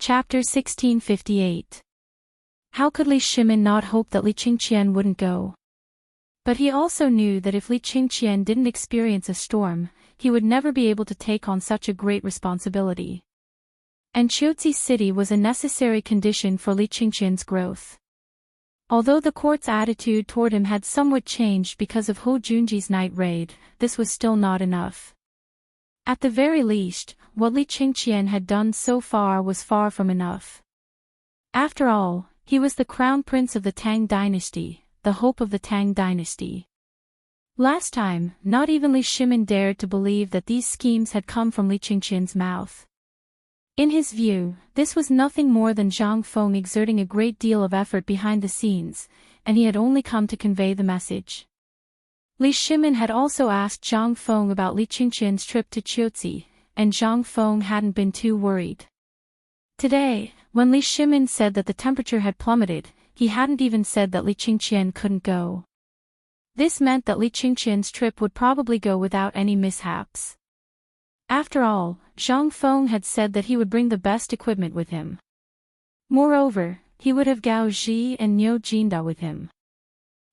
Chapter 1658. How could Li Shimin not hope that Li Qingqian wouldn't go? But he also knew that if Li Qingqian didn't experience a storm, he would never be able to take on such a great responsibility. And Qiuzi City was a necessary condition for Li Qingqian's growth. Although the court's attitude toward him had somewhat changed because of Hou Junji's night raid, this was still not enough. At the very least, what Li Qingqian had done so far was far from enough. After all, he was the crown prince of the Tang Dynasty, the hope of the Tang Dynasty. Last time, not even Li Shimin dared to believe that these schemes had come from Li Qingqian's mouth. In his view, this was nothing more than Zhang Feng exerting a great deal of effort behind the scenes, and he had only come to convey the message. Li Shimin had also asked Zhang Feng about Li Qingqian's trip to Qiuzi, and Zhang Feng hadn't been too worried. Today, when Li Shimin said that the temperature had plummeted, he hadn't even said that Li Qingqian couldn't go. This meant that Li Qingqian's trip would probably go without any mishaps. After all, Zhang Feng had said that he would bring the best equipment with him. Moreover, he would have Gao Ji and Niu Jinda with him.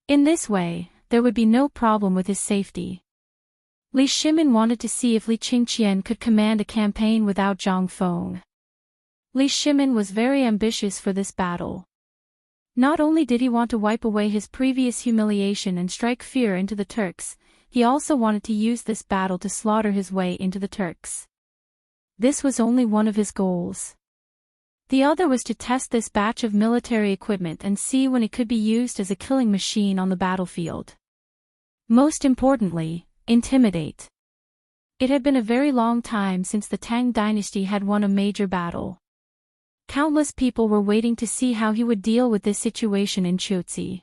In this way, there would be no problem with his safety. Li Shimin wanted to see if Li Qingqian could command a campaign without Zhang Feng. Li Shimin was very ambitious for this battle. Not only did he want to wipe away his previous humiliation and strike fear into the Turks, he also wanted to use this battle to slaughter his way into the Turks. This was only one of his goals. The other was to test this batch of military equipment and see when it could be used as a killing machine on the battlefield. Most importantly, intimidate. It had been a very long time since the Tang Dynasty had won a major battle. Countless people were waiting to see how he would deal with this situation in Qiuzi.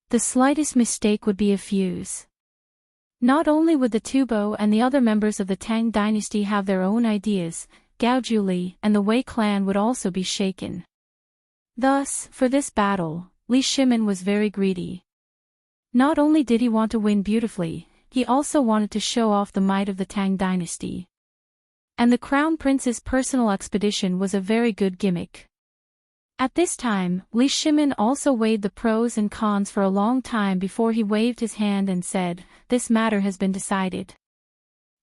The slightest mistake would be a fuse. Not only would the Tubo and the other members of the Tang Dynasty have their own ideas, Gao Juli and the Wei clan would also be shaken. Thus, for this battle, Li Shimin was very greedy. Not only did he want to win beautifully, he also wanted to show off the might of the Tang Dynasty. And the Crown Prince's personal expedition was a very good gimmick. At this time, Li Shimin also weighed the pros and cons for a long time before he waved his hand and said, "This matter has been decided.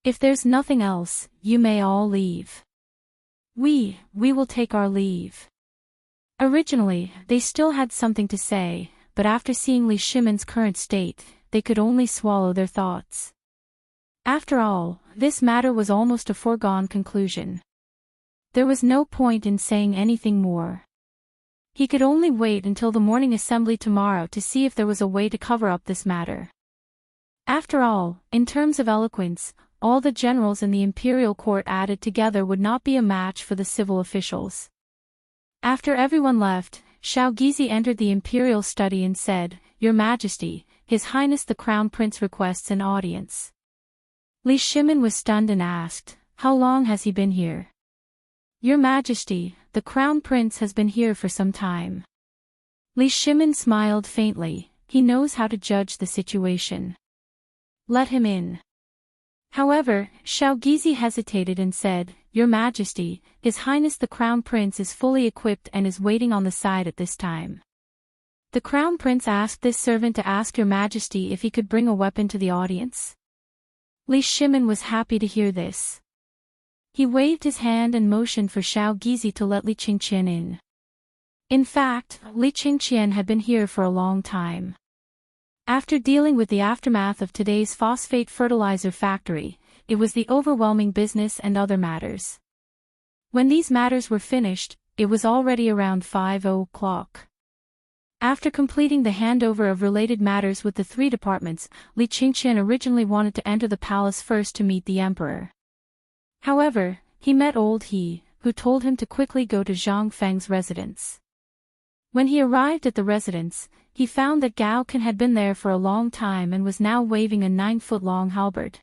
If there's nothing else, you may all leave. We will take our leave." Originally, they still had something to say, but after seeing Li Shimin's current state, they could only swallow their thoughts. After all, this matter was almost a foregone conclusion. There was no point in saying anything more. He could only wait until the morning assembly tomorrow to see if there was a way to cover up this matter. After all, in terms of eloquence, all the generals in the imperial court added together would not be a match for the civil officials. After everyone left, Shao Gizi entered the imperial study and said, "Your Majesty, His Highness the Crown Prince requests an audience." Li Shimin was stunned and asked, "How long has he been here?" "Your Majesty, the Crown Prince has been here for some time." Li Shimin smiled faintly. He knows how to judge the situation. "Let him in." However, Shao Gizi hesitated and said, "Your Majesty, His Highness the Crown Prince is fully equipped and is waiting on the side at this time." The Crown Prince asked this servant to ask Your Majesty if he could bring a weapon to the audience. Li Shimin was happy to hear this. He waved his hand and motioned for Shao Gizi to let Li Qingqian in. In fact, Li Qingqian had been here for a long time. After dealing with the aftermath of today's phosphate fertilizer factory, it was the overwhelming business and other matters. When these matters were finished, it was already around 5 o'clock. After completing the handover of related matters with the three departments, Li Qingqian originally wanted to enter the palace first to meet the emperor. However, he met old He, who told him to quickly go to Zhang Feng's residence. When he arrived at the residence, he found that Gao Can had been there for a long time and was now waving a 9-foot-long halberd.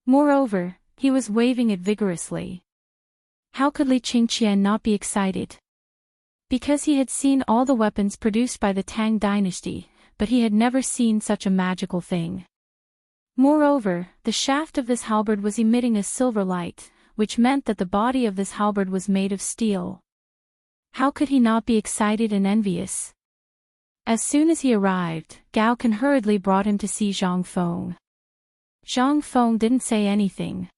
Moreover, he was waving it vigorously. How could Li Qingqian not be excited? Because he had seen all the weapons produced by the Tang Dynasty, but he had never seen such a magical thing. Moreover, the shaft of this halberd was emitting a silver light, which meant that the body of this halberd was made of steel, How could he not be excited and envious? As soon as he arrived, Gao Kan hurriedly brought him to see Zhang Feng. Zhang Feng didn't say anything.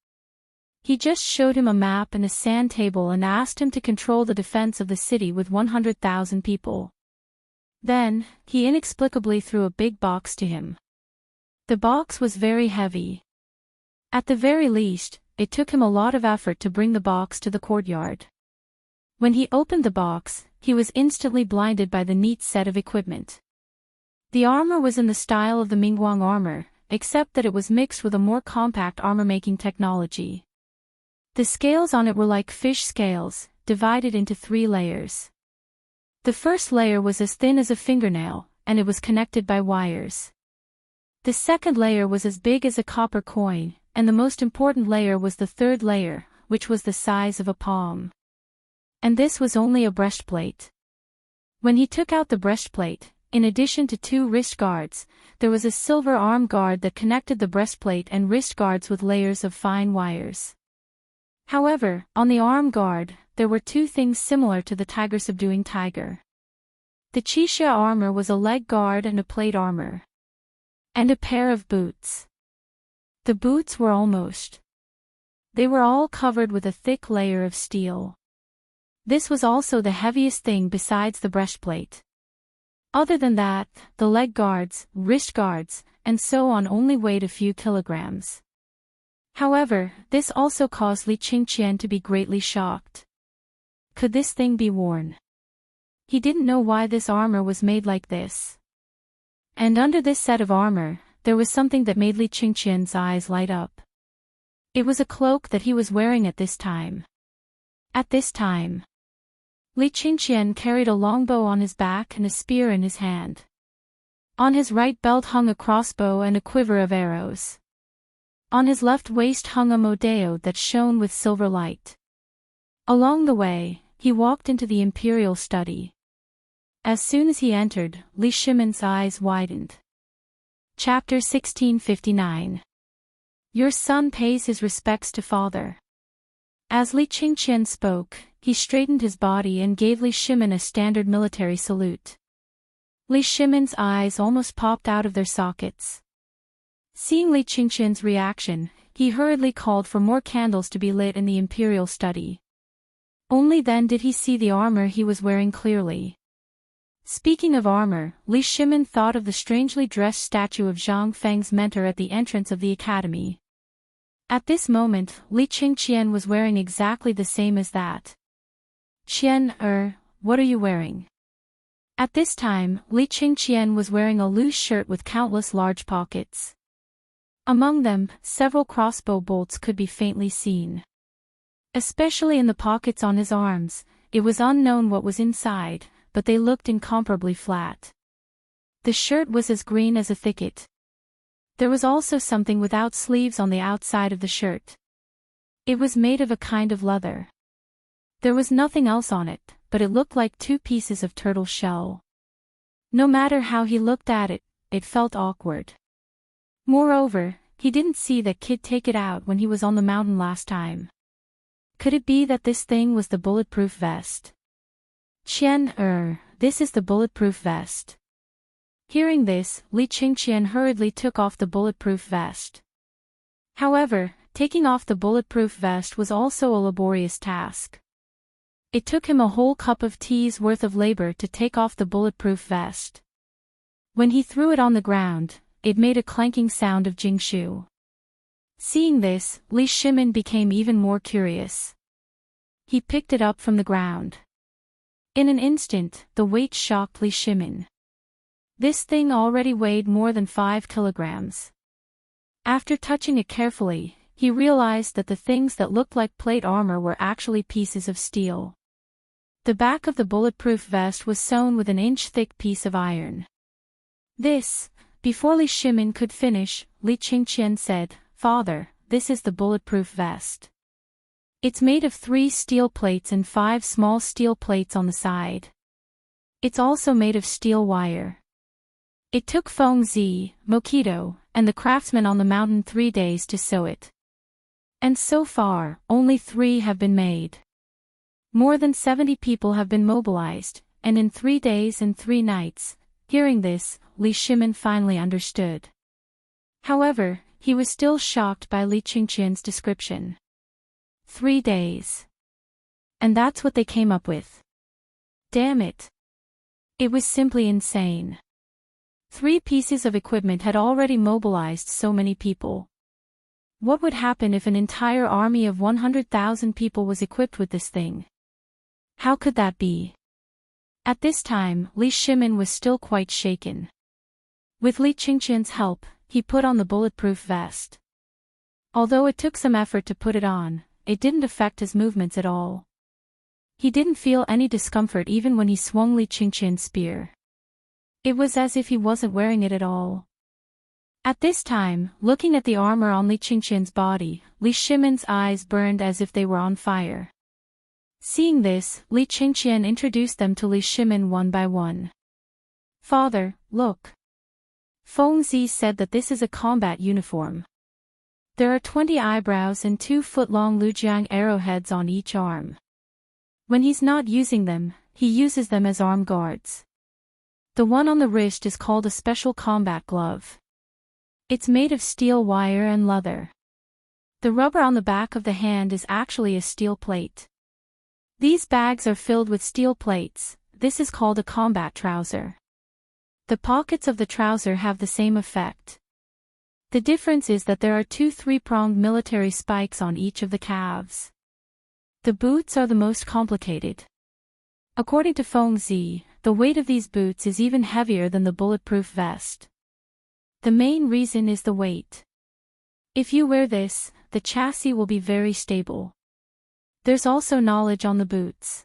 He just showed him a map and a sand table and asked him to control the defense of the city with 100,000 people. Then, he inexplicably threw a big box to him. The box was very heavy. At the very least, it took him a lot of effort to bring the box to the courtyard. When he opened the box, he was instantly blinded by the neat set of equipment. The armor was in the style of the Mingguang armor, except that it was mixed with a more compact armor-making technology. The scales on it were like fish scales, divided into 3 layers. The first layer was as thin as a fingernail, and it was connected by wires. The second layer was as big as a copper coin, and the most important layer was the third layer, which was the size of a palm. And this was only a breastplate. When he took out the breastplate, in addition to 2 wrist guards, there was a silver arm guard that connected the breastplate and wrist guards with layers of fine wires. However, on the arm guard, there were 2 things similar to the tiger subduing tiger. The Qixia armor was a leg guard and a plate armor. And a pair of boots. The boots were They were all covered with a thick layer of steel. This was also the heaviest thing besides the breastplate. Other than that, the leg guards, wrist guards, and so on only weighed a few kilograms. However, this also caused Li Qingqian to be greatly shocked. Could this thing be worn? He didn't know why this armor was made like this. And under this set of armor, there was something that made Li Qingqian's eyes light up. It was a cloak that he was wearing at this time. At this time, Li Qingqian carried a longbow on his back and a spear in his hand. On his right belt hung a crossbow and a quiver of arrows. On his left waist hung a modeo that shone with silver light. Along the way, he walked into the imperial study. As soon as he entered, Li Shimin's eyes widened. Chapter 1659. Your son pays his respects to father. As Li Qingqian spoke, he straightened his body and gave Li Shimin a standard military salute. Li Shimin's eyes almost popped out of their sockets. Seeing Li Qingqian's reaction, he hurriedly called for more candles to be lit in the imperial study. Only then did he see the armor he was wearing clearly. Speaking of armor, Li Shimin thought of the strangely dressed statue of Zhang Feng's mentor at the entrance of the academy. At this moment, Li Qingqian was wearing exactly the same as that. Qian, what are you wearing? At this time, Li Qingqian was wearing a loose shirt with countless large pockets. Among them, several crossbow bolts could be faintly seen. Especially in the pockets on his arms, it was unknown what was inside, but they looked incomparably flat. The shirt was as green as a thicket. There was also something without sleeves on the outside of the shirt. It was made of a kind of leather. There was nothing else on it, but it looked like 2 pieces of turtle shell. No matter how he looked at it, it felt awkward. Moreover, he didn't see that kid take it out when he was on the mountain last time. Could it be that this thing was the bulletproof vest? Qian, this is the bulletproof vest. Hearing this, Li Qingqian hurriedly took off the bulletproof vest. However, taking off the bulletproof vest was also a laborious task. It took him a whole cup of tea's worth of labor to take off the bulletproof vest. When he threw it on the ground, it made a clanking sound of jingshu. Seeing this, Li Shimin became even more curious. He picked it up from the ground. In an instant, the weight shocked Li Shimin. This thing already weighed more than 5 kilograms. After touching it carefully, he realized that the things that looked like plate armor were actually pieces of steel. The back of the bulletproof vest was sewn with an inch-thick piece of iron. Before Li Shimin could finish, Li Qingqian said, "Father, this is the bulletproof vest. It's made of 3 steel plates and 5 small steel plates on the side. It's also made of steel wire. It took Feng Zi, Mokido, and the craftsmen on the mountain 3 days to sew it. And so far, only 3 have been made. More than 70 people have been mobilized, and in 3 days and 3 nights. Hearing this, Li Shimin finally understood. However, he was still shocked by Li Qingqian's description. 3 days. And that's what they came up with. Damn it. It was simply insane. 3 pieces of equipment had already mobilized so many people. What would happen if an entire army of 100,000 people was equipped with this thing? How could that be? At this time, Li Shimin was still quite shaken. With Li Qingqian's help, he put on the bulletproof vest. Although it took some effort to put it on, it didn't affect his movements at all. He didn't feel any discomfort even when he swung Li Qingqian's spear. It was as if he wasn't wearing it at all. At this time, looking at the armor on Li Qingqian's body, Li Shimin's eyes burned as if they were on fire. Seeing this, Li Qingqian introduced them to Li Shimin one by one. Father, look. Feng Zi said that this is a combat uniform. There are 20 eyebrows and 2-foot-long Lujiang arrowheads on each arm. When he's not using them, he uses them as arm guards. The one on the wrist is called a special combat glove. It's made of steel wire and leather. The rubber on the back of the hand is actually a steel plate. These bags are filled with steel plates. This is called a combat trouser. The pockets of the trouser have the same effect. The difference is that there are 2 3-pronged military spikes on each of the calves. The boots are the most complicated. According to Feng Zi, the weight of these boots is even heavier than the bulletproof vest. The main reason is the weight. If you wear this, the chassis will be very stable. There's also knowledge on the boots.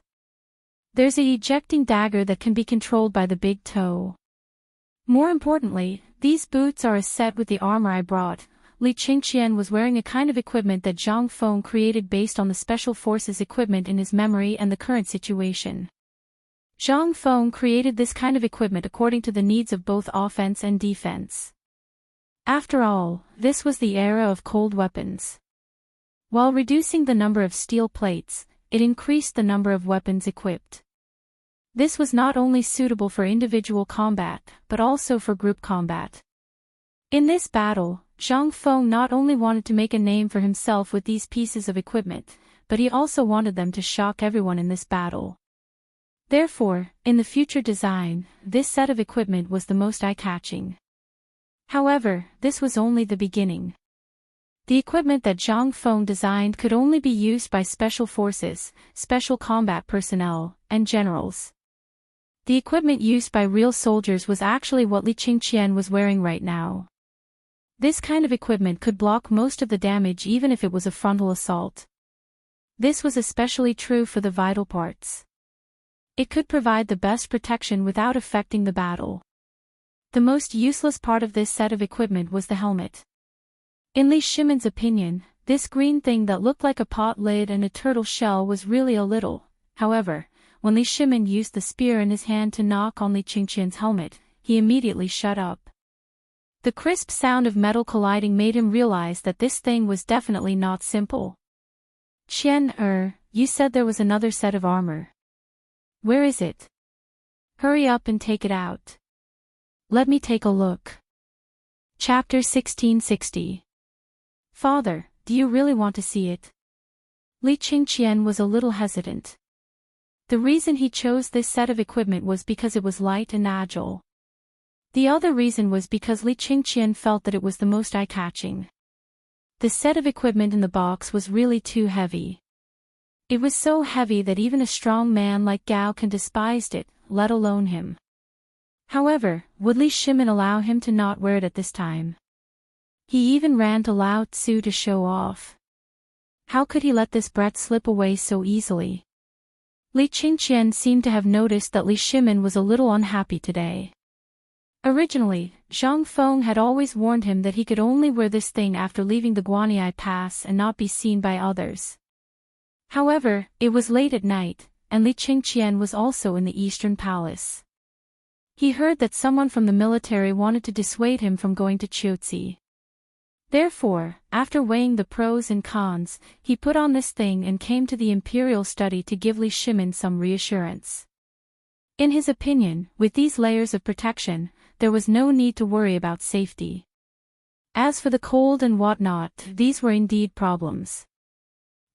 There's a ejecting dagger that can be controlled by the big toe. More importantly, these boots are a set with the armor I brought. Li Qingqian was wearing a kind of equipment that Zhang Feng created based on the Special Forces equipment in his memory and the current situation. Zhang Feng created this kind of equipment according to the needs of both offense and defense. After all, this was the era of cold weapons. While reducing the number of steel plates, it increased the number of weapons equipped. This was not only suitable for individual combat, but also for group combat. In this battle, Zhang Feng not only wanted to make a name for himself with these pieces of equipment, but he also wanted them to shock everyone in this battle. Therefore, in the future design, this set of equipment was the most eye-catching. However, this was only the beginning. The equipment that Zhang Feng designed could only be used by special forces, special combat personnel, and generals. The equipment used by real soldiers was actually what Li Qingqian was wearing right now. This kind of equipment could block most of the damage even if it was a frontal assault. This was especially true for the vital parts. It could provide the best protection without affecting the battle. The most useless part of this set of equipment was the helmet. In Li Shimin's opinion, this green thing that looked like a pot lid and a turtle shell was really a little. However, when Li Shimin used the spear in his hand to knock on Li Qingqian's helmet, he immediately shut up. The crisp sound of metal colliding made him realize that this thing was definitely not simple. You said there was another set of armor. Where is it? Hurry up and take it out. Let me take a look. Chapter 1660. Father, do you really want to see it? Li Qingqian was a little hesitant. The reason he chose this set of equipment was because it was light and agile. The other reason was because Li Qingqian felt that it was the most eye-catching. The set of equipment in the box was really too heavy. It was so heavy that even a strong man like Gao can despise it, let alone him. However, would Li Shimin allow him to not wear it at this time? He even ran to Lao Tzu to show off. How could he let this brat slip away so easily? Li Qingqian seemed to have noticed that Li Shimin was a little unhappy today. Originally, Zhang Feng had always warned him that he could only wear this thing after leaving the Guanyi Pass and not be seen by others. However, it was late at night, and Li Qingqian was also in the Eastern Palace. He heard that someone from the military wanted to dissuade him from going to Qiuzi. Therefore, after weighing the pros and cons, he put on this thing and came to the Imperial study to give Li Shimin some reassurance. In his opinion, with these layers of protection, there was no need to worry about safety. As for the cold and whatnot, these were indeed problems.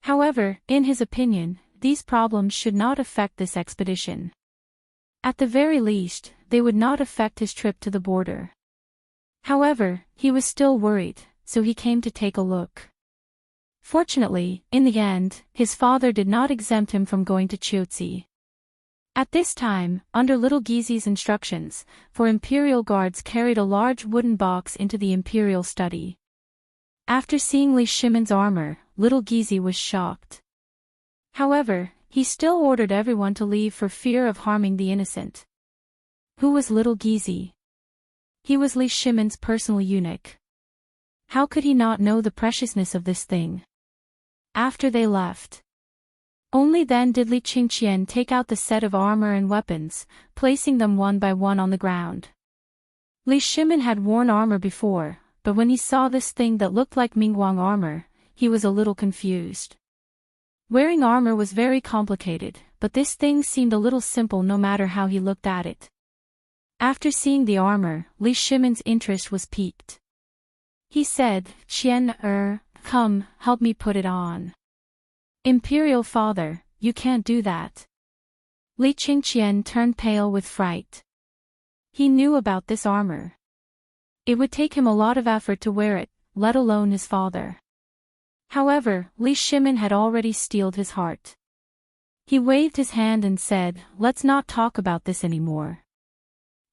However, in his opinion, these problems should not affect this expedition. At the very least, they would not affect his trip to the border. However, he was still worried, so he came to take a look. Fortunately, in the end, his father did not exempt him from going to Chiuzi. At this time, under Little Gizi's instructions, four Imperial guards carried a large wooden box into the Imperial study. After seeing Li Shimin's armor, Little Gizi was shocked. However, he still ordered everyone to leave for fear of harming the innocent. Who was Little Gizi? He was Li Shimin's personal eunuch. How could he not know the preciousness of this thing? After they left, only then did Li Qingqian take out the set of armor and weapons, placing them one by one on the ground. Li Shimin had worn armor before, but when he saw this thing that looked like Mingguang armor, he was a little confused. Wearing armor was very complicated, but this thing seemed a little simple no matter how he looked at it. After seeing the armor, Li Shimin's interest was piqued. He said, "Qian, come, help me put it on." "Imperial father, you can't do that." Li Qingqian turned pale with fright. He knew about this armor. It would take him a lot of effort to wear it, let alone his father. However, Li Shimin had already steeled his heart. He waved his hand and said, "Let's not talk about this anymore.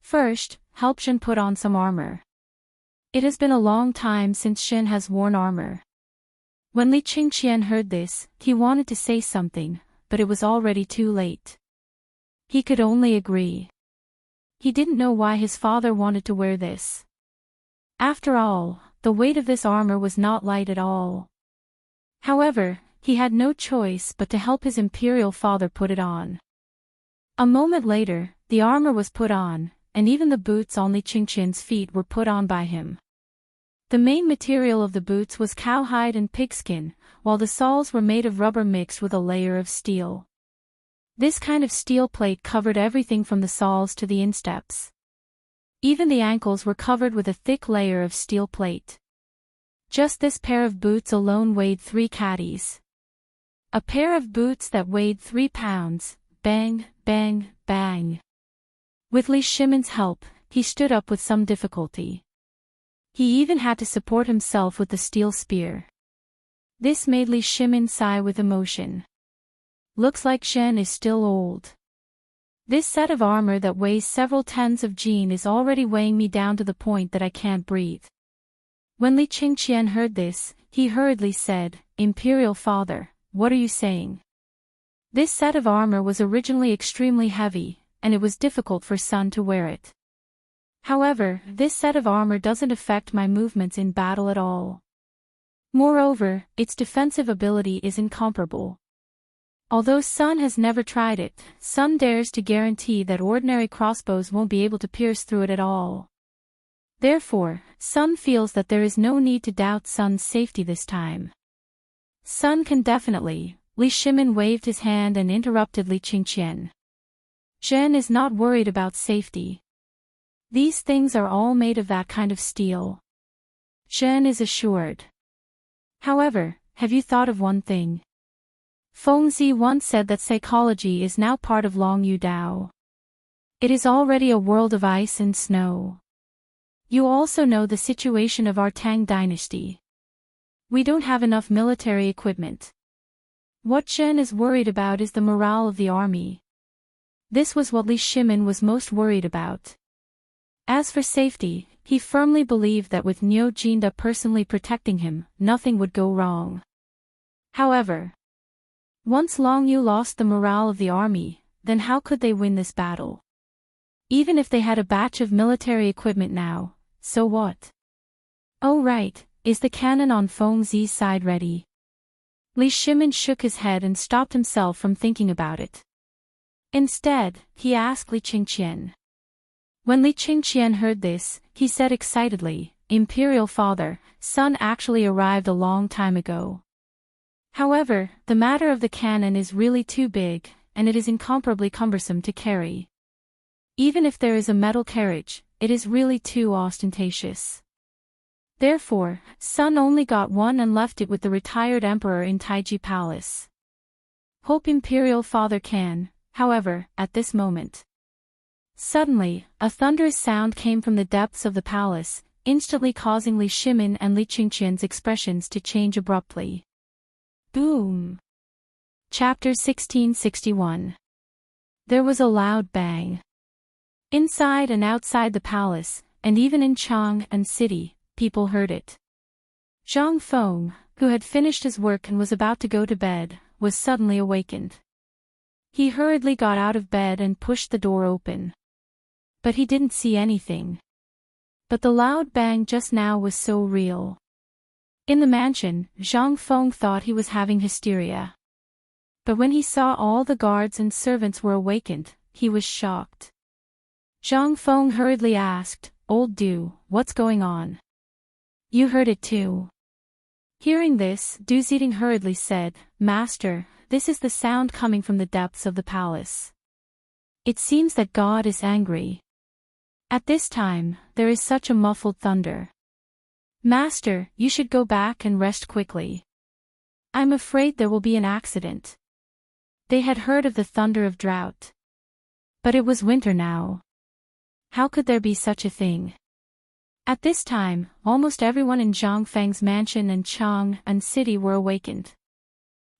First, help Shen put on some armor." It has been a long time since Shen has worn armor. When Li Qingqian heard this, he wanted to say something, but it was already too late. He could only agree. He didn't know why his father wanted to wear this. After all, the weight of this armor was not light at all. However, he had no choice but to help his imperial father put it on. A moment later, the armor was put on, and even the boots on Li Qingqian's feet were put on by him. The main material of the boots was cowhide and pigskin, while the soles were made of rubber mixed with a layer of steel. This kind of steel plate covered everything from the soles to the insteps. Even the ankles were covered with a thick layer of steel plate. Just this pair of boots alone weighed 3 caddies. A pair of boots that weighed 3 pounds, bang, bang, bang. With Li Shimin's help, he stood up with some difficulty. He even had to support himself with the steel spear. This made Li Shimin sigh with emotion. Looks like Shen is still old. This set of armor that weighs several tens of jin is already weighing me down to the point that I can't breathe. When Li Qingqian heard this, he hurriedly said, "Imperial father, what are you saying?" This set of armor was originally extremely heavy, and it was difficult for Sun to wear it. However, this set of armor doesn't affect my movements in battle at all. Moreover, its defensive ability is incomparable. Although Sun has never tried it, Sun dares to guarantee that ordinary crossbows won't be able to pierce through it at all. Therefore, Sun feels that there is no need to doubt Sun's safety this time. Sun can definitely. Li Shimin waved his hand and interrupted Li Qingqian. Zhen is not worried about safety. These things are all made of that kind of steel. Zhen is assured. However, have you thought of one thing? Fengzi once said that psychology is now part of Longyu Dao. It is already a world of ice and snow. You also know the situation of our Tang Dynasty. We don't have enough military equipment. What Zhen is worried about is the morale of the army. This was what Li Shimin was most worried about. As for safety, he firmly believed that with Niu Jinda personally protecting him, nothing would go wrong. However, once Longyu lost the morale of the army, then how could they win this battle? Even if they had a batch of military equipment now, so what? Oh right, is the cannon on Fengzi's side ready? Li Shimin shook his head and stopped himself from thinking about it. Instead, he asked Li Qingqian. When Li Qingqian heard this, he said excitedly, Imperial Father, Sun actually arrived a long time ago. However, the matter of the cannon is really too big, and it is incomparably cumbersome to carry. Even if there is a metal carriage, it is really too ostentatious. Therefore, Sun only got one and left it with the retired emperor in Taiji Palace. Hope Imperial Father can, however, at this moment. Suddenly, a thunderous sound came from the depths of the palace, instantly causing Li Shimin and Li Qingqian's expressions to change abruptly. Boom! Chapter 1661. There was a loud bang. Inside and outside the palace, and even in Chang and city, people heard it. Zhang Feng, who had finished his work and was about to go to bed, was suddenly awakened. He hurriedly got out of bed and pushed the door open. But he didn't see anything. But the loud bang just now was so real. In the mansion, Zhang Feng thought he was having hysteria. But when he saw all the guards and servants were awakened, he was shocked. Zhang Feng hurriedly asked, "Old Du, what's going on? You heard it too?" Hearing this, Du Ziding hurriedly said, "Master, this is the sound coming from the depths of the palace. It seems that God is angry. At this time, there is such a muffled thunder. Master, you should go back and rest quickly. I'm afraid there will be an accident." They had heard of the thunder of drought. But it was winter now. How could there be such a thing? At this time, almost everyone in Zhang Feng's mansion and Chang and city were awakened.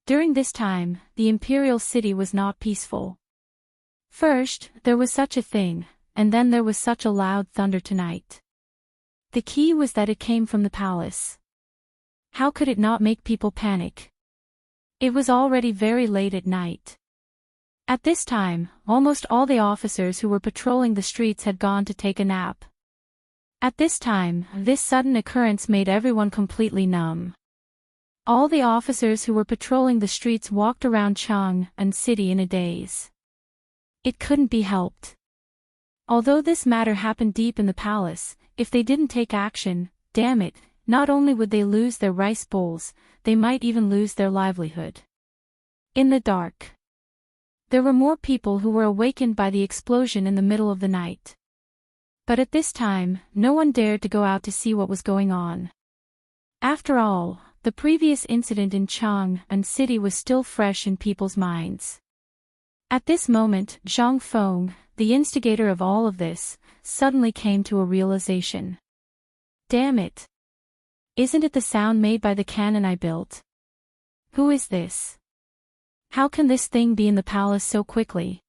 During this time, the imperial city was not peaceful. First, there was such a thing, and then there was such a loud thunder tonight. The key was that it came from the palace. How could it not make people panic? It was already very late at night. At this time, almost all the officers who were patrolling the streets had gone to take a nap. At this time, this sudden occurrence made everyone completely numb. All the officers who were patrolling the streets walked around Chang and city in a daze. It couldn't be helped. Although this matter happened deep in the palace, if they didn't take action, damn it, not only would they lose their rice bowls, they might even lose their livelihood. In the dark, there were more people who were awakened by the explosion in the middle of the night. But at this time, no one dared to go out to see what was going on. After all, the previous incident in Chang and city was still fresh in people's minds. At this moment, Zhang Feng, the instigator of all of this, suddenly came to a realization. Damn it! Isn't it the sound made by the cannon I built? Who is this? How can this thing be in the palace so quickly?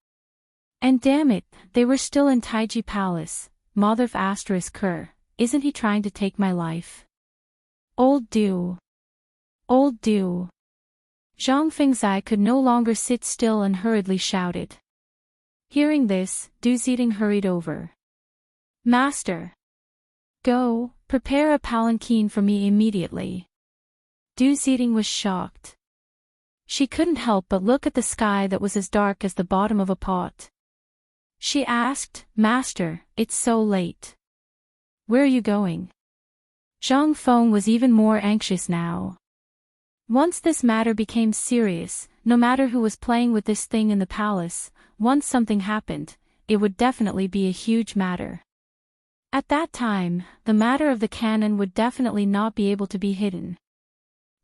And damn it, they were still in Taiji Palace. Mother of Ker, isn't he trying to take my life? Old Du! Old Du! Zhang Fengzai could no longer sit still and hurriedly shouted. Hearing this, Du Ziding hurried over. Master! Go, prepare a palanquin for me immediately. Du Ziding was shocked. She couldn't help but look at the sky that was as dark as the bottom of a pot. She asked, Master, it's so late. Where are you going? Zhang Feng was even more anxious now. Once this matter became serious, no matter who was playing with this thing in the palace, once something happened, it would definitely be a huge matter. At that time, the matter of the cannon would definitely not be able to be hidden.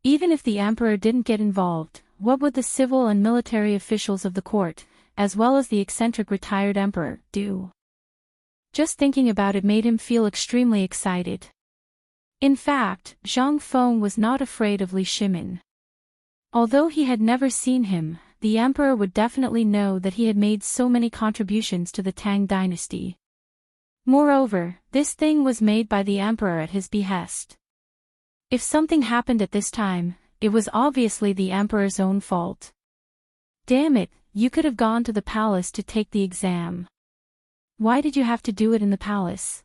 Even if the emperor didn't get involved, what would the civil and military officials of the court, as well as the eccentric retired emperor, do? Just thinking about it made him feel extremely excited. In fact, Zhang Feng was not afraid of Li Shimin. Although he had never seen him, the emperor would definitely know that he had made so many contributions to the Tang Dynasty. Moreover, this thing was made by the emperor at his behest. If something happened at this time, it was obviously the emperor's own fault. Damn it, you could have gone to the palace to take the exam. Why did you have to do it in the palace?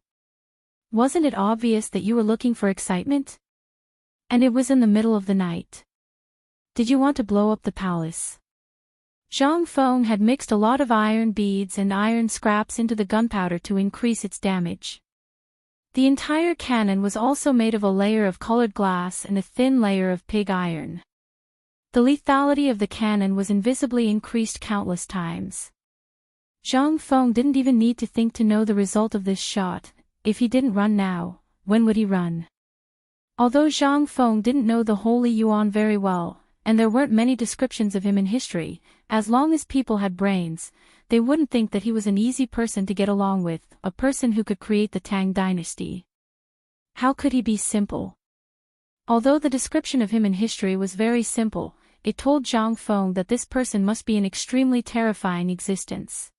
Wasn't it obvious that you were looking for excitement? And it was in the middle of the night. Did you want to blow up the palace? Zhang Feng had mixed a lot of iron beads and iron scraps into the gunpowder to increase its damage. The entire cannon was also made of a layer of colored glass and a thin layer of pig iron. The lethality of the cannon was invisibly increased countless times. Zhang Feng didn't even need to think to know the result of this shot. If he didn't run now, when would he run? Although Zhang Feng didn't know the Holy Yuan very well, and there weren't many descriptions of him in history, as long as people had brains, they wouldn't think that he was an easy person to get along with, a person who could create the Tang Dynasty. How could he be simple? Although the description of him in history was very simple, it told Zhang Feng that this person must be an extremely terrifying existence.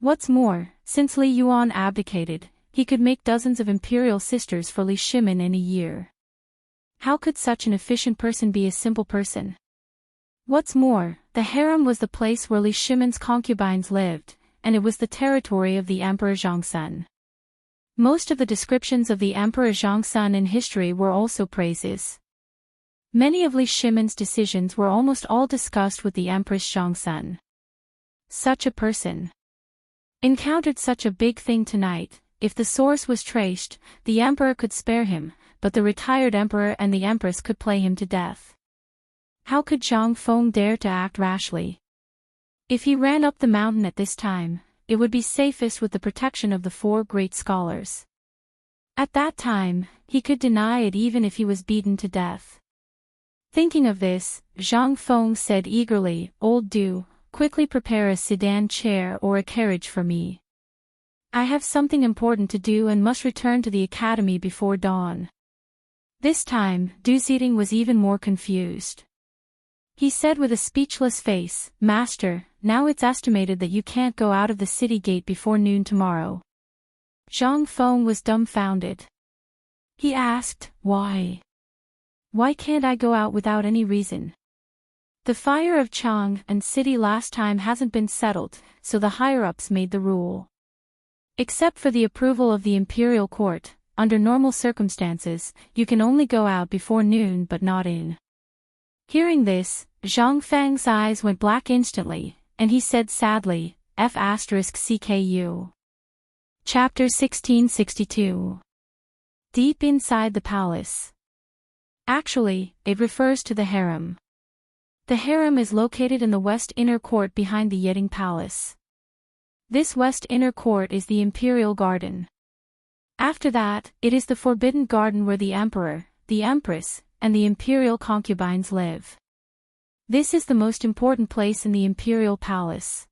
What's more, since Li Yuan abdicated, he could make dozens of imperial sisters for Li Shimin in a year. How could such an efficient person be a simple person? What's more, the harem was the place where Li Shimin's concubines lived, and it was the territory of the Emperor Zhongsun. Most of the descriptions of the Emperor Zhongsun in history were also praises. Many of Li Shimin's decisions were almost all discussed with the Empress Zhongsun. Such a person encountered such a big thing tonight. If the source was traced, the emperor could spare him, but the retired emperor and the empress could play him to death. How could Zhang Feng dare to act rashly? If he ran up the mountain at this time, it would be safest with the protection of the four great scholars. At that time, he could deny it even if he was beaten to death. Thinking of this, Zhang Feng said eagerly, "Old Du, quickly prepare a sedan chair or a carriage for me. I have something important to do and must return to the academy before dawn." This time, Du Ziding was even more confused. He said with a speechless face, "Master, now it's estimated that you can't go out of the city gate before noon tomorrow." Zhang Feng was dumbfounded. He asked, "Why? Why can't I go out without any reason? The fire of Chang and city last time hasn't been settled, so the higher-ups made the rule. Except for the approval of the imperial court, under normal circumstances, you can only go out before noon but not in." Hearing this, Zhang Feng's eyes went black instantly, and he said sadly, F***CKU. Chapter 1662. Deep inside the palace. Actually, it refers to the harem. The harem is located in the west inner court behind the Yeding Palace. This west inner court is the imperial garden. After that, it is the forbidden garden where the emperor, the empress, and the imperial concubines live. This is the most important place in the imperial palace.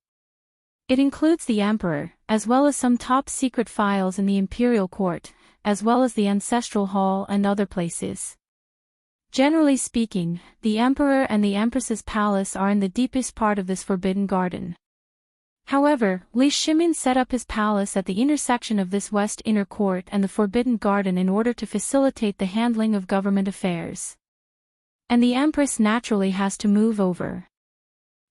It includes the emperor, as well as some top-secret files in the imperial court, as well as the ancestral hall and other places. Generally speaking, the emperor and the empress's palace are in the deepest part of this forbidden garden. However, Li Shimin set up his palace at the intersection of this west inner court and the forbidden garden in order to facilitate the handling of government affairs. And the empress naturally has to move over.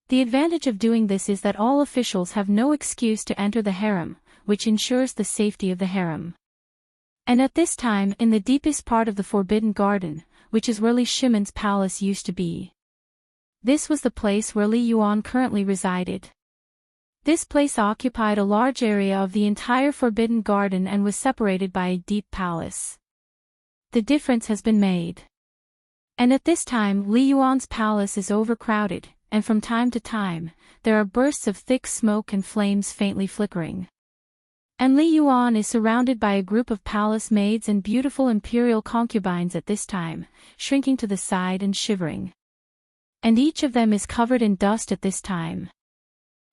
The advantage of doing this is that all officials have no excuse to enter the harem, which ensures the safety of the harem. And at this time, in the deepest part of the forbidden garden, which is where Li Shimin's palace used to be. This was the place where Li Yuan currently resided. This place occupied a large area of the entire forbidden garden and was separated by a deep palace. The difference has been made. And at this time Li Yuan's palace is overcrowded, and from time to time, there are bursts of thick smoke and flames faintly flickering. And Li Yuan is surrounded by a group of palace maids and beautiful imperial concubines at this time, shrinking to the side and shivering. And each of them is covered in dust at this time.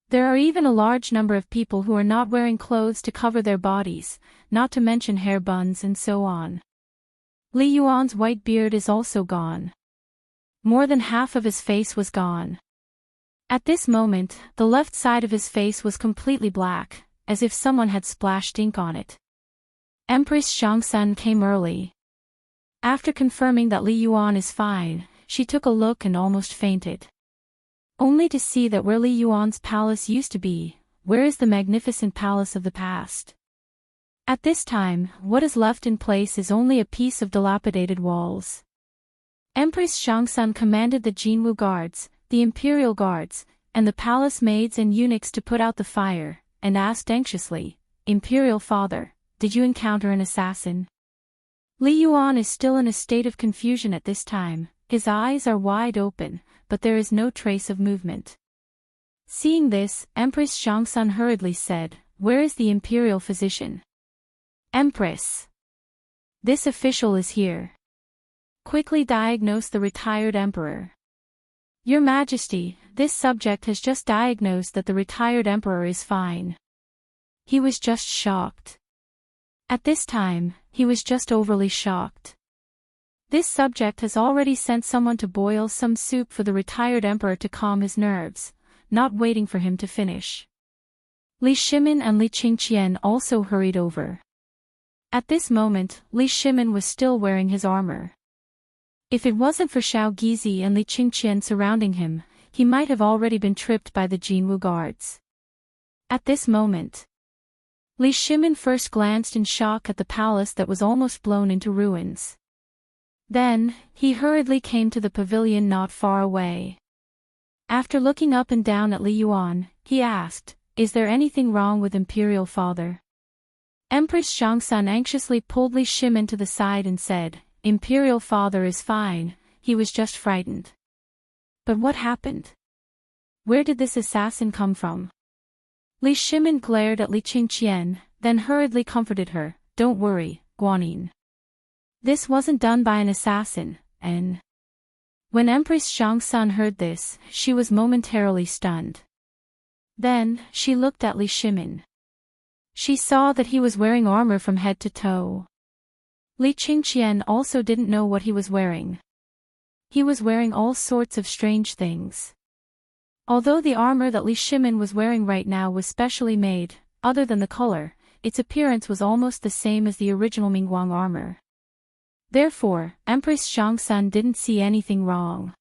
There are even a large number of people who are not wearing clothes to cover their bodies, not to mention hair buns and so on. Li Yuan's white beard is also gone. More than half of his face was gone. At this moment, the left side of his face was completely black, as if someone had splashed ink on it. Empress Zhongsun came early. After confirming that Li Yuan is fine, she took a look and almost fainted. Only to see that where Li Yuan's palace used to be, where is the magnificent palace of the past? At this time, what is left in place is only a piece of dilapidated walls. Empress Zhongsun commanded the Jinwu guards, the imperial guards, and the palace maids and eunuchs to put out the fire, and asked anxiously, "Imperial father, did you encounter an assassin? Li Yuan is still in a state of confusion at this time, his eyes are wide open, but there is no trace of movement. Seeing this, Empress Zhongsun hurriedly said, "Where is the imperial physician?" "Empress. This official is here." Quickly diagnose the retired emperor. "Your Majesty, this subject has just diagnosed that the retired emperor is fine." He was just shocked. At this time, he was just overly shocked. This subject has already sent someone to boil some soup for the retired emperor to calm his nerves, not waiting for him to finish. Li Shimin and Li Qingqian also hurried over. At this moment, Li Shimin was still wearing his armor. If it wasn't for Xiao Gizi and Li Qingqian surrounding him, he might have already been tripped by the Jinwu guards. At this moment, Li Shimin first glanced in shock at the palace that was almost blown into ruins. Then, he hurriedly came to the pavilion not far away. After looking up and down at Li Yuan, he asked, "Is there anything wrong with Imperial Father?" Empress Zhongsun anxiously pulled Li Shimin to the side and said, "Imperial Father is fine, he was just frightened." "But what happened? Where did this assassin come from?" Li Shimin glared at Li Qingqian, then hurriedly comforted her, "Don't worry, Guanyin. This wasn't done by an assassin, and..." When Empress Zhongsun heard this, she was momentarily stunned. Then, she looked at Li Shimin. She saw that he was wearing armor from head to toe. Li Qingqian also didn't know what he was wearing. He was wearing all sorts of strange things. Although the armor that Li Shimin was wearing right now was specially made, other than the color, its appearance was almost the same as the original Mingguang armor. Therefore, Empress Zhongsun didn't see anything wrong.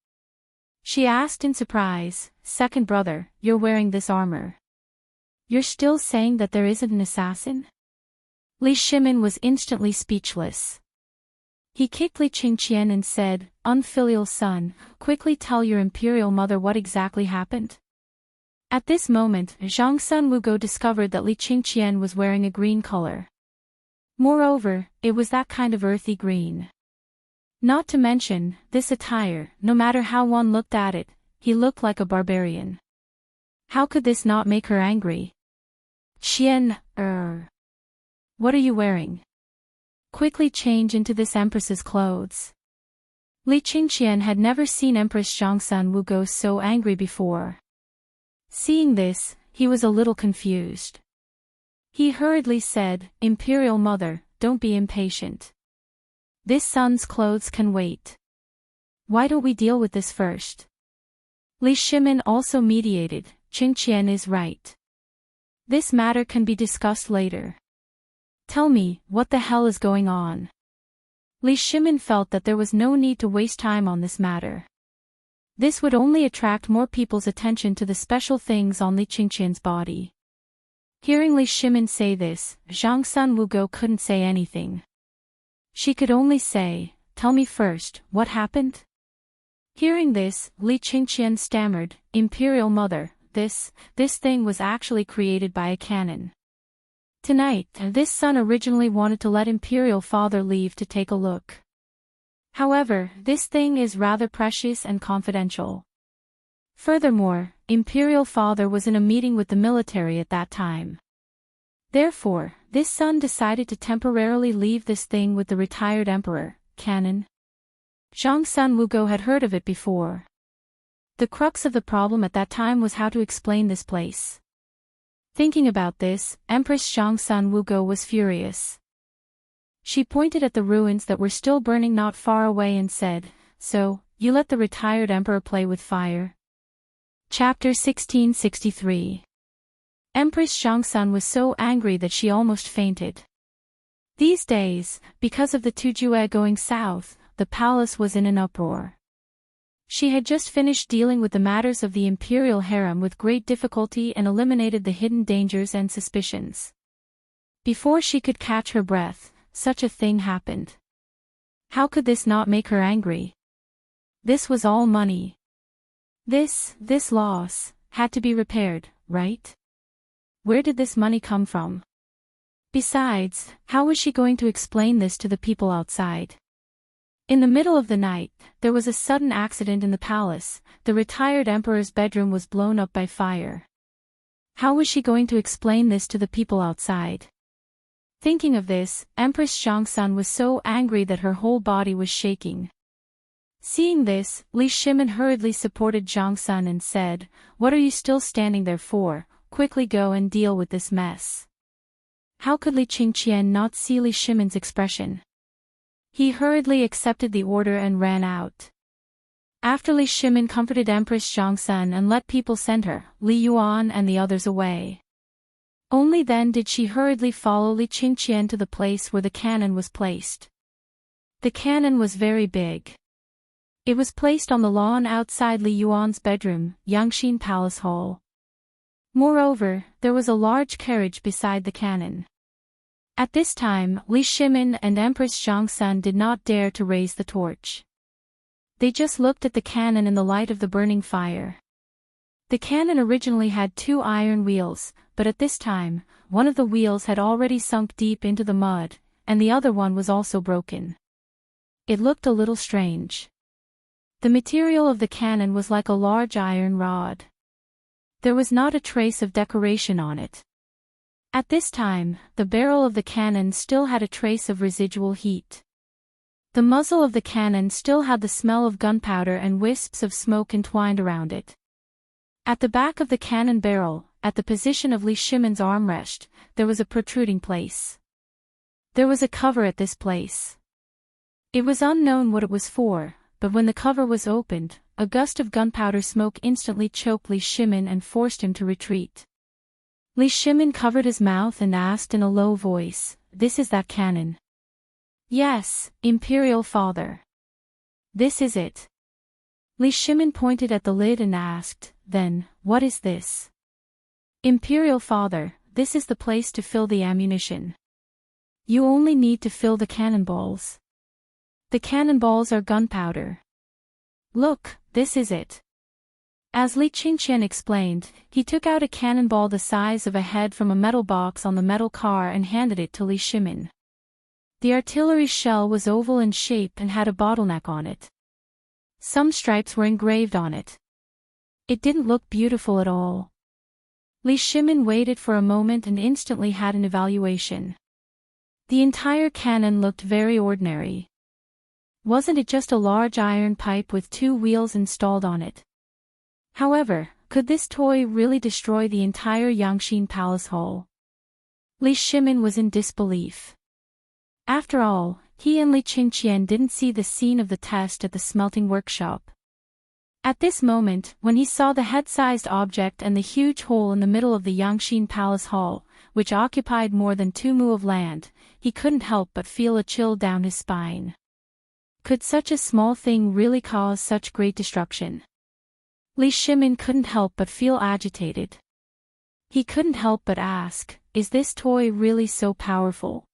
She asked in surprise, "Second brother, you're wearing this armor. You're still saying that there isn't an assassin?" Li Shimin was instantly speechless. He kicked Li Qingqian and said, "Unfilial son, quickly tell your imperial mother what exactly happened." At this moment, Zhongsun Wugo discovered that Li Qingqian was wearing a green color. Moreover, it was that kind of earthy green. Not to mention, this attire, no matter how one looked at it, he looked like a barbarian. How could this not make her angry? "Qian, what are you wearing? Quickly change into this empress's clothes." Li Qingqian had never seen Empress Zhongsun Wugo so angry before. Seeing this, he was a little confused. He hurriedly said, "Imperial Mother, don't be impatient. This son's clothes can wait. Why don't we deal with this first?" Li Shimin also mediated, "Qingqian is right. This matter can be discussed later. Tell me, what the hell is going on?" Li Shimin felt that there was no need to waste time on this matter. This would only attract more people's attention to the special things on Li Qingqian's body. Hearing Li Shimin say this, Zhongsun Wugo couldn't say anything. She could only say, "Tell me first, what happened?" Hearing this, Li Qingqian stammered, "Imperial Mother, this thing was actually created by a cannon. Tonight, this son originally wanted to let Imperial Father leave to take a look. However, this thing is rather precious and confidential. Furthermore, Imperial Father was in a meeting with the military at that time. Therefore, this son decided to temporarily leave this thing with the retired emperor, cannon." Zhongsun Wugo had heard of it before. The crux of the problem at that time was how to explain this place. Thinking about this, Empress Zhongsun Wugo was furious. She pointed at the ruins that were still burning not far away and said, "So, you let the retired emperor play with fire?" Chapter 1663. Empress Zhongsun was so angry that she almost fainted. These days, because of the Tujue going south, the palace was in an uproar. She had just finished dealing with the matters of the imperial harem with great difficulty and eliminated the hidden dangers and suspicions. Before she could catch her breath, such a thing happened. How could this not make her angry? This was all money. This loss, had to be repaired, right? Where did this money come from? Besides, how was she going to explain this to the people outside? In the middle of the night, there was a sudden accident in the palace. The retired emperor's bedroom was blown up by fire. How was she going to explain this to the people outside? Thinking of this, Empress Zhongsun was so angry that her whole body was shaking. Seeing this, Li Shimin hurriedly supported Zhongsun and said, "What are you still standing there for? Quickly go and deal with this mess." How could Li Qingqian not see Li Shimin's expression? He hurriedly accepted the order and ran out. After Li Shimin comforted Empress Zhongsun and let people send her, Li Yuan and the others away. Only then did she hurriedly follow Li Qingqian to the place where the cannon was placed. The cannon was very big. It was placed on the lawn outside Li Yuan's bedroom, Yangxin Palace Hall. Moreover, there was a large carriage beside the cannon. At this time, Li Shimin and Empress Zhongsun did not dare to raise the torch. They just looked at the cannon in the light of the burning fire. The cannon originally had 2 iron wheels, but at this time, one of the wheels had already sunk deep into the mud, and the other one was also broken. It looked a little strange. The material of the cannon was like a large iron rod. There was not a trace of decoration on it. At this time, the barrel of the cannon still had a trace of residual heat. The muzzle of the cannon still had the smell of gunpowder and wisps of smoke entwined around it. At the back of the cannon barrel, at the position of Li Shimin's armrest, there was a protruding place. There was a cover at this place. It was unknown what it was for, but when the cover was opened, a gust of gunpowder smoke instantly choked Li Shimin and forced him to retreat. Li Shimin covered his mouth and asked in a low voice, "This is that cannon?" "Yes, Imperial Father. This is it." Li Shimin pointed at the lid and asked, "Then, what is this?" "Imperial Father, this is the place to fill the ammunition. You only need to fill the cannonballs. The cannonballs are gunpowder. Look, this is it." As Li Qingqian explained, he took out a cannonball the size of a head from a metal box on the metal car and handed it to Li Shimin. The artillery shell was oval in shape and had a bottleneck on it. Some stripes were engraved on it. It didn't look beautiful at all. Li Shimin waited for a moment and instantly had an evaluation. The entire cannon looked very ordinary. Wasn't it just a large iron pipe with 2 wheels installed on it? However, could this toy really destroy the entire Yangxin Palace Hall? Li Shimin was in disbelief. After all, he and Li Qingqian didn't see the scene of the test at the smelting workshop. At this moment, when he saw the head-sized object and the huge hole in the middle of the Yangxin Palace Hall, which occupied more than 2 mu of land, he couldn't help but feel a chill down his spine. Could such a small thing really cause such great destruction? Li Shimin couldn't help but feel agitated. He couldn't help but ask, "Is this toy really so powerful?"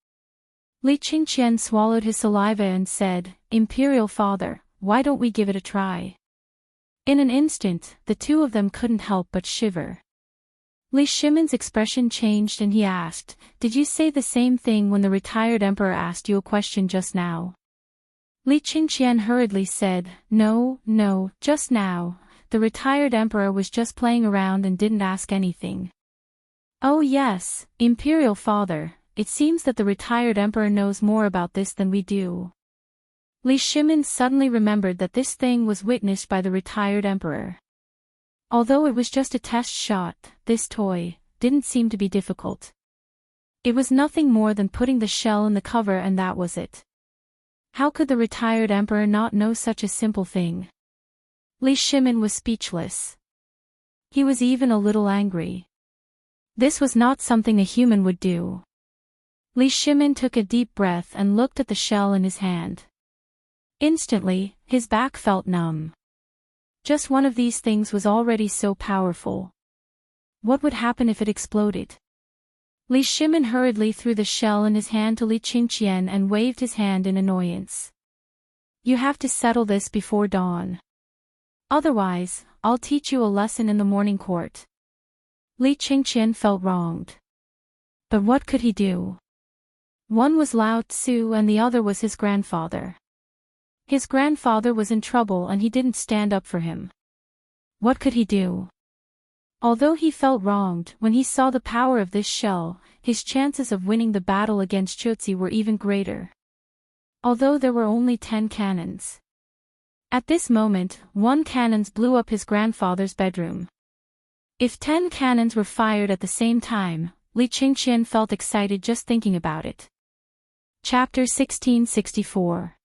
Li Qingqian swallowed his saliva and said, "Imperial Father, why don't we give it a try?" In an instant, the two of them couldn't help but shiver. Li Shimin's expression changed and he asked, "Did you say the same thing when the retired emperor asked you a question just now?" Li Qingqian hurriedly said, No, just now. The retired emperor was just playing around and didn't ask anything." "Oh yes, Imperial Father, it seems that the retired emperor knows more about this than we do." Li Shimin suddenly remembered that this thing was witnessed by the retired emperor. Although it was just a test shot, this toy didn't seem to be difficult. It was nothing more than putting the shell in the cover and that was it. How could the retired emperor not know such a simple thing? Li Shimin was speechless. He was even a little angry. This was not something a human would do. Li Shimin took a deep breath and looked at the shell in his hand. Instantly, his back felt numb. Just one of these things was already so powerful. What would happen if it exploded? Li Shimin hurriedly threw the shell in his hand to Li Qingqian and waved his hand in annoyance. "You have to settle this before dawn. Otherwise, I'll teach you a lesson in the morning court." Li Qingqian felt wronged. But what could he do? One was Lao Tzu and the other was his grandfather. His grandfather was in trouble and he didn't stand up for him. What could he do? Although he felt wronged when he saw the power of this shell, his chances of winning the battle against Chotzi were even greater. Although there were only 10 cannons. At this moment, 1 cannon blew up his grandfather's bedroom. If 10 cannons were fired at the same time, Li Qingqian felt excited just thinking about it. Chapter 1664.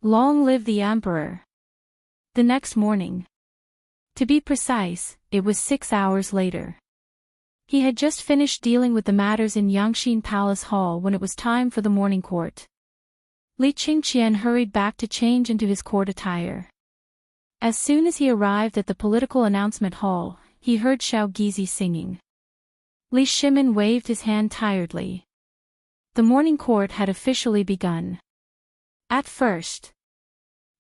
Long live the Emperor! The next morning. To be precise, it was 6 hours later. He had just finished dealing with the matters in Yangxin Palace Hall when it was time for the morning court. Li Qingqian hurried back to change into his court attire. As soon as he arrived at the political announcement hall, he heard Xiao Gizi singing. Li Shimin waved his hand tiredly. The morning court had officially begun. At first,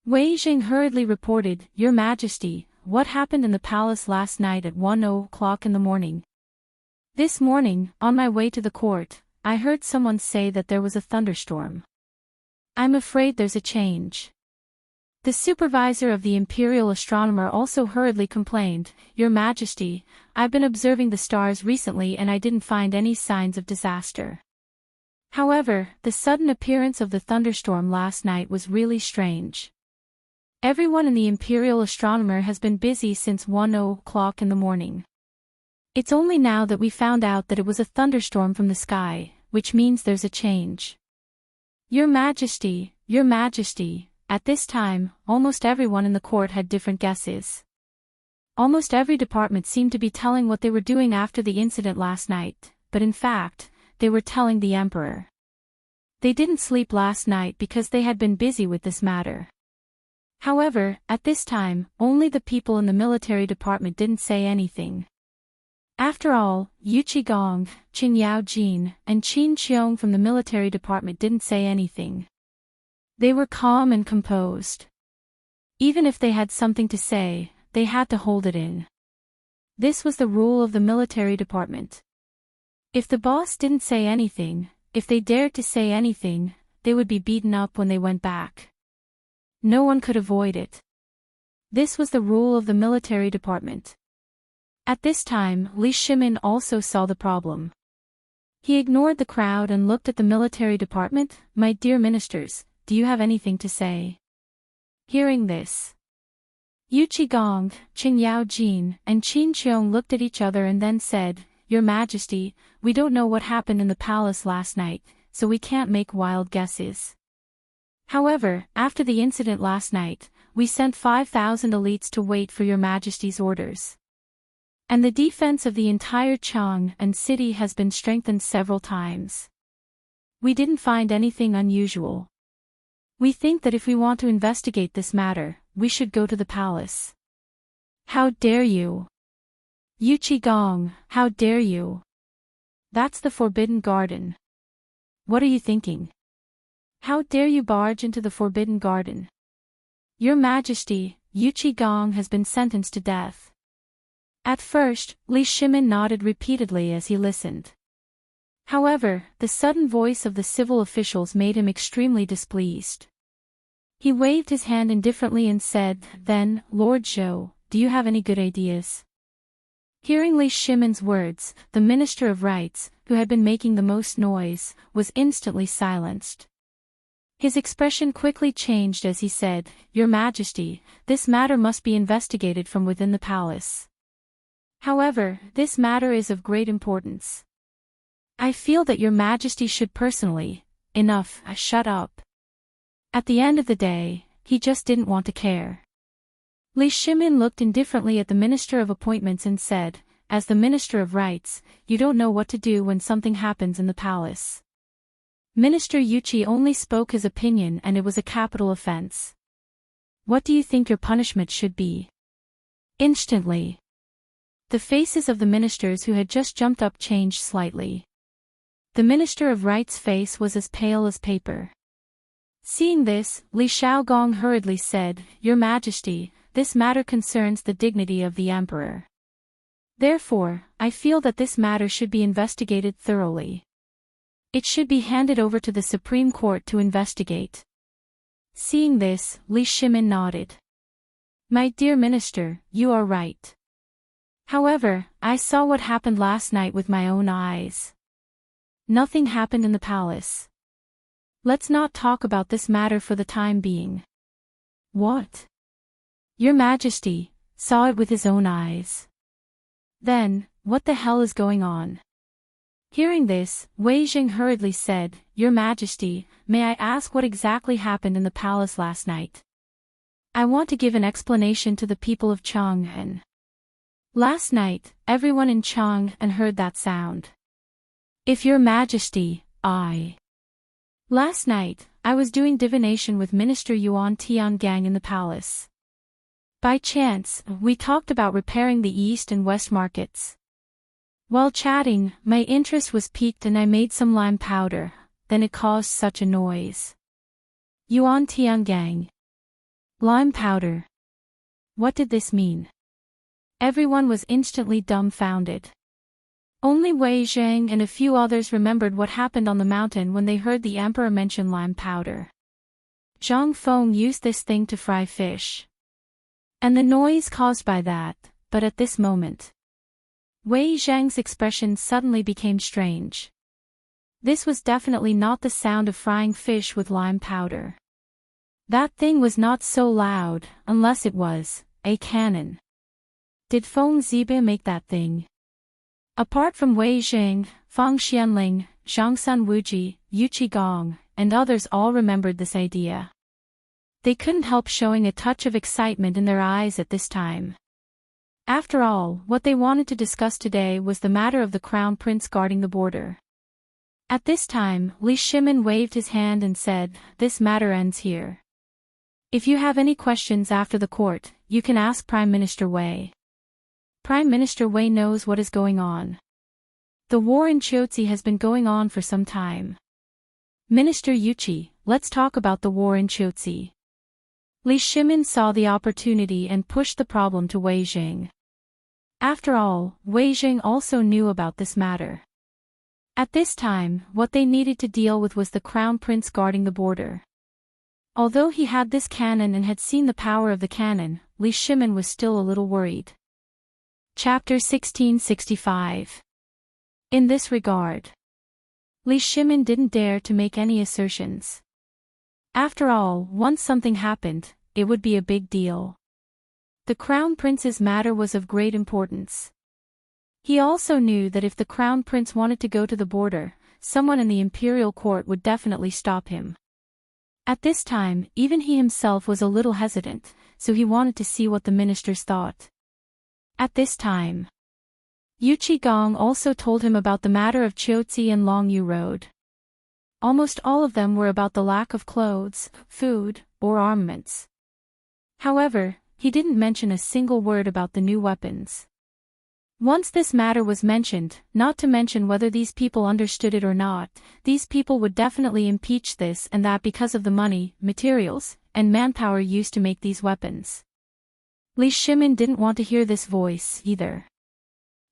Wei Jing hurriedly reported, "Your Majesty, what happened in the palace last night at 1:00 in the morning? This morning, on my way to the court, I heard someone say that there was a thunderstorm. I'm afraid there's a change." The supervisor of the imperial astronomer also hurriedly complained, "Your Majesty, I've been observing the stars recently and I didn't find any signs of disaster. However, the sudden appearance of the thunderstorm last night was really strange. Everyone in the imperial astronomer has been busy since 1:00 in the morning. It's only now that we found out that it was a thunderstorm from the sky, which means there's a change. Your Majesty, Your Majesty." At this time, almost everyone in the court had different guesses. Almost every department seemed to be telling what they were doing after the incident last night, but in fact, they were telling the Emperor. They didn't sleep last night because they had been busy with this matter. However, at this time, only the people in the military department didn't say anything. After all, Yu Qigong, Qin Yaojin, and Qin Qiong from the military department didn't say anything. They were calm and composed. Even if they had something to say, they had to hold it in. This was the rule of the military department. If the boss didn't say anything, if they dared to say anything, they would be beaten up when they went back. No one could avoid it. This was the rule of the military department. At this time, Li Shimin also saw the problem. He ignored the crowd and looked at the military department. "My dear ministers, do you have anything to say?" Hearing this, Yu Qigong, Qin Yaojin, and Qin Qiong looked at each other and then said, "Your Majesty, we don't know what happened in the palace last night, so we can't make wild guesses. However, after the incident last night, we sent 5,000 elites to wait for Your Majesty's orders. And the defense of the entire Chang'an city has been strengthened several times. We didn't find anything unusual. We think that if we want to investigate this matter, we should go to the palace." "How dare you? Yu Qigong, how dare you? That's the Forbidden Garden. What are you thinking? How dare you barge into the Forbidden Garden? Your Majesty, Yu Qigong has been sentenced to death." At first, Li Shimin nodded repeatedly as he listened. However, the sudden voice of the civil officials made him extremely displeased. He waved his hand indifferently and said, "Then, Lord Zhou, do you have any good ideas?" Hearing Li Shimin's words, the Minister of Rights, who had been making the most noise, was instantly silenced. His expression quickly changed as he said, "Your Majesty, this matter must be investigated from within the palace. However, this matter is of great importance. I feel that Your Majesty should personally..." "Enough, shut up." At the end of the day, he just didn't want to care. Li Shimin looked indifferently at the Minister of Appointments and said, "As the Minister of Rights, you don't know what to do when something happens in the palace." Minister Yuqi only spoke his opinion and it was a capital offense. "What do you think your punishment should be?" Instantly, the faces of the ministers who had just jumped up changed slightly. The Minister of Rights' face was as pale as paper. Seeing this, Li Shaogong hurriedly said, "Your Majesty, this matter concerns the dignity of the Emperor. Therefore, I feel that this matter should be investigated thoroughly." It should be handed over to the Supreme Court to investigate. Seeing this, Li Shimin nodded. My dear minister, you are right. However, I saw what happened last night with my own eyes. Nothing happened in the palace. Let's not talk about this matter for the time being. What? Your Majesty saw it with his own eyes. Then, what the hell is going on? Hearing this, Wei Jing hurriedly said, Your Majesty, may I ask what exactly happened in the palace last night? I want to give an explanation to the people of Chang'an. Last night, everyone in Chang'an heard that sound. If Your Majesty, Last night, I was doing divination with Minister Yuan Tiangang in the palace. By chance, we talked about repairing the east and west markets. While chatting, my interest was piqued and I made some lime powder, then it caused such a noise. Yuan Tiangang. Lime powder. What did this mean? Everyone was instantly dumbfounded. Only Wei Zhang and a few others remembered what happened on the mountain when they heard the emperor mention lime powder. Zhang Feng used this thing to fry fish. And the noise caused by that, but at this moment, Wei Zhang's expression suddenly became strange. This was definitely not the sound of frying fish with lime powder. That thing was not so loud, unless it was a cannon. Did Feng Ziba make that thing? Apart from Wei Jing, Fang Xianling, Zhangsun Wuji, Yu Qigong, and others all remembered this idea. They couldn't help showing a touch of excitement in their eyes at this time. After all, what they wanted to discuss today was the matter of the crown prince guarding the border. At this time, Li Shimin waved his hand and said, This matter ends here. If you have any questions after the court, you can ask Prime Minister Wei. Prime Minister Wei knows what is going on. The war in Chiaotzi has been going on for some time. Minister Yuqi, let's talk about the war in Chiaotzi. Li Shimin saw the opportunity and pushed the problem to Wei Jing. After all, Wei Jing also knew about this matter. At this time, what they needed to deal with was the crown prince guarding the border. Although he had this cannon and had seen the power of the cannon, Li Shimin was still a little worried. Chapter 1665. In this regard, Li Shimin didn't dare to make any assertions. After all, once something happened, it would be a big deal. The crown prince's matter was of great importance. He also knew that if the crown prince wanted to go to the border, someone in the imperial court would definitely stop him. At this time, even he himself was a little hesitant, so he wanted to see what the ministers thought. At this time, Yu Qigong also told him about the matter of Chiaotzi and Longyu Road. Almost all of them were about the lack of clothes, food, or armaments. However, he didn't mention a single word about the new weapons. Once this matter was mentioned, not to mention whether these people understood it or not, these people would definitely impeach this and that because of the money, materials, and manpower used to make these weapons. Li Shimin didn't want to hear this voice either.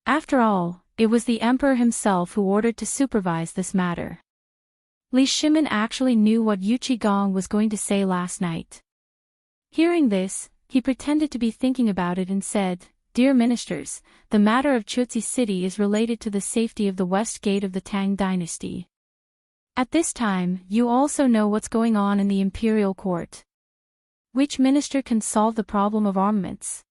After all, it was the emperor himself who ordered to supervise this matter. Li Shimin actually knew what Yu Qigong was going to say last night. Hearing this, he pretended to be thinking about it and said, Dear ministers, the matter of Chiaotzi city is related to the safety of the west gate of the Tang Dynasty. At this time, you also know what's going on in the imperial court. Which minister can solve the problem of armaments?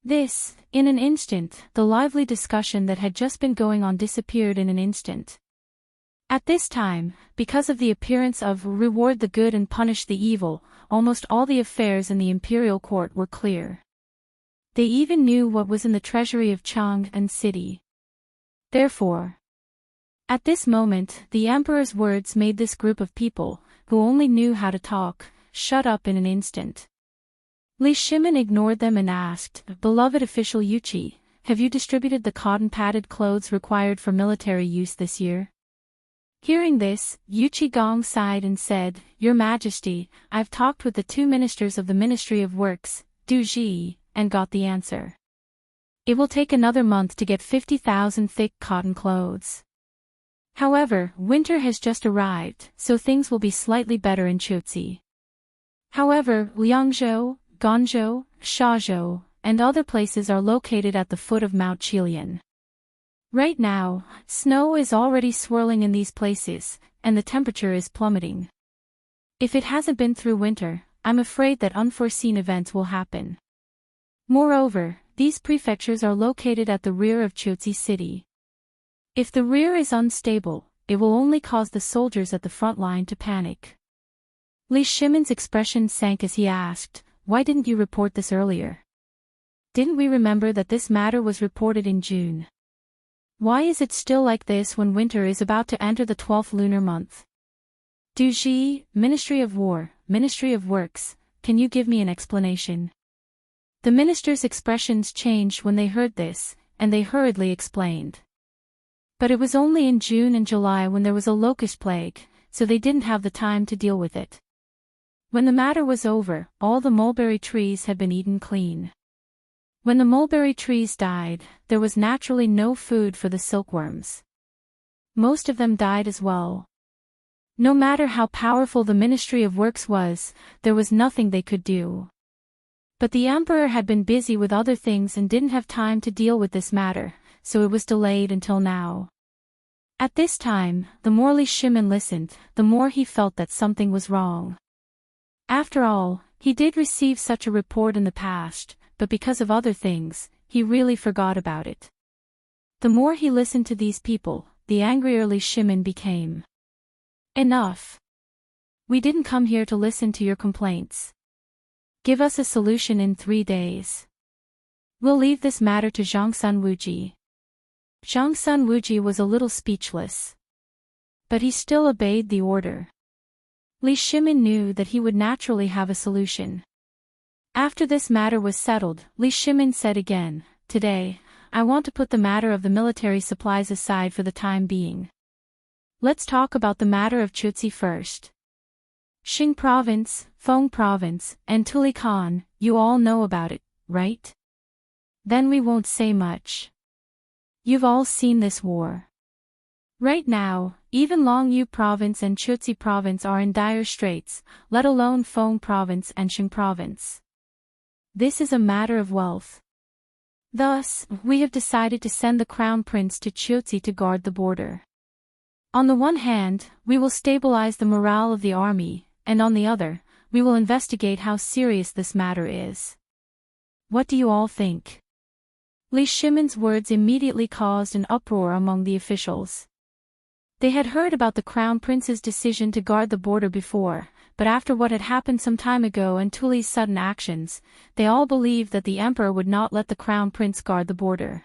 This, in an instant, the lively discussion that had just been going on disappeared in an instant. At this time, because of the appearance of reward the good and punish the evil, almost all the affairs in the imperial court were clear. They even knew what was in the treasury of Chang'an city. Therefore, at this moment, the emperor's words made this group of people, who only knew how to talk, shut up in an instant. Li Shimin ignored them and asked, Beloved official Yuqi, have you distributed the cotton-padded clothes required for military use this year? Hearing this, Yu Qigong sighed and said, Your Majesty, I've talked with the two ministers of the Ministry of Works, Du Ji, and got the answer. It will take another month to get 50,000 thick cotton clothes. However, winter has just arrived, so things will be slightly better in Chotsi. However, Liangzhou, Guangzhou, Shazhou, and other places are located at the foot of Mount Qilian. Right now, snow is already swirling in these places, and the temperature is plummeting. If it hasn't been through winter, I'm afraid that unforeseen events will happen. Moreover, these prefectures are located at the rear of Chotsi city. If the rear is unstable, it will only cause the soldiers at the front line to panic. Li Shimon's expression sank as he asked, "Why didn't you report this earlier? Didn't we remember that this matter was reported in June? Why is it still like this when winter is about to enter the 12th lunar month?" Duji, Ministry of War, Ministry of Works, can you give me an explanation? The minister's expressions changed when they heard this, and they hurriedly explained. But it was only in June and July when there was a locust plague, so they didn't have the time to deal with it. When the matter was over, all the mulberry trees had been eaten clean. When the mulberry trees died, there was naturally no food for the silkworms. Most of them died as well. No matter how powerful the Ministry of Works was, there was nothing they could do. But the emperor had been busy with other things and didn't have time to deal with this matter, so it was delayed until now. At this time, the more Li Shimon listened, the more he felt that something was wrong. After all, he did receive such a report in the past, but because of other things, he really forgot about it. The more he listened to these people, the angrier Li Shimon became. Enough. We didn't come here to listen to your complaints. Give us a solution in 3 days. We'll leave this matter to Zhang Sun Wuji. Zhang Sun Wuji was a little speechless. But he still obeyed the order. Li Shimon knew that he would naturally have a solution. After this matter was settled, Li Shimon said again, "Today, I want to put the matter of the military supplies aside for the time being. Let's talk about the matter of Chotsi first. Xing Province, Feng Province, and Tuli Khan, you all know about it, right? Then we won't say much. You've all seen this war. Right now, even Longyu Province and Chotsi Province are in dire straits, let alone Feng Province and Xing Province. This is a matter of wealth. Thus, we have decided to send the Crown Prince to Chotsi to guard the border. On the one hand, we will stabilize the morale of the army, and on the other, we will investigate how serious this matter is. What do you all think?" Li Shimon's words immediately caused an uproar among the officials. They had heard about the Crown Prince's decision to guard the border before, but after what had happened some time ago and Tuli's sudden actions, they all believed that the emperor would not let the Crown Prince guard the border.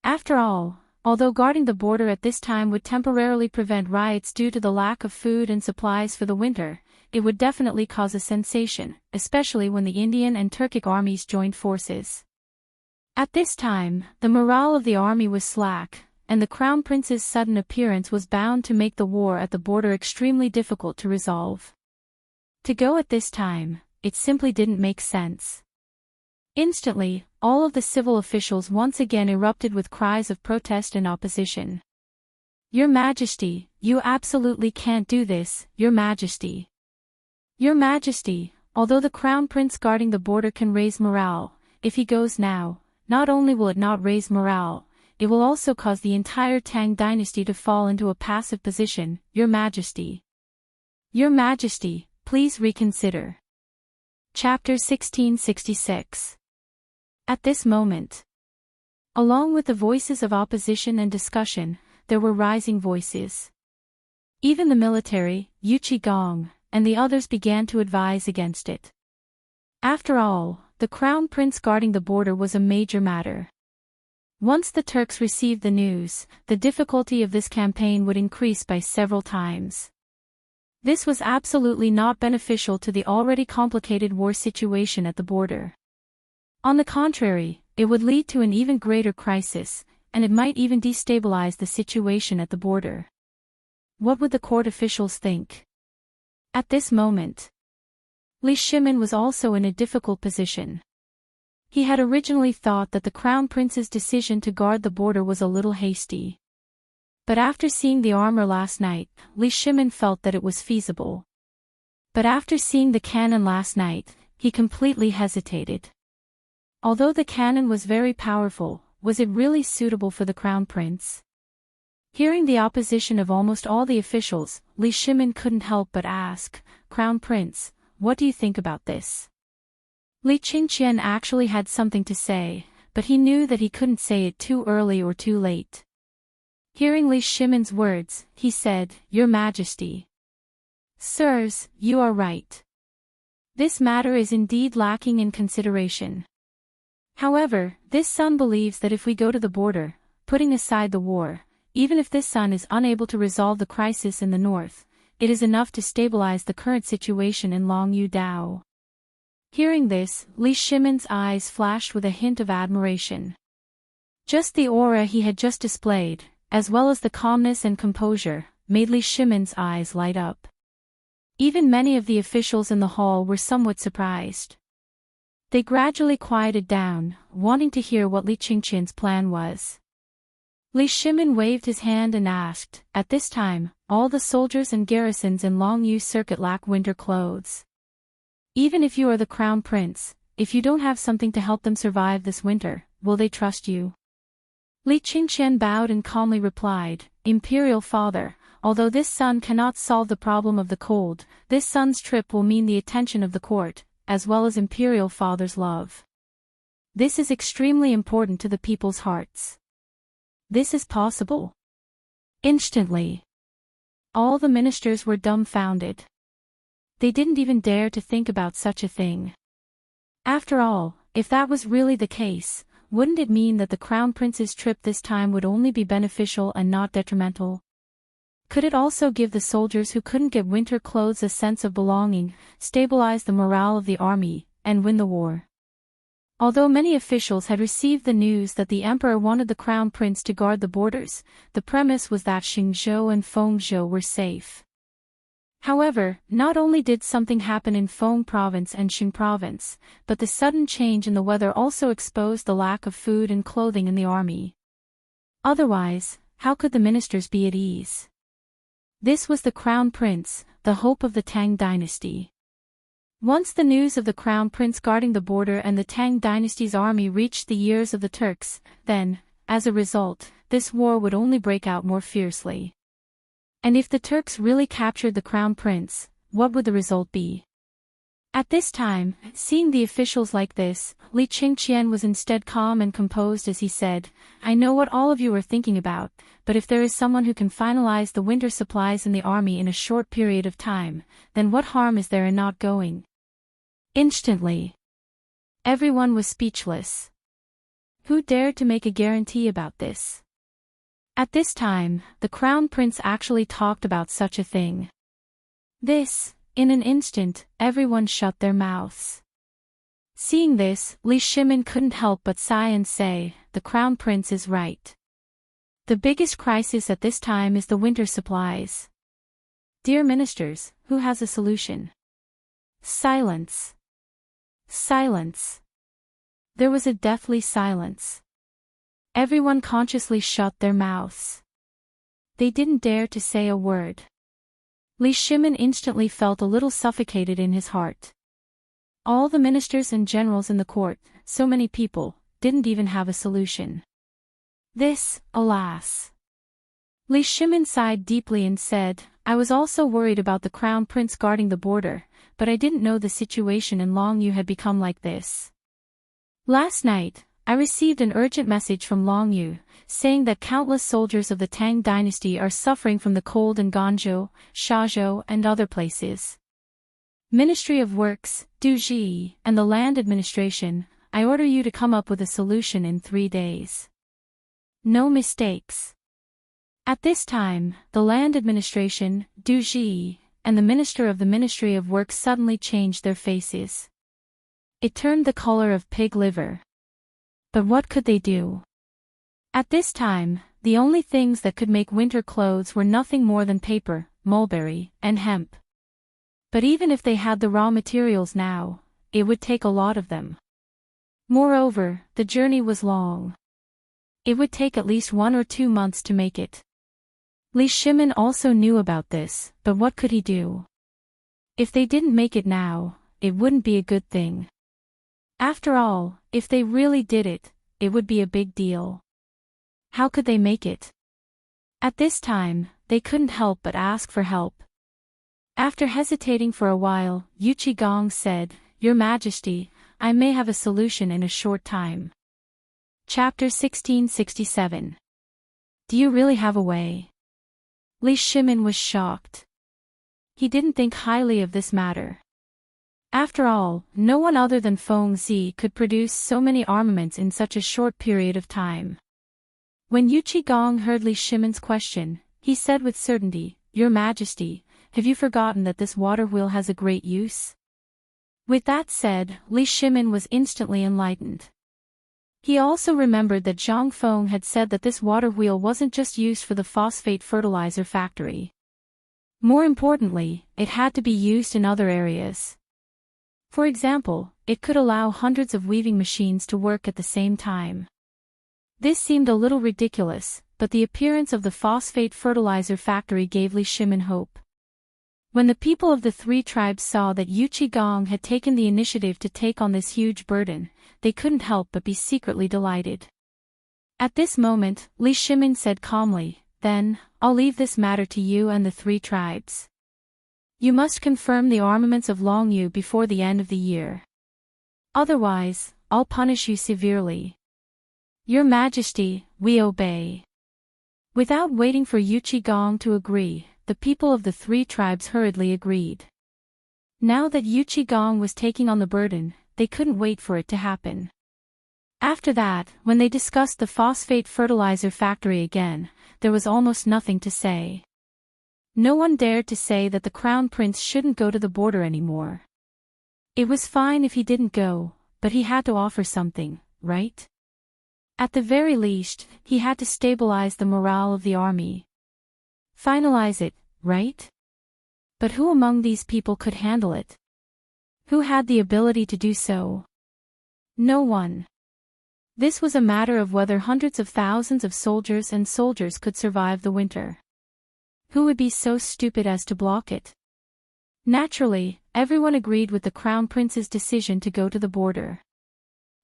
After all, although guarding the border at this time would temporarily prevent riots due to the lack of food and supplies for the winter, it would definitely cause a sensation, especially when the Indian and Turkic armies joined forces. At this time, the morale of the army was slack, and the Crown Prince's sudden appearance was bound to make the war at the border extremely difficult to resolve. To go at this time, it simply didn't make sense. Instantly, all of the civil officials once again erupted with cries of protest and opposition. "Your Majesty, you absolutely can't do this, Your Majesty. Your Majesty, although the Crown Prince guarding the border can raise morale, if he goes now, not only will it not raise morale, it will also cause the entire Tang Dynasty to fall into a passive position, Your Majesty. Your Majesty, please reconsider." Chapter 1666. At this moment, along with the voices of opposition and discussion, there were rising voices. Even the military, Yuchi Gong, and the others began to advise against it. After all, the Crown Prince guarding the border was a major matter. Once the Turks received the news, the difficulty of this campaign would increase by several times. This was absolutely not beneficial to the already complicated war situation at the border. On the contrary, it would lead to an even greater crisis, and it might even destabilize the situation at the border. What would the court officials think? At this moment, Li Shimon was also in a difficult position. He had originally thought that the Crown Prince's decision to guard the border was a little hasty. But after seeing the armor last night, Li Shimin felt that it was feasible. But after seeing the cannon last night, he completely hesitated. Although the cannon was very powerful, was it really suitable for the crown prince? Hearing the opposition of almost all the officials, Li Shimin couldn't help but ask, "Crown Prince, what do you think about this?" Li Qingqian actually had something to say, but he knew that he couldn't say it too early or too late. Hearing Li Shimin's words, he said, "Your Majesty. Sirs, you are right. This matter is indeed lacking in consideration. However, this son believes that if we go to the border, putting aside the war, even if this son is unable to resolve the crisis in the north, it is enough to stabilize the current situation in Longyu Dao." Hearing this, Li Shimin's eyes flashed with a hint of admiration. Just the aura he had just displayed, as well as the calmness and composure, made Li Shimin's eyes light up. Even many of the officials in the hall were somewhat surprised. They gradually quieted down, wanting to hear what Li Qingqian's plan was. Li Shimin waved his hand and asked, "At this time, all the soldiers and garrisons in Longyu Circuit lack winter clothes. Even if you are the crown prince, if you don't have something to help them survive this winter, will they trust you?" Li Qingqian bowed and calmly replied, "Imperial father, although this son cannot solve the problem of the cold, this son's trip will mean the attention of the court, as well as Imperial father's love. This is extremely important to the people's hearts. This is possible." Instantly, all the ministers were dumbfounded. They didn't even dare to think about such a thing. After all, if that was really the case, wouldn't it mean that the crown prince's trip this time would only be beneficial and not detrimental? Could it also give the soldiers who couldn't get winter clothes a sense of belonging, stabilize the morale of the army, and win the war? Although many officials had received the news that the emperor wanted the crown prince to guard the borders, the premise was that Xingzhou and Fengzhou were safe. However, not only did something happen in Feng province and Xing province, but the sudden change in the weather also exposed the lack of food and clothing in the army. Otherwise, how could the ministers be at ease? This was the crown prince, the hope of the Tang dynasty. Once the news of the crown prince guarding the border and the Tang dynasty's army reached the ears of the Turks, then, as a result, this war would only break out more fiercely. And if the Turks really captured the crown prince, what would the result be? At this time, seeing the officials like this, Li Qingqian was instead calm and composed as he said, "I know what all of you are thinking about, but if there is someone who can finalize the winter supplies in the army in a short period of time, then what harm is there in not going?" Instantly, everyone was speechless. Who dared to make a guarantee about this? At this time, the crown prince actually talked about such a thing. This, in an instant, everyone shut their mouths. Seeing this, Li Shimin couldn't help but sigh and say, "The crown prince is right. The biggest crisis at this time is the winter supplies. Dear ministers, who has a solution?" Silence. Silence. There was a deathly silence. Everyone consciously shut their mouths. They didn't dare to say a word. Li Shimin instantly felt a little suffocated in his heart. All the ministers and generals in the court, so many people, didn't even have a solution. This, alas. Li Shimin sighed deeply and said, "I was also worried about the crown prince guarding the border, but I didn't know the situation in Longyu had become like this. Last night, I received an urgent message from Longyu, saying that countless soldiers of the Tang dynasty are suffering from the cold in Ganzhou, Shazhou and other places. Ministry of Works, Duji, and the Land Administration, I order you to come up with a solution in 3 days. No mistakes." At this time, the Land Administration, Duji, and the Minister of the Ministry of Works suddenly changed their faces. It turned the color of pig liver. But what could they do? At this time, the only things that could make winter clothes were nothing more than paper, mulberry, and hemp. But even if they had the raw materials now, it would take a lot of them. Moreover, the journey was long. It would take at least 1 or 2 months to make it. Li Shimin also knew about this, but what could he do? If they didn't make it now, it wouldn't be a good thing. After all, if they really did it, it would be a big deal. How could they make it? At this time, they couldn't help but ask for help. After hesitating for a while, Yuchi Gong said, "Your Majesty, I may have a solution in a short time." Chapter 1667. Do you really have a way? Li Shimin was shocked. He didn't think highly of this matter. After all, no one other than Feng Zi could produce so many armaments in such a short period of time. When Yuchi Gong heard Li Shimin's question, he said with certainty, "Your Majesty, have you forgotten that this water wheel has a great use?" With that said, Li Shimin was instantly enlightened. He also remembered that Zhang Feng had said that this water wheel wasn't just used for the phosphate fertilizer factory. More importantly, it had to be used in other areas. For example, it could allow hundreds of weaving machines to work at the same time. This seemed a little ridiculous, but the appearance of the phosphate fertilizer factory gave Li Shimin hope. When the people of the three tribes saw that Yuchi Gong had taken the initiative to take on this huge burden, they couldn't help but be secretly delighted. At this moment, Li Shimin said calmly, "Then, I'll leave this matter to you and the three tribes. You must confirm the armaments of Longyu before the end of the year. Otherwise, I'll punish you severely." "Your Majesty, we obey." Without waiting for Yuchi Gong to agree, the people of the three tribes hurriedly agreed. Now that Yuchi Gong was taking on the burden, they couldn't wait for it to happen. After that, when they discussed the phosphate fertilizer factory again, there was almost nothing to say. No one dared to say that the Crown Prince shouldn't go to the border anymore. It was fine if he didn't go, but he had to offer something, right? At the very least, he had to stabilize the morale of the army. Finalize it, right? But who among these people could handle it? Who had the ability to do so? No one. This was a matter of whether hundreds of thousands of soldiers could survive the winter. Who would be so stupid as to block it? Naturally, everyone agreed with the Crown Prince's decision to go to the border.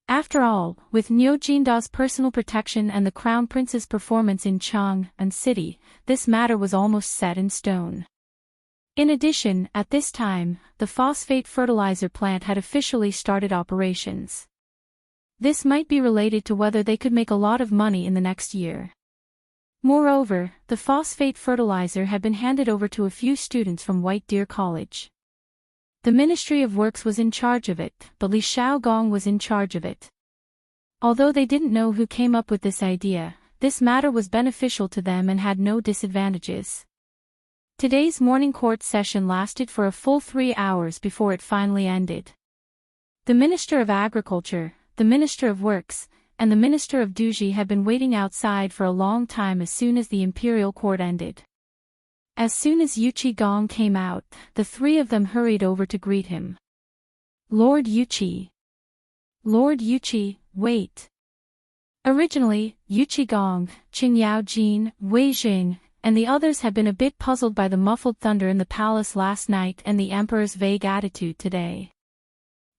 After all, with Niu Jinda's personal protection and the Crown Prince's performance in Chang'an City, this matter was almost set in stone. In addition, at this time, the phosphate fertilizer plant had officially started operations. This might be related to whether they could make a lot of money in the next year. Moreover, the phosphate fertilizer had been handed over to a few students from White Deer College. The Ministry of Works was in charge of it, but Li Xiaogong was in charge of it. Although they didn't know who came up with this idea, this matter was beneficial to them and had no disadvantages. Today's morning court session lasted for a full 3 hours before it finally ended. The Minister of Agriculture, the Minister of Works, and the Minister of Duji had been waiting outside for a long time as soon as the imperial court ended. As soon as Yuchi Gong came out, the three of them hurried over to greet him. "Lord Yuchi. Lord Yuchi, wait." Originally, Yuchi Gong, Qing Yaojin, Wei Jing, and the others had been a bit puzzled by the muffled thunder in the palace last night and the Emperor's vague attitude today.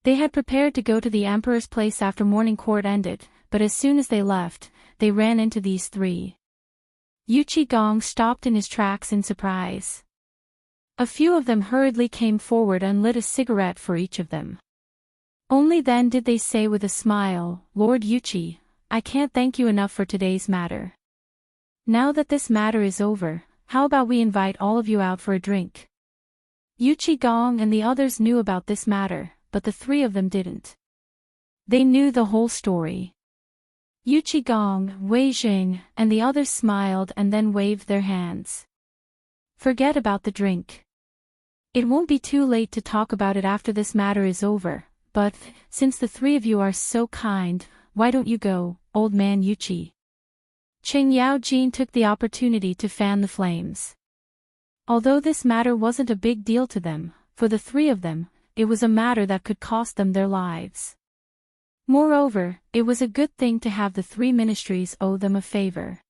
They had prepared to go to the Emperor's place after morning court ended, but as soon as they left, they ran into these three. Yuchi Gong stopped in his tracks in surprise. A few of them hurriedly came forward and lit a cigarette for each of them. Only then did they say with a smile, "Lord Yuchi, I can't thank you enough for today's matter. Now that this matter is over, how about we invite all of you out for a drink?" Yuchi Gong and the others knew about this matter, but the three of them didn't. They knew the whole story. Yuchi Gong, Wei Jing, and the others smiled and then waved their hands. "Forget about the drink. It won't be too late to talk about it after this matter is over, but, since the three of you are so kind, why don't you go, old man Yuchi?" Qing Yaojin took the opportunity to fan the flames. Although this matter wasn't a big deal to them, for the three of them, it was a matter that could cost them their lives. Moreover, it was a good thing to have the three ministries owe them a favor.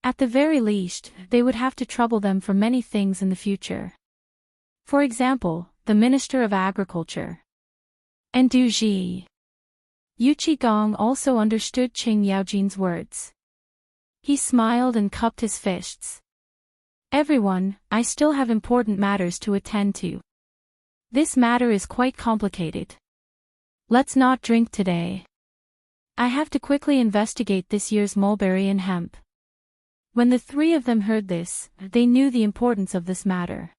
At the very least, they would have to trouble them for many things in the future. For example, the Minister of Agriculture. And Du Ji. Yu Qigong also understood Qing Yaojin's words. He smiled and cupped his fists. Everyone, I still have important matters to attend to. This matter is quite complicated. Let's not drink today. I have to quickly investigate this year's mulberry and hemp. When the three of them heard this, they knew the importance of this matter.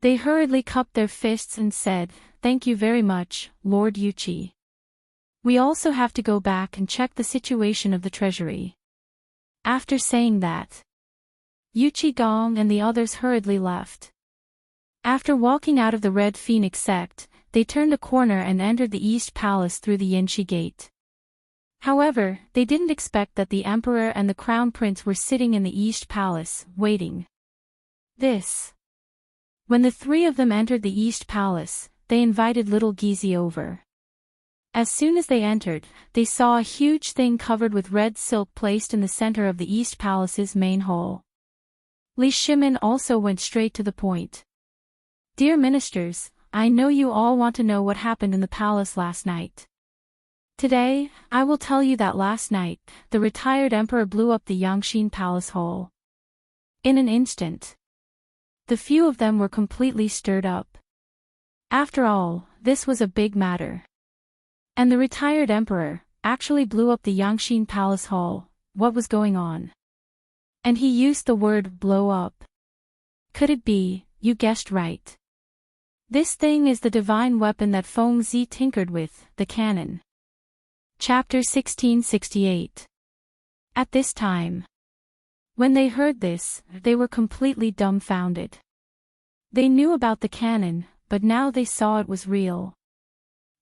They hurriedly cupped their fists and said, "Thank you very much, Lord Yuqi. We also have to go back and check the situation of the treasury." After saying that, Yu Qigong and the others hurriedly left. After walking out of the Red Phoenix sect, they turned a corner and entered the East Palace through the Yinshi Gate. However, they didn't expect that the Emperor and the Crown Prince were sitting in the East Palace, waiting. When the three of them entered the East Palace, they invited little Gizi over. As soon as they entered, they saw a huge thing covered with red silk placed in the center of the East Palace's main hall. Li Shimin also went straight to the point. "Dear ministers, I know you all want to know what happened in the palace last night. Today, I will tell you that last night, the retired emperor blew up the Yangxin Palace Hall. In an instant, the few of them were completely stirred up. After all, this was a big matter. And the retired emperor actually blew up the Yangxin Palace Hall. What was going on? And he used the word blow up. Could it be, you guessed right. This thing is the divine weapon that Feng Zi tinkered with, the cannon." Chapter 1668. At this time, when they heard this, they were completely dumbfounded. They knew about the cannon, but now they saw it was real.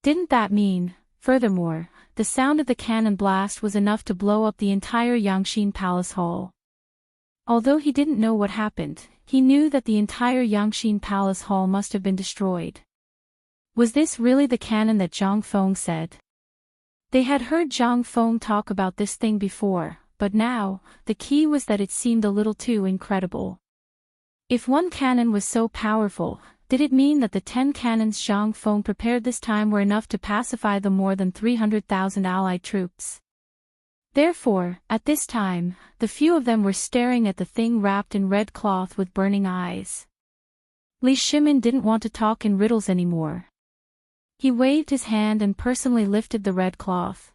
Didn't that mean, furthermore, the sound of the cannon blast was enough to blow up the entire Yangxin Palace Hall? Although he didn't know what happened, he knew that the entire Yangxin Palace Hall must have been destroyed. Was this really the cannon that Zhang Feng said? They had heard Zhang Feng talk about this thing before, but now, the key was that it seemed a little too incredible. If one cannon was so powerful, did it mean that the 10 cannons Zhang Feng prepared this time were enough to pacify the more than 300,000 allied troops? Therefore, at this time, the few of them were staring at the thing wrapped in red cloth with burning eyes. Li Shimin didn't want to talk in riddles anymore. He waved his hand and personally lifted the red cloth.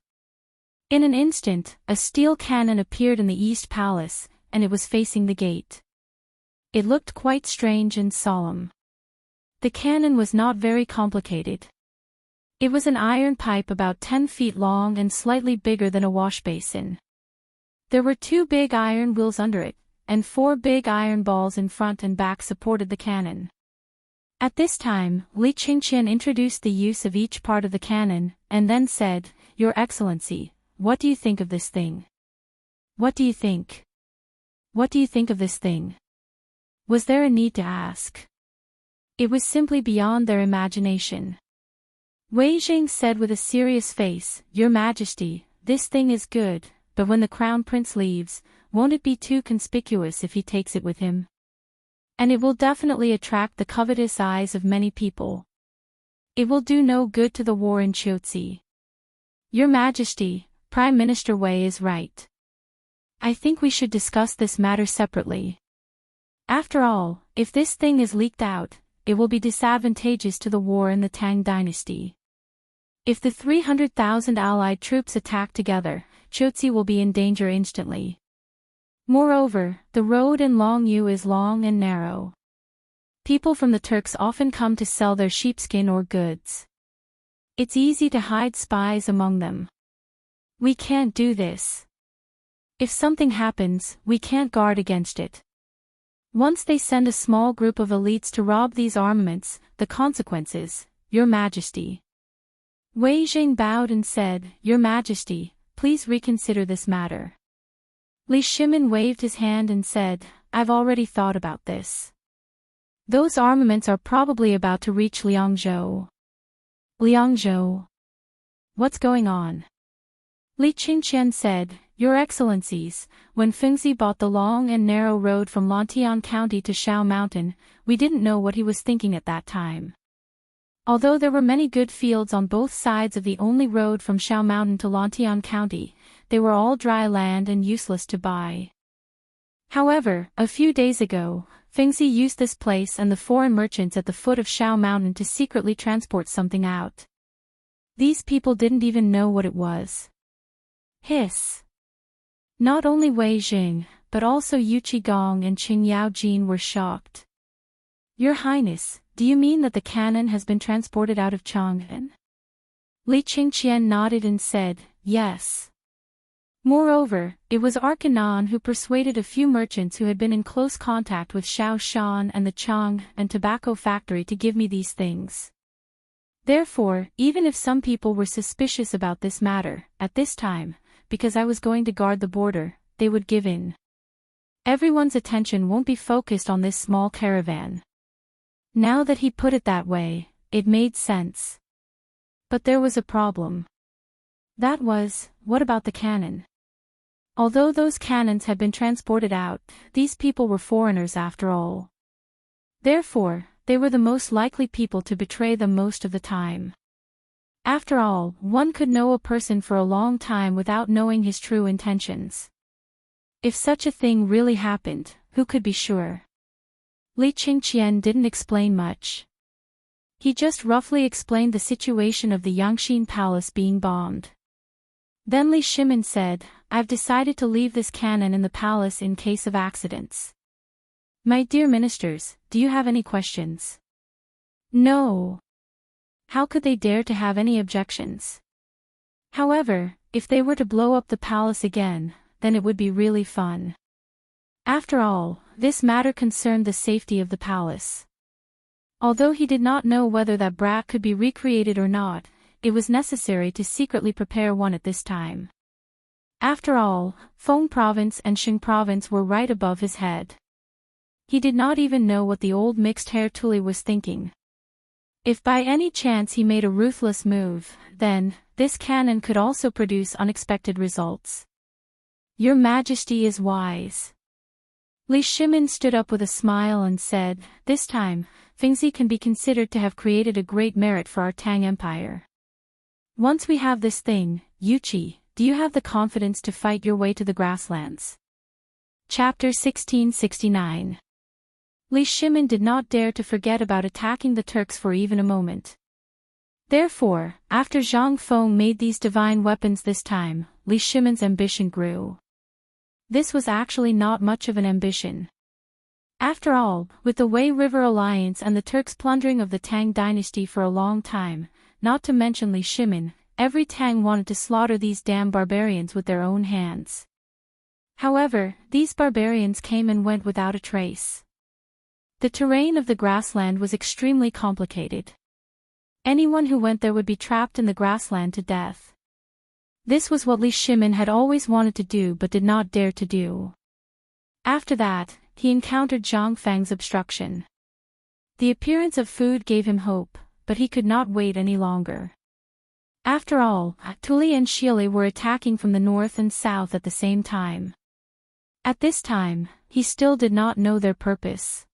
In an instant, a steel cannon appeared in the East Palace, and it was facing the gate. It looked quite strange and solemn. The cannon was not very complicated. It was an iron pipe about 10 feet long and slightly bigger than a wash basin. There were 2 big iron wheels under it, and 4 big iron balls in front and back supported the cannon. At this time, Li Qingqian introduced the use of each part of the cannon, and then said, "Your Excellency, what do you think of this thing? What do you think? What do you think of this thing?" Was there a need to ask? It was simply beyond their imagination. Wei Jing said with a serious face, "Your Majesty, this thing is good, but when the Crown Prince leaves, won't it be too conspicuous if he takes it with him? And it will definitely attract the covetous eyes of many people. It will do no good to the war in Qiuzi. Your Majesty, Prime Minister Wei is right. I think we should discuss this matter separately. After all, if this thing is leaked out, it will be disadvantageous to the war in the Tang Dynasty. If the 300,000 allied troops attack together, Qiuzi will be in danger instantly. Moreover, the road in Longyu is long and narrow. People from the Turks often come to sell their sheepskin or goods. It's easy to hide spies among them. We can't do this. If something happens, we can't guard against it. Once they send a small group of elites to rob these armaments, the consequences, Your Majesty." Wei Jing bowed and said, "Your Majesty, please reconsider this matter." Li Shimin waved his hand and said, "I've already thought about this. Those armaments are probably about to reach Liangzhou." Liangzhou? What's going on? Li Qingqian said, Your Excellencies, when Fengzi bought the long and narrow road from Lantian County to Shao Mountain, we didn't know what he was thinking at that time. Although there were many good fields on both sides of the only road from Shao Mountain to Lantian County, they were all dry land and useless to buy. However, a few days ago, Fengzi used this place and the foreign merchants at the foot of Shao Mountain to secretly transport something out. These people didn't even know what it was. Hiss. Not only Wei Jing, but also Yu Qigong and Qing Yaojin were shocked. Your Highness, do you mean that the cannon has been transported out of Chang'an? Li Qingqian nodded and said, Yes. Moreover, it was Arkanan who persuaded a few merchants who had been in close contact with Shao Shan and the Chang and tobacco factory to give me these things. Therefore, even if some people were suspicious about this matter, at this time, because I was going to guard the border, they would give in. Everyone's attention won't be focused on this small caravan. Now that he put it that way, it made sense. But there was a problem. That was, what about the cannon? Although those cannons had been transported out, these people were foreigners after all. Therefore, they were the most likely people to betray them most of the time. After all, one could know a person for a long time without knowing his true intentions. If such a thing really happened, who could be sure? Li Qingqian didn't explain much. He just roughly explained the situation of the Yangxin Palace being bombed. Then Li Shimin said, I've decided to leave this cannon in the palace in case of accidents. My dear ministers, do you have any questions? No. How could they dare to have any objections? However, if they were to blow up the palace again, then it would be really fun. After all, this matter concerned the safety of the palace. Although he did not know whether that brat could be recreated or not, it was necessary to secretly prepare one at this time. After all, Feng Province and Xing Province were right above his head. He did not even know what the old mixed-hair Tuli was thinking. If by any chance he made a ruthless move, then, this cannon could also produce unexpected results. Your Majesty is wise. Li Shimin stood up with a smile and said, This time, Fengzi can be considered to have created a great merit for our Tang Empire. Once we have this thing, Yuqi, do you have the confidence to fight your way to the grasslands? Chapter 1669. Li Shimin did not dare to forget about attacking the Turks for even a moment. Therefore, after Zhang Feng made these divine weapons this time, Li Shimin's ambition grew. This was actually not much of an ambition. After all, with the Wei River Alliance and the Turks plundering of the Tang Dynasty for a long time, not to mention Li Shimin, every Tang wanted to slaughter these damn barbarians with their own hands. However, these barbarians came and went without a trace. The terrain of the grassland was extremely complicated. Anyone who went there would be trapped in the grassland to death. This was what Li Shimin had always wanted to do but did not dare to do. After that, he encountered Zhang Fang's obstruction. The appearance of food gave him hope, but he could not wait any longer. After all, Tuli and Shili were attacking from the north and south at the same time. At this time, he still did not know their purpose.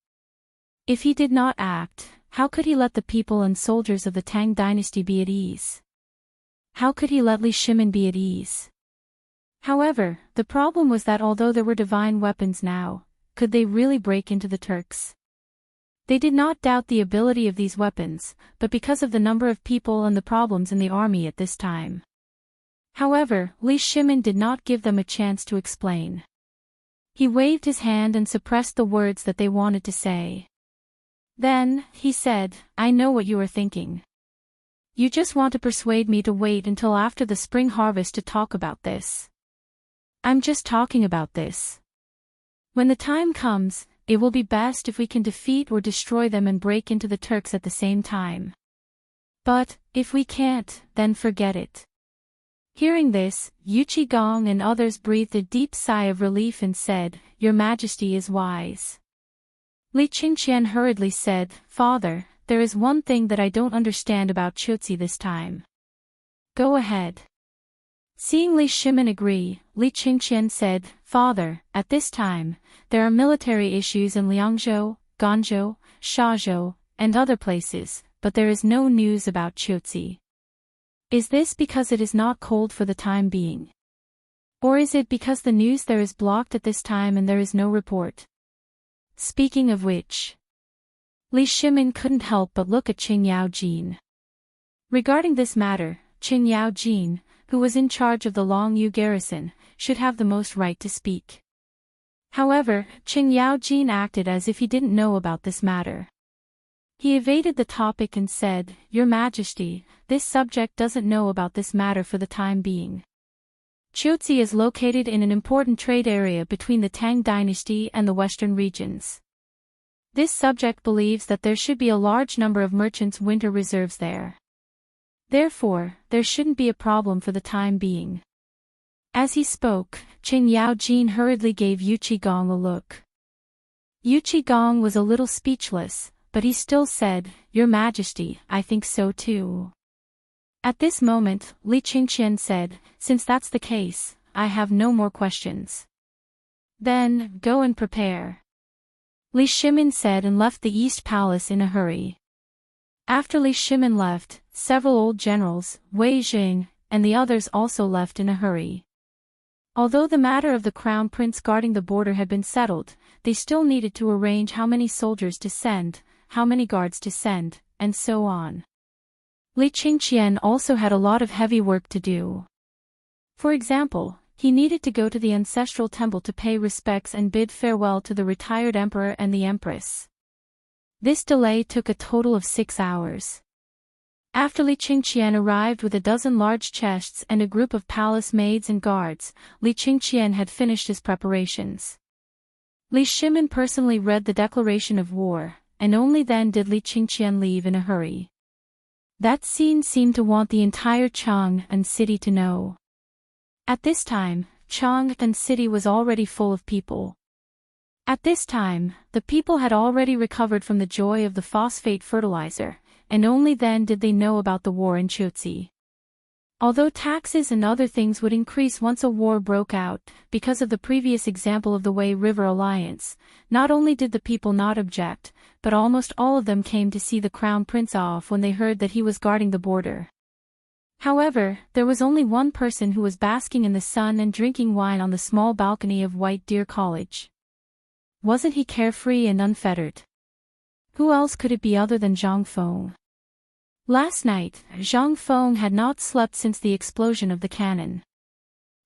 If he did not act, how could he let the people and soldiers of the Tang Dynasty be at ease? How could he let Li Shimin be at ease? However, the problem was that although there were divine weapons now, could they really break into the Turks? They did not doubt the ability of these weapons, but because of the number of people and the problems in the army at this time. However, Li Shimin did not give them a chance to explain. He waved his hand and suppressed the words that they wanted to say. Then, he said, I know what you are thinking. You just want to persuade me to wait until after the spring harvest to talk about this. I'm just talking about this. When the time comes, it will be best if we can defeat or destroy them and break into the Turks at the same time. But, if we can't, then forget it. Hearing this, Yu Qigong and others breathed a deep sigh of relief and said, Your Majesty is wise. Li Qingqian hurriedly said, Father, there is one thing that I don't understand about Chutzi this time. Go ahead. Seeing Li Shimin agree, Li Qingqian said, "Father, at this time, there are military issues in Liangzhou, Ganzhou, Shazhou, and other places, but there is no news about Qiuzi. Is this because it is not cold for the time being? Or is it because the news there is blocked at this time and there is no report?" Speaking of which, Li Shimin couldn't help but look at Qing Yaojin. Regarding this matter, Qing Yaojin, who was in charge of the Longyu garrison, should have the most right to speak. However, Qing Yaojin acted as if he didn't know about this matter. He evaded the topic and said, "Your Majesty, this subject doesn't know about this matter for the time being. Qiuzi is located in an important trade area between the Tang Dynasty and the western regions. This subject believes that there should be a large number of merchants' winter reserves there. Therefore, there shouldn't be a problem for the time being." As he spoke, Qing Yaojin hurriedly gave Yu Qigong a look. Yu Qigong was a little speechless, but he still said, "Your Majesty, I think so too." At this moment, Li Qingqian said, "Since that's the case, I have no more questions. Then, go and prepare." Li Shimin said and left the East Palace in a hurry. After Li Shimin left, several old generals, Wei Jing, and the others also left in a hurry. Although the matter of the crown prince guarding the border had been settled, they still needed to arrange how many soldiers to send, how many guards to send, and so on. Li Qingqian also had a lot of heavy work to do. For example, he needed to go to the ancestral temple to pay respects and bid farewell to the retired emperor and the empress. This delay took a total of 6 hours. After Li Qingqian arrived with a dozen large chests and a group of palace maids and guards, Li Qingqian had finished his preparations. Li Shimin personally read the declaration of war, and only then did Li Qingqian leave in a hurry. That scene seemed to want the entire Chang'an city to know. At this time, Chang'an city was already full of people. At this time, the people had already recovered from the joy of the phosphate fertilizer, and only then did they know about the war in Qiuzi. Although taxes and other things would increase once a war broke out, because of the previous example of the Wei River Alliance, not only did the people not object, but almost all of them came to see the crown prince off when they heard that he was guarding the border. However, there was only one person who was basking in the sun and drinking wine on the small balcony of White Deer College. Wasn't he carefree and unfettered? Who else could it be other than Zhang Feng? Last night, Zhang Feng had not slept since the explosion of the cannon.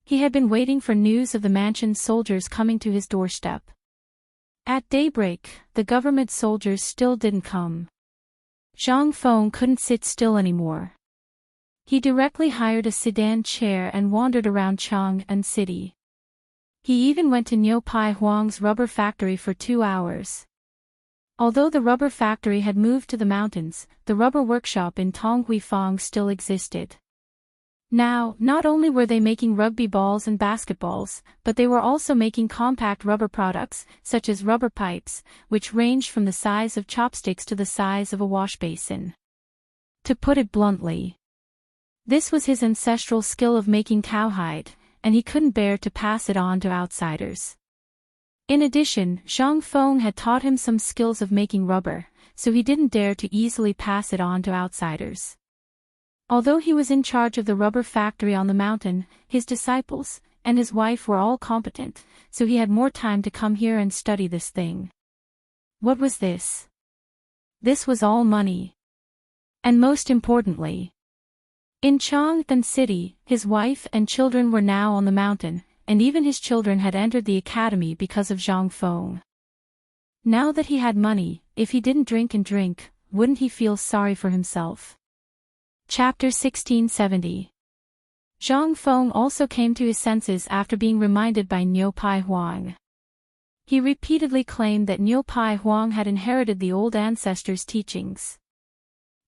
He had been waiting for news of the mansion's soldiers coming to his doorstep. At daybreak, the government soldiers still didn't come. Zhang Feng couldn't sit still anymore. He directly hired a sedan chair and wandered around Chang'an city. He even went to Niu Pai Huang's rubber factory for 2 hours. Although the rubber factory had moved to the mountains, the rubber workshop in Tonghuifang still existed. Now, not only were they making rugby balls and basketballs, but they were also making compact rubber products, such as rubber pipes, which ranged from the size of chopsticks to the size of a wash basin. To put it bluntly, this was his ancestral skill of making cowhide, and he couldn't bear to pass it on to outsiders. In addition, Zhang Feng had taught him some skills of making rubber, so he didn't dare to easily pass it on to outsiders. Although he was in charge of the rubber factory on the mountain, his disciples and his wife were all competent, so he had more time to come here and study this thing. What was this? This was all money. And most importantly, in Chang'an city, his wife and children were now on the mountain, and even his children had entered the academy because of Zhang Feng. Now that he had money, if he didn't drink, wouldn't he feel sorry for himself? Chapter 1670. Zhang Feng also came to his senses after being reminded by Niu Pai Huang. He repeatedly claimed that Niu Pai Huang had inherited the old ancestors' teachings.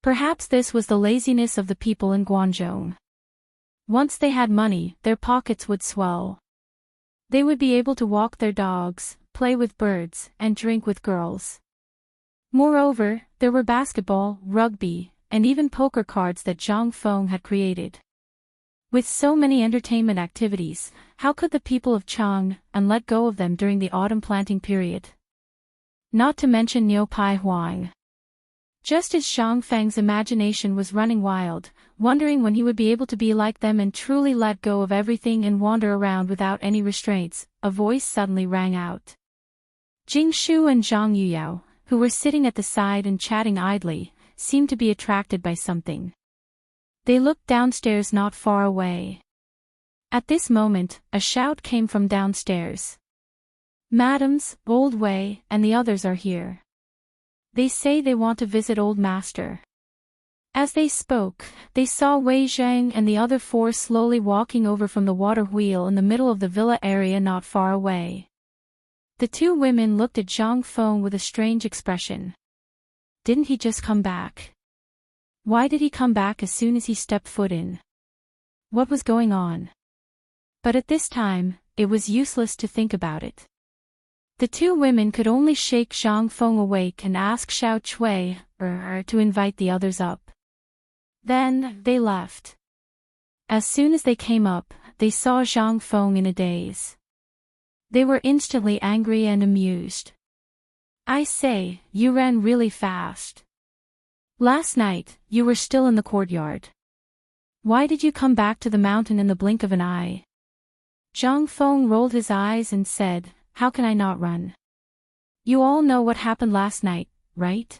Perhaps this was the laziness of the people in Guangzhou. Once they had money, their pockets would swell. They would be able to walk their dogs, play with birds, and drink with girls. Moreover, there were basketball, rugby, and even poker cards that Zhang Feng had created. With so many entertainment activities, how could the people of Chang and let go of them during the autumn planting period? Not to mention Niu Pai Huang. Just as Zhang Feng's imagination was running wild, wondering when he would be able to be like them and truly let go of everything and wander around without any restraints, a voice suddenly rang out. Jing Shu and Zhang Yuyao, who were sitting at the side and chatting idly, seemed to be attracted by something. They looked downstairs not far away. At this moment, a shout came from downstairs. Madams, Old Wei, and the others are here. They say they want to visit Old Master. As they spoke, they saw Wei Zhang and the other four slowly walking over from the water wheel in the middle of the villa area not far away. The two women looked at Zhang Feng with a strange expression. Didn't he just come back? Why did he come back as soon as he stepped foot in? What was going on? But at this time, it was useless to think about it. The two women could only shake Zhang Feng awake and ask Xiao Cui to invite the others up. Then, they left. As soon as they came up, they saw Zhang Feng in a daze. They were instantly angry and amused. I say, you ran really fast. Last night, you were still in the courtyard. Why did you come back to the mountain in the blink of an eye? Zhang Feng rolled his eyes and said, how can I not run? You all know what happened last night, right?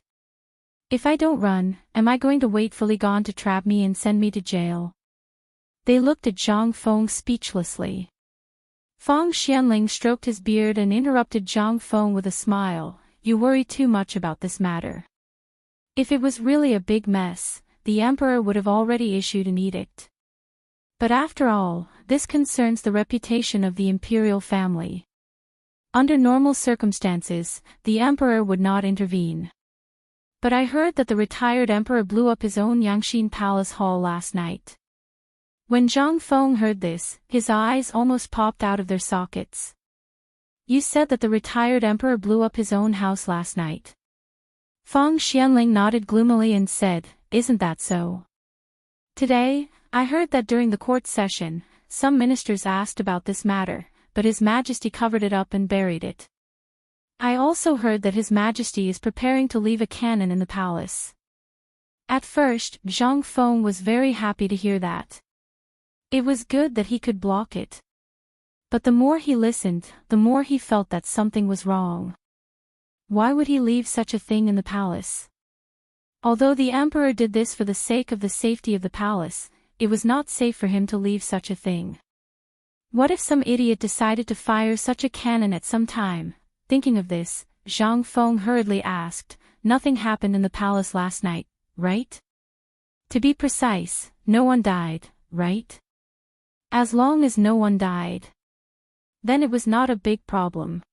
If I don't run, am I going to wait for Li Gan to trap me and send me to jail? They looked at Zhang Feng speechlessly. Fang Xianling stroked his beard and interrupted Zhang Feng with a smile. You worry too much about this matter. If it was really a big mess, the emperor would have already issued an edict. But after all, this concerns the reputation of the imperial family. Under normal circumstances, the emperor would not intervene. But I heard that the retired emperor blew up his own Yangxin Palace Hall last night. When Zhang Feng heard this, his eyes almost popped out of their sockets. You said that the retired emperor blew up his own house last night. Fang Xianling nodded gloomily and said, isn't that so? Today, I heard that during the court session, some ministers asked about this matter, but His Majesty covered it up and buried it. I also heard that His Majesty is preparing to leave a cannon in the palace. At first, Zhang Feng was very happy to hear that. It was good that he could block it. But the more he listened, the more he felt that something was wrong. Why would he leave such a thing in the palace? Although the emperor did this for the sake of the safety of the palace, it was not safe for him to leave such a thing. What if some idiot decided to fire such a cannon at some time? Thinking of this, Zhang Feng hurriedly asked, nothing happened in the palace last night, right? To be precise, no one died, right? As long as no one died, then it was not a big problem.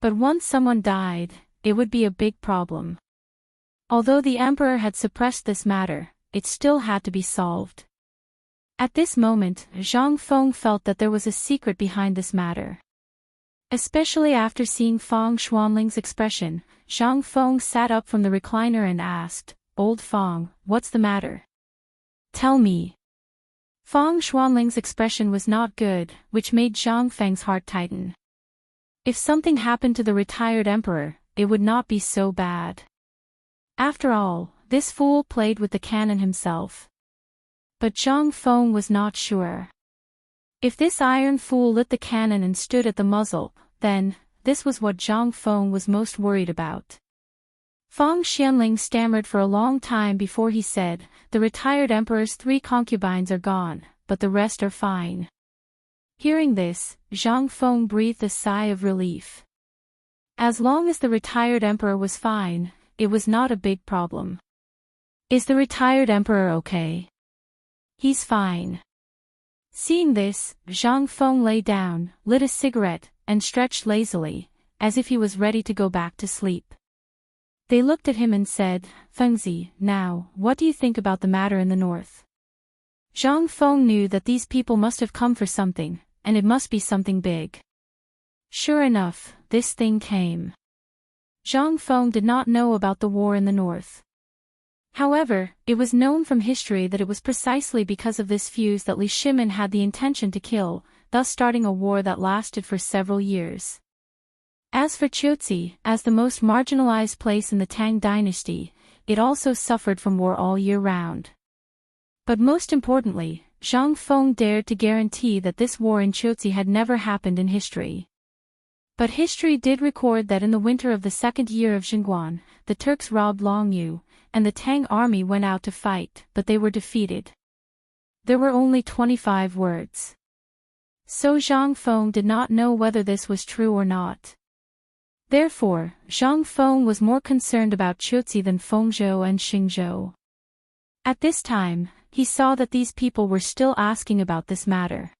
But once someone died, it would be a big problem. Although the emperor had suppressed this matter, it still had to be solved. At this moment, Zhang Feng felt that there was a secret behind this matter. Especially after seeing Fang Xuanling's expression, Zhang Feng sat up from the recliner and asked, Old Fang, what's the matter? Tell me. Fang Xuanling's expression was not good, which made Zhang Feng's heart tighten. If something happened to the retired emperor, it would not be so bad. After all, this fool played with the cannon himself. But Zhang Feng was not sure. If this iron fool lit the cannon and stood at the muzzle, then, this was what Zhang Feng was most worried about. Fang Xianling stammered for a long time before he said, the retired emperor's 3 concubines are gone, but the rest are fine. Hearing this, Zhang Feng breathed a sigh of relief. As long as the retired emperor was fine, it was not a big problem. Is the retired emperor okay? He's fine. Seeing this, Zhang Feng lay down, lit a cigarette, and stretched lazily, as if he was ready to go back to sleep. They looked at him and said, Fengzi, now, what do you think about the matter in the north? Zhang Feng knew that these people must have come for something, and it must be something big. Sure enough, this thing came. Zhang Feng did not know about the war in the north. However, it was known from history that it was precisely because of this fuse that Li Shimin had the intention to kill, thus starting a war that lasted for several years. As for Chotzi, as the most marginalized place in the Tang dynasty, it also suffered from war all year round. But most importantly, Zhang Feng dared to guarantee that this war in Chotzi had never happened in history. But history did record that in the winter of the second year of Xinguan, the Turks robbed Longyu, and the Tang army went out to fight, but they were defeated. There were only 25 words. So Zhang Feng did not know whether this was true or not. Therefore, Zhang Feng was more concerned about Chotzi than Fengzhou and Xingzhou. At this time, he saw that these people were still asking about this matter.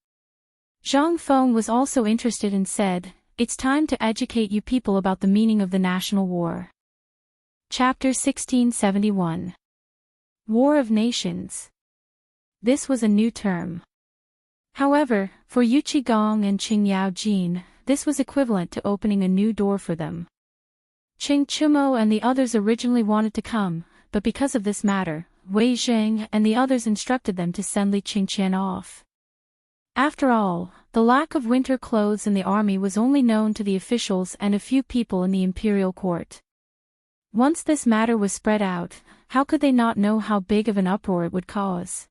Zhang Feng was also interested and said, "It's time to educate you people about the meaning of the national war." Chapter 1671. War of Nations. This was a new term. However, for Yu Qigong and Qing Yaojin, this was equivalent to opening a new door for them. Qing Chumo and the others originally wanted to come, but because of this matter, Wei Zheng and the others instructed them to send Li Qingqian off. After all, the lack of winter clothes in the army was only known to the officials and a few people in the imperial court. Once this matter was spread out, how could they not know how big of an uproar it would cause?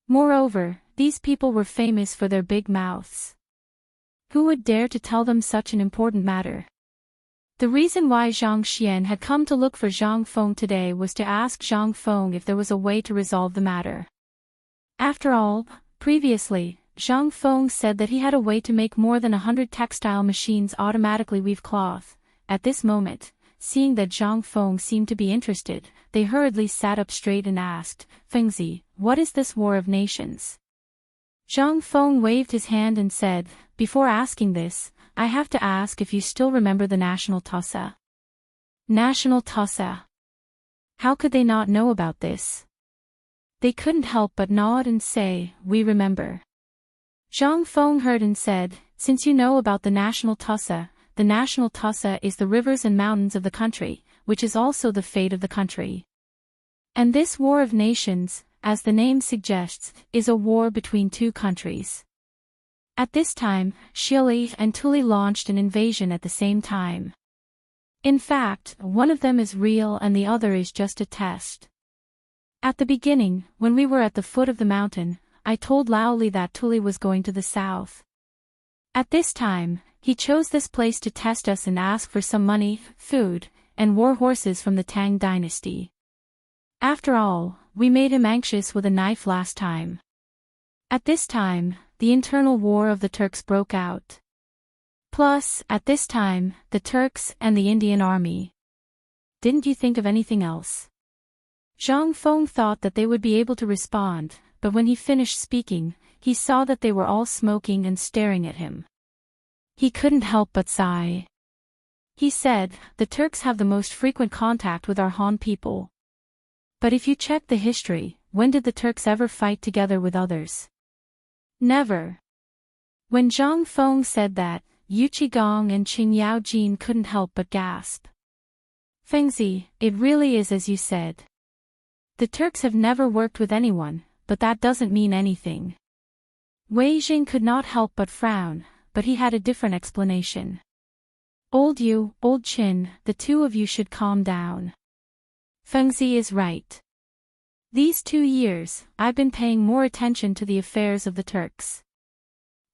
Moreover, these people were famous for their big mouths. Who would dare to tell them such an important matter? The reason why Zhang Xian had come to look for Zhang Feng today was to ask Zhang Feng if there was a way to resolve the matter. After all, previously, Zhang Feng said that he had a way to make more than 100 textile machines automatically weave cloth. At this moment, seeing that Zhang Feng seemed to be interested, they hurriedly sat up straight and asked, "Fengzi, what is this war of nations?" Zhang Feng waved his hand and said, "Before asking this, I have to ask if you still remember the national tossa." National tossa. How could they not know about this? They couldn't help but nod and say, "We remember." Zhang Feng heard and said, "Since you know about the national tossa is the rivers and mountains of the country, which is also the fate of the country. And this war of nations, as the name suggests, is a war between two countries." At this time, Shili and Tuli launched an invasion at the same time. In fact, one of them is real and the other is just a test. At the beginning, when we were at the foot of the mountain, I told Laoli that Tuli was going to the south. At this time, he chose this place to test us and ask for some money, food, and war horses from the Tang dynasty. After all, we made him anxious with a knife last time. At this time, the internal war of the Turks broke out. Plus, at this time, the Turks and the Indian army. Didn't you think of anything else? Zhang Feng thought that they would be able to respond, but when he finished speaking, he saw that they were all smoking and staring at him. He couldn't help but sigh. He said, "The Turks have the most frequent contact with our Han people. But if you check the history, when did the Turks ever fight together with others? Never." When Zhang Feng said that, Yu Qigong and Qing Yaojin couldn't help but gasp. "Fengzi, it really is as you said. The Turks have never worked with anyone, but that doesn't mean anything." Wei Jing could not help but frown, but he had a different explanation. "Old Yu, old Qin, the two of you should calm down. Fengzi is right. These 2 years, I've been paying more attention to the affairs of the Turks.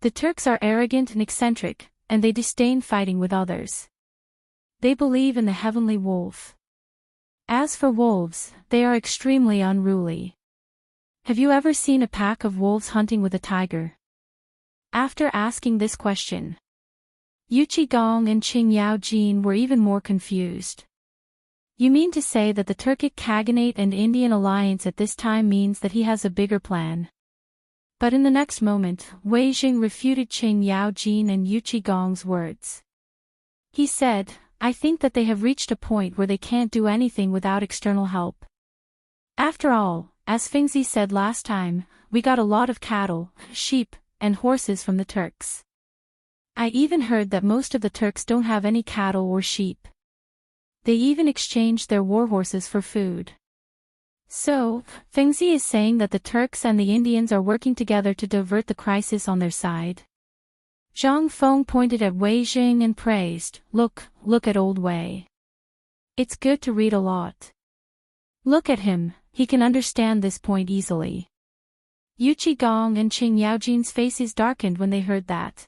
The Turks are arrogant and eccentric, and they disdain fighting with others. They believe in the heavenly wolf. As for wolves, they are extremely unruly. Have you ever seen a pack of wolves hunting with a tiger?" After asking this question, Yu Qigong and Qing Yaojin were even more confused. "You mean to say that the Turkic Khaganate and Indian alliance at this time means that he has a bigger plan?" But in the next moment, Wei Jing refuted Qing Yaojin and Yu Qigong's words. He said, "I think that they have reached a point where they can't do anything without external help. After all, as Fengzi said last time, we got a lot of cattle, sheep, and horses from the Turks. I even heard that most of the Turks don't have any cattle or sheep. They even exchanged their war horses for food. So, Fengzi is saying that the Turks and the Indians are working together to divert the crisis on their side. Zhang Feng pointed at Wei Jing and praised, look at old Wei. It's good to read a lot. Look at him, he can understand this point easily. Yu Qigong and Qing Yaojin's faces darkened when they heard that.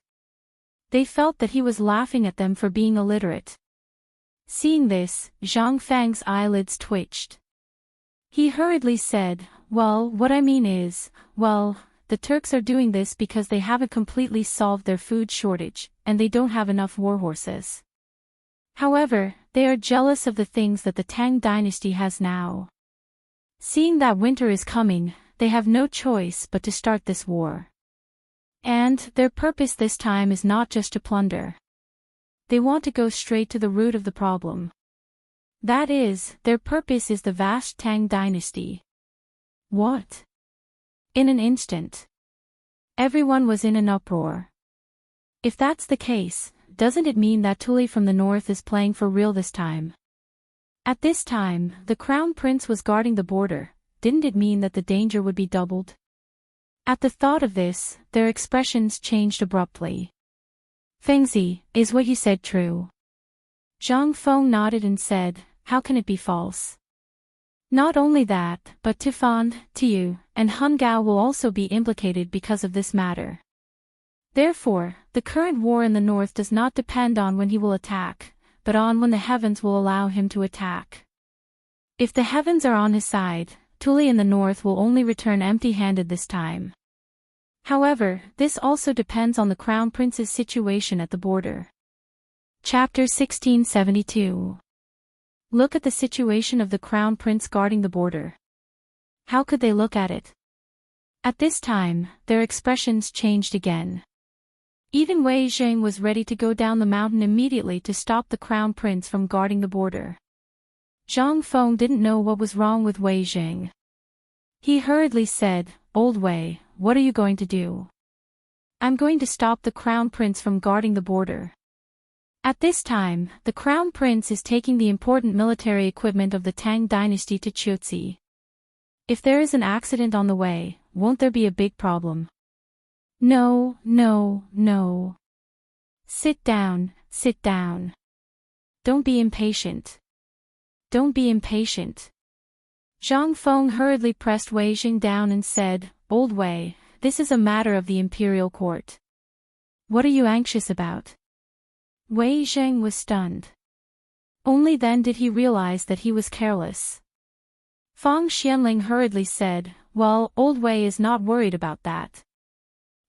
They felt that he was laughing at them for being illiterate. Seeing this, Zhang Feng's eyelids twitched. He hurriedly said, well, what I mean is, the Turks are doing this because they haven't completely solved their food shortage, and they don't have enough warhorses. However, they are jealous of the things that the Tang dynasty has now. Seeing that winter is coming, they have no choice but to start this war. And their purpose this time is not just to plunder. They want to go straight to the root of the problem. That is, their purpose is the vast Tang dynasty. What? In an instant. Everyone was in an uproar. If that's the case, doesn't it mean that Tuli from the north is playing for real this time? At this time, the crown prince was guarding the border. Didn't it mean that the danger would be doubled? At the thought of this, their expressions changed abruptly. Fengzi, is what you said true? Zhang Feng nodded and said, how can it be false? Not only that, but Tufan, Tiu, and Hun Gao will also be implicated because of this matter. Therefore, the current war in the north does not depend on when he will attack, but on when the heavens will allow him to attack. If the heavens are on his side, Tuli in the north will only return empty-handed this time. However, this also depends on the crown prince's situation at the border. Chapter 1672. Look at the situation of the crown prince guarding the border. How could they look at it? At this time, their expressions changed again. Even Wei Jing was ready to go down the mountain immediately to stop the crown prince from guarding the border. Zhang Feng didn't know what was wrong with Wei Jing. He hurriedly said, Old Wei, what are you going to do? I'm going to stop the crown prince from guarding the border. At this time, the crown prince is taking the important military equipment of the Tang dynasty to Qiuzi. If there is an accident on the way, won't there be a big problem? No. Sit down. Don't be impatient. Zhang Feng hurriedly pressed Wei Jing down and said, Old Wei, this is a matter of the imperial court. What are you anxious about? Wei Jing was stunned. Only then did he realize that he was careless. Fang Xianling hurriedly said, well, Old Wei is not worried about that.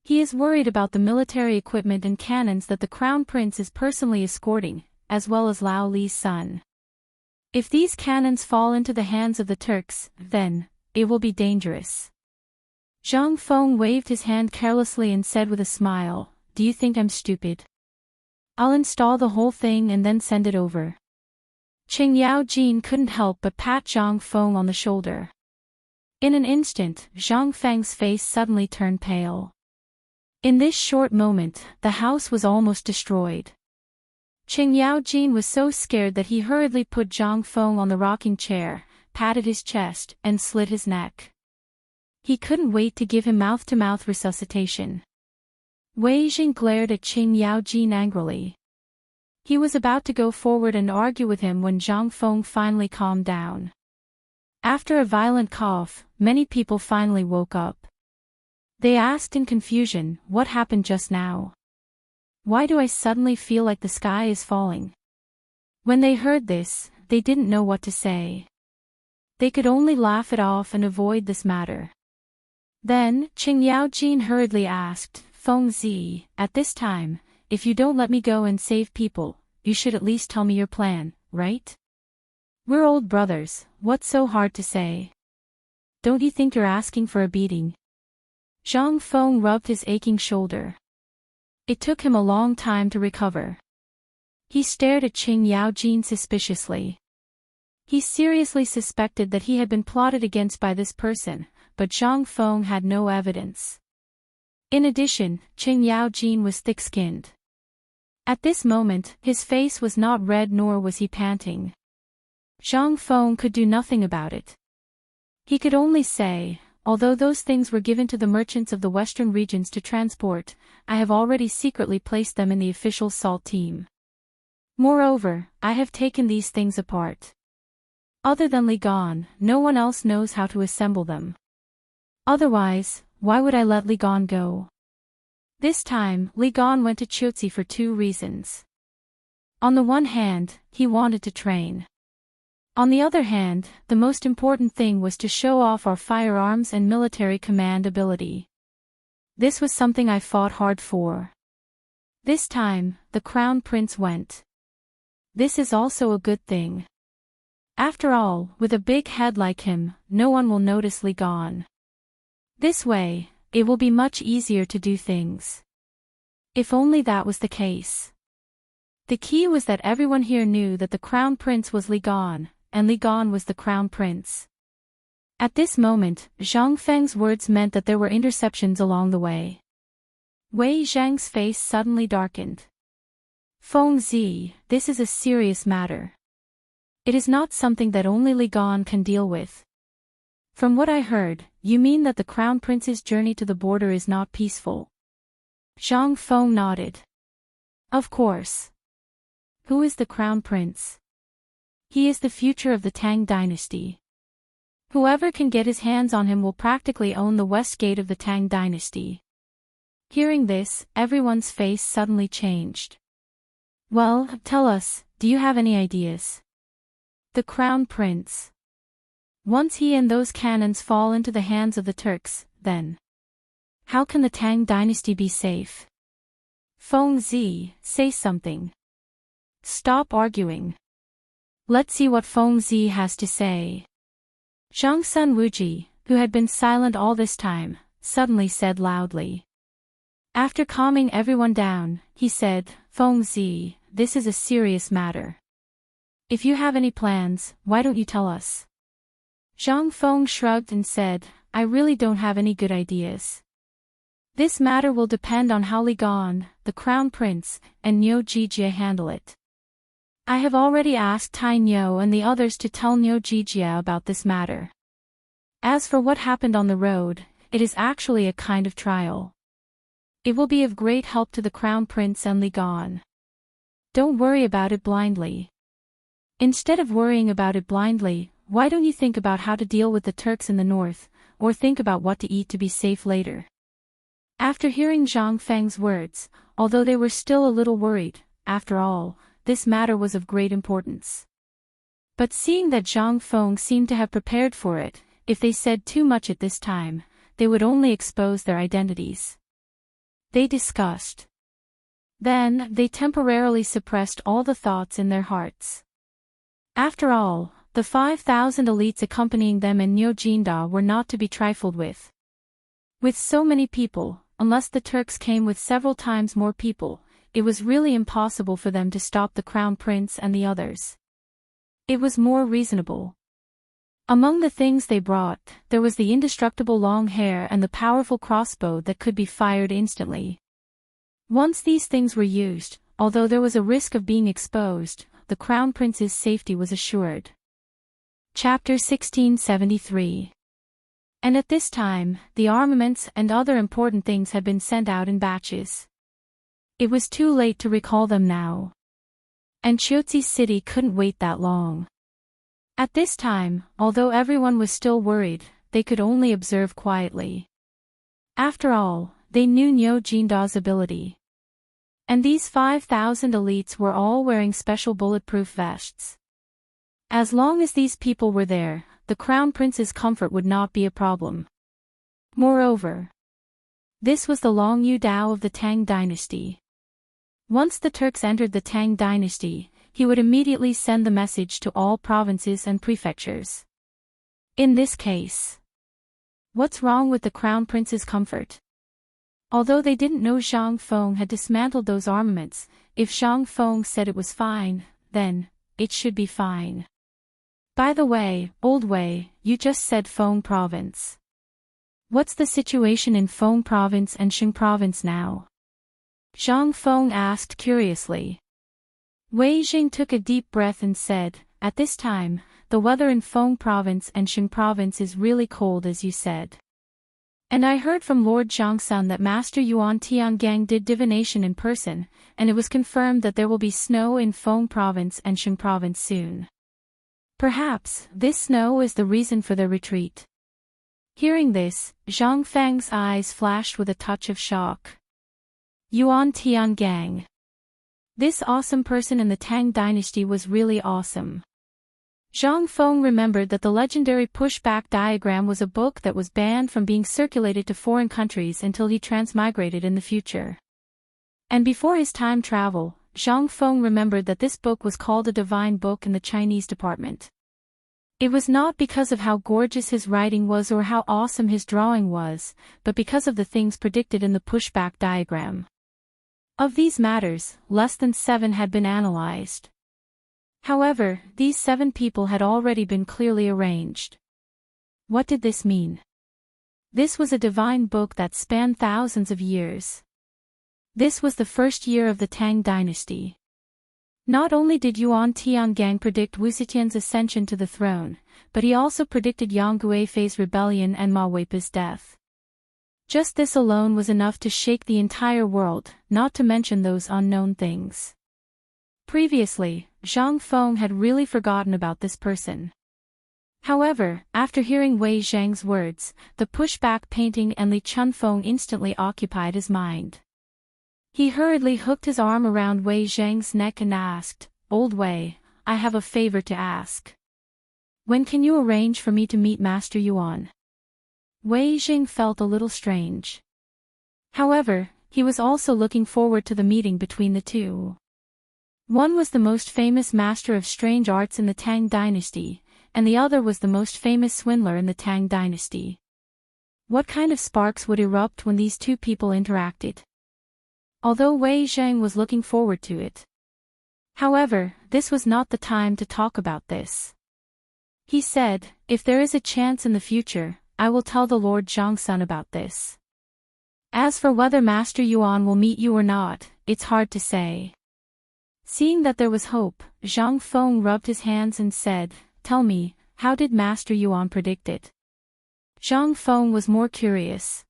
He is worried about the military equipment and cannons that the crown prince is personally escorting, as well as Lao Li's son. If these cannons fall into the hands of the Turks, then, it will be dangerous. Zhang Feng waved his hand carelessly and said with a smile, do you think I'm stupid? I'll install the whole thing and then send it over. Qing Yaojin couldn't help but pat Zhang Feng on the shoulder. In an instant, Zhang Feng's face suddenly turned pale. In this short moment, the house was almost destroyed. Qing Yaojin was so scared that he hurriedly put Zhang Feng on the rocking chair, patted his chest, and slit his neck. He couldn't wait to give him mouth-to-mouth resuscitation. Wei Jing glared at Qing Yaojin angrily. He was about to go forward and argue with him when Zhang Feng finally calmed down. After a violent cough, many people finally woke up. They asked in confusion, what happened just now? Why do I suddenly feel like the sky is falling? When they heard this, they didn't know what to say. They could only laugh it off and avoid this matter. Then, Qing Yaojin hurriedly asked, Fengzi, at this time, if you don't let me go and save people, you should at least tell me your plan, right? We're old brothers, what's so hard to say? Don't you think you're asking for a beating? Zhang Feng rubbed his aching shoulder. It took him a long time to recover. He stared at Qing Yaojin suspiciously. He seriously suspected that he had been plotted against by this person, but Zhang Feng had no evidence. In addition, Qing Yaojin was thick-skinned. At this moment, his face was not red nor was he panting. Zhang Feng could do nothing about it. He could only say, although those things were given to the merchants of the western regions to transport, I have already secretly placed them in the official salt team. Moreover, I have taken these things apart. Other than Li Gan, no one else knows how to assemble them. Otherwise, why would I let Li Gan go? This time, Li Gan went to Qiuzi for two reasons. On the one hand, he wanted to train. On the other hand, the most important thing was to show off our firearms and military command ability. This was something I fought hard for. This time, the Crown Prince went. This is also a good thing. After all, with a big head like him, no one will notice Li Gan. This way, it will be much easier to do things. If only that was the case. The key was that everyone here knew that the Crown Prince was Li Gan, and Li Gan was the Crown Prince. At this moment, Zhang Feng's words meant that there were interceptions along the way. Wei Zhang's face suddenly darkened. Feng Zi, this is a serious matter. It is not something that only Li Gan can deal with. From what I heard, you mean that the Crown Prince's journey to the border is not peaceful. Zhang Feng nodded. Of course. Who is the Crown Prince? He is the future of the Tang Dynasty. Whoever can get his hands on him will practically own the west gate of the Tang Dynasty. Hearing this, everyone's face suddenly changed. Well, tell us, do you have any ideas? The Crown Prince. Once he and those cannons fall into the hands of the Turks, then how can the Tang Dynasty be safe? Feng Zi, say something. Stop arguing. Let's see what Feng Zi has to say. Zhang Sun Wuji, who had been silent all this time, suddenly said loudly. After calming everyone down, he said, Feng Zi, this is a serious matter. If you have any plans, why don't you tell us? Zhang Feng shrugged and said, I really don't have any good ideas. This matter will depend on how Li Gan, the Crown Prince, and Niu Jijie handle it. I have already asked Tai Niu and the others to tell Niu Jijie about this matter. As for what happened on the road, it is actually a kind of trial. It will be of great help to the Crown Prince and Li Gan. Don't worry about it blindly. Instead of worrying about it blindly, why don't you think about how to deal with the Turks in the north, or think about what to eat to be safe later? After hearing Zhang Feng's words, although they were still a little worried, after all, this matter was of great importance. But seeing that Zhang Feng seemed to have prepared for it, if they said too much at this time, they would only expose their identities. They discussed. Then, they temporarily suppressed all the thoughts in their hearts. After all, the 5,000 elites accompanying them in Niu Jinda were not to be trifled with. With so many people, unless the Turks came with several times more people, it was really impossible for them to stop the Crown Prince and the others. It was more reasonable. Among the things they brought, there was the indestructible long hair and the powerful crossbow that could be fired instantly. Once these things were used, although there was a risk of being exposed, the Crown Prince's safety was assured. Chapter 1673. And at this time, the armaments and other important things had been sent out in batches. It was too late to recall them now. And Qiuzi's city couldn't wait that long. At this time, although everyone was still worried, they could only observe quietly. After all, they knew Niu Jinda's ability. And these 5,000 elites were all wearing special bulletproof vests. As long as these people were there, the Crown Prince's comfort would not be a problem. Moreover, this was the Long Yu Dao of the Tang Dynasty. Once the Turks entered the Tang Dynasty, he would immediately send the message to all provinces and prefectures. In this case, what's wrong with the Crown Prince's comfort? Although they didn't know Zhang Feng had dismantled those armaments, if Zhang Feng said it was fine, then it should be fine. By the way, Old Wei, you just said Feng Province. What's the situation in Feng Province and Xing Province now? Zhang Feng asked curiously. Wei Jing took a deep breath and said, at this time, the weather in Feng Province and Xing Province is really cold as you said. And I heard from Lord Zhongsun that Master Yuan Tiangang did divination in person, and it was confirmed that there will be snow in Feng Province and Xing Province soon. Perhaps, this snow is the reason for their retreat. Hearing this, Zhang Feng's eyes flashed with a touch of shock. Yuan Tiangang. This awesome person in the Tang Dynasty was really awesome. Zhang Feng remembered that the legendary pushback diagram was a book that was banned from being circulated to foreign countries until he transmigrated in the future. And before his time travel, Zhang Feng remembered that this book was called a divine book in the Chinese department. It was not because of how gorgeous his writing was or how awesome his drawing was, but because of the things predicted in the pushback diagram. Of these matters, less than 7 had been analyzed. However, these 7 people had already been clearly arranged. What did this mean? This was a divine book that spanned thousands of years. This was the first year of the Tang Dynasty. Not only did Yuan Tiangang predict Wu Zetian's ascension to the throne, but he also predicted Yang Guifei's rebellion and Ma Weipa's death. Just this alone was enough to shake the entire world, not to mention those unknown things. Previously, Zhang Feng had really forgotten about this person. However, after hearing Wei Zhang's words, the pushback painting and Li Chunfeng instantly occupied his mind. He hurriedly hooked his arm around Wei Zhang's neck and asked, "Old Wei, I have a favor to ask. When can you arrange for me to meet Master Yuan?" Wei Zhang felt a little strange. However, he was also looking forward to the meeting between the two. One was the most famous master of strange arts in the Tang Dynasty, and the other was the most famous swindler in the Tang Dynasty. What kind of sparks would erupt when these two people interacted? Although Wei Zhang was looking forward to it. However, this was not the time to talk about this. He said, "If there is a chance in the future, I will tell the Lord Zhongsun about this. As for whether Master Yuan will meet you or not, it's hard to say." Seeing that there was hope, Zhang Feng rubbed his hands and said, "Tell me, how did Master Yuan predict it?" Zhang Feng was more curious.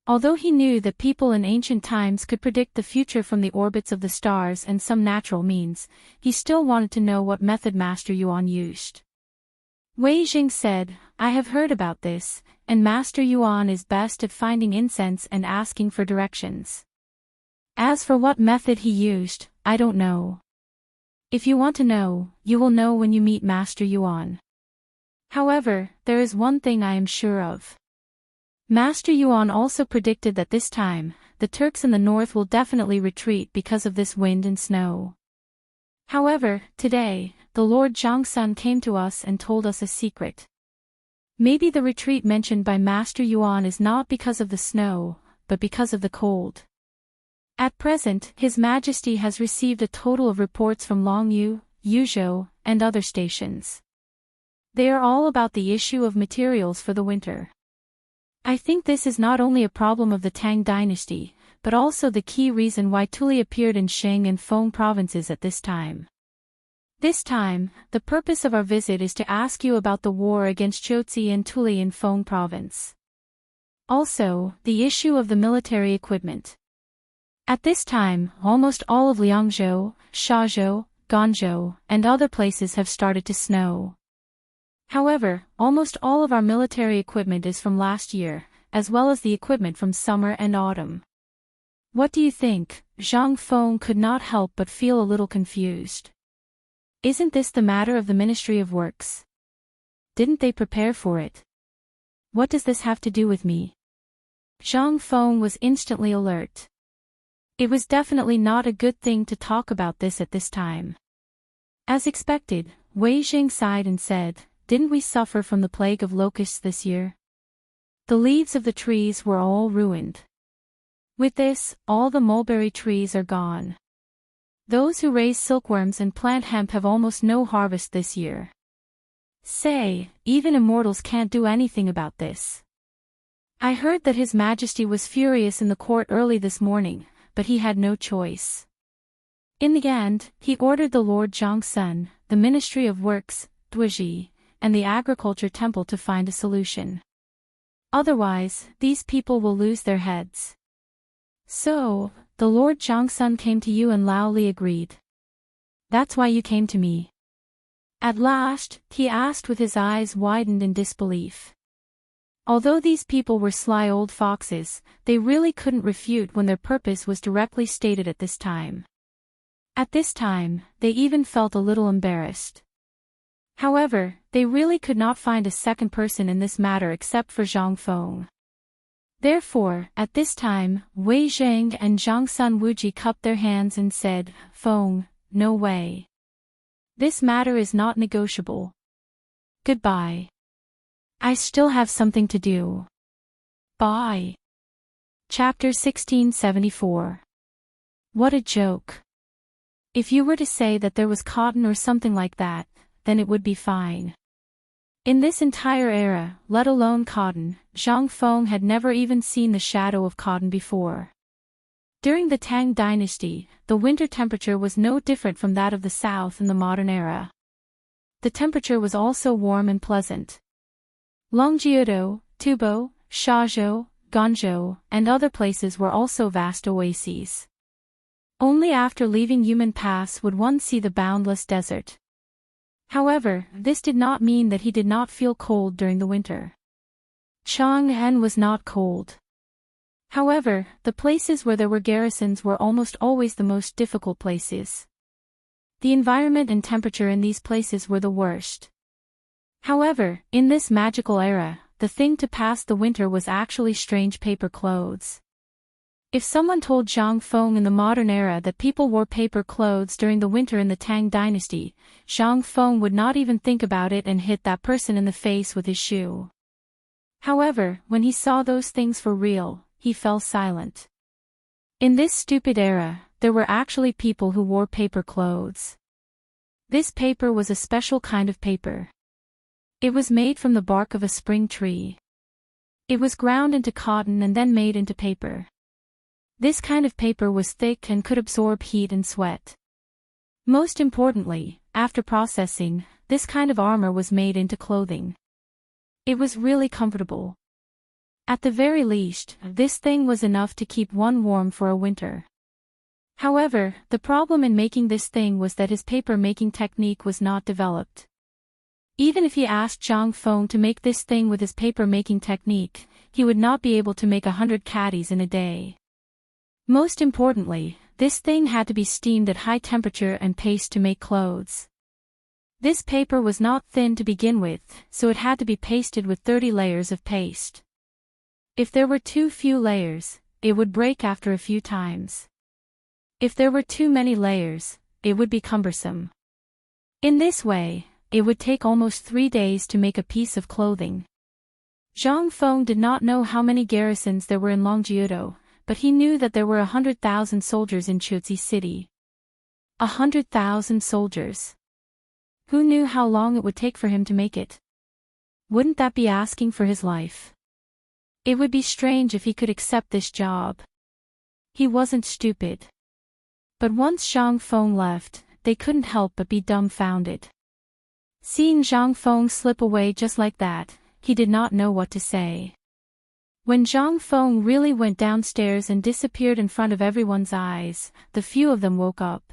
Although he knew that people in ancient times could predict the future from the orbits of the stars and some natural means, he still wanted to know what method Master Yuan used. Wei Jing said, "I have heard about this, and Master Yuan is best at finding incense and asking for directions. As for what method he used, I don't know. If you want to know, you will know when you meet Master Yuan. However, there is one thing I am sure of. Master Yuan also predicted that this time, the Turks in the north will definitely retreat because of this wind and snow. However, today, the Lord Zhongsun came to us and told us a secret. Maybe the retreat mentioned by Master Yuan is not because of the snow, but because of the cold. At present, His Majesty has received a total of reports from Longyu, Yuzhou, and other stations. They are all about the issue of materials for the winter. I think this is not only a problem of the Tang Dynasty, but also the key reason why Tuli appeared in Xing and Feng provinces at this time. This time, the purpose of our visit is to ask you about the war against Chotzi and Tuli in Feng province. Also, the issue of the military equipment. At this time, almost all of Liangzhou, Shazhou, Ganzhou, and other places have started to snow. However, almost all of our military equipment is from last year, as well as the equipment from summer and autumn. What do you think? Zhang Feng could not help but feel a little confused. Isn't this the matter of the Ministry of Works? Didn't they prepare for it? What does this have to do with me? Zhang Feng was instantly alert. It was definitely not a good thing to talk about this at this time. As expected, Wei Jing sighed and said, "Didn't we suffer from the plague of locusts this year? The leaves of the trees were all ruined. With this, all the mulberry trees are gone. Those who raise silkworms and plant hemp have almost no harvest this year. Say, even immortals can't do anything about this. I heard that His Majesty was furious in the court early this morning, but he had no choice. In the end, he ordered the Lord Zhongsun, the Ministry of Works, Duizhi, and the Agriculture Temple to find a solution. Otherwise, these people will lose their heads. So, the Lord Zhongsun came to you and Lao Li agreed. That's why you came to me. At last, he asked with his eyes widened in disbelief. Although these people were sly old foxes, they really couldn't refute when their purpose was directly stated at this time. At this time, they even felt a little embarrassed. However, they really could not find a second person in this matter except for Zhang Feng. Therefore, at this time, Wei Zheng and Zhongsun Wuji cupped their hands and said, "Feng, no way. This matter is not negotiable. Goodbye. I still have something to do. Bye." Chapter 1674. What a joke. If you were to say that there was cotton or something like that, then it would be fine. In this entire era, let alone cotton, Zhang Feng had never even seen the shadow of cotton before. During the Tang Dynasty, the winter temperature was no different from that of the south in the modern era. The temperature was also warm and pleasant. Longjiudo, Tubo, Shazhou, Ganzhou, and other places were also vast oases. Only after leaving Yumen Pass would one see the boundless desert. However, this did not mean that he did not feel cold during the winter. Chang'an was not cold. However, the places where there were garrisons were almost always the most difficult places. The environment and temperature in these places were the worst. However, in this magical era, the thing to pass the winter was actually strange paper clothes. If someone told Zhang Feng in the modern era that people wore paper clothes during the winter in the Tang Dynasty, Zhang Feng would not even think about it and hit that person in the face with his shoe. However, when he saw those things for real, he fell silent. In this stupid era, there were actually people who wore paper clothes. This paper was a special kind of paper. It was made from the bark of a spring tree. It was ground into cotton and then made into paper. This kind of paper was thick and could absorb heat and sweat. Most importantly, after processing, this kind of armor was made into clothing. It was really comfortable. At the very least, this thing was enough to keep one warm for a winter. However, the problem in making this thing was that his paper-making technique was not developed. Even if he asked Zhang Feng to make this thing with his paper-making technique, he would not be able to make 100 caddies in a day. Most importantly, this thing had to be steamed at high temperature and paste to make clothes. This paper was not thin to begin with, so it had to be pasted with 30 layers of paste. If there were too few layers, it would break after a few times. If there were too many layers, it would be cumbersome. In this way, it would take almost 3 days to make a piece of clothing. Zhang Feng did not know how many garrisons there were in Longjiudo, but he knew that there were 100,000 soldiers in Chuzi City. 100,000 soldiers. Who knew how long it would take for him to make it? Wouldn't that be asking for his life? It would be strange if he could accept this job. He wasn't stupid. But once Zhang Feng left, they couldn't help but be dumbfounded. Seeing Zhang Feng slip away just like that, he did not know what to say. When Zhang Feng really went downstairs and disappeared in front of everyone's eyes, the few of them woke up.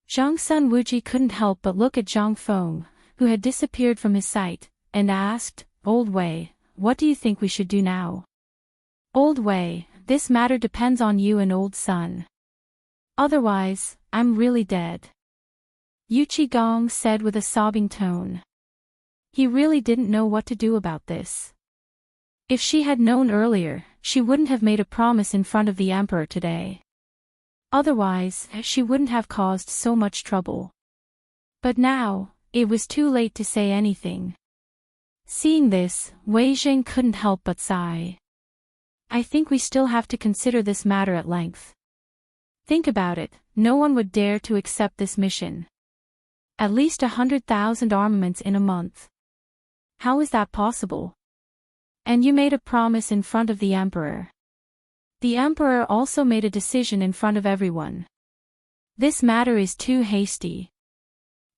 Zhongsun Wuji couldn't help but look at Zhang Feng, who had disappeared from his sight, and asked, "Old Wei, what do you think we should do now?" "Old Wei, this matter depends on you and Old Sun. Otherwise, I'm really dead," Yuchi Gong said with a sobbing tone. He really didn't know what to do about this. If she had known earlier, she wouldn't have made a promise in front of the Emperor today. Otherwise, she wouldn't have caused so much trouble. But now, it was too late to say anything. Seeing this, Wei Jing couldn't help but sigh. "I think we still have to consider this matter at length. Think about it, no one would dare to accept this mission. At least 100,000 armaments in a month. How is that possible? And you made a promise in front of the Emperor. The Emperor also made a decision in front of everyone. This matter is too hasty.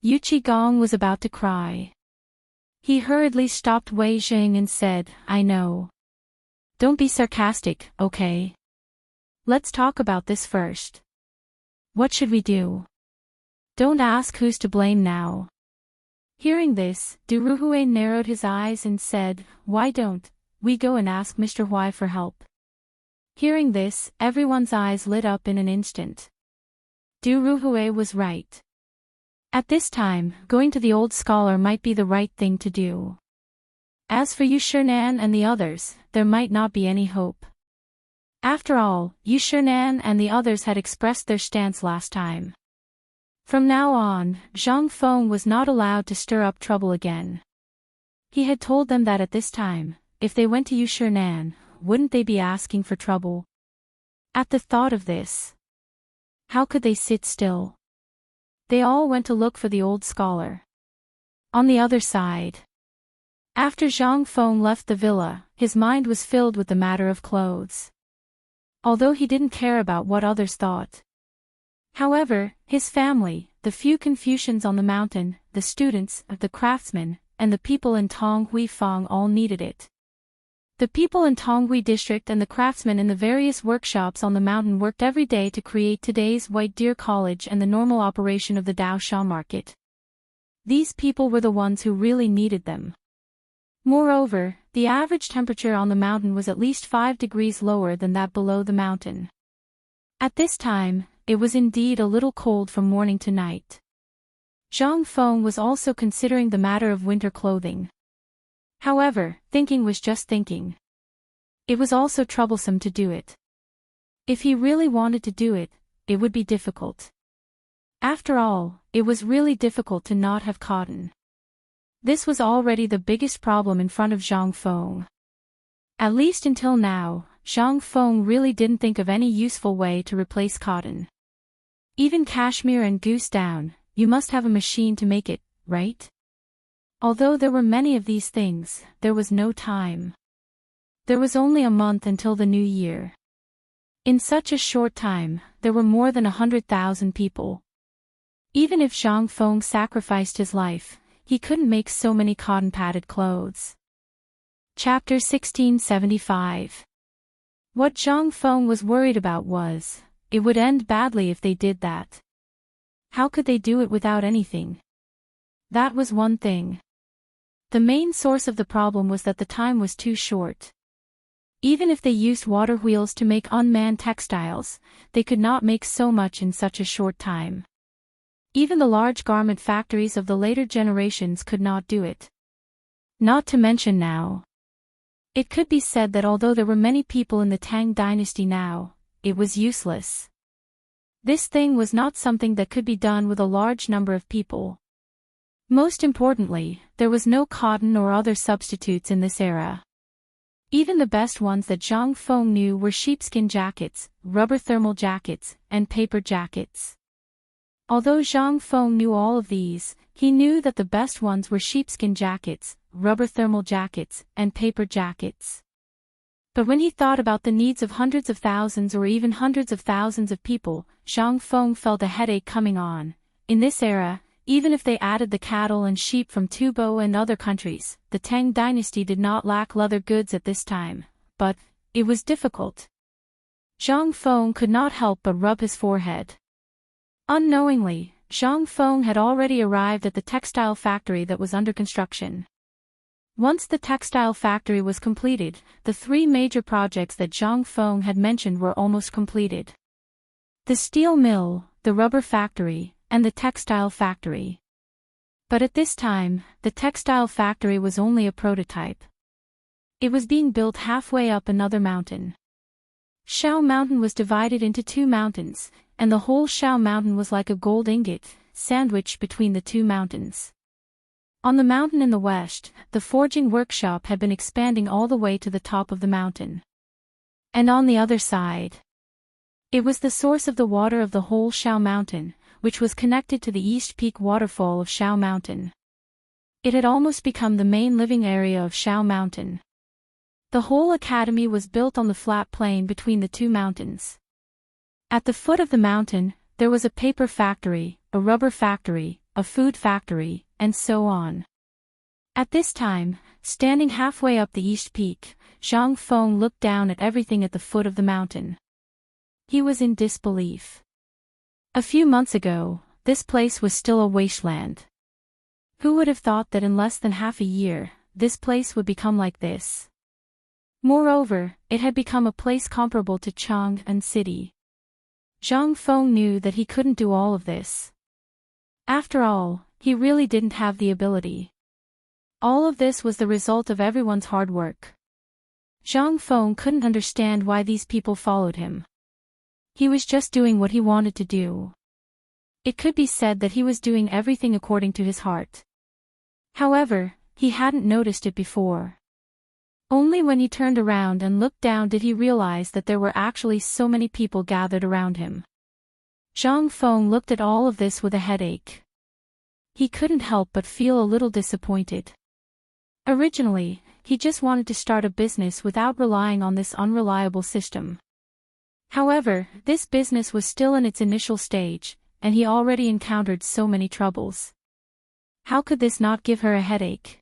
Yu Qigong was about to cry. He hurriedly stopped Wei Jing and said, I know. Don't be sarcastic, okay? Let's talk about this first. What should we do? Don't ask who's to blame now. Hearing this, Du Ruhui narrowed his eyes and said, Why don't we go and ask Mr. Huai for help? Hearing this, everyone's eyes lit up in an instant. Du Ruhui was right. At this time, going to the old scholar might be the right thing to do. As for Yu Shinan and the others, there might not be any hope. After all, Yu Shinan and the others had expressed their stance last time. From now on, Zhang Feng was not allowed to stir up trouble again. He had told them that at this time, if they went to Yu Shinan, wouldn't they be asking for trouble? At the thought of this, how could they sit still? They all went to look for the old scholar. On the other side, after Zhang Feng left the villa, his mind was filled with the matter of clothes. Although he didn't care about what others thought. However, his family, the few Confucians on the mountain, the students, the craftsmen, and the people in Tonghui Fang all needed it. The people in Tonghui district and the craftsmen in the various workshops on the mountain worked every day to create today's White Deer College and the normal operation of the Daosha market. These people were the ones who really needed them. Moreover, the average temperature on the mountain was at least 5 degrees lower than that below the mountain. At this time, it was indeed a little cold from morning to night. Zhang Feng was also considering the matter of winter clothing. However, thinking was just thinking. It was also troublesome to do it. If he really wanted to do it, it would be difficult. After all, it was really difficult to not have cotton. This was already the biggest problem in front of Zhang Feng. At least until now, Zhang Feng really didn't think of any useful way to replace cotton. Even cashmere and goose down, you must have a machine to make it, right? Although there were many of these things, there was no time. There was only a month until the new year. In such a short time, there were more than 100,000 people. Even if Zhang Feng sacrificed his life, he couldn't make so many cotton-padded clothes. Chapter 1675. What Zhang Feng was worried about was, it would end badly if they did that. How could they do it without anything? That was one thing. The main source of the problem was that the time was too short. Even if they used water wheels to make unmanned textiles, they could not make so much in such a short time. Even the large garment factories of the later generations could not do it. Not to mention now. It could be said that although there were many people in the Tang Dynasty now, it was useless. This thing was not something that could be done with a large number of people. Most importantly, there was no cotton or other substitutes in this era. Even the best ones that Zhang Feng knew were sheepskin jackets, rubber thermal jackets, and paper jackets. Although Zhang Feng knew all of these, he knew that the best ones were sheepskin jackets, rubber thermal jackets, and paper jackets. But when he thought about the needs of hundreds of thousands or even hundreds of thousands of people, Zhang Feng felt a headache coming on. In this era, even if they added the cattle and sheep from Tubo and other countries, the Tang Dynasty did not lack leather goods at this time, but it was difficult. Zhang Feng could not help but rub his forehead. Unknowingly, Zhang Feng had already arrived at the textile factory that was under construction. Once the textile factory was completed, the three major projects that Zhang Feng had mentioned were almost completed. The steel mill, the rubber factory, and the textile factory. But at this time, the textile factory was only a prototype. It was being built halfway up another mountain. Shao Mountain was divided into two mountains, and the whole Shao Mountain was like a gold ingot, sandwiched between the two mountains. On the mountain in the west, the forging workshop had been expanding all the way to the top of the mountain. And on the other side, it was the source of the water of the whole Shao Mountain, which was connected to the East Peak waterfall of Shao Mountain. It had almost become the main living area of Shao Mountain. The whole academy was built on the flat plain between the two mountains. At the foot of the mountain, there was a paper factory, a rubber factory, a food factory, and so on. At this time, standing halfway up the east peak, Zhang Feng looked down at everything at the foot of the mountain. He was in disbelief. A few months ago, this place was still a wasteland. Who would have thought that in less than half a year, this place would become like this? Moreover, it had become a place comparable to Chang'an City. Zhang Feng knew that he couldn't do all of this. After all, he really didn't have the ability. All of this was the result of everyone's hard work. Zhang Feng couldn't understand why these people followed him. He was just doing what he wanted to do. It could be said that he was doing everything according to his heart. However, he hadn't noticed it before. Only when he turned around and looked down did he realize that there were actually so many people gathered around him. Zhang Feng looked at all of this with a headache. He couldn't help but feel a little disappointed. Originally, he just wanted to start a business without relying on this unreliable system. However, this business was still in its initial stage, and he already encountered so many troubles. How could this not give her a headache?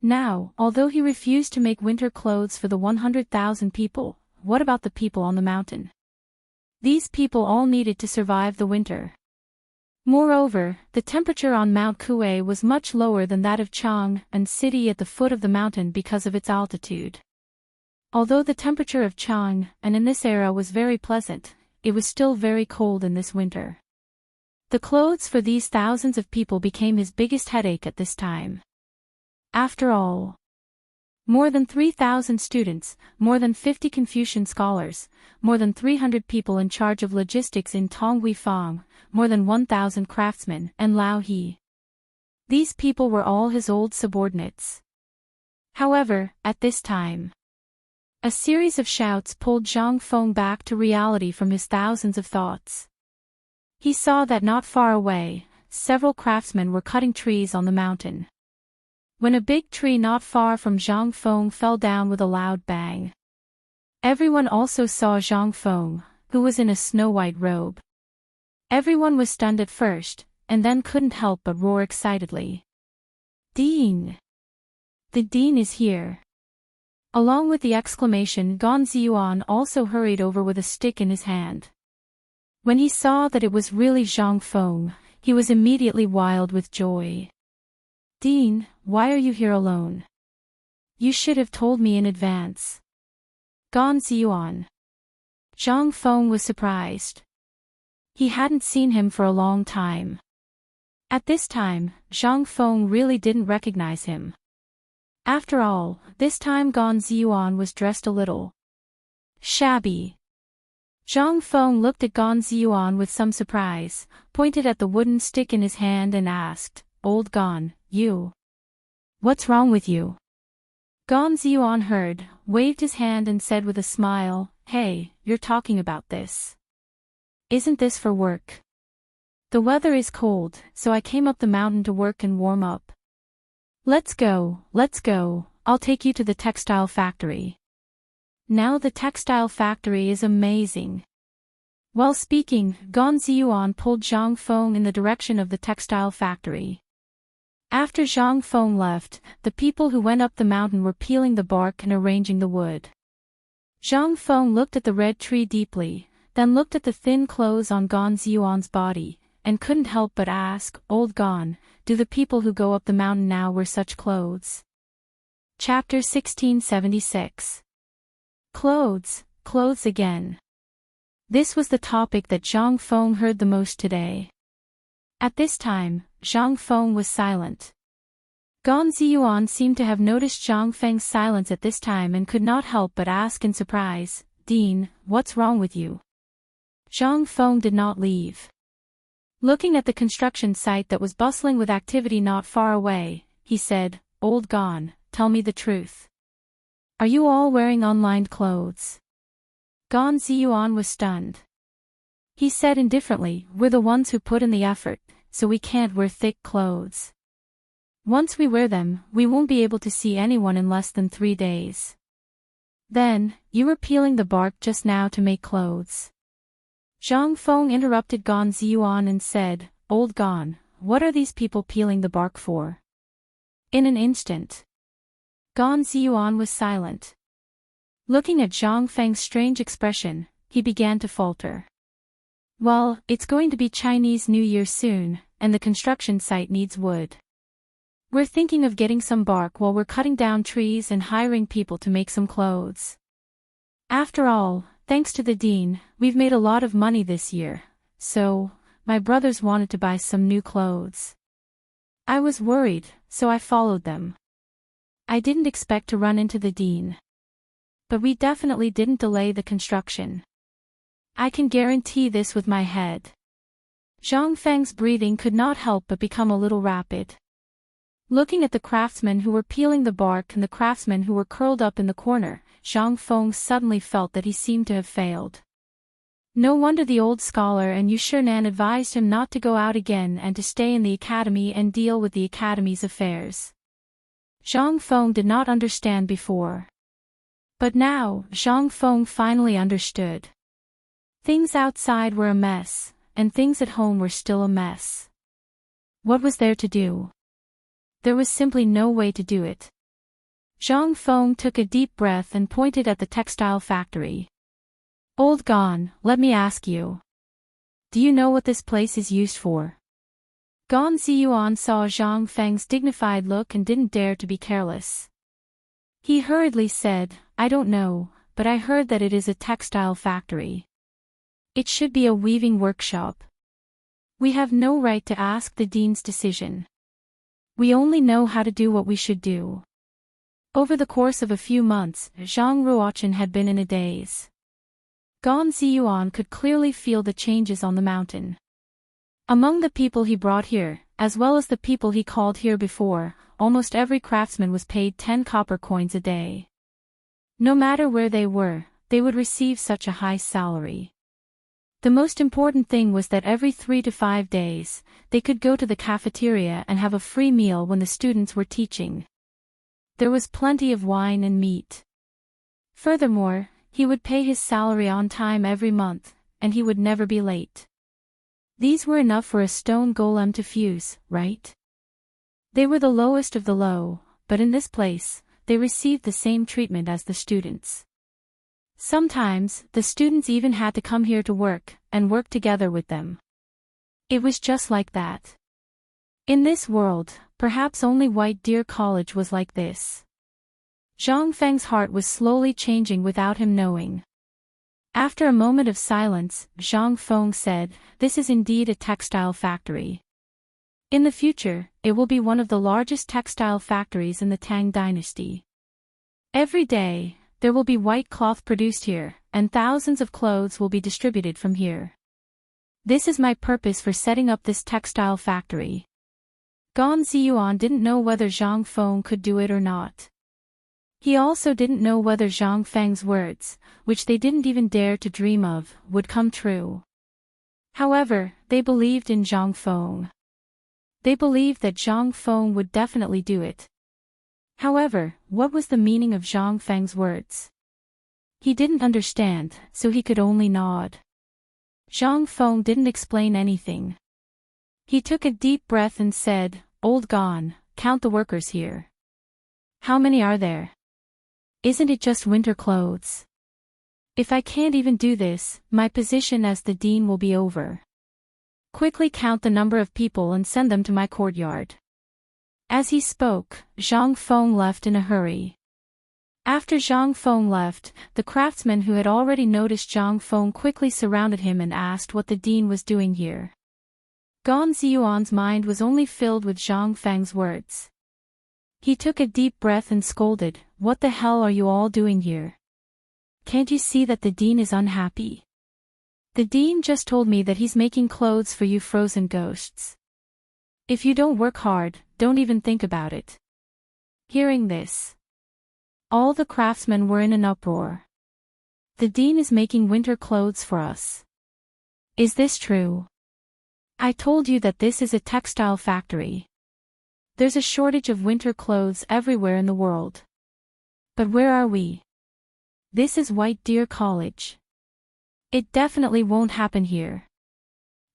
Now, although he refused to make winter clothes for the 100,000 people, what about the people on the mountain? These people all needed to survive the winter. Moreover, the temperature on Mount Kuei was much lower than that of Chang'an City at the foot of the mountain because of its altitude. Although the temperature of Chang'an in this era was very pleasant, it was still very cold in this winter. The clothes for these thousands of people became his biggest headache at this time. After all, more than 3,000 students, more than 50 Confucian scholars, more than 300 people in charge of logistics in Tonghuifang, more than 1,000 craftsmen, and Lao He. These people were all his old subordinates. However, at this time, a series of shouts pulled Zhang Feng back to reality from his thousands of thoughts. He saw that not far away, several craftsmen were cutting trees on the mountain. When a big tree not far from Zhang Feng fell down with a loud bang. Everyone also saw Zhang Feng, who was in a snow-white robe. Everyone was stunned at first, and then couldn't help but roar excitedly. "Dean! The Dean is here!" Along with the exclamation, Gan Ziyuan also hurried over with a stick in his hand. When he saw that it was really Zhang Feng, he was immediately wild with joy. "Dean, why are you here alone? You should have told me in advance." Gan Ziyuan. Zhang Feng was surprised. He hadn't seen him for a long time. At this time, Zhang Feng really didn't recognize him. After all, this time Gan Ziyuan was dressed a little shabby. Zhang Feng looked at Gan Ziyuan with some surprise, pointed at the wooden stick in his hand and asked, "Old Gan, you. What's wrong with you?" Gan Ziyuan heard, waved his hand and said with a smile, "Hey, you're talking about this. Isn't this for work? The weather is cold, so I came up the mountain to work and warm up. Let's go, I'll take you to the textile factory." Now the textile factory is amazing. While speaking, Gan Ziyuan pulled Zhang Feng in the direction of the textile factory. After Zhang Feng left, the people who went up the mountain were peeling the bark and arranging the wood. Zhang Feng looked at the red tree deeply, then looked at the thin clothes on Gan Ziyuan's body, and couldn't help but ask, "Old Gan, do the people who go up the mountain now wear such clothes?" Chapter 1676. Clothes again. This was the topic that Zhang Feng heard the most today. At this time, Zhang Feng was silent. Gan Ziyuan seemed to have noticed Zhang Feng's silence at this time and could not help but ask in surprise, "Dean, what's wrong with you?" Zhang Feng did not leave. Looking at the construction site that was bustling with activity not far away, he said, "Old Gan, tell me the truth. Are you all wearing unlined clothes?" Gan Ziyuan was stunned. He said indifferently, "We're the ones who put in the effort, so we can't wear thick clothes. Once we wear them, we won't be able to see anyone in less than 3 days. Then, you were peeling the bark just now to make clothes. Zhang Feng interrupted Gan Ziyuan and said, "Old Gan, what are these people peeling the bark for?" In an instant, Gan Ziyuan was silent. Looking at Zhang Feng's strange expression, he began to falter. "Well, it's going to be Chinese New Year soon, and the construction site needs wood. We're thinking of getting some bark while we're cutting down trees and hiring people to make some clothes. After all, thanks to the dean, we've made a lot of money this year, so, my brothers wanted to buy some new clothes. I was worried, so I followed them. I didn't expect to run into the dean. But we definitely didn't delay the construction. I can guarantee this with my head." Zhang Feng's breathing could not help but become a little rapid. Looking at the craftsmen who were peeling the bark and the craftsmen who were curled up in the corner, Zhang Feng suddenly felt that he seemed to have failed. No wonder the old scholar and Yushernan advised him not to go out again and to stay in the academy and deal with the academy's affairs. Zhang Feng did not understand before. But now, Zhang Feng finally understood. Things outside were a mess, and things at home were still a mess. What was there to do? There was simply no way to do it. Zhang Feng took a deep breath and pointed at the textile factory. "Old Gan, let me ask you. Do you know what this place is used for?" Gan Ziyuan saw Zhang Feng's dignified look and didn't dare to be careless. He hurriedly said, "I don't know, but I heard that it is a textile factory. It should be a weaving workshop. We have no right to ask the dean's decision. We only know how to do what we should do." Over the course of a few months, Zhang Ruochen had been in a daze. Gan Ziyuan could clearly feel the changes on the mountain. Among the people he brought here, as well as the people he called here before, almost every craftsman was paid 10 copper coins a day. No matter where they were, they would receive such a high salary. The most important thing was that every 3 to 5 days, they could go to the cafeteria and have a free meal when the students were teaching. There was plenty of wine and meat. Furthermore, he would pay his salary on time every month, and he would never be late. These were enough for a stone golem to fuse, right? They were the lowest of the low, but in this place, they received the same treatment as the students. Sometimes, the students even had to come here to work, and work together with them. It was just like that. In this world, perhaps only White Deer College was like this. Zhang Feng's heart was slowly changing without him knowing. After a moment of silence, Zhang Feng said, "This is indeed a textile factory. In the future, it will be one of the largest textile factories in the Tang Dynasty. Every day, there will be white cloth produced here, and thousands of clothes will be distributed from here. This is my purpose for setting up this textile factory." Gan Ziyuan didn't know whether Zhang Feng could do it or not. He also didn't know whether Zhang Feng's words, which they didn't even dare to dream of, would come true. However, they believed in Zhang Feng. They believed that Zhang Feng would definitely do it. However, what was the meaning of Zhang Feng's words? He didn't understand, so he could only nod. Zhang Feng didn't explain anything. He took a deep breath and said, "Old Gan, count the workers here. How many are there? Isn't it just winter clothes? If I can't even do this, my position as the dean will be over. Quickly count the number of people and send them to my courtyard." As he spoke, Zhang Feng left in a hurry. After Zhang Feng left, the craftsmen who had already noticed Zhang Feng quickly surrounded him and asked what the dean was doing here. Gan Ziyuan's mind was only filled with Zhang Feng's words. He took a deep breath and scolded, "What the hell are you all doing here? Can't you see that the dean is unhappy? The dean just told me that he's making clothes for you frozen ghosts. If you don't work hard, don't even think about it." Hearing this, all the craftsmen were in an uproar. "The dean is making winter clothes for us. Is this true? I told you that this is a textile factory. There's a shortage of winter clothes everywhere in the world. But where are we? This is White Deer College. It definitely won't happen here.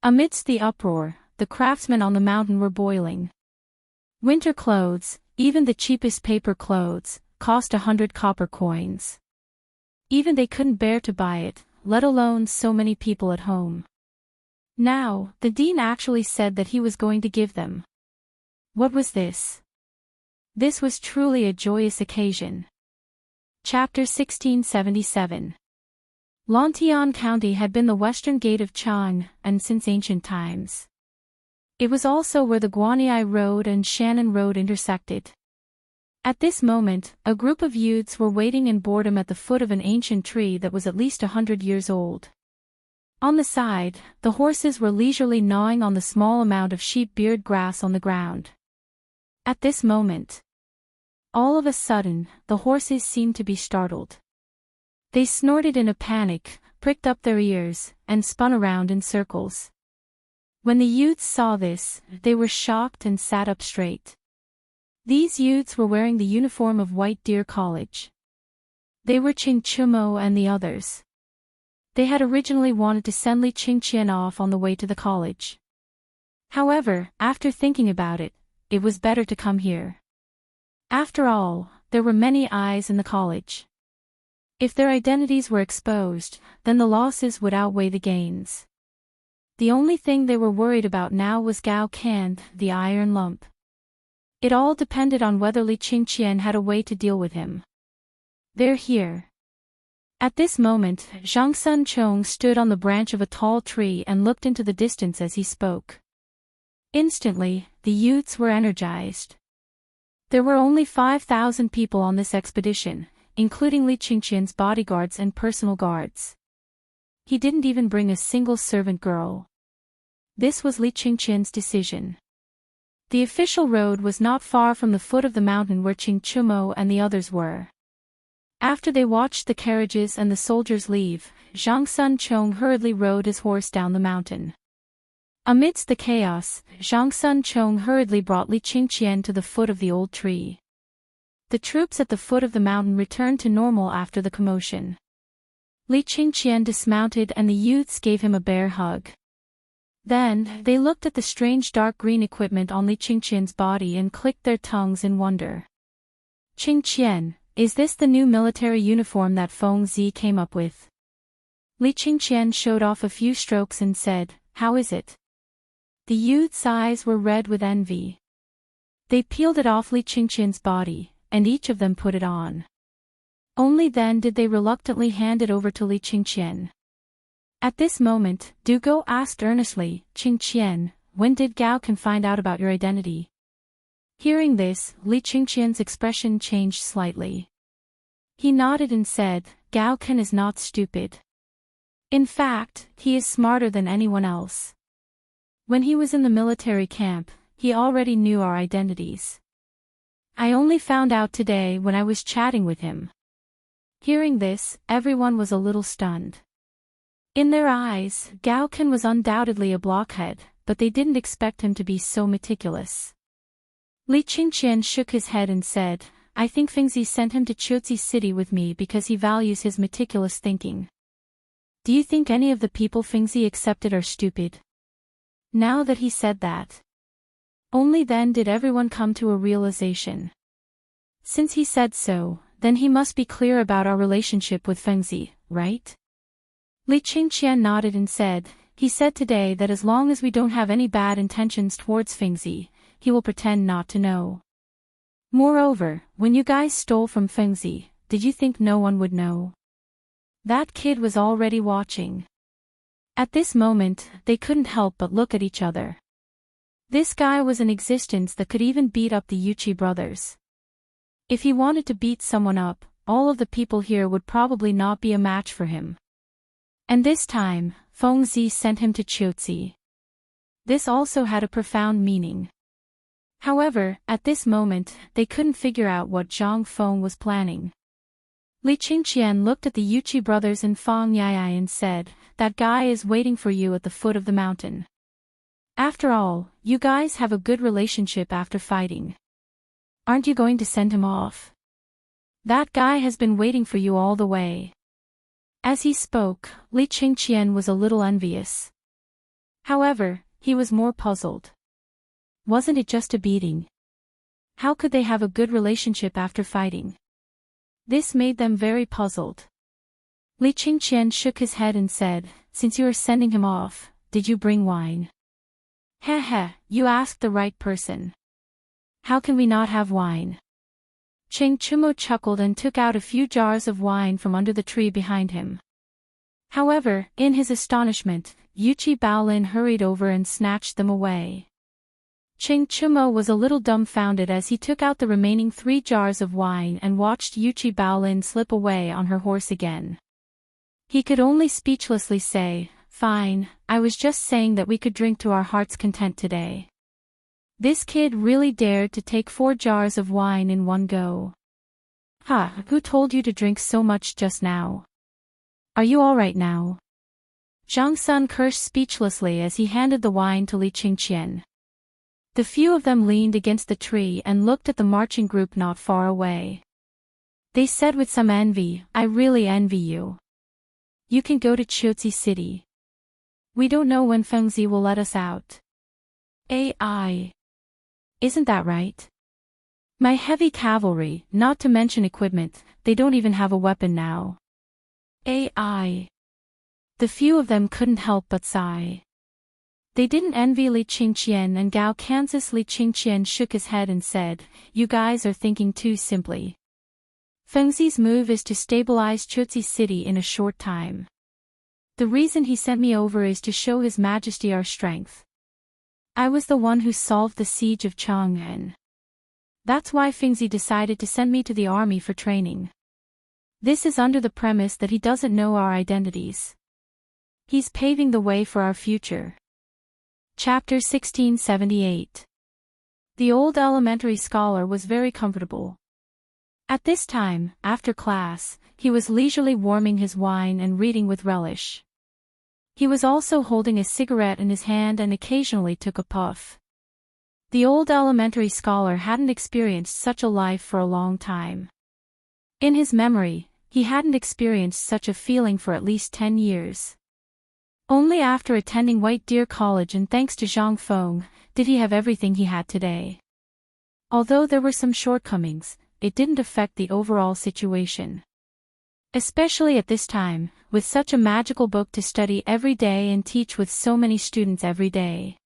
Amidst the uproar, the craftsmen on the mountain were boiling. Winter clothes, even the cheapest paper clothes, cost 100 copper coins. Even they couldn't bear to buy it, let alone so many people at home. Now, the dean actually said that he was going to give them. What was this? This was truly a joyous occasion. Chapter 1677. Lontian County had been the western gate of Chang, and since ancient times. It was also where the Guanyi Road and Shannon Road intersected. At this moment, a group of youths were waiting in boredom at the foot of an ancient tree that was at least 100 years old. On the side, the horses were leisurely gnawing on the small amount of sheep beard grass on the ground. At this moment, all of a sudden, the horses seemed to be startled. They snorted in a panic, pricked up their ears, and spun around in circles. When the youths saw this, they were shocked and sat up straight. These youths were wearing the uniform of White Deer College. They were Qing Chumo and the others. They had originally wanted to send Li Qingqian off on the way to the college. However, after thinking about it, it was better to come here. After all, there were many eyes in the college. If their identities were exposed, then the losses would outweigh the gains. The only thing they were worried about now was Gao Kan, the iron lump. It all depended on whether Li Qingqian had a way to deal with him. They're here. At this moment, Zhang Sun Chong stood on the branch of a tall tree and looked into the distance as he spoke. Instantly, the youths were energized. There were only 5,000 people on this expedition, including Li Qingqian's bodyguards and personal guards. He didn't even bring a single servant girl. This was Li Qingqian's decision. The official road was not far from the foot of the mountain where Qing Chumo and the others were. After they watched the carriages and the soldiers leave, Zhang Sun Chong hurriedly rode his horse down the mountain. Amidst the chaos, Zhang Sun Chong hurriedly brought Li Qingqian to the foot of the old tree. The troops at the foot of the mountain returned to normal after the commotion. Li Qingqian dismounted and the youths gave him a bear hug. Then, they looked at the strange dark green equipment on Li Qingqian's body and clicked their tongues in wonder. Qingqian, is this the new military uniform that Feng Zi came up with? Li Qingqian showed off a few strokes and said, how is it? The youth's eyes were red with envy. They peeled it off Li Qingqian's body, and each of them put it on. Only then did they reluctantly hand it over to Li Qingqian. At this moment, Dugo asked earnestly, Qingqian, when did Gao Kan find out about your identity? Hearing this, Li Qingqian's expression changed slightly. He nodded and said, Gao Kan is not stupid. In fact, he is smarter than anyone else. When he was in the military camp, he already knew our identities. I only found out today when I was chatting with him. Hearing this, everyone was a little stunned. In their eyes, Gao Kan was undoubtedly a blockhead, but they didn't expect him to be so meticulous. Li Qingqian shook his head and said, I think Fengzi sent him to Qiuzi City with me because he values his meticulous thinking. Do you think any of the people Fengzi accepted are stupid? Now that he said that. Only then did everyone come to a realization. Since he said so, then he must be clear about our relationship with Fengzi, right? Li Qingqian nodded and said, he said today that as long as we don't have any bad intentions towards Fengzi, he will pretend not to know. Moreover, when you guys stole from Fengzi, did you think no one would know? That kid was already watching. At this moment, they couldn't help but look at each other. This guy was an existence that could even beat up the Yuchi brothers. If he wanted to beat someone up, all of the people here would probably not be a match for him. And this time, Feng Zi sent him to Qiuzi. This also had a profound meaning. However, at this moment, they couldn't figure out what Zhang Feng was planning. Li Qingqian looked at the Yuchi brothers and Fang Yayai and said, that guy is waiting for you at the foot of the mountain. After all, you guys have a good relationship after fighting. Aren't you going to send him off? That guy has been waiting for you all the way. As he spoke, Li Qingqian was a little envious. However, he was more puzzled. Wasn't it just a beating? How could they have a good relationship after fighting? This made them very puzzled. Li Qingqian shook his head and said, "Since you are sending him off, did you bring wine?" "Heh heh, you asked the right person. How can we not have wine?" Cheng Chumo chuckled and took out a few jars of wine from under the tree behind him. However, in his astonishment, Yuchi Baolin hurried over and snatched them away. Cheng Chumo was a little dumbfounded as he took out the remaining 3 jars of wine and watched Yuchi Baolin slip away on her horse again. He could only speechlessly say, "Fine, I was just saying that we could drink to our heart's content today." This kid really dared to take 4 jars of wine in one go. Who told you to drink so much just now? Are you all right now?" Zhang Sun cursed speechlessly as he handed the wine to Li Qingqian. The few of them leaned against the tree and looked at the marching group not far away. They said with some envy, "I really envy you. You can go to Qiuzi City. We don't know when Fengzi will let us out." AI. Isn't that right? My heavy cavalry, not to mention equipment, they don't even have a weapon now. AI. The few of them couldn't help but sigh. They didn't envy Li Qingqian and Gao Kansas. Li Qingqian shook his head and said, "You guys are thinking too simply. Fengzi's move is to stabilize Qiuzi City in a short time. The reason he sent me over is to show His Majesty our strength. I was the one who solved the siege of Chang'an. That's why Fengzi decided to send me to the army for training. This is under the premise that he doesn't know our identities. He's paving the way for our future." Chapter 1678. The old elementary scholar was very comfortable. At this time, after class, he was leisurely warming his wine and reading with relish. He was also holding a cigarette in his hand and occasionally took a puff. The old elementary scholar hadn't experienced such a life for a long time. In his memory, he hadn't experienced such a feeling for at least 10 years. Only after attending White Deer College and thanks to Zhang Feng, did he have everything he had today. Although there were some shortcomings, it didn't affect the overall situation. Especially at this time, with such a magical book to study every day and teach with so many students every day.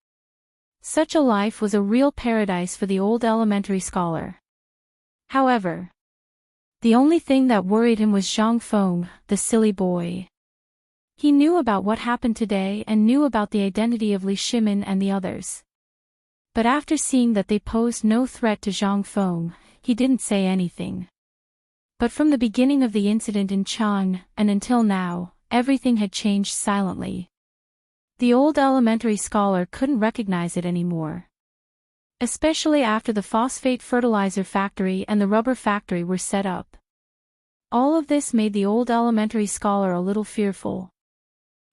Such a life was a real paradise for the old elementary scholar. However, the only thing that worried him was Zhang Feng, the silly boy. He knew about what happened today and knew about the identity of Li Shimin and the others. But after seeing that they posed no threat to Zhang Feng, he didn't say anything. But from the beginning of the incident in Chang, and until now, everything had changed silently. The old elementary scholar couldn't recognize it anymore. Especially after the phosphate fertilizer factory and the rubber factory were set up. All of this made the old elementary scholar a little fearful.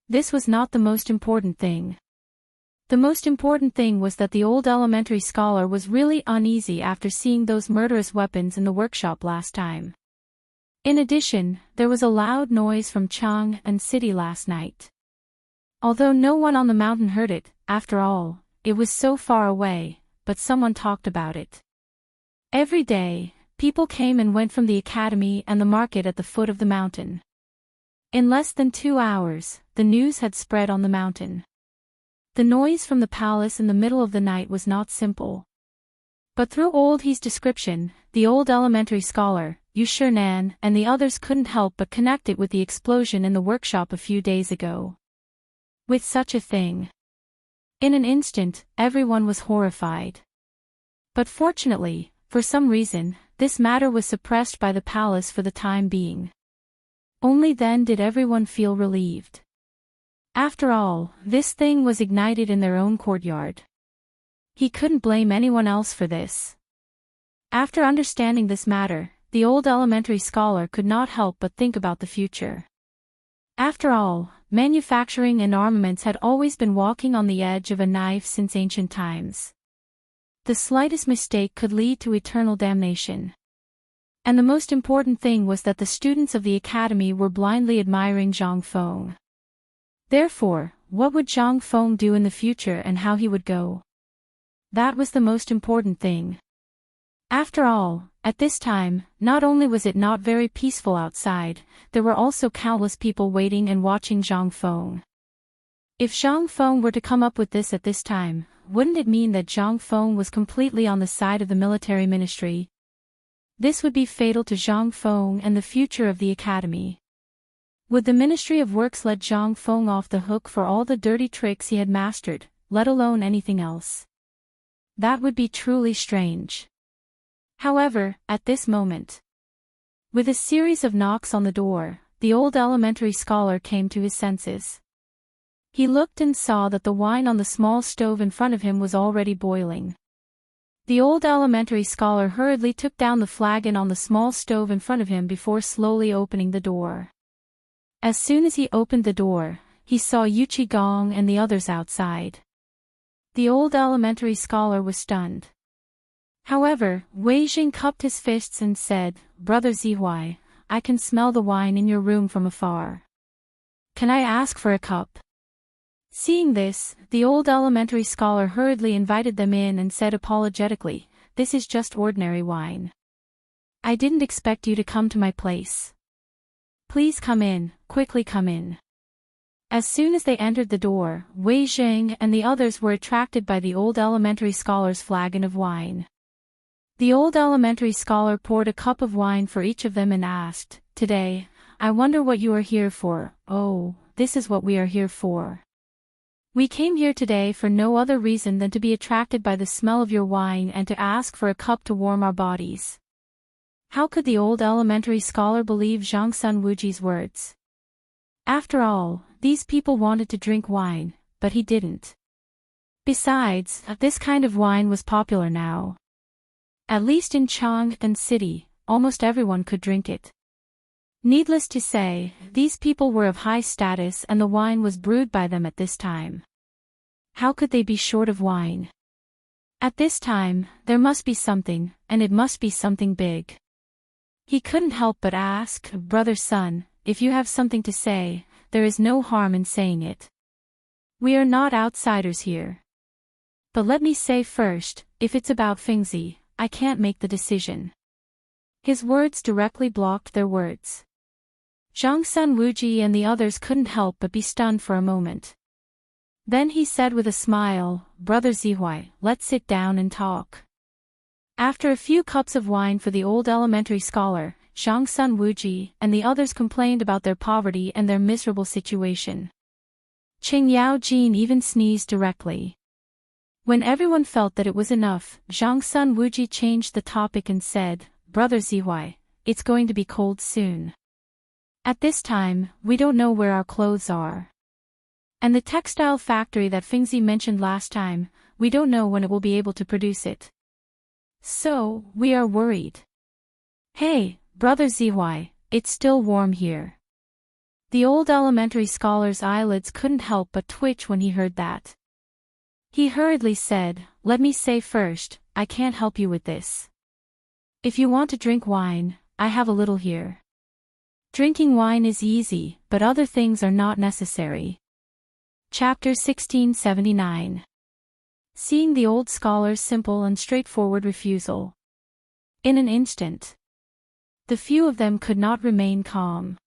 This was not the most important thing. The most important thing was that the old elementary scholar was really uneasy after seeing those murderous weapons in the workshop last time. In addition, there was a loud noise from Chang and City last night. Although no one on the mountain heard it, after all, it was so far away, but someone talked about it. Every day, people came and went from the academy and the market at the foot of the mountain. In less than 2 hours, the news had spread on the mountain. The noise from the palace in the middle of the night was not simple. But through Old He's description, the old elementary scholar, Yu Shinan, and the others couldn't help but connect it with the explosion in the workshop a few days ago. With such a thing. In an instant, everyone was horrified. But fortunately, for some reason, this matter was suppressed by the palace for the time being. Only then did everyone feel relieved. After all, this thing was ignited in their own courtyard. He couldn't blame anyone else for this. After understanding this matter, the old elementary scholar could not help but think about the future. After all, manufacturing and armaments had always been walking on the edge of a knife since ancient times. The slightest mistake could lead to eternal damnation. And the most important thing was that the students of the academy were blindly admiring Zhang Feng. Therefore, what would Zhang Feng do in the future and how he would go? That was the most important thing. After all, at this time, not only was it not very peaceful outside, there were also countless people waiting and watching Zhang Feng. If Zhang Feng were to come up with this at this time, wouldn't it mean that Zhang Feng was completely on the side of the military ministry? This would be fatal to Zhang Feng and the future of the academy. Would the Ministry of Works let Zhang Feng off the hook for all the dirty tricks he had mastered, let alone anything else? That would be truly strange. However, at this moment, with a series of knocks on the door, the old elementary scholar came to his senses. He looked and saw that the wine on the small stove in front of him was already boiling. The old elementary scholar hurriedly took down the flagon on the small stove in front of him before slowly opening the door. As soon as he opened the door, he saw Yu Qigong and the others outside. The old elementary scholar was stunned. However, Wei Jing cupped his fists and said, "Brother Zihuai, I can smell the wine in your room from afar. Can I ask for a cup?" Seeing this, the old elementary scholar hurriedly invited them in and said apologetically, "This is just ordinary wine. I didn't expect you to come to my place. Please come in, quickly come in." As soon as they entered the door, Wei Jing and the others were attracted by the old elementary scholar's flagon of wine. The old elementary scholar poured a cup of wine for each of them and asked, "Today, I wonder what you are here for." "Oh, this is what we are here for. We came here today for no other reason than to be attracted by the smell of your wine and to ask for a cup to warm our bodies." How could the old elementary scholar believe Zhang Sun Wuji's words? After all, these people wanted to drink wine, but he didn't. Besides, this kind of wine was popular now. At least in Chang'an City, almost everyone could drink it. Needless to say, these people were of high status and the wine was brewed by them at this time. How could they be short of wine? At this time, there must be something, and it must be something big. He couldn't help but ask, "Brother Sun, if you have something to say, there is no harm in saying it. We are not outsiders here. But let me say first, if it's about Fingzi, I can't make the decision." His words directly blocked their words. Zhang Sun Wuji and the others couldn't help but be stunned for a moment. Then he said with a smile, "Brother Zihuai, let's sit down and talk." After a few cups of wine for the old elementary scholar, Zhang Sun Wuji and the others complained about their poverty and their miserable situation. Qing Yao Jin even sneezed directly. When everyone felt that it was enough, Zhang Sun Wuji changed the topic and said, "Brother Zihuai, it's going to be cold soon. At this time, we don't know where our clothes are. And the textile factory that Fingzi mentioned last time, we don't know when it will be able to produce it. So, we are worried. Hey, Brother Zihuai, it's still warm here." The old elementary scholar's eyelids couldn't help but twitch when he heard that. He hurriedly said, "Let me say first, I can't help you with this. If you want to drink wine, I have a little here. Drinking wine is easy, but other things are not necessary." Chapter 1679. Seeing the old scholar's simple and straightforward refusal. In an instant, the few of them could not remain calm.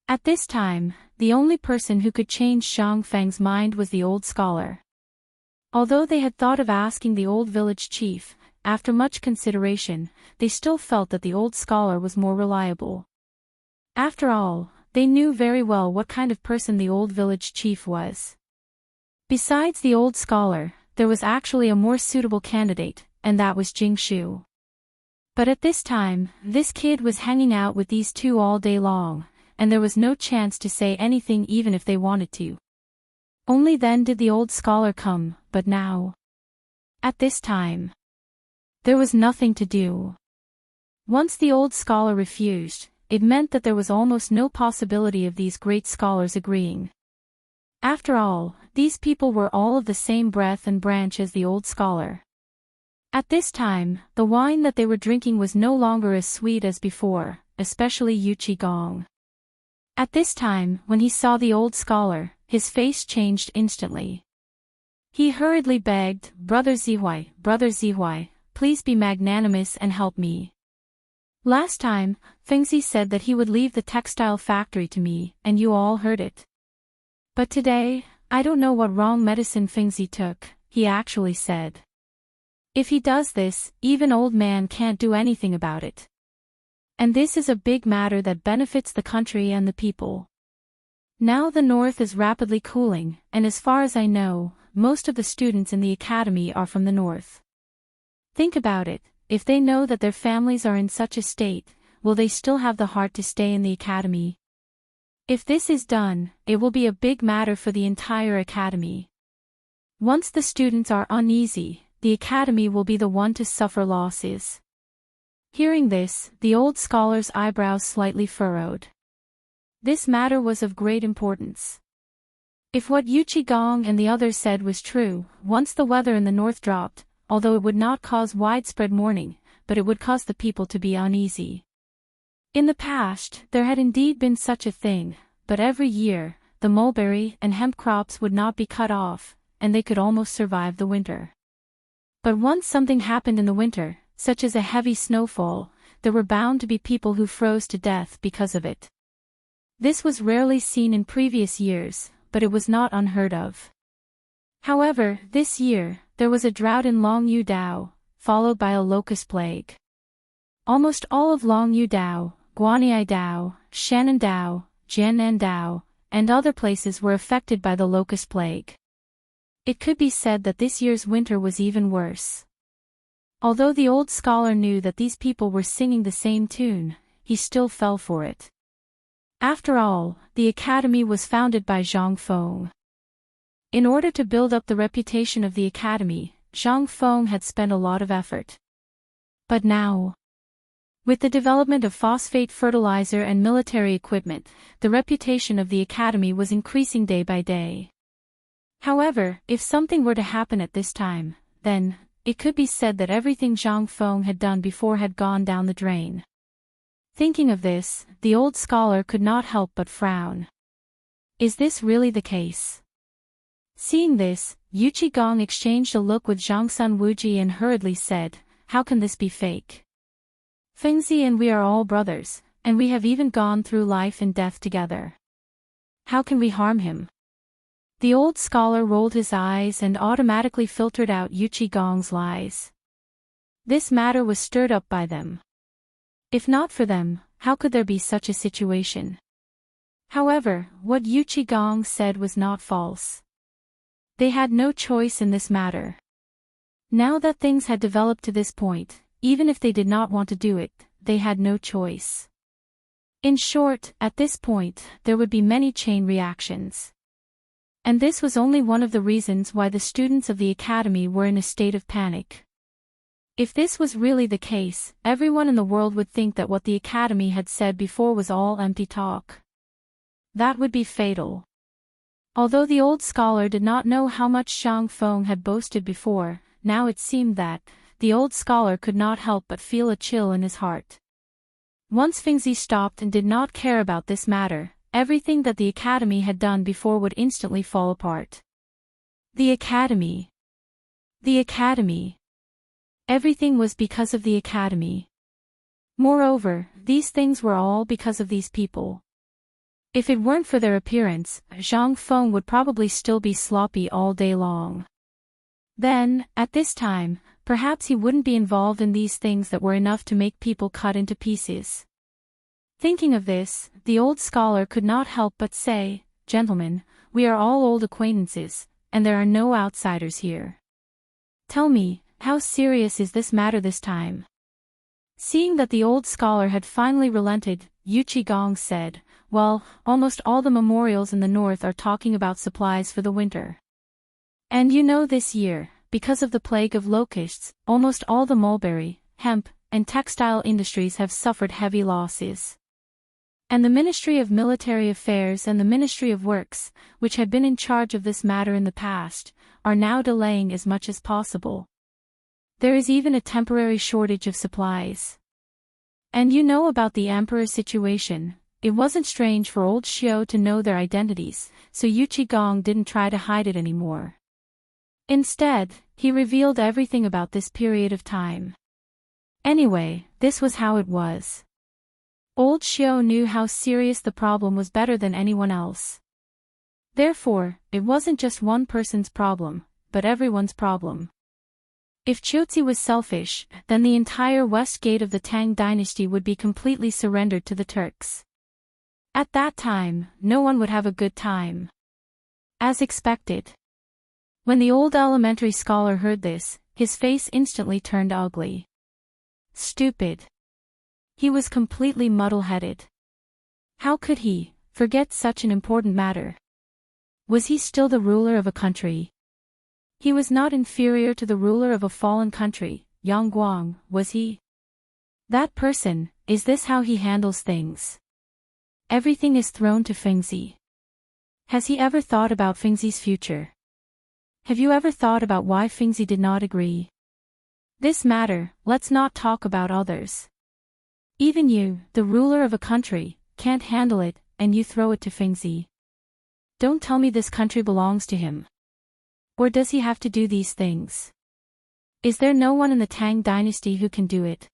At this time, the only person who could change Zhang Feng's mind was the old scholar. Although they had thought of asking the old village chief, after much consideration, they still felt that the old scholar was more reliable. After all, they knew very well what kind of person the old village chief was. Besides the old scholar, there was actually a more suitable candidate, and that was Jing Shu. But at this time, this kid was hanging out with these two all day long, and there was no chance to say anything even if they wanted to. Only then did the old scholar come, but now, at this time, there was nothing to do. Once the old scholar refused, it meant that there was almost no possibility of these great scholars agreeing. After all, these people were all of the same breadth and branch as the old scholar. At this time, the wine that they were drinking was no longer as sweet as before, especially Gong. At this time, when he saw the old scholar, his face changed instantly. He hurriedly begged, Brother Zihuai, please be magnanimous and help me. Last time, Fengzi said that he would leave the textile factory to me, and you all heard it. But today, I don't know what wrong medicine Fengzi took, he actually said. If he does this, even old man can't do anything about it. And this is a big matter that benefits the country and the people. Now the north is rapidly cooling, and as far as I know, most of the students in the academy are from the north. Think about it, if they know that their families are in such a state, will they still have the heart to stay in the academy? If this is done, it will be a big matter for the entire academy. Once the students are uneasy, the academy will be the one to suffer losses. Hearing this, the old scholar's eyebrows slightly furrowed. This matter was of great importance. If what Gong and the others said was true, once the weather in the north dropped, although it would not cause widespread mourning, but it would cause the people to be uneasy. In the past, there had indeed been such a thing, but every year, the mulberry and hemp crops would not be cut off, and they could almost survive the winter. But once something happened in the winter, such as a heavy snowfall, there were bound to be people who froze to death because of it. This was rarely seen in previous years, but it was not unheard of. However, this year, there was a drought in Longyu Dao, followed by a locust plague. Almost all of Longyu Dao, Guanyi Dao, Shannon Dao, Jiannan Dao, and other places were affected by the locust plague. It could be said that this year's winter was even worse. Although the old scholar knew that these people were singing the same tune, he still fell for it. After all, the academy was founded by Zhang Feng. In order to build up the reputation of the academy, Zhang Feng had spent a lot of effort. But now, with the development of phosphate fertilizer and military equipment, the reputation of the academy was increasing day by day. However, if something were to happen at this time, then, it could be said that everything Zhang Feng had done before had gone down the drain. Thinking of this, the old scholar could not help but frown. Is this really the case? Seeing this, Gong exchanged a look with Zhangsun Wuji and hurriedly said, how can this be fake? Fengzi and we are all brothers, and we have even gone through life and death together. How can we harm him? The old scholar rolled his eyes and automatically filtered out Gong's lies. This matter was stirred up by them. If not for them, how could there be such a situation? However, what Gong said was not false. They had no choice in this matter. Now that things had developed to this point, even if they did not want to do it, they had no choice. In short, at this point, there would be many chain reactions. And this was only one of the reasons why the students of the academy were in a state of panic. If this was really the case, everyone in the world would think that what the academy had said before was all empty talk. That would be fatal. Although the old scholar did not know how much Zhang Feng had boasted before, now it seemed that, the old scholar could not help but feel a chill in his heart. Once Fengzi stopped and did not care about this matter, everything that the academy had done before would instantly fall apart. The academy. The academy. Everything was because of the academy. Moreover, these things were all because of these people. If it weren't for their appearance, Zhang Feng would probably still be sloppy all day long. Then, at this time, perhaps he wouldn't be involved in these things that were enough to make people cut into pieces. Thinking of this, the old scholar could not help but say, "Gentlemen, we are all old acquaintances, and there are no outsiders here. Tell me, how serious is this matter this time?" Seeing that the old scholar had finally relented, Gong said, "Well, almost all the memorials in the north are talking about supplies for the winter. And you know this year, because of the plague of locusts, almost all the mulberry, hemp, and textile industries have suffered heavy losses. And the Ministry of Military Affairs and the Ministry of Works, which had been in charge of this matter in the past, are now delaying as much as possible. There is even a temporary shortage of supplies. And you know about the emperor's situation. It wasn't strange for old Xiao to know their identities, so Yu Qigong didn't try to hide it anymore. Instead, he revealed everything about this period of time. Anyway, this was how it was. Old Xiao knew how serious the problem was better than anyone else. Therefore, it wasn't just one person's problem, but everyone's problem. If Qiuzi was selfish, then the entire west gate of the Tang dynasty would be completely surrendered to the Turks. At that time, no one would have a good time. As expected. When the old elementary scholar heard this, his face instantly turned ugly. Stupid. He was completely muddle-headed. How could he forget such an important matter? Was he still the ruler of a country? He was not inferior to the ruler of a fallen country, Yang Guang, was he? That person, is this how he handles things? Everything is thrown to Fengzi. Has he ever thought about Fengzi's future? Have you ever thought about why Fengzi did not agree? This matter, let's not talk about others. Even you, the ruler of a country, can't handle it, and you throw it to Fengzi. Don't tell me this country belongs to him. Or does he have to do these things? Is there no one in the Tang dynasty who can do it?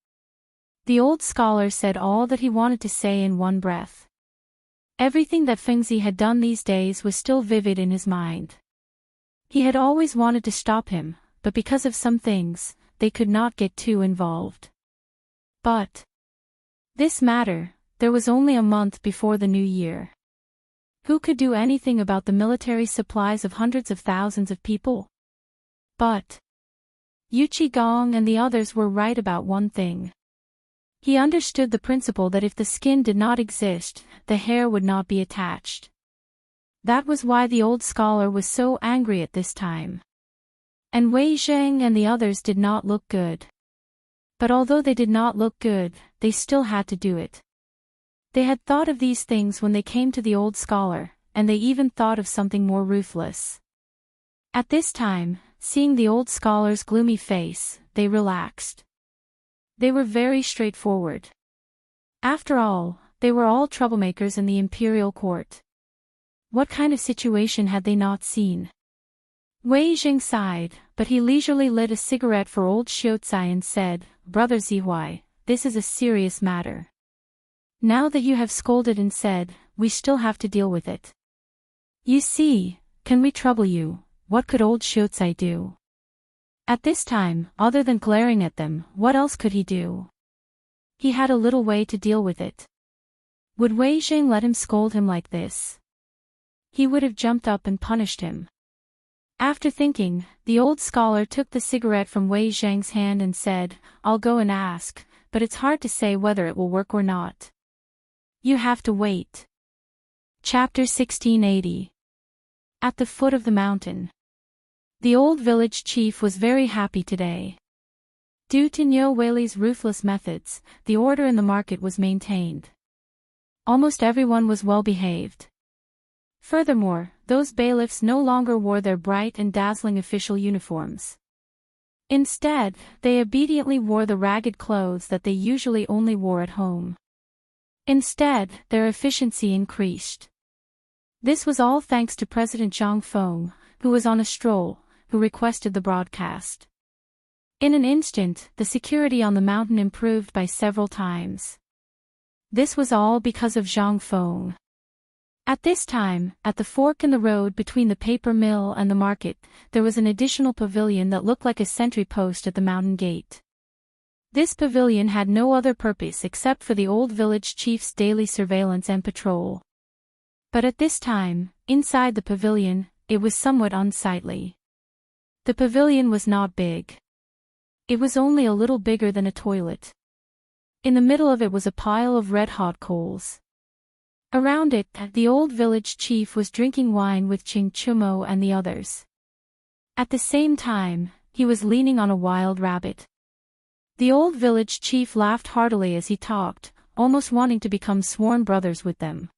The old scholar said all that he wanted to say in one breath. Everything that Fengzi had done these days was still vivid in his mind. He had always wanted to stop him, but because of some things, they could not get too involved. But this matter, there was only a month before the new year. Who could do anything about the military supplies of hundreds of thousands of people? But Yu Qigong and the others were right about one thing. He understood the principle that if the skin did not exist, the hair would not be attached. That was why the old scholar was so angry at this time. And Wei Zheng and the others did not look good. But although they did not look good, they still had to do it. They had thought of these things when they came to the old scholar, and they even thought of something more ruthless. At this time, seeing the old scholar's gloomy face, they relaxed. They were very straightforward. After all, they were all troublemakers in the imperial court. What kind of situation had they not seen? Wei Jing sighed, but he leisurely lit a cigarette for old Xiaocai and said, "Brother Zihuai, this is a serious matter. Now that you have scolded and said, we still have to deal with it. You see, can we trouble you? What could old Xiaocai do?" At this time, other than glaring at them, what else could he do? He had a little way to deal with it. Would Wei Jing let him scold him like this? He would have jumped up and punished him. After thinking, the old scholar took the cigarette from Wei Zheng's hand and said, "I'll go and ask, but it's hard to say whether it will work or not. You have to wait." Chapter 1680. At the foot of the mountain. The old village chief was very happy today. Due to Niu Weili's ruthless methods, the order in the market was maintained. Almost everyone was well behaved. Furthermore, those bailiffs no longer wore their bright and dazzling official uniforms. Instead, they obediently wore the ragged clothes that they usually only wore at home. Instead, their efficiency increased. This was all thanks to President Zhang Feng, who was on a stroll, who requested the broadcast. In an instant, the security on the mountain improved by several times. This was all because of Zhang Feng. At this time, at the fork in the road between the paper mill and the market, there was an additional pavilion that looked like a sentry post at the mountain gate. This pavilion had no other purpose except for the old village chief's daily surveillance and patrol. But at this time, inside the pavilion, it was somewhat unsightly. The pavilion was not big. It was only a little bigger than a toilet. In the middle of it was a pile of red-hot coals. Around it, the old village chief was drinking wine with Qing Chumo and the others. At the same time, he was leaning on a wild rabbit. The old village chief laughed heartily as he talked, almost wanting to become sworn brothers with them.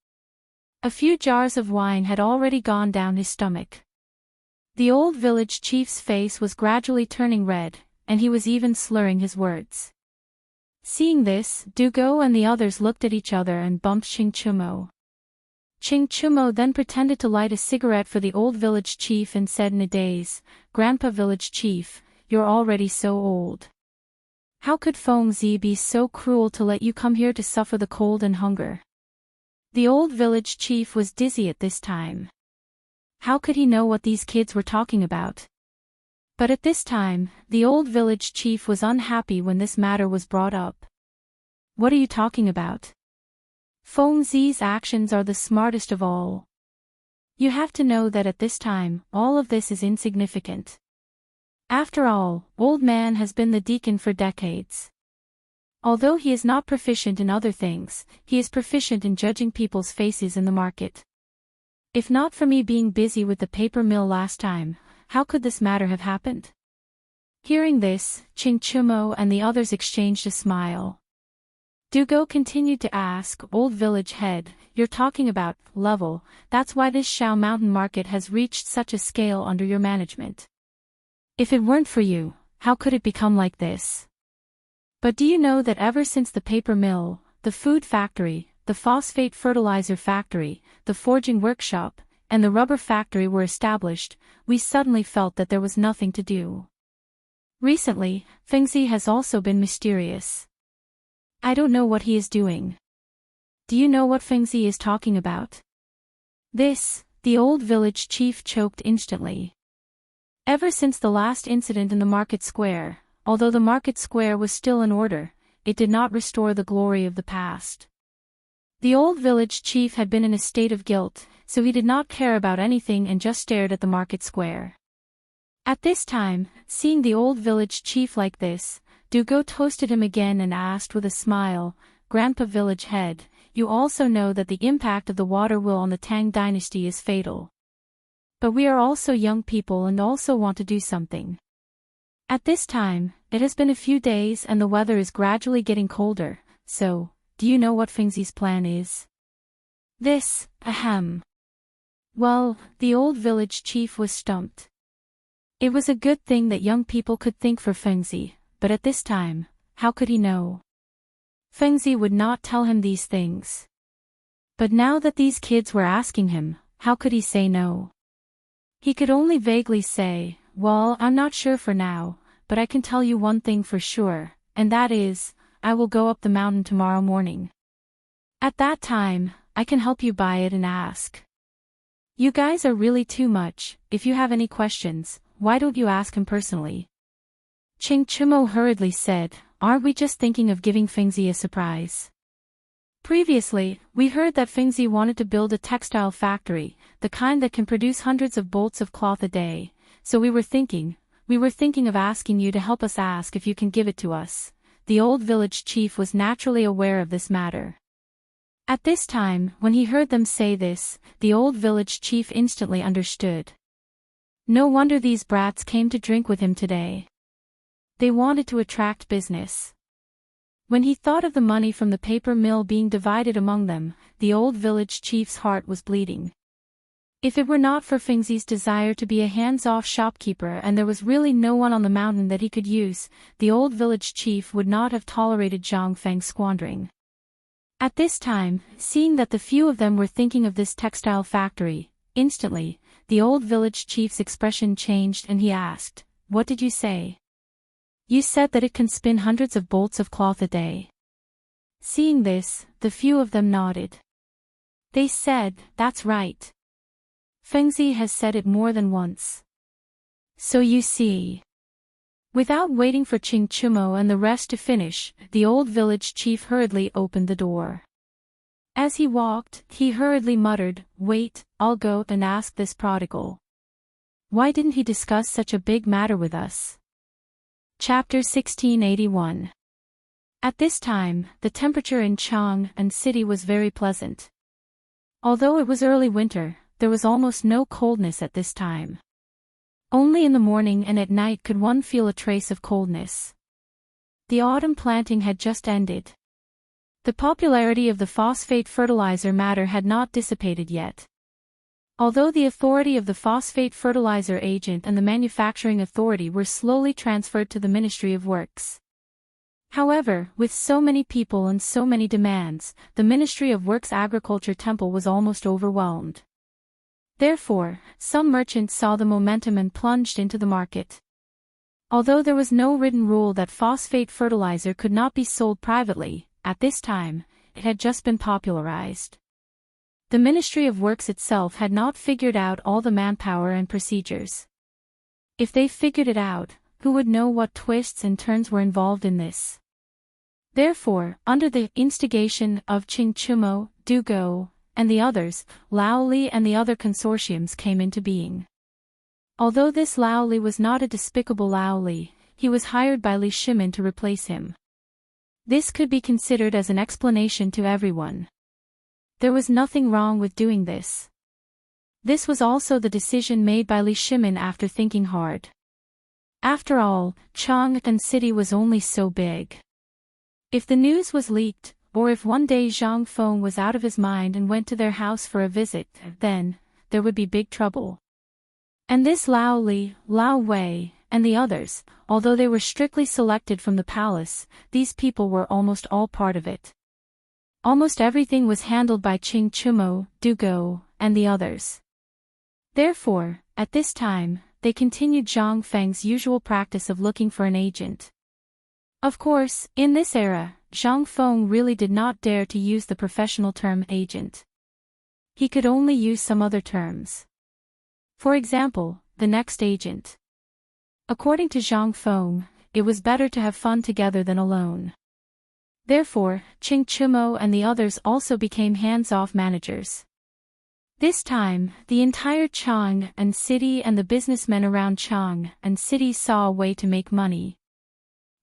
A few jars of wine had already gone down his stomach. The old village chief's face was gradually turning red, and he was even slurring his words. Seeing this, Dugo and the others looked at each other and bumped Ching Chumo. Ching Chumo then pretended to light a cigarette for the old village chief and said in a daze, "Grandpa village chief, you're already so old. How could Fengzi be so cruel to let you come here to suffer the cold and hunger?" The old village chief was dizzy at this time. How could he know what these kids were talking about? But at this time, the old village chief was unhappy when this matter was brought up. "What are you talking about? Fengzi's actions are the smartest of all. You have to know that at this time, all of this is insignificant. After all, old man has been the deacon for decades. Although he is not proficient in other things, he is proficient in judging people's faces in the market. If not for me being busy with the paper mill last time, how could this matter have happened?" Hearing this, Ching Chumo and the others exchanged a smile. Dugo continued to ask, "Old village head, you're talking about level, that's why this Shao Mountain market has reached such a scale under your management. If it weren't for you, how could it become like this? But do you know that ever since the paper mill, the food factory, the phosphate fertilizer factory, the forging workshop, and the rubber factory were established, we suddenly felt that there was nothing to do. Recently, Fengzi has also been mysterious. I don't know what he is doing. Do you know what Fengzi is talking about?" This, the old village chief choked instantly. Ever since the last incident in the market square, although the market square was still in order, it did not restore the glory of the past. The old village chief had been in a state of guilt, so he did not care about anything and just stared at the market square. At this time, seeing the old village chief like this, Dugo toasted him again and asked with a smile, "Grandpa village head, you also know that the impact of the water wheel on the Tang Dynasty is fatal. But we are also young people and also want to do something. At this time, it has been a few days and the weather is gradually getting colder, so, do you know what Fengzi's plan is?" This, ahem. Well, the old village chief was stumped. It was a good thing that young people could think for Fengzi, but at this time, how could he know? Fengzi would not tell him these things. But now that these kids were asking him, how could he say no? He could only vaguely say, "Well, I'm not sure for now, but I can tell you one thing for sure, and that is, I will go up the mountain tomorrow morning. At that time, I can help you buy it and ask. You guys are really too much. If you have any questions, why don't you ask him personally?" Ching Chumo hurriedly said, "Aren't we just thinking of giving Fengzi a surprise? Previously, we heard that Fengzi wanted to build a textile factory, the kind that can produce hundreds of bolts of cloth a day, so we were thinking of asking you to help us ask if you can give it to us." The old village chief was naturally aware of this matter. At this time, when he heard them say this, the old village chief instantly understood. No wonder these brats came to drink with him today. They wanted to attract business. When he thought of the money from the paper mill being divided among them, the old village chief's heart was bleeding. If it were not for Fengzi's desire to be a hands-off shopkeeper and there was really no one on the mountain that he could use, the old village chief would not have tolerated Zhang Feng's squandering. At this time, seeing that the few of them were thinking of this textile factory, instantly, the old village chief's expression changed and he asked, "What did you say? You said that it can spin hundreds of bolts of cloth a day." Seeing this, the few of them nodded. They said, "That's right. Fengzi has said it more than once. So you see." Without waiting for Ching Chumo and the rest to finish, the old village chief hurriedly opened the door. As he walked, he hurriedly muttered, "Wait, I'll go and ask this prodigal. Why didn't he discuss such a big matter with us?" Chapter 1681. At this time, the temperature in Chang'an City was very pleasant. Although it was early winter, there was almost no coldness at this time. Only in the morning and at night could one feel a trace of coldness. The autumn planting had just ended. The popularity of the phosphate fertilizer matter had not dissipated yet. Although the authority of the phosphate fertilizer agent and the manufacturing authority were slowly transferred to the Ministry of Works. However, with so many people and so many demands, the Ministry of Works Agriculture Temple was almost overwhelmed. Therefore, some merchants saw the momentum and plunged into the market. Although there was no written rule that phosphate fertilizer could not be sold privately, at this time, it had just been popularized. The Ministry of Works itself had not figured out all the manpower and procedures. If they figured it out, who would know what twists and turns were involved in this? Therefore, under the instigation of Ching Chumo, Du Go, and the others, Lao Li and the other consortiums came into being. Although this Lao Li was not a despicable Lao Li, he was hired by Li Shimin to replace him. This could be considered as an explanation to everyone. There was nothing wrong with doing this. This was also the decision made by Li Shimin after thinking hard. After all, Chang'an City was only so big. If the news was leaked, or if one day Zhang Feng was out of his mind and went to their house for a visit, then there would be big trouble. And this Lao Li, Lao Wei, and the others, although they were strictly selected from the palace, these people were almost all part of it. Almost everything was handled by Ching Chumo, Du Go, and the others. Therefore, at this time, they continued Zhang Feng's usual practice of looking for an agent. Of course, in this era, Zhang Feng really did not dare to use the professional term agent. He could only use some other terms. For example, the next agent. According to Zhang Feng, it was better to have fun together than alone. Therefore, Ching Chumo and the others also became hands-off managers. This time, the entire Chang'an City and the businessmen around Chang'an City saw a way to make money.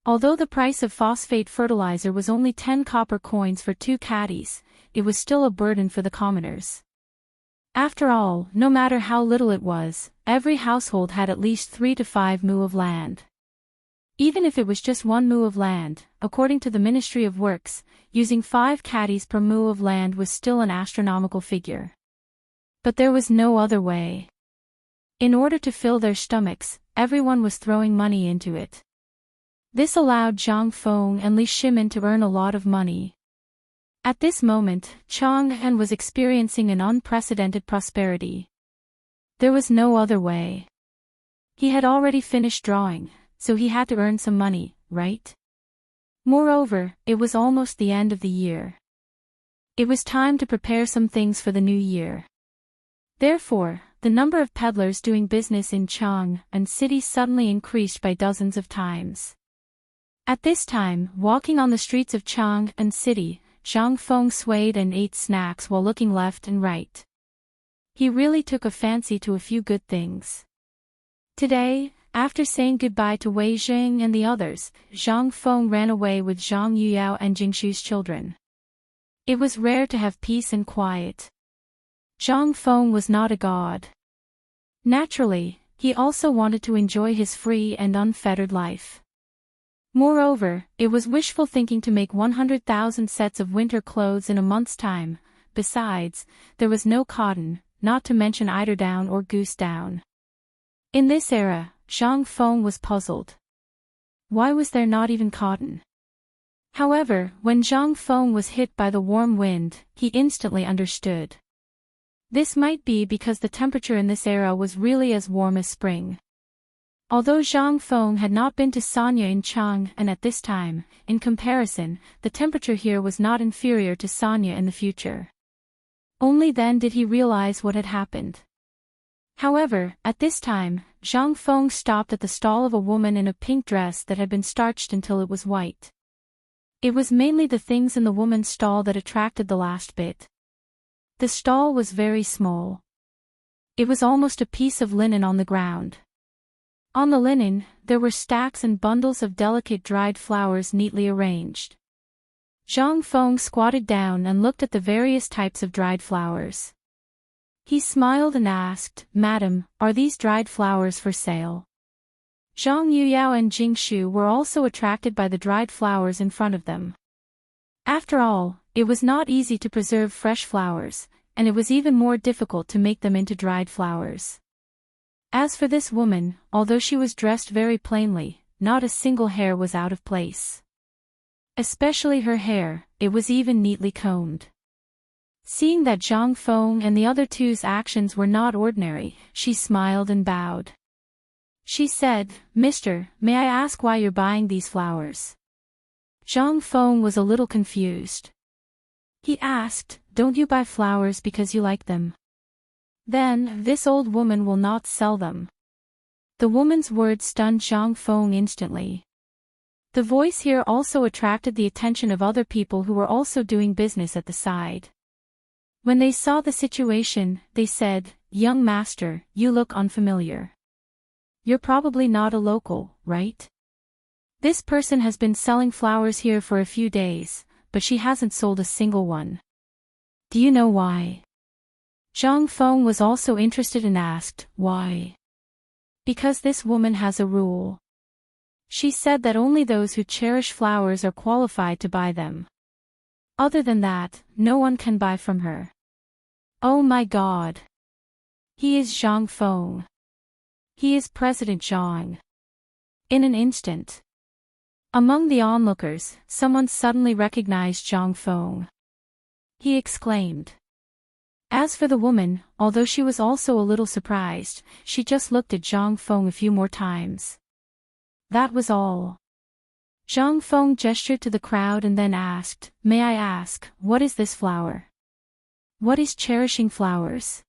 Although the price of phosphate fertilizer was only 10 copper coins for 2 caddies, it was still a burden for the commoners. After all, no matter how little it was, every household had at least 3 to 5 mu of land. Even if it was just 1 mu of land, according to the Ministry of Works, using 5 caddies per mu of land was still an astronomical figure. But there was no other way. In order to fill their stomachs, everyone was throwing money into it. This allowed Zhang Feng and Li Shimin to earn a lot of money. At this moment, Chang'an was experiencing an unprecedented prosperity. There was no other way. He had already finished drawing, so he had to earn some money, right? Moreover, it was almost the end of the year. It was time to prepare some things for the new year. Therefore, the number of peddlers doing business in Chang'an City suddenly increased by dozens of times. At this time, walking on the streets of Chang'an City, Zhang Feng swayed and ate snacks while looking left and right. He really took a fancy to a few good things. Today, after saying goodbye to Wei Jing and the others, Zhang Feng ran away with Zhang Yuyao and Jingshu's children. It was rare to have peace and quiet. Zhang Feng was not a god. Naturally, he also wanted to enjoy his free and unfettered life. Moreover, it was wishful thinking to make 100,000 sets of winter clothes in a month's time. Besides, there was no cotton, not to mention eiderdown or goose down. In this era, Zhang Feng was puzzled. Why was there not even cotton? However, when Zhang Feng was hit by the warm wind, he instantly understood. This might be because the temperature in this era was really as warm as spring. Although Zhang Feng had not been to Sanya in Chang'an at this time, in comparison, the temperature here was not inferior to Sanya in the future. Only then did he realize what had happened. However, at this time, Zhang Feng stopped at the stall of a woman in a pink dress that had been starched until it was white. It was mainly the things in the woman's stall that attracted the last bit. The stall was very small. It was almost a piece of linen on the ground. On the linen, there were stacks and bundles of delicate dried flowers neatly arranged. Zhang Feng squatted down and looked at the various types of dried flowers. He smiled and asked, "Madam, are these dried flowers for sale?" Zhang Yuyao and Jingshu were also attracted by the dried flowers in front of them. After all, it was not easy to preserve fresh flowers, and it was even more difficult to make them into dried flowers. As for this woman, although she was dressed very plainly, not a single hair was out of place. Especially her hair, it was even neatly combed. Seeing that Zhang Feng and the other two's actions were not ordinary, she smiled and bowed. She said, "Mister, may I ask why you're buying these flowers?" Zhang Feng was a little confused. He asked, "Don't you buy flowers because you like them? Then, this old woman will not sell them." The woman's words stunned Zhang Feng instantly. The voice here also attracted the attention of other people who were also doing business at the side. When they saw the situation, they said, "Young master, you look unfamiliar. You're probably not a local, right? This person has been selling flowers here for a few days, but she hasn't sold a single one. Do you know why?" Zhang Feng was also interested and asked, "Why?" "Because this woman has a rule. She said that only those who cherish flowers are qualified to buy them. Other than that, no one can buy from her." Oh my God! He is Zhang Feng. He is President Zhang. In an instant. Among the onlookers, someone suddenly recognized Zhang Feng. He exclaimed. As for the woman, although she was also a little surprised, she just looked at Zhang Feng a few more times. That was all. Zhang Feng gestured to the crowd and then asked, "May I ask, what is this flower? What is cherishing flowers?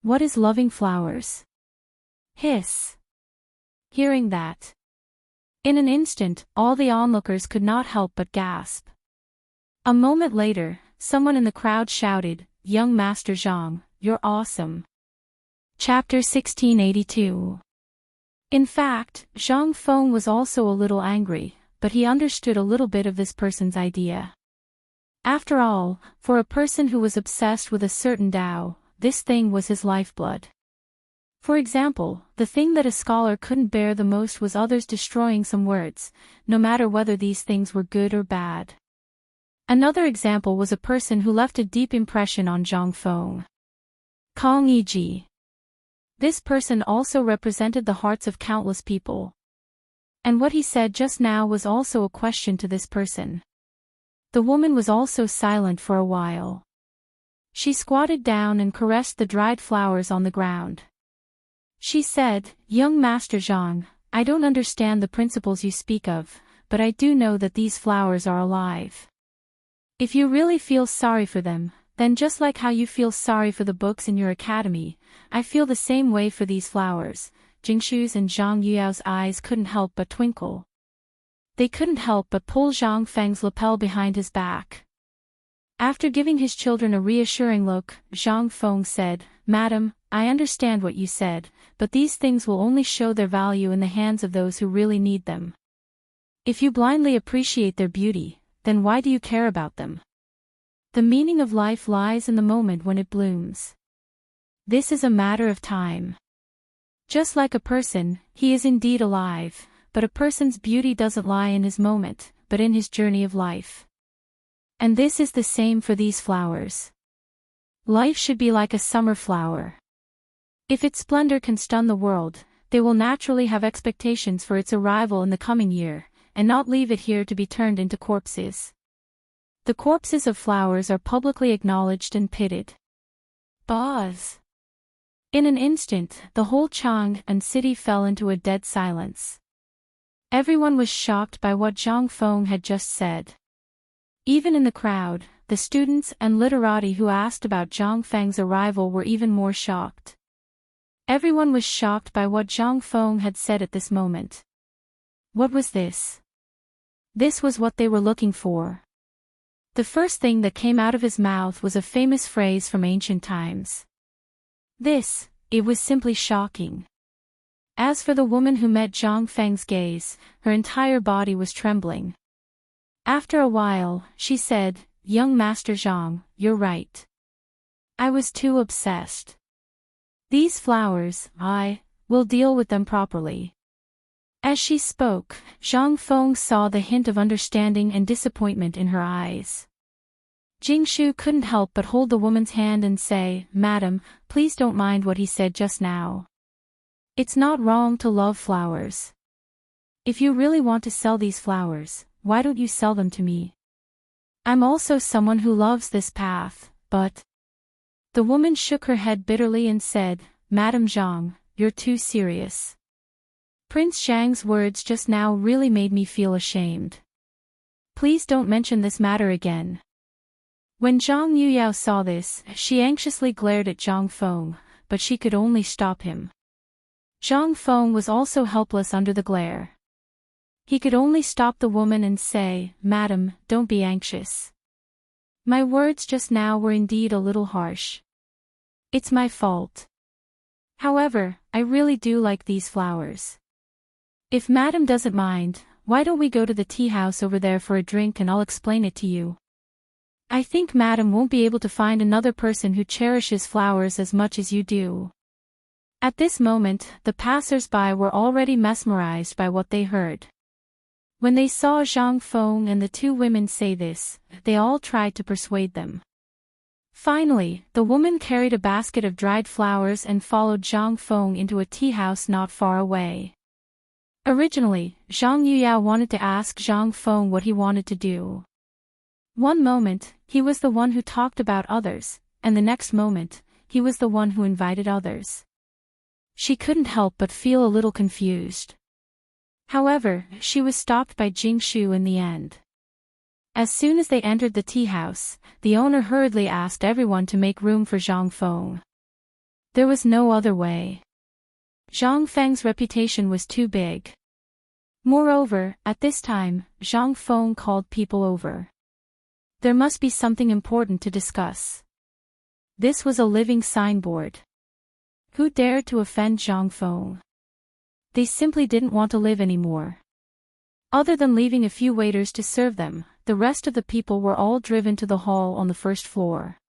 What is loving flowers?" Hiss. Hearing that. In an instant, all the onlookers could not help but gasp. A moment later, someone in the crowd shouted, "Young Master Zhang, you're awesome." Chapter 1682. In fact, Zhang Feng was also a little angry, but he understood a little bit of this person's idea. After all, for a person who was obsessed with a certain Tao, this thing was his lifeblood. For example, the thing that a scholar couldn't bear the most was others destroying some words, no matter whether these things were good or bad. Another example was a person who left a deep impression on Zhang Feng. Kong Yiji. This person also represented the hearts of countless people. And what he said just now was also a question to this person. The woman was also silent for a while. She squatted down and caressed the dried flowers on the ground. She said, "Young Master Zhang, I don't understand the principles you speak of, but I do know that these flowers are alive. If you really feel sorry for them, then just like how you feel sorry for the books in your academy, I feel the same way for these flowers." Jingshu's and Zhang Yuyao's eyes couldn't help but twinkle. They couldn't help but pull Zhang Feng's lapel behind his back. After giving his children a reassuring look, Zhang Feng said, "Madam, I understand what you said, but these things will only show their value in the hands of those who really need them. If you blindly appreciate their beauty, then why do you care about them? The meaning of life lies in the moment when it blooms. This is a matter of time. Just like a person, he is indeed alive, but a person's beauty doesn't lie in his moment, but in his journey of life. And this is the same for these flowers. Life should be like a summer flower. If its splendor can stun the world, they will naturally have expectations for its arrival in the coming year, and not leave it here to be turned into corpses. The corpses of flowers are publicly acknowledged and pitted." Buzz. In an instant, the whole Chang'an city fell into a dead silence. Everyone was shocked by what Zhang Feng had just said. Even in the crowd, the students and literati who asked about Zhang Feng's arrival were even more shocked. Everyone was shocked by what Zhang Feng had said at this moment. What was this? This was what they were looking for. The first thing that came out of his mouth was a famous phrase from ancient times. It was simply shocking. As for the woman who met Zhang Feng's gaze, her entire body was trembling. After a while, she said, "Young Master Zhang, you're right. I was too obsessed. These flowers, I will deal with them properly." As she spoke, Zhang Feng saw the hint of understanding and disappointment in her eyes. Jingshu couldn't help but hold the woman's hand and say, "Madam, please don't mind what he said just now. It's not wrong to love flowers. If you really want to sell these flowers, why don't you sell them to me? I'm also someone who loves this path, but..." The woman shook her head bitterly and said, "Madam Zhang, you're too serious. Prince Zhang's words just now really made me feel ashamed. Please don't mention this matter again." When Zhang Yuyao saw this, she anxiously glared at Zhang Feng, but she could only stop him. Zhang Feng was also helpless under the glare. He could only stop the woman and say, "Madam, don't be anxious. My words just now were indeed a little harsh. It's my fault. However, I really do like these flowers. If Madam doesn't mind, why don't we go to the tea house over there for a drink and I'll explain it to you. I think Madam won't be able to find another person who cherishes flowers as much as you do." At this moment, the passers-by were already mesmerized by what they heard. When they saw Zhang Feng and the two women say this, they all tried to persuade them. Finally, the woman carried a basket of dried flowers and followed Zhang Feng into a tea house not far away. Originally, Zhang Yuyao wanted to ask Zhang Feng what he wanted to do. One moment, he was the one who talked about others, and the next moment, he was the one who invited others. She couldn't help but feel a little confused. However, she was stopped by Jingshu in the end. As soon as they entered the tea house, the owner hurriedly asked everyone to make room for Zhang Feng. There was no other way. Zhang Feng's reputation was too big. Moreover, at this time, Zhang Feng called people over. There must be something important to discuss. This was a living signboard. Who dared to offend Zhang Feng? They simply didn't want to live anymore. Other than leaving a few waiters to serve them, the rest of the people were all driven to the hall on the first floor.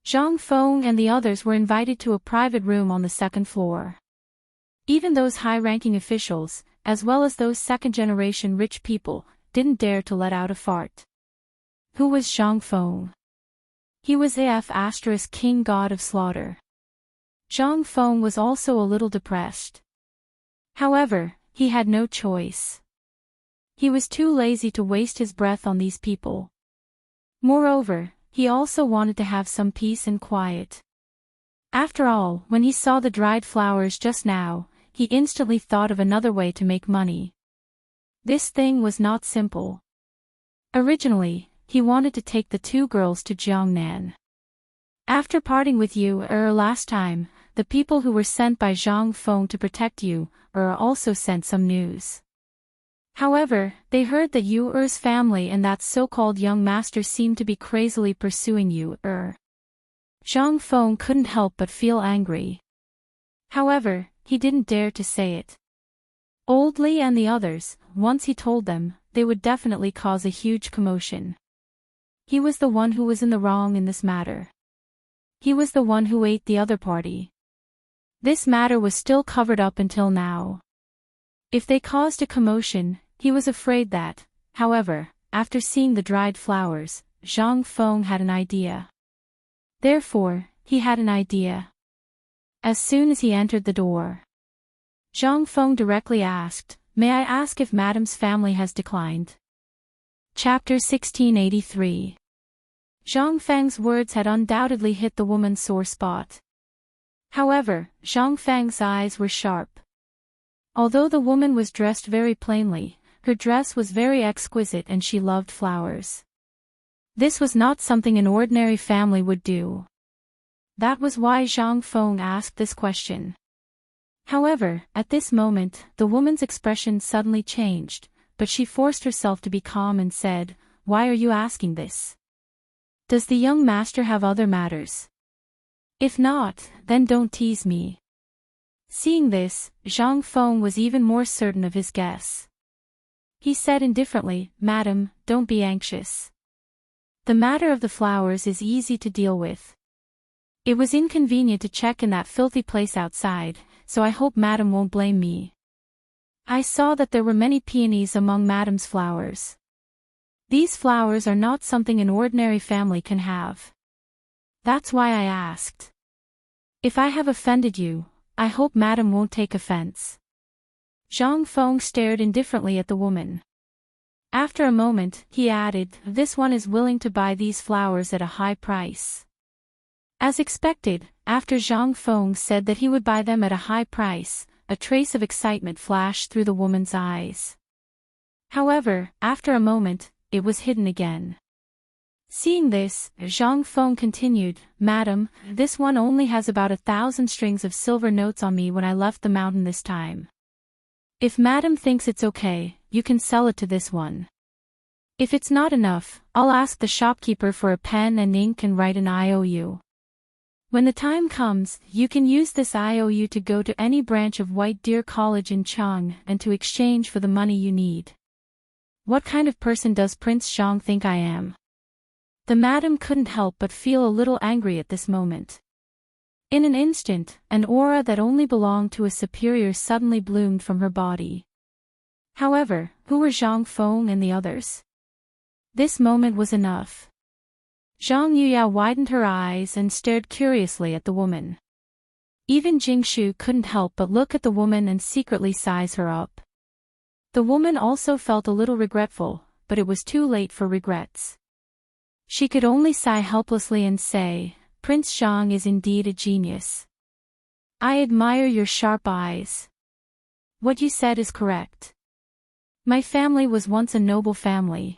Zhang Feng and the others were invited to a private room on the second floor. Even those high-ranking officials, as well as those second-generation rich people, didn't dare to let out a fart. Who was Zhang Feng? He was AF** king god of slaughter. Zhang Feng was also a little depressed. However, he had no choice. He was too lazy to waste his breath on these people. Moreover, he also wanted to have some peace and quiet. After all, when he saw the dried flowers just now, he instantly thought of another way to make money. This thing was not simple. Originally, he wanted to take the two girls to Jiangnan. After parting with you last time, the people who were sent by Zhang Feng to protect you also sent some news. However, they heard that Yu's family and that so-called young master seemed to be crazily pursuing you. Zhang Feng couldn't help but feel angry. However, he didn't dare to say it. Old Li and the others, once he told them, they would definitely cause a huge commotion. He was the one who was in the wrong in this matter. He was the one who ate the other party. This matter was still covered up until now. If they caused a commotion, he was afraid that, however, after seeing the dried flowers, Zhang Feng had an idea. Therefore, he had an idea. As soon as he entered the door, Zhang Feng directly asked, "May I ask if Madam's family has declined?" Chapter 1683. Zhang Feng's words had undoubtedly hit the woman's sore spot. However, Zhang Feng's eyes were sharp. Although the woman was dressed very plainly, her dress was very exquisite and she loved flowers. This was not something an ordinary family would do. That was why Zhang Feng asked this question. However, at this moment, the woman's expression suddenly changed, but she forced herself to be calm and said, "Why are you asking this? Does the young master have other matters? If not, then don't tease me." Seeing this, Zhang Feng was even more certain of his guess. He said indifferently, "Madam, don't be anxious. The matter of the flowers is easy to deal with. It was inconvenient to check in that filthy place outside, so I hope Madam won't blame me. I saw that there were many peonies among Madam's flowers. These flowers are not something an ordinary family can have. That's why I asked. If I have offended you, I hope Madam won't take offense. Zhang Feng stared indifferently at the woman. After a moment, he added, this one is willing to buy these flowers at a high price. As expected, after Zhang Feng said that he would buy them at a high price, a trace of excitement flashed through the woman's eyes. However, after a moment, it was hidden again. Seeing this, Zhang Feng continued, Madam, this one only has about 1,000 strings of silver notes on me when I left the mountain this time. If Madam thinks it's okay, you can sell it to this one. If it's not enough, I'll ask the shopkeeper for a pen and ink and write an IOU. When the time comes, you can use this IOU to go to any branch of White Deer College in Chang and to exchange for the money you need. What kind of person does Prince Zhang think I am? The madam couldn't help but feel a little angry at this moment. In an instant, an aura that only belonged to a superior suddenly bloomed from her body. However, who were Zhang Feng and the others? This moment was enough. Zhang Yuyao widened her eyes and stared curiously at the woman. Even Jingshu couldn't help but look at the woman and secretly size her up. The woman also felt a little regretful, but it was too late for regrets. She could only sigh helplessly and say, Prince Zhang is indeed a genius. I admire your sharp eyes. What you said is correct. My family was once a noble family.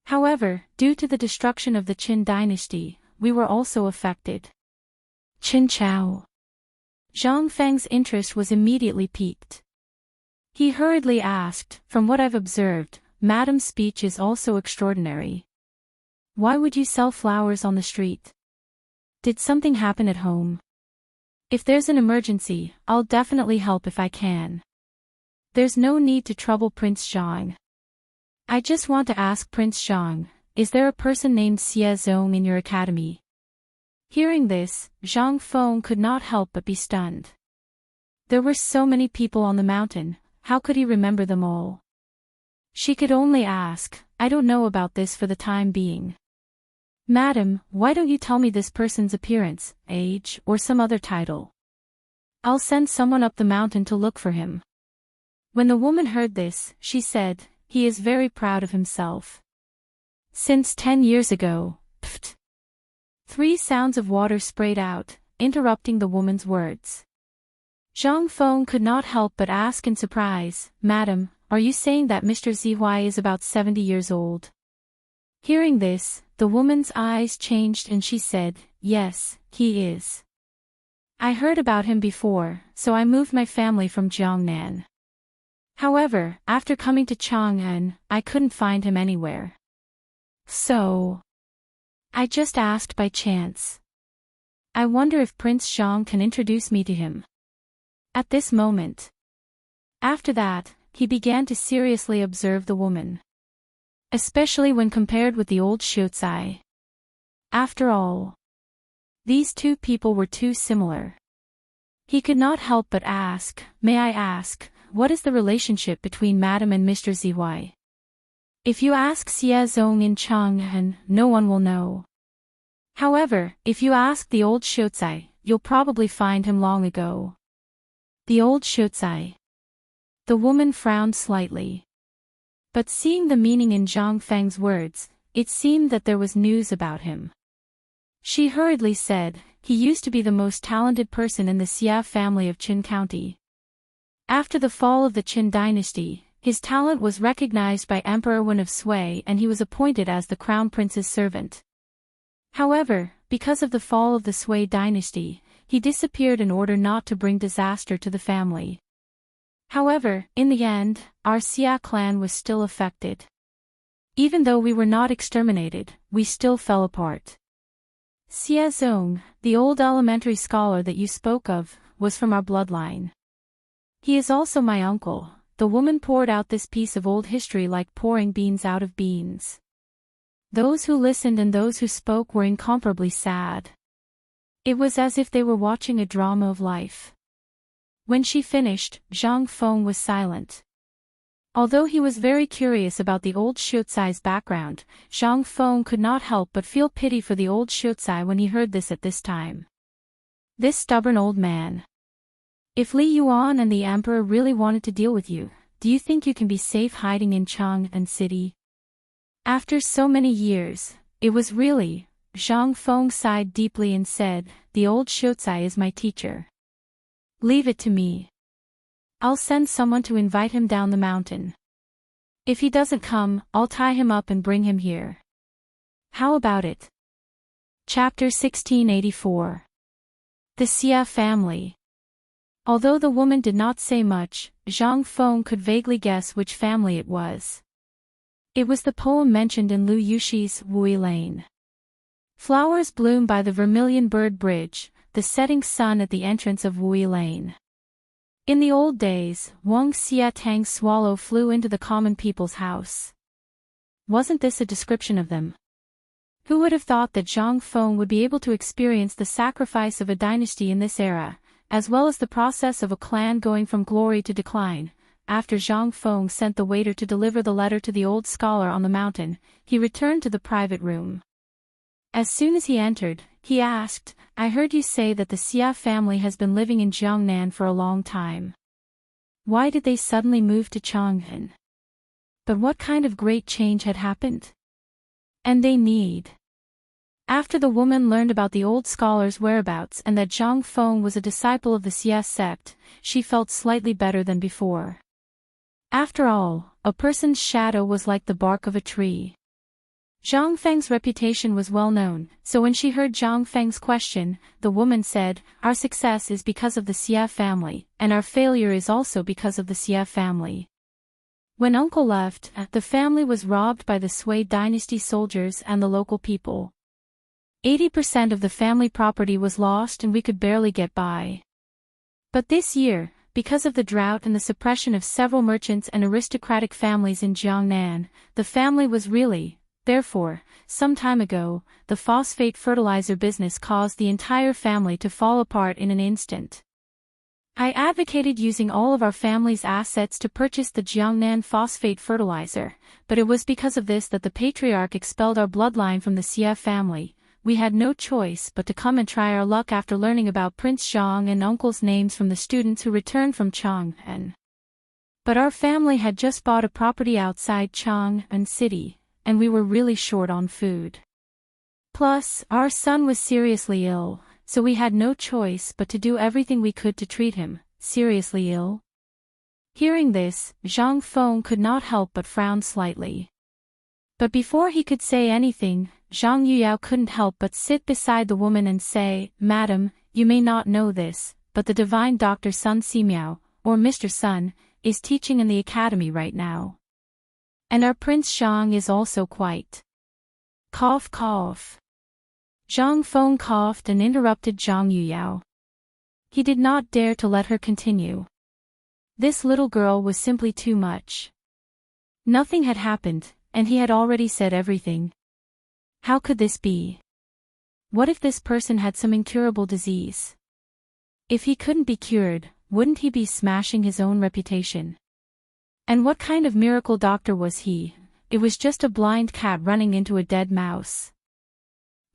However, due to the destruction of the Qin dynasty, we were also affected. Qin Chao. Zhang Feng's interest was immediately piqued. He hurriedly asked, from what I've observed, Madam's speech is also extraordinary. Why would you sell flowers on the street? Did something happen at home? If there's an emergency, I'll definitely help if I can. There's no need to trouble Prince Zhang. I just want to ask Prince Zhang, is there a person named Xie Zong in your academy? Hearing this, Zhang Feng could not help but be stunned. There were so many people on the mountain, how could he remember them all? She could only ask, I don't know about this for the time being. Madam, why don't you tell me this person's appearance, age, or some other title? I'll send someone up the mountain to look for him. When the woman heard this, she said, he is very proud of himself. Since 10 years ago, pft. 3 sounds of water sprayed out, interrupting the woman's words. Zhang Feng could not help but ask in surprise, Madam, are you saying that Mr. Zihuai is about 70 years old? Hearing this, the woman's eyes changed and she said, yes, he is. I heard about him before, so I moved my family from Jiangnan. However, after coming to Chang'an, I couldn't find him anywhere. So, I just asked by chance. I wonder if Prince Zhang can introduce me to him. At this moment. After that, he began to seriously observe the woman. Especially when compared with the old Shuozai. After all, these two people were too similar. He could not help but ask, may I ask, what is the relationship between Madam and Mr. Zihuai? If you ask Xie Zong in Chang'an, no one will know. However, if you ask the old Shuozai, you'll probably find him long ago. The old Shuozai. The woman frowned slightly. But seeing the meaning in Zhang Feng's words, it seemed that there was news about him. She hurriedly said, he used to be the most talented person in the Xia family of Qin County. After the fall of the Qin dynasty, his talent was recognized by Emperor Wen of Sui and he was appointed as the crown prince's servant. However, because of the fall of the Sui dynasty, he disappeared in order not to bring disaster to the family. However, in the end, our Xia clan was still affected. Even though we were not exterminated, we still fell apart. Xie Zong, the old elementary scholar that you spoke of, was from our bloodline. He is also my uncle. The woman poured out this piece of old history like pouring beans out of beans. Those who listened and those who spoke were incomparably sad. It was as if they were watching a drama of life. When she finished, Zhang Feng was silent. Although he was very curious about the old Shuozai's background, Zhang Feng could not help but feel pity for the old Shuozai when he heard this at this time. This stubborn old man. If Li Yuan and the emperor really wanted to deal with you, do you think you can be safe hiding in Chang'an City? After so many years, it was really, Zhang Feng sighed deeply and said, the old Shuozai is my teacher. Leave it to me. I'll send someone to invite him down the mountain. If he doesn't come, I'll tie him up and bring him here. How about it? Chapter 1684. The Xia family. Although the woman did not say much, Zhang Feng could vaguely guess which family it was. It was the poem mentioned in Lu Yushi's Wui Lane. Flowers bloom by the Vermilion Bird Bridge, the setting sun at the entrance of Wui Lane. In the old days, Wang Xia Tang's swallow flew into the common people's house. Wasn't this a description of them? Who would have thought that Zhang Feng would be able to experience the sacrifice of a dynasty in this era, as well as the process of a clan going from glory to decline? After Zhang Feng sent the waiter to deliver the letter to the old scholar on the mountain, he returned to the private room. As soon as he entered, he asked, I heard you say that the Xia family has been living in Jiangnan for a long time. Why did they suddenly move to Chang'an? But what kind of great change had happened? And they need. After the woman learned about the old scholar's whereabouts and that Zhang Feng was a disciple of the Xia sect, she felt slightly better than before. After all, a person's shadow was like the bark of a tree. Zhang Feng's reputation was well known, so when she heard Zhang Feng's question, the woman said, our success is because of the Xia family, and our failure is also because of the Xia family. When uncle left, the family was robbed by the Sui dynasty soldiers and the local people. 80% of the family property was lost and we could barely get by. But this year, because of the drought and the suppression of several merchants and aristocratic families in Jiangnan, the family was really. Therefore, some time ago, the phosphate fertilizer business caused the entire family to fall apart in an instant. I advocated using all of our family's assets to purchase the Jiangnan phosphate fertilizer, but it was because of this that the patriarch expelled our bloodline from the Xia family. We had no choice but to come and try our luck after learning about Prince Zhang and uncle's names from the students who returned from Chang'an. But our family had just bought a property outside Chang'an City, and we were really short on food. Plus, our son was seriously ill, so we had no choice but to do everything we could to treat him. Seriously ill? Hearing this, Zhang Feng could not help but frown slightly. But before he could say anything, Zhang Yuyao couldn't help but sit beside the woman and say, Madam, you may not know this, but the divine Dr. Sun Simiao, or Mr. Sun, is teaching in the academy right now. And our Prince Zhang is also quite. Cough cough. Zhang Feng coughed and interrupted Zhang Yuyao. He did not dare to let her continue. This little girl was simply too much. Nothing had happened, and he had already said everything. How could this be? What if this person had some incurable disease? If he couldn't be cured, wouldn't he be smashing his own reputation? And what kind of miracle doctor was he? It was just a blind cat running into a dead mouse.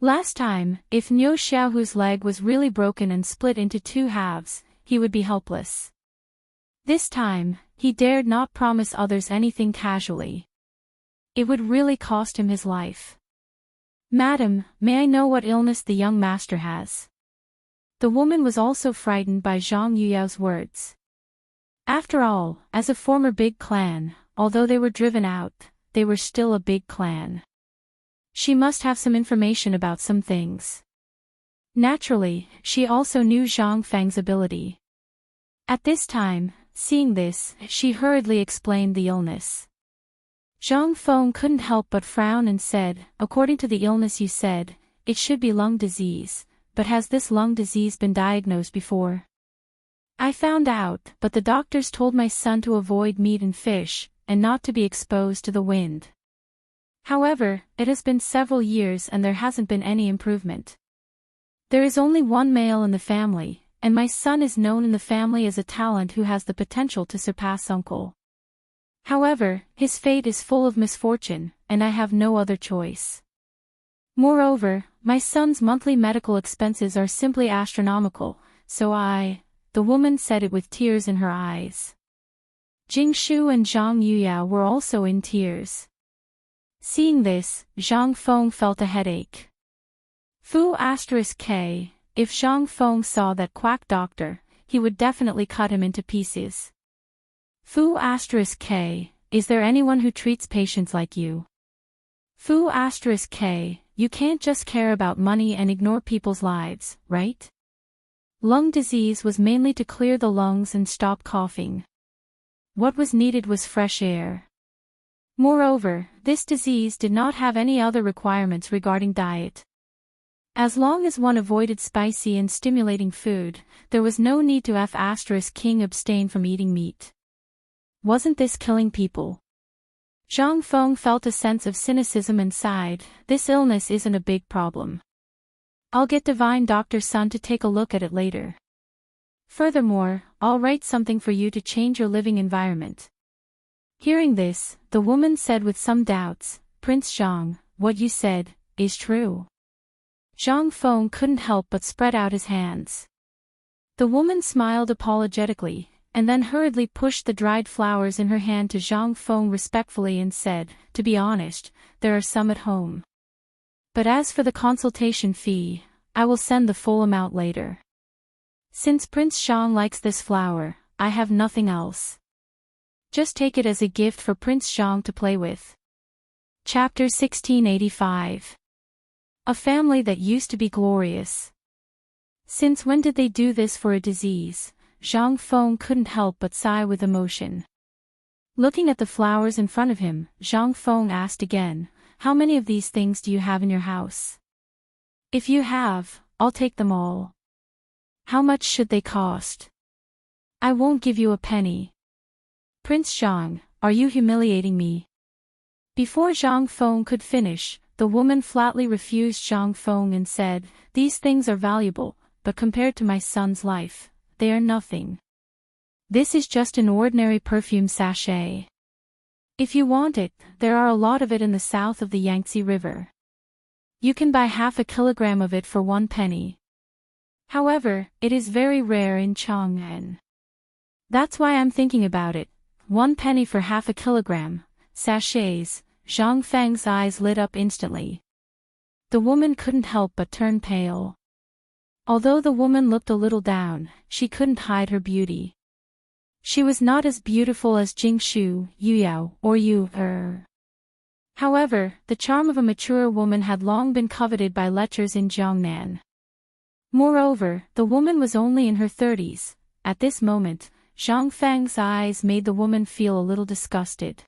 Last time, if Niu Xiaohu's leg was really broken and split into two halves, he would be helpless. This time, he dared not promise others anything casually. It would really cost him his life. Madam, may I know what illness the young master has? The woman was also frightened by Zhang Yuyao's words. After all, as a former big clan, although they were driven out, they were still a big clan. She must have some information about some things. Naturally, she also knew Zhang Feng's ability. At this time, seeing this, she hurriedly explained the illness. Zhang Feng couldn't help but frown and said, according to the illness you said, it should be lung disease, but has this lung disease been diagnosed before? I found out, but the doctors told my son to avoid meat and fish, and not to be exposed to the wind. However, it has been several years and there hasn't been any improvement. There is only one male in the family, and my son is known in the family as a talent who has the potential to surpass uncle. However, his fate is full of misfortune, and I have no other choice. Moreover, my son's monthly medical expenses are simply astronomical, so the woman said it with tears in her eyes. Jingshu and Zhang Yuyao were also in tears. Seeing this, Zhang Feng felt a headache. K. If Zhang Feng saw that quack doctor, he would definitely cut him into pieces. K. Is there anyone who treats patients like you? K. You can't just care about money and ignore people's lives, right? Lung disease was mainly to clear the lungs and stop coughing. What was needed was fresh air. Moreover, this disease did not have any other requirements regarding diet. As long as one avoided spicy and stimulating food, there was no need to King abstain from eating meat. Wasn't this killing people? Zhang Feng felt a sense of cynicism and sighed, this illness isn't a big problem. I'll get Divine Dr. Sun to take a look at it later. Furthermore, I'll write something for you to change your living environment. Hearing this, the woman said with some doubts, Prince Zhang, what you said is true. Zhang Feng couldn't help but spread out his hands. The woman smiled apologetically, and then hurriedly pushed the dried flowers in her hand to Zhang Feng respectfully and said, to be honest, there are some at home. But as for the consultation fee, I will send the full amount later. Since Prince Zhang likes this flower, I have nothing else. Just take it as a gift for Prince Zhang to play with. Chapter 1685. A family that used to be glorious. Since when did they do this for a disease? Zhang Feng couldn't help but sigh with emotion. Looking at the flowers in front of him, Zhang Feng asked again, how many of these things do you have in your house? If you have, I'll take them all. How much should they cost? I won't give you a penny. Prince Zhang, are you humiliating me? Before Zhang Feng could finish, the woman flatly refused Zhang Feng and said, these things are valuable, but compared to my son's life, they are nothing. This is just an ordinary perfume sachet. If you want it, there are a lot of it in the south of the Yangtze River. You can buy half a kilogram of it for 1 penny. However, it is very rare in Chang'an. That's why I'm thinking about it. 1 penny for half a kilogram. Sachets. Zhang Feng's eyes lit up instantly. The woman couldn't help but turn pale. Although the woman looked a little down, she couldn't hide her beauty. She was not as beautiful as Jingshu, Yuyao, or Yu. However, the charm of a mature woman had long been coveted by lechers in Jiangnan. Moreover, the woman was only in her 30s. At this moment, Zhang Feng's eyes made the woman feel a little disgusted.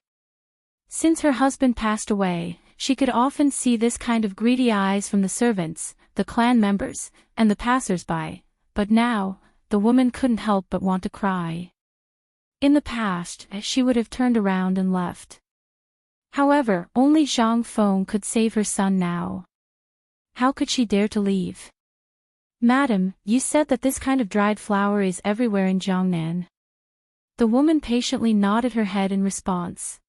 Since her husband passed away, she could often see this kind of greedy eyes from the servants, the clan members, and the passers-by, but now, the woman couldn't help but want to cry. In the past, she would have turned around and left. However, only Zhang Feng could save her son now. How could she dare to leave? Madam, you said that this kind of dried flower is everywhere in Jiangnan. The woman patiently nodded her head in response.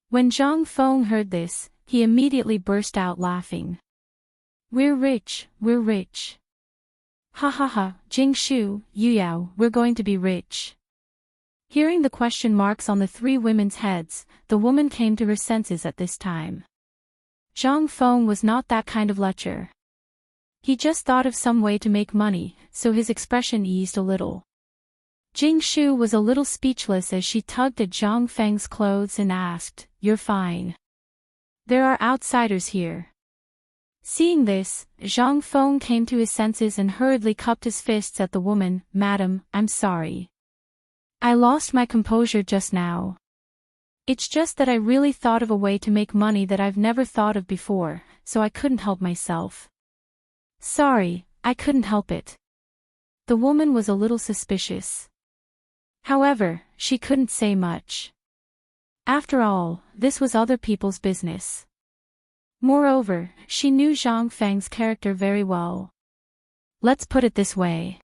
When Zhang Feng heard this, he immediately burst out laughing. We're rich, we're rich. Ha ha ha, Jingshu, Yuyao, we're going to be rich. Hearing the question marks on the 3 women's heads, the woman came to her senses at this time. Zhang Feng was not that kind of lecher. He just thought of some way to make money, so his expression eased a little. Jingshu was a little speechless as she tugged at Zhang Feng's clothes and asked, "You're fine. There are outsiders here." Seeing this, Zhang Feng came to his senses and hurriedly cupped his fists at the woman. "Madam, I'm sorry. I lost my composure just now. It's just that I really thought of a way to make money that I've never thought of before, so I couldn't help myself." "Sorry, I couldn't help it." The woman was a little suspicious. However, she couldn't say much. After all, this was other people's business. Moreover, she knew Zhang Feng's character very well. Let's put it this way.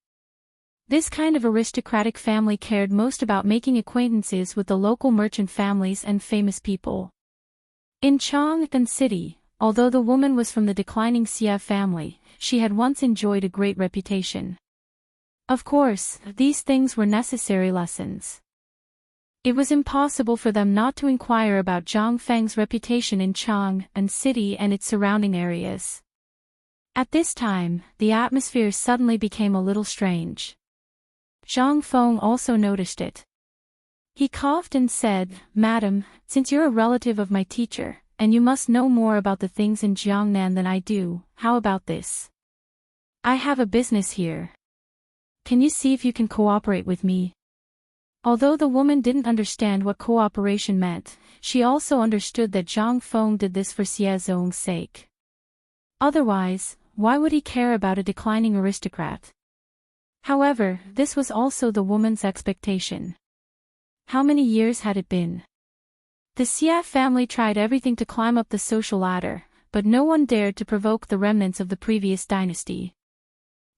This kind of aristocratic family cared most about making acquaintances with the local merchant families and famous people. In Chang'an City, although the woman was from the declining Xia family, she had once enjoyed a great reputation. Of course, these things were necessary lessons. It was impossible for them not to inquire about Zhang Feng's reputation in Chang'an City and its surrounding areas. At this time, the atmosphere suddenly became a little strange. Zhang Feng also noticed it. He coughed and said, "Madam, since you're a relative of my teacher, and you must know more about the things in Jiangnan than I do, how about this? I have a business here. Can you see if you can cooperate with me?" Although the woman didn't understand what cooperation meant, she also understood that Zhang Feng did this for Xie Zong's sake. Otherwise, why would he care about a declining aristocrat? However, this was also the woman's expectation. How many years had it been? The Xia family tried everything to climb up the social ladder, but no one dared to provoke the remnants of the previous dynasty.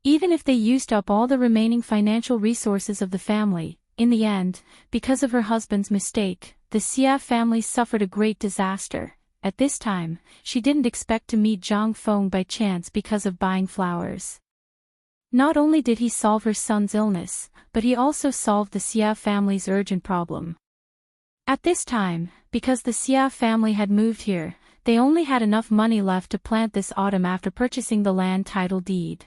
Even if they used up all the remaining financial resources of the family, in the end, because of her husband's mistake, the Xia family suffered a great disaster. At this time, she didn't expect to meet Zhang Feng by chance because of buying flowers. Not only did he solve her son's illness, but he also solved the Xia family's urgent problem. At this time, because the Xia family had moved here, they only had enough money left to plant this autumn after purchasing the land title deed.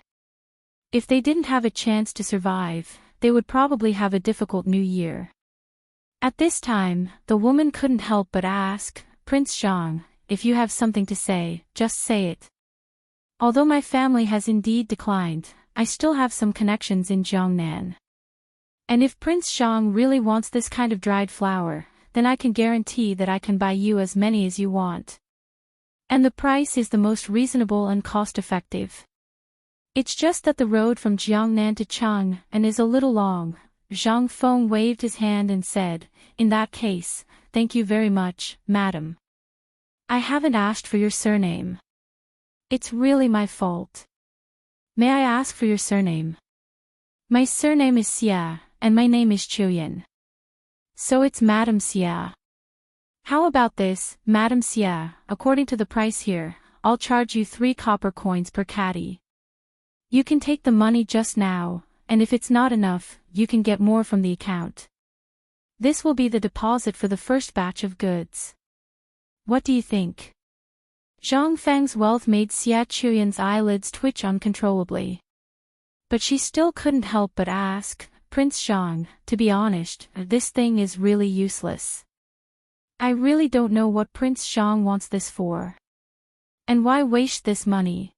If they didn't have a chance to survive, they would probably have a difficult new year. At this time, the woman couldn't help but ask, "Prince Zhang, if you have something to say, just say it. Although my family has indeed declined, I still have some connections in Jiangnan. And if Prince Zhang really wants this kind of dried flower, then I can guarantee that I can buy you as many as you want. And the price is the most reasonable and cost-effective. It's just that the road from Jiangnan to Chang'an is a little long." Zhang Feng waved his hand and said, "In that case, thank you very much, madam. I haven't asked for your surname. It's really my fault. May I ask for your surname?" "My surname is Xia, and my name is Chuyan." "So it's Madam Xia. How about this, Madam Xia, according to the price here, I'll charge you 3 copper coins per caddy. You can take the money just now, and if it's not enough, you can get more from the account. This will be the deposit for the first batch of goods. What do you think?" Zhang Feng's wealth made Xia Chuyan's eyelids twitch uncontrollably. But she still couldn't help but ask, "Prince Zhang, to be honest, this thing is really useless. I really don't know what Prince Zhang wants this for. And why waste this money?"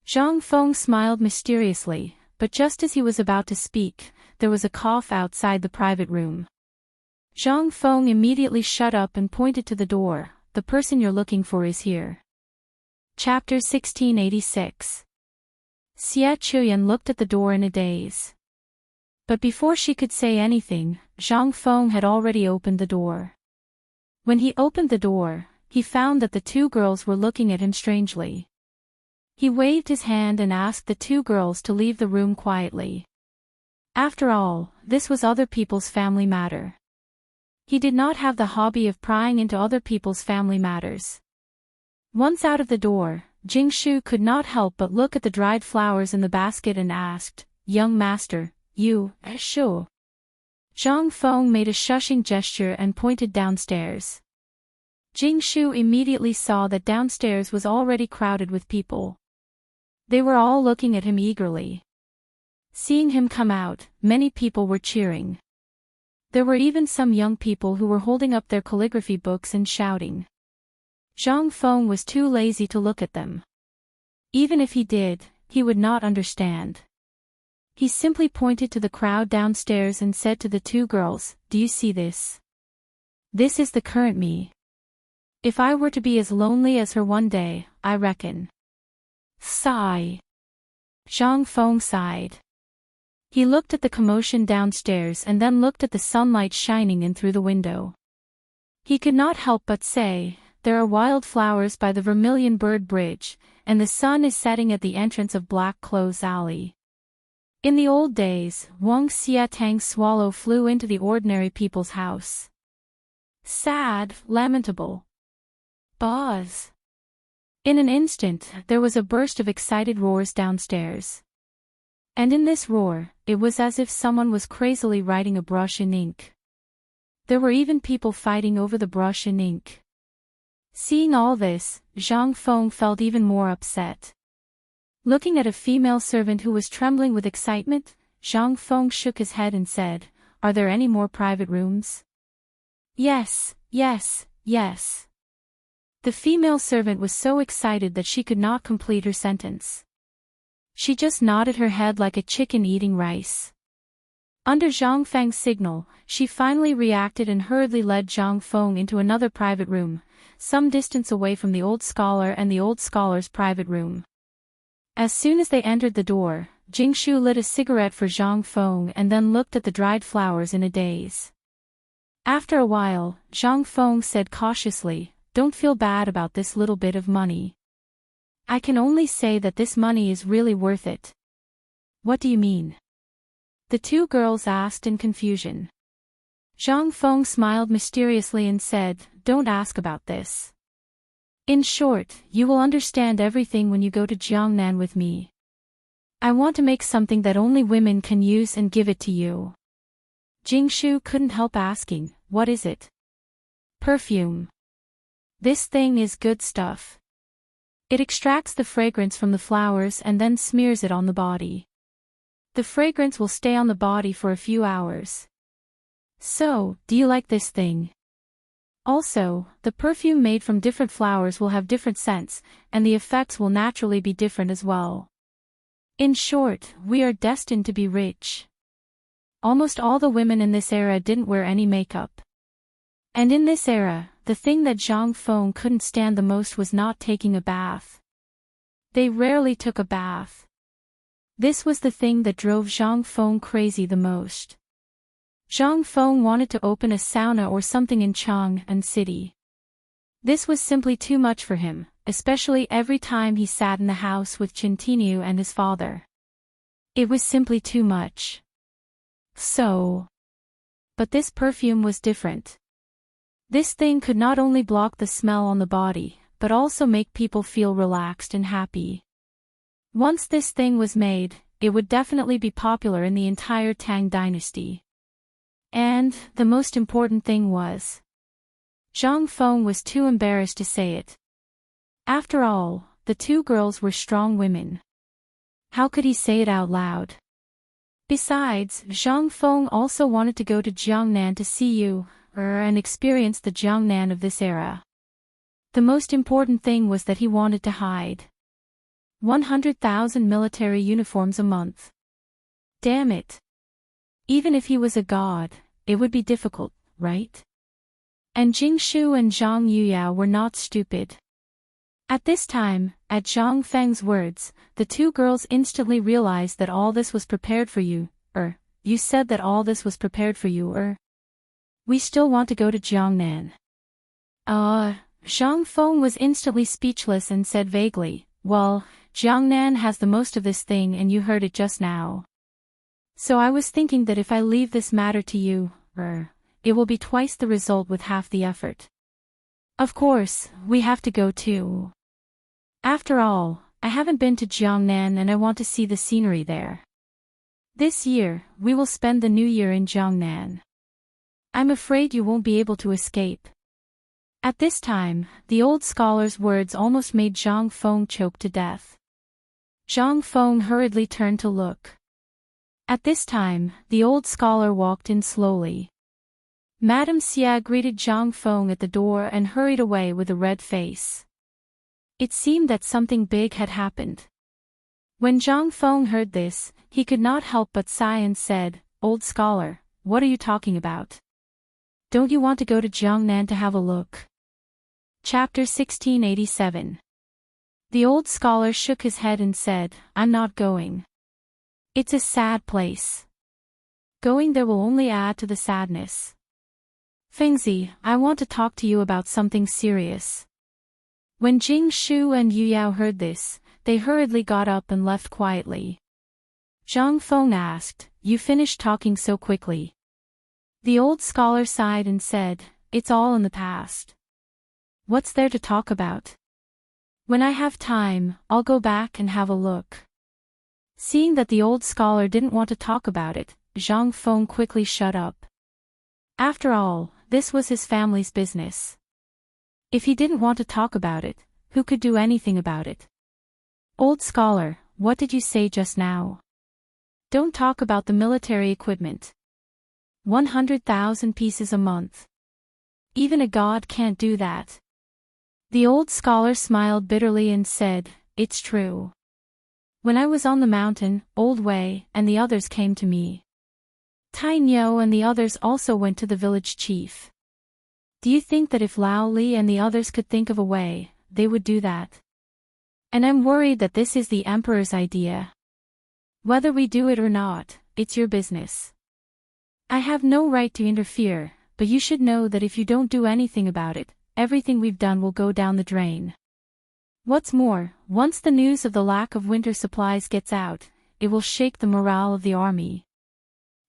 Zhang Feng smiled mysteriously, but just as he was about to speak, there was a cough outside the private room. Zhang Feng immediately shut up and pointed to the door. "The person you're looking for is here." Chapter 1686. Xia Chuyan looked at the door in a daze. But before she could say anything, Zhang Feng had already opened the door. When he opened the door, he found that the 2 girls were looking at him strangely. He waved his hand and asked the 2 girls to leave the room quietly. After all, this was other people's family matter. He did not have the hobby of prying into other people's family matters. Once out of the door, Jingshu could not help but look at the dried flowers in the basket and asked, "Young master, you, sure?" Zhang Feng made a shushing gesture and pointed downstairs. Jingshu immediately saw that downstairs was already crowded with people. They were all looking at him eagerly. Seeing him come out, many people were cheering. There were even some young people who were holding up their calligraphy books and shouting. Zhang Feng was too lazy to look at them. Even if he did, he would not understand. He simply pointed to the crowd downstairs and said to the 2 girls, "Do you see this? This is the current me. If I were to be as lonely as her one day, I reckon." Sigh. Zhang Feng sighed. He looked at the commotion downstairs and then looked at the sunlight shining in through the window. He could not help but say, "There are wild flowers by the Vermilion Bird Bridge, and the sun is setting at the entrance of Black Clothes Alley. In the old days, Wang Xiatang's swallow flew into the ordinary people's house. Sad, lamentable. Buzz. In an instant, there was a burst of excited roars downstairs. And in this roar, it was as if someone was crazily writing a brush in ink. There were even people fighting over the brush and ink. Seeing all this, Zhang Feng felt even more upset. Looking at a female servant who was trembling with excitement, Zhang Feng shook his head and said, "Are there any more private rooms?" "Yes, yes, yes." The female servant was so excited that she could not complete her sentence. She just nodded her head like a chicken eating rice. Under Zhang Feng's signal, she finally reacted and hurriedly led Zhang Feng into another private room, some distance away from the old scholar and the old scholar's private room. As soon as they entered the door, Jingshu lit a cigarette for Zhang Feng and then looked at the dried flowers in a daze. After a while, Zhang Feng said cautiously, "Don't feel bad about this little bit of money. I can only say that this money is really worth it." "What do you mean?" the two girls asked in confusion. Zhang Feng smiled mysteriously and said, "Don't ask about this. In short, you will understand everything when you go to Jiangnan with me. I want to make something that only women can use and give it to you." Jingshu couldn't help asking, "What is it?" "Perfume. This thing is good stuff. It extracts the fragrance from the flowers and then smears it on the body. The fragrance will stay on the body for a few hours. So, do you like this thing? Also, the perfume made from different flowers will have different scents, and the effects will naturally be different as well. In short, we are destined to be rich." Almost all the women in this era didn't wear any makeup. And in this era, the thing that Zhang Feng couldn't stand the most was not taking a bath. They rarely took a bath. This was the thing that drove Zhang Feng crazy the most. Zhang Feng wanted to open a sauna or something in Chang'an City. This was simply too much for him, especially every time he sat in the house with Qintinyu and his father. It was simply too much. But this perfume was different. This thing could not only block the smell on the body, but also make people feel relaxed and happy. Once this thing was made, it would definitely be popular in the entire Tang Dynasty. And, the most important thing was, Zhang Feng was too embarrassed to say it. After all, the two girls were strong women. How could he say it out loud? Besides, Zhang Feng also wanted to go to Jiangnan to see you, and experience the Jiangnan of this era. The most important thing was that he wanted to hide 100,000 military uniforms a month. Damn it. Even if he was a god, it would be difficult, right? And Jingshu and Zhang Yuyao were not stupid. At this time, at Zhang Feng's words, the two girls instantly realized that all this was prepared for you, you said that all this was prepared for you, We still want to go to Jiangnan. Zhang Feng was instantly speechless and said vaguely, "Well, Jiangnan has the most of this thing and you heard it just now. So I was thinking that if I leave this matter to you, it will be twice the result with half the effort. Of course, we have to go too. After all, I haven't been to Jiangnan and I want to see the scenery there. This year, we will spend the new year in Jiangnan. I'm afraid you won't be able to escape." At this time, the old scholar's words almost made Zhang Feng choke to death. Zhang Feng hurriedly turned to look. At this time, the old scholar walked in slowly. Madame Xia greeted Zhang Feng at the door and hurried away with a red face. It seemed that something big had happened. When Zhang Feng heard this, he could not help but sigh and said, "Old scholar, what are you talking about? Don't you want to go to Jiangnan to have a look?" Chapter 1687. The old scholar shook his head and said, "I'm not going. It's a sad place. Going there will only add to the sadness. Fengzi, I want to talk to you about something serious." When Jing Shu and Yu Yao heard this, they hurriedly got up and left quietly. Zhang Feng asked, "You finished talking so quickly?" The old scholar sighed and said, "It's all in the past. What's there to talk about? When I have time, I'll go back and have a look." Seeing that the old scholar didn't want to talk about it, Zhang Feng quickly shut up. After all, this was his family's business. If he didn't want to talk about it, who could do anything about it? "Old scholar, what did you say just now?" "Don't talk about the military equipment. 100,000 pieces a month. Even a god can't do that." The old scholar smiled bitterly and said, "It's true. When I was on the mountain, Old Wei and the others came to me. Tai Niu and the others also went to the village chief. Do you think that if Lao Li and the others could think of a way, they would do that? And I'm worried that this is the emperor's idea. Whether we do it or not, it's your business. I have no right to interfere, but you should know that if you don't do anything about it, everything we've done will go down the drain. What's more, once the news of the lack of winter supplies gets out, it will shake the morale of the army.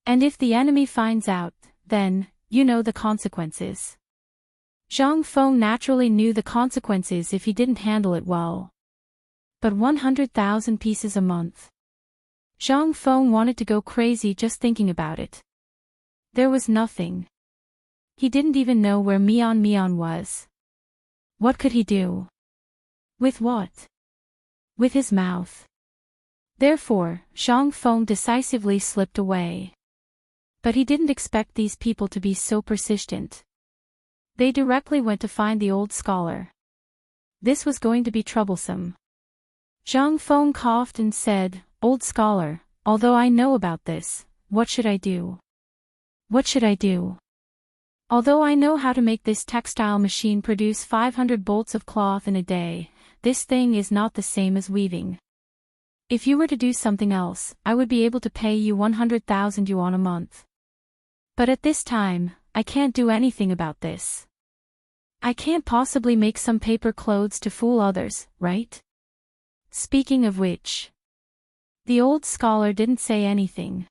And if the enemy finds out, then, you know the consequences." Zhang Feng naturally knew the consequences if he didn't handle it well. But 100,000 pieces a month. Zhang Feng wanted to go crazy just thinking about it. There was nothing. He didn't even know where Mian was. What could he do? With what? With his mouth. Therefore, Zhang Feng decisively slipped away. But he didn't expect these people to be so persistent. They directly went to find the old scholar. This was going to be troublesome. Zhang Feng coughed and said, "Old scholar, although I know about this, what should I do? What should I do? Although I know how to make this textile machine produce 500 bolts of cloth in a day, this thing is not the same as weaving. If you were to do something else, I would be able to pay you 100,000 yuan a month. But at this time, I can't do anything about this. I can't possibly make some paper clothes to fool others, right? Speaking of which..." The old scholar didn't say anything.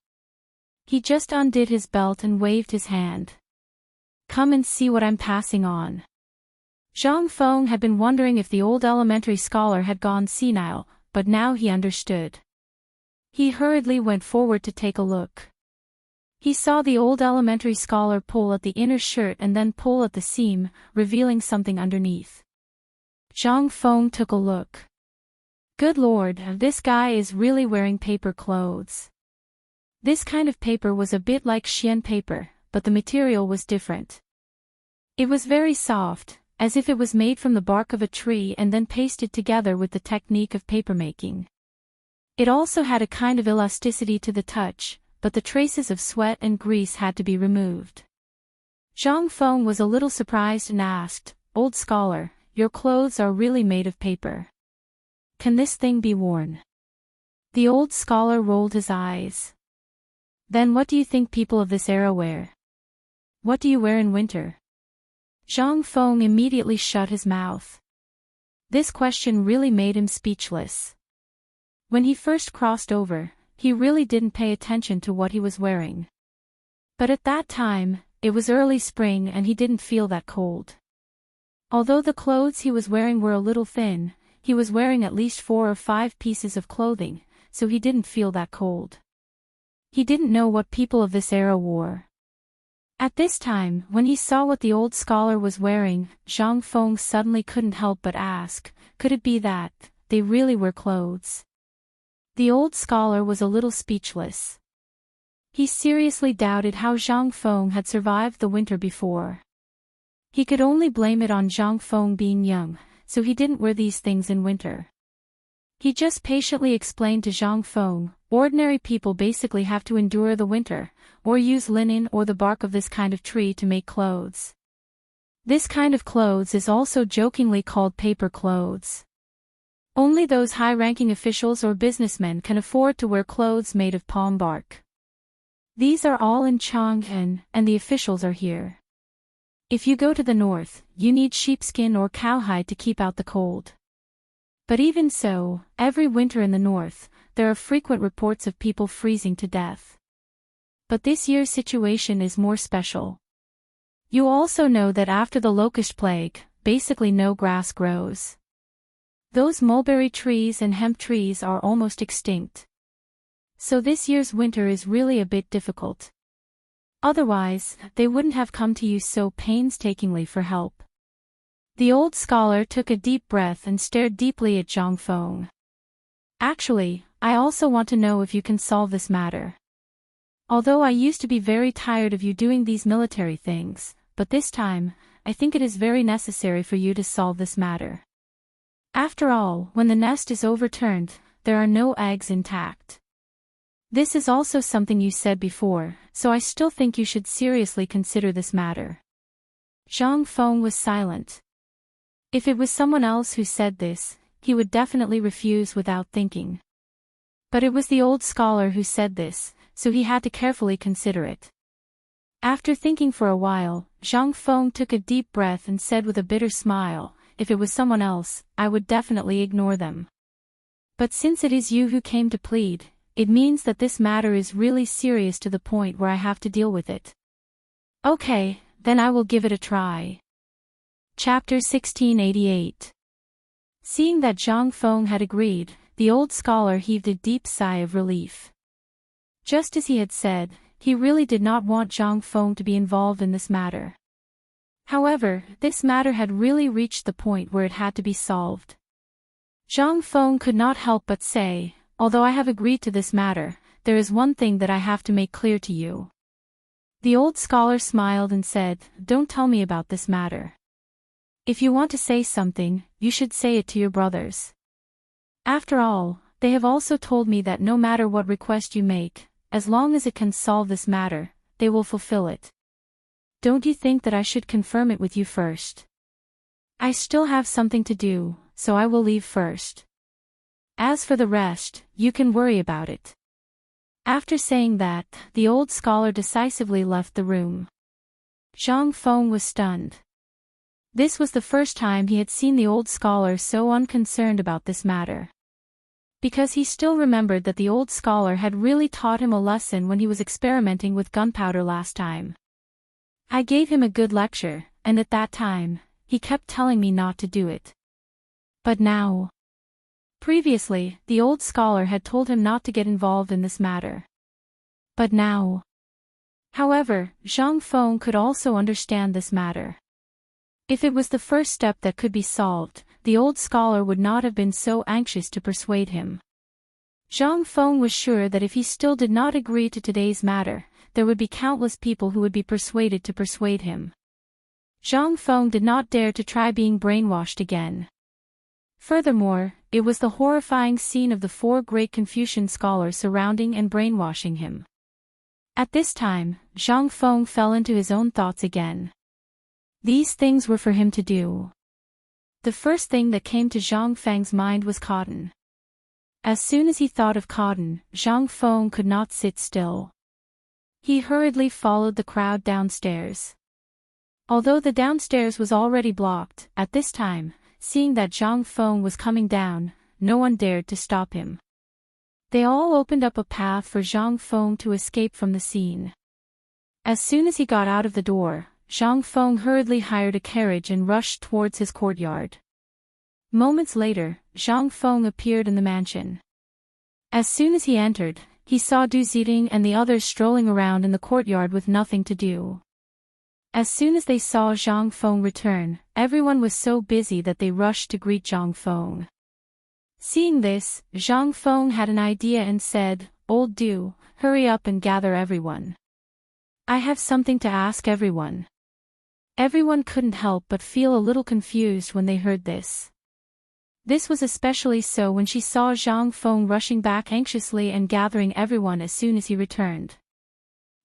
He just undid his belt and waved his hand. "Come and see what I'm passing on." Zhang Feng had been wondering if the old elementary scholar had gone senile, but now he understood. He hurriedly went forward to take a look. He saw the old elementary scholar pull at the inner shirt and then pull at the seam, revealing something underneath. Zhang Feng took a look. Good lord, this guy is really wearing paper clothes. This kind of paper was a bit like Xian paper, but the material was different. It was very soft, as if it was made from the bark of a tree and then pasted together with the technique of papermaking. It also had a kind of elasticity to the touch, but the traces of sweat and grease had to be removed. Zhang Feng was a little surprised and asked, "Old scholar, your clothes are really made of paper. Can this thing be worn?" The old scholar rolled his eyes. "Then what do you think people of this era wear? What do you wear in winter?" Zhang Feng immediately shut his mouth. This question really made him speechless. When he first crossed over, he really didn't pay attention to what he was wearing. But at that time, it was early spring and he didn't feel that cold. Although the clothes he was wearing were a little thin, he was wearing at least 4 or 5 pieces of clothing, so he didn't feel that cold. He didn't know what people of this era wore. At this time, when he saw what the old scholar was wearing, Zhang Feng suddenly couldn't help but ask, could it be that they really were clothes? The old scholar was a little speechless. He seriously doubted how Zhang Feng had survived the winter before. He could only blame it on Zhang Feng being young, so he didn't wear these things in winter. He just patiently explained to Zhang Feng, ordinary people basically have to endure the winter, or use linen or the bark of this kind of tree to make clothes. This kind of clothes is also jokingly called paper clothes. Only those high-ranking officials or businessmen can afford to wear clothes made of palm bark. These are all in Chang'an, and the officials are here. If you go to the north, you need sheepskin or cowhide to keep out the cold. But even so, every winter in the north, there are frequent reports of people freezing to death. But this year's situation is more special. You also know that after the locust plague, basically no grass grows. Those mulberry trees and hemp trees are almost extinct. So this year's winter is really a bit difficult. Otherwise, they wouldn't have come to you so painstakingly for help. The old scholar took a deep breath and stared deeply at Zhang Feng. Actually, I also want to know if you can solve this matter. Although I used to be very tired of you doing these military things, but this time, I think it is very necessary for you to solve this matter. After all, when the nest is overturned, there are no eggs intact. This is also something you said before, so I still think you should seriously consider this matter. Zhang Feng was silent. If it was someone else who said this, he would definitely refuse without thinking. But it was the old scholar who said this, so he had to carefully consider it. After thinking for a while, Zhang Feng took a deep breath and said with a bitter smile, "If it was someone else, I would definitely ignore them. But since it is you who came to plead, it means that this matter is really serious to the point where I have to deal with it. Okay, then I will give it a try." Chapter 1688. Seeing that Zhang Feng had agreed, the old scholar heaved a deep sigh of relief. Just as he had said, he really did not want Zhang Feng to be involved in this matter. However, this matter had really reached the point where it had to be solved. Zhang Feng could not help but say, "Although I have agreed to this matter, there is one thing that I have to make clear to you." The old scholar smiled and said, "Don't tell me about this matter. If you want to say something, you should say it to your brothers. After all, they have also told me that no matter what request you make, as long as it can solve this matter, they will fulfill it. Don't you think that I should confirm it with you first? I still have something to do, so I will leave first. As for the rest, you can worry about it." After saying that, the old scholar decisively left the room. Zhang Feng was stunned. This was the first time he had seen the old scholar so unconcerned about this matter. Because he still remembered that the old scholar had really taught him a lesson when he was experimenting with gunpowder last time. "I gave him a good lecture, and at that time, he kept telling me not to do it. But now..." Previously, the old scholar had told him not to get involved in this matter. But now... However, Zhang Feng could also understand this matter. If it was the first step that could be solved, the old scholar would not have been so anxious to persuade him. Zhang Feng was sure that if he still did not agree to today's matter, there would be countless people who would be persuaded to persuade him. Zhang Feng did not dare to try being brainwashed again. Furthermore, it was the horrifying scene of the four great Confucian scholars surrounding and brainwashing him. At this time, Zhang Feng fell into his own thoughts again. These things were for him to do. The first thing that came to Zhang Feng's mind was cotton. As soon as he thought of cotton, Zhang Feng could not sit still. He hurriedly followed the crowd downstairs. Although the downstairs was already blocked, at this time, seeing that Zhang Feng was coming down, no one dared to stop him. They all opened up a path for Zhang Feng to escape from the scene. As soon as he got out of the door, Zhang Feng hurriedly hired a carriage and rushed towards his courtyard. Moments later, Zhang Feng appeared in the mansion. As soon as he entered, he saw Du Ziding and the others strolling around in the courtyard with nothing to do. As soon as they saw Zhang Feng return, everyone was so busy that they rushed to greet Zhang Feng. Seeing this, Zhang Feng had an idea and said, "Old Du, hurry up and gather everyone. I have something to ask everyone." Everyone couldn't help but feel a little confused when they heard this. This was especially so when she saw Zhang Feng rushing back anxiously and gathering everyone as soon as he returned.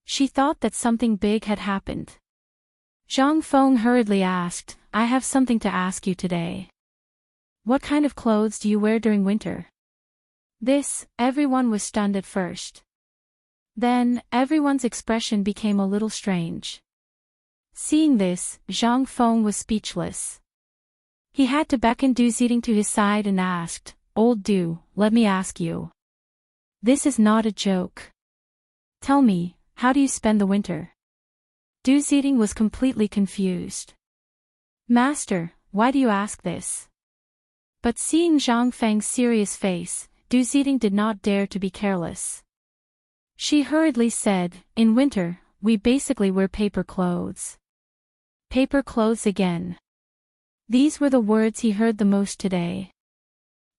She thought that something big had happened. Zhang Feng hurriedly asked, "I have something to ask you today. What kind of clothes do you wear during winter?" Everyone was stunned at first. Then, everyone's expression became a little strange. Seeing this, Zhang Feng was speechless. He had to beckon Du Ziding to his side and asked, "Old Du, let me ask you. This is not a joke. Tell me, how do you spend the winter? Du Ziding was completely confused. Master, why do you ask this? But seeing Zhang Feng's serious face, Du Ziding did not dare to be careless. She hurriedly said, in winter, we basically wear paper clothes. Paper clothes again. These were the words he heard the most today.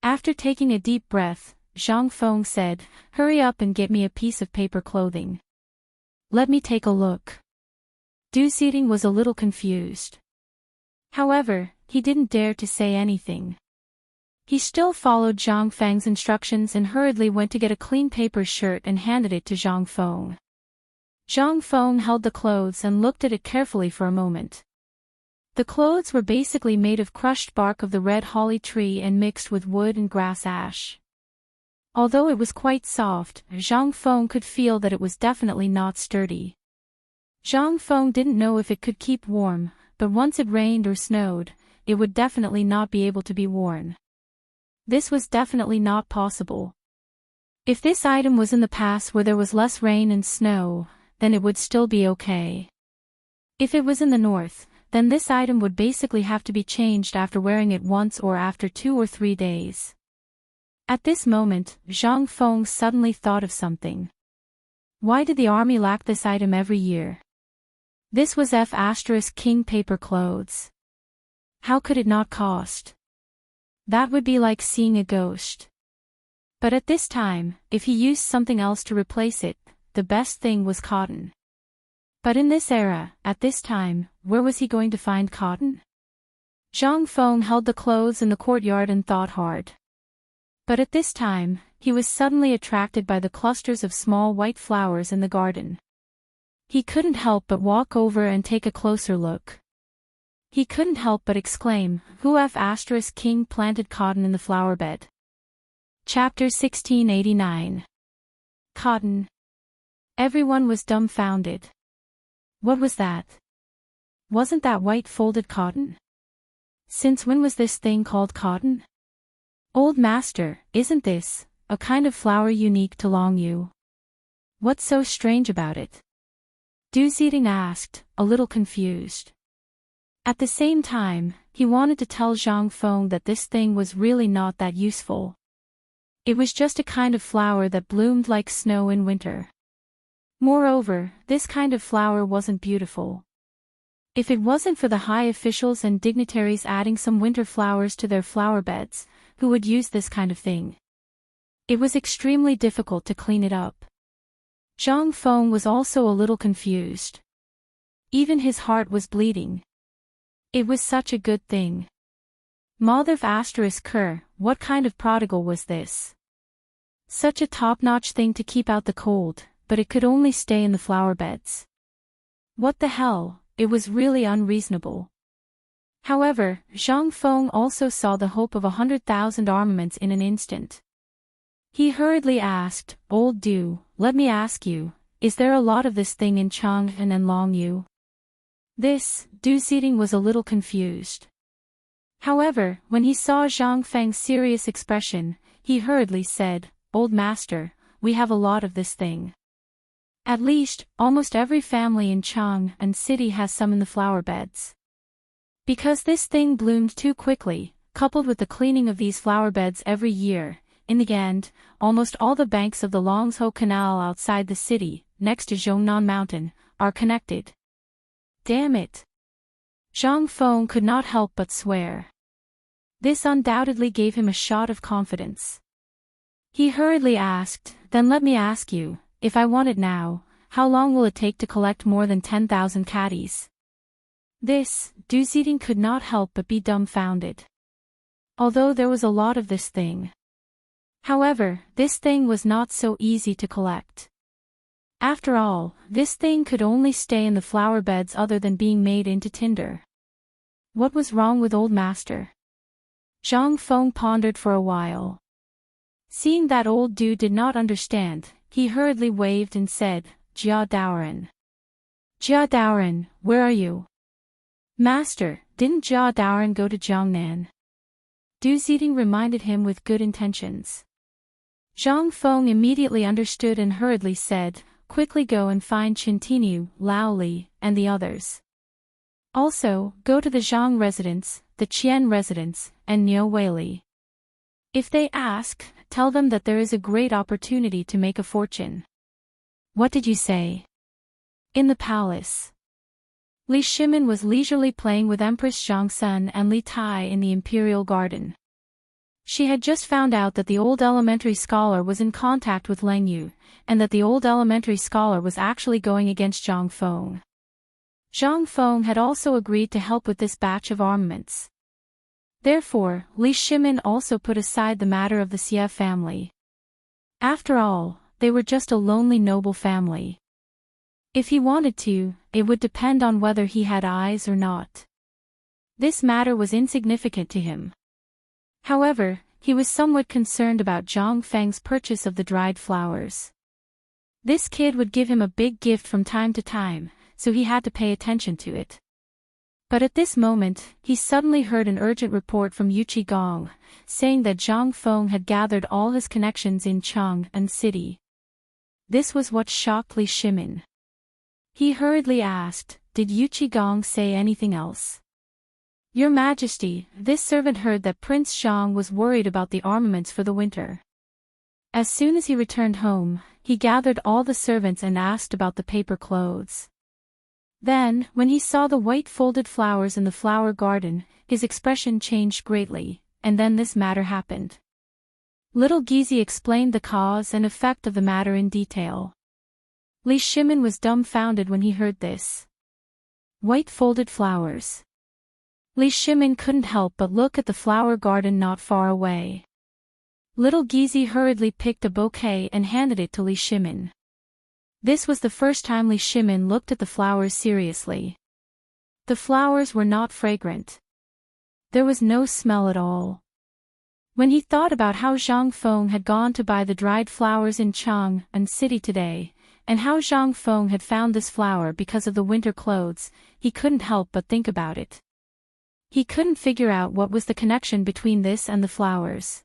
After taking a deep breath, Zhang Feng said, hurry up and get me a piece of paper clothing. Let me take a look. Du Ziding was a little confused. However, he didn't dare to say anything. He still followed Zhang Feng's instructions and hurriedly went to get a clean paper shirt and handed it to Zhang Feng. Zhang Feng held the clothes and looked at it carefully for a moment. The clothes were basically made of crushed bark of the red holly tree and mixed with wood and grass ash. Although it was quite soft, Zhang Feng could feel that it was definitely not sturdy. Zhang Feng didn't know if it could keep warm, but once it rained or snowed, it would definitely not be able to be worn. This was definitely not possible. If this item was in the past where there was less rain and snow, then it would still be okay. If it was in the north, then this item would basically have to be changed after wearing it once or after 2 or 3 days. At this moment, Zhang Feng suddenly thought of something. Why did the army lack this item every year? This was F*King paper clothes. How could it not cost? That would be like seeing a ghost. But at this time, if he used something else to replace it, the best thing was cotton. But in this era, at this time, where was he going to find cotton? Zhang Feng held the clothes in the courtyard and thought hard. But at this time, he was suddenly attracted by the clusters of small white flowers in the garden. He couldn't help but walk over and take a closer look. He couldn't help but exclaim, who F*King planted cotton in the flower bed? Chapter 1689. Cotton. Everyone was dumbfounded. What was that? Wasn't that white folded cotton? Since when was this thing called cotton? Old master, isn't this a kind of flower unique to Longyu? What's so strange about it? Du Ziding asked, a little confused. At the same time, he wanted to tell Zhang Feng that this thing was really not that useful. It was just a kind of flower that bloomed like snow in winter. Moreover, this kind of flower wasn't beautiful. If it wasn't for the high officials and dignitaries adding some winter flowers to their flower beds, who would use this kind of thing? It was extremely difficult to clean it up. Zhang Feng was also a little confused. Even his heart was bleeding. It was such a good thing. Mother of*Ker, what kind of prodigal was this? Such a top-notch thing to keep out the cold, but it could only stay in the flower beds. What the hell, it was really unreasonable. However, Zhang Feng also saw the hope of 100,000 armaments in an instant. He hurriedly asked, Old Du, let me ask you, is there a lot of this thing in Chang'an and Longyu? Du Ziding was a little confused. However, when he saw Zhang Feng's serious expression, he hurriedly said, Old master, we have a lot of this thing. At least, almost every family in Chang'an city has some in the flower beds. Because this thing bloomed too quickly, coupled with the cleaning of these flower beds every year, in the end, almost all the banks of the Longzhou Canal outside the city, next to Zhongnan Mountain, are connected. Damn it! Zhang Feng could not help but swear. This undoubtedly gave him a shot of confidence. He hurriedly asked, then let me ask you, if I want it now, how long will it take to collect more than 10,000 caddies? Du Ziding could not help but be dumbfounded. Although there was a lot of this thing. However, this thing was not so easy to collect. After all, this thing could only stay in the flower beds other than being made into tinder. What was wrong with old master? Zhang Feng pondered for a while. Seeing that old Du did not understand, he hurriedly waved and said, Jia Daoren. Jia Daoren, where are you? Master, didn't Jia Daoren go to Jiangnan? Du Ziding reminded him with good intentions. Zhang Feng immediately understood and hurriedly said, quickly go and find Qintinu, Lao Li, and the others. Also, go to the Zhang residence, the Qian residence, and Niu Weili. If they ask, tell them that there is a great opportunity to make a fortune. What did you say? In the palace. Li Shimin was leisurely playing with Empress Zhangsun and Li Tai in the imperial garden. She had just found out that the old elementary scholar was in contact with Leng Yu, and that the old elementary scholar was actually going against Zhang Feng. Zhang Feng had also agreed to help with this batch of armaments. Therefore, Li Shimin also put aside the matter of the Xie family. After all, they were just a lonely noble family. If he wanted to, it would depend on whether he had eyes or not. This matter was insignificant to him. However, he was somewhat concerned about Zhang Feng's purchase of the dried flowers. This kid would give him a big gift from time to time, so he had to pay attention to it. But at this moment, he suddenly heard an urgent report from Yuqi Gong, saying that Zhang Feng had gathered all his connections in Chang'an City. This was what shocked Li Shimin. He hurriedly asked, did Yuqi Gong say anything else? Your Majesty, this servant heard that Prince Zhang was worried about the armaments for the winter. As soon as he returned home, he gathered all the servants and asked about the paper clothes. Then, when he saw the white folded flowers in the flower garden, his expression changed greatly, and then this matter happened. Little Gizi explained the cause and effect of the matter in detail. Li Shimin was dumbfounded when he heard this. White folded flowers. Li Shimin couldn't help but look at the flower garden not far away. Little Gizi hurriedly picked a bouquet and handed it to Li Shimin. This was the first time Li Shimin looked at the flowers seriously. The flowers were not fragrant. There was no smell at all. When he thought about how Zhang Feng had gone to buy the dried flowers in Chang'an City today, and how Zhang Feng had found this flower because of the winter clothes, he couldn't help but think about it. He couldn't figure out what was the connection between this and the flowers.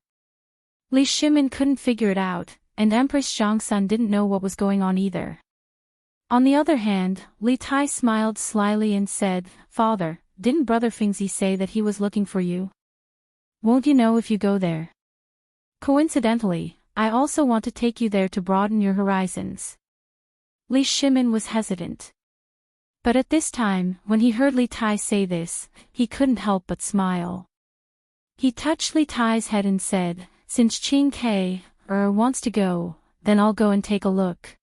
Li Shimin couldn't figure it out, and Empress Zhangsun didn't know what was going on either. On the other hand, Li Tai smiled slyly and said, Father, didn't Brother Fingzi say that he was looking for you? Won't you know if you go there? Coincidentally, I also want to take you there to broaden your horizons. Li Shimin was hesitant. But at this time, when he heard Li Tai say this, he couldn't help but smile. He touched Li Tai's head and said, since Qing Ke wants to go, then I'll go and take a look.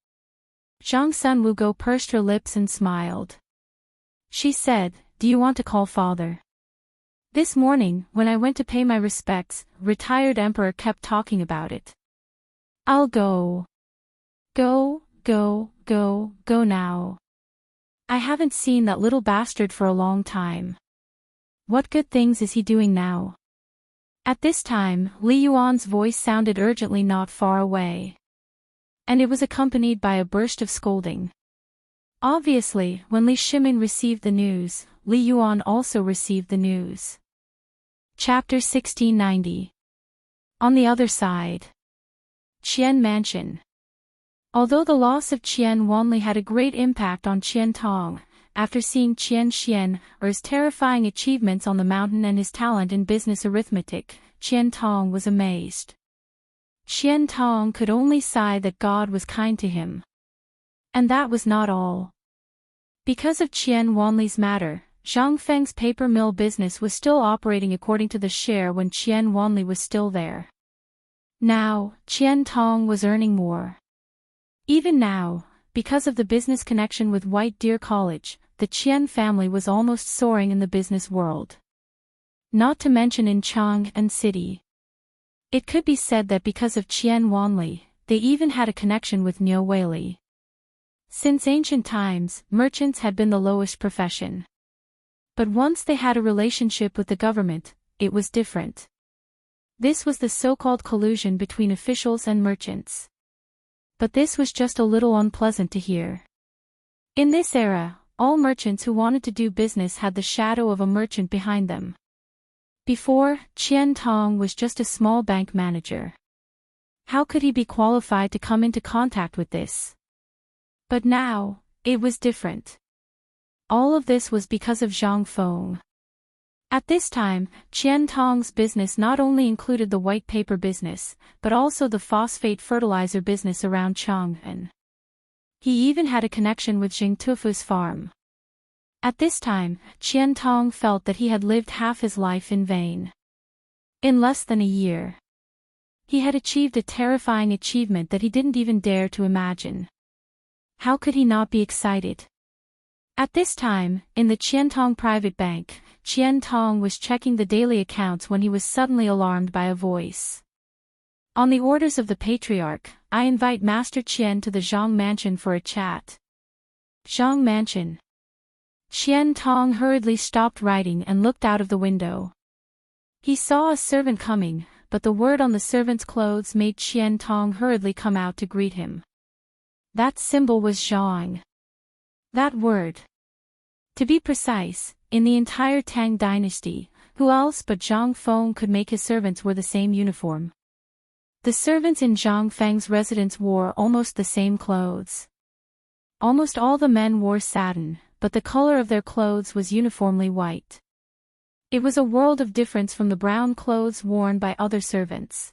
Zhang Sun Wugo pursed her lips and smiled. She said, do you want to call father? This morning, when I went to pay my respects, retired emperor kept talking about it. I'll go. Go now. I haven't seen that little bastard for a long time. What good things is he doing now? At this time, Li Yuan's voice sounded urgently not far away. And it was accompanied by a burst of scolding. Obviously, when Li Shimin received the news, Li Yuan also received the news. Chapter 1690. On the other side. Qian Mansion. Although the loss of Qian Wanli had a great impact on Qian Tong, after seeing Qian Xian's terrifying achievements on the mountain and his talent in business arithmetic, Qian Tong was amazed. Qian Tong could only sigh that God was kind to him. And that was not all. Because of Qian Wanli's matter, Zhang Feng's paper mill business was still operating according to the share when Qian Wanli was still there. Now, Qian Tong was earning more. Even now, because of the business connection with White Deer College, the Qian family was almost soaring in the business world. Not to mention in Chang'an City. It could be said that because of Qian Wanli, they even had a connection with Niu Weili. Since ancient times, merchants had been the lowest profession. But once they had a relationship with the government, it was different. This was the so-called collusion between officials and merchants. But this was just a little unpleasant to hear. In this era, all merchants who wanted to do business had the shadow of a merchant behind them. Before, Qian Tong was just a small bank manager. How could he be qualified to come into contact with this? But now, it was different. All of this was because of Zhang Feng. At this time, Qian Tong's business not only included the white paper business, but also the phosphate fertilizer business around Chang'an. He even had a connection with Jing Tufu's farm. At this time, Qian Tong felt that he had lived half his life in vain. In less than a year, he had achieved a terrifying achievement that he didn't even dare to imagine. How could he not be excited? At this time, in the Qiantong private bank, Qian Tong was checking the daily accounts when he was suddenly alarmed by a voice. On the orders of the patriarch, I invite Master Qian to the Zhang Mansion for a chat. Zhang Mansion. Qian Tong hurriedly stopped writing and looked out of the window. He saw a servant coming, but the word on the servant's clothes made Qian Tong hurriedly come out to greet him. That symbol was Zhang. That word. To be precise, in the entire Tang Dynasty, who else but Zhang Feng could make his servants wear the same uniform? The servants in Zhang Feng's residence wore almost the same clothes. Almost all the men wore satin, but the color of their clothes was uniformly white. It was a world of difference from the brown clothes worn by other servants.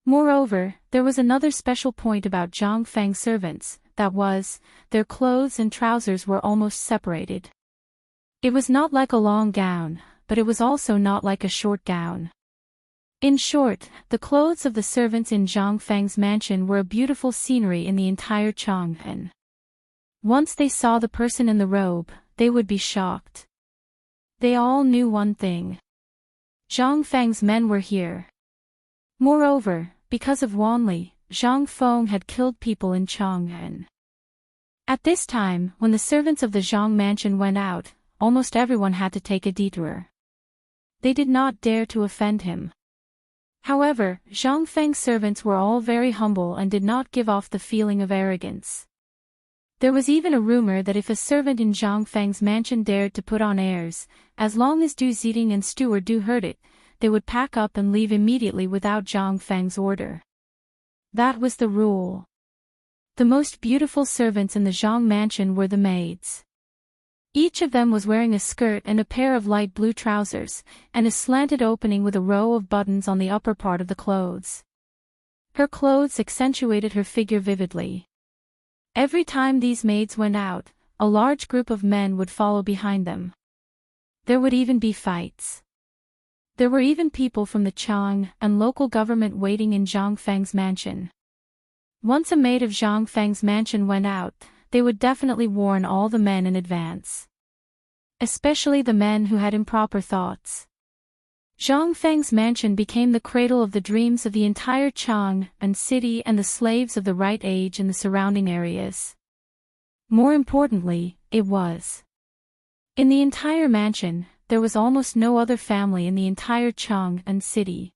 Moreover, there was another special point about Zhang Feng's servants, that was, their clothes and trousers were almost separated. It was not like a long gown, but it was also not like a short gown. In short, the clothes of the servants in Zhang Feng's mansion were a beautiful scenery in the entire Chang'an. Once they saw the person in the robe, they would be shocked. They all knew one thing. Zhang Feng's men were here. Moreover, because of Wanli, Zhang Feng had killed people in Chang'an. At this time, when the servants of the Zhang mansion went out, almost everyone had to take a detour. They did not dare to offend him. However, Zhang Feng's servants were all very humble and did not give off the feeling of arrogance. There was even a rumor that if a servant in Zhang Feng's mansion dared to put on airs, as long as Du Ziding and steward Du heard it, they would pack up and leave immediately without Zhang Feng's order. That was the rule. The most beautiful servants in the Zhang mansion were the maids. Each of them was wearing a skirt and a pair of light blue trousers, and a slanted opening with a row of buttons on the upper part of the clothes. Her clothes accentuated her figure vividly. Every time these maids went out, a large group of men would follow behind them. There would even be fights. There were even people from the Chang and local government waiting in Zhang Feng's mansion. Once a maid of Zhang Feng's mansion went out, they would definitely warn all the men in advance. Especially the men who had improper thoughts. Zhang Feng's mansion became the cradle of the dreams of the entire Chang and city and the slaves of the right age in the surrounding areas. More importantly, it was. In the entire mansion, there was almost no other family in the entire Chang and city.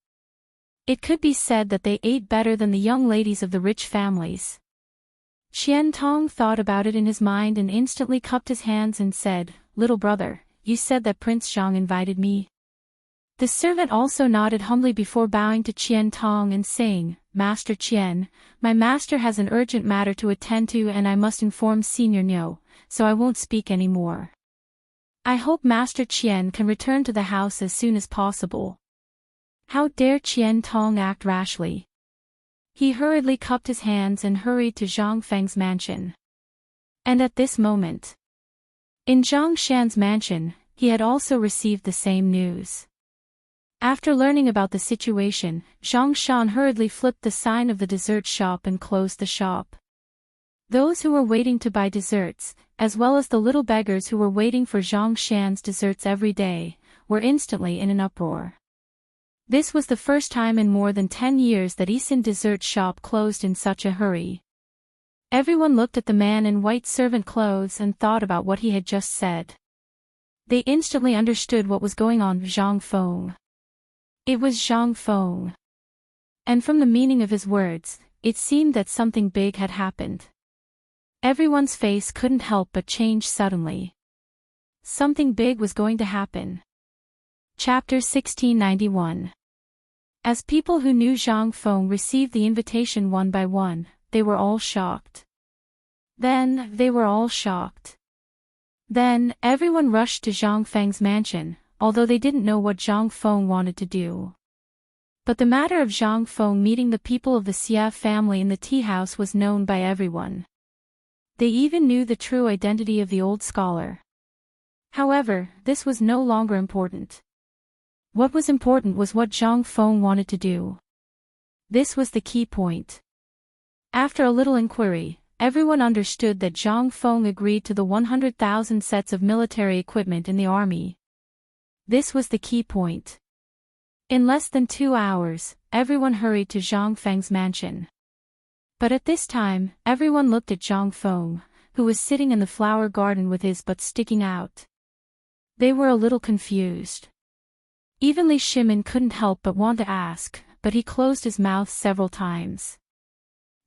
It could be said that they ate better than the young ladies of the rich families. Qian Tong thought about it in his mind and instantly cupped his hands and said, "Little brother, you said that Prince Zhang invited me." The servant also nodded humbly before bowing to Qian Tong and saying, "Master Qian, my master has an urgent matter to attend to and I must inform Senior Niu, so I won't speak any more. I hope Master Qian can return to the house as soon as possible." How dare Qian Tong act rashly? He hurriedly cupped his hands and hurried to Zhang Feng's mansion. And at this moment, in Zhang Shan's mansion, he had also received the same news. After learning about the situation, Zhang Shan hurriedly flipped the sign of the dessert shop and closed the shop. Those who were waiting to buy desserts, as well as the little beggars who were waiting for Zhang Shan's desserts every day, were instantly in an uproar. This was the first time in more than 10 years that Isin dessert shop closed in such a hurry. Everyone looked at the man in white servant clothes and thought about what he had just said. They instantly understood what was going on with Zhang Feng. It was Zhang Feng. And from the meaning of his words, it seemed that something big had happened. Everyone's face couldn't help but change suddenly. Something big was going to happen. Chapter 1691. As people who knew Zhang Feng received the invitation one by one, they were all shocked. Then everyone rushed to Zhang Feng's mansion, although they didn't know what Zhang Feng wanted to do. But the matter of Zhang Feng meeting the people of the Xia family in the tea house was known by everyone. They even knew the true identity of the old scholar. However, this was no longer important. What was important was what Zhang Feng wanted to do. This was the key point. After a little inquiry, everyone understood that Zhang Feng agreed to the 100,000 sets of military equipment in the army. This was the key point. In less than 2 hours, everyone hurried to Zhang Feng's mansion. But at this time, everyone looked at Zhang Feng, who was sitting in the flower garden with his butt sticking out. They were a little confused. Even Li Shimin couldn't help but want to ask, but he closed his mouth several times.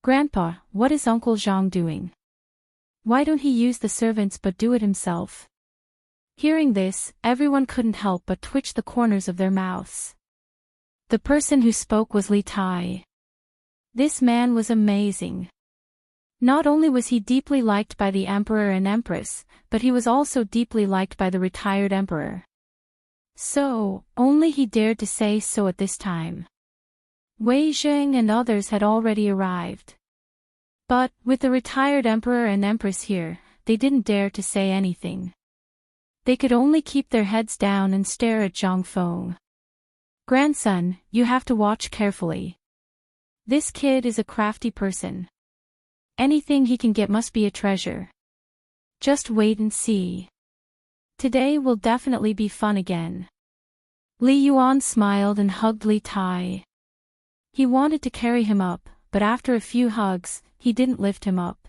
"Grandpa, what is Uncle Zhang doing? Why don't he use the servants but do it himself?" Hearing this, everyone couldn't help but twitch the corners of their mouths. The person who spoke was Li Tai. This man was amazing. Not only was he deeply liked by the emperor and empress, but he was also deeply liked by the retired emperor. So, only he dared to say so at this time. Wei Zheng and others had already arrived. But, with the retired emperor and empress here, they didn't dare to say anything. They could only keep their heads down and stare at Zhang Feng. "Grandson, you have to watch carefully. This kid is a crafty person. Anything he can get must be a treasure. Just wait and see. Today will definitely be fun again." Li Yuan smiled and hugged Li Tai. He wanted to carry him up, but after a few hugs, he didn't lift him up.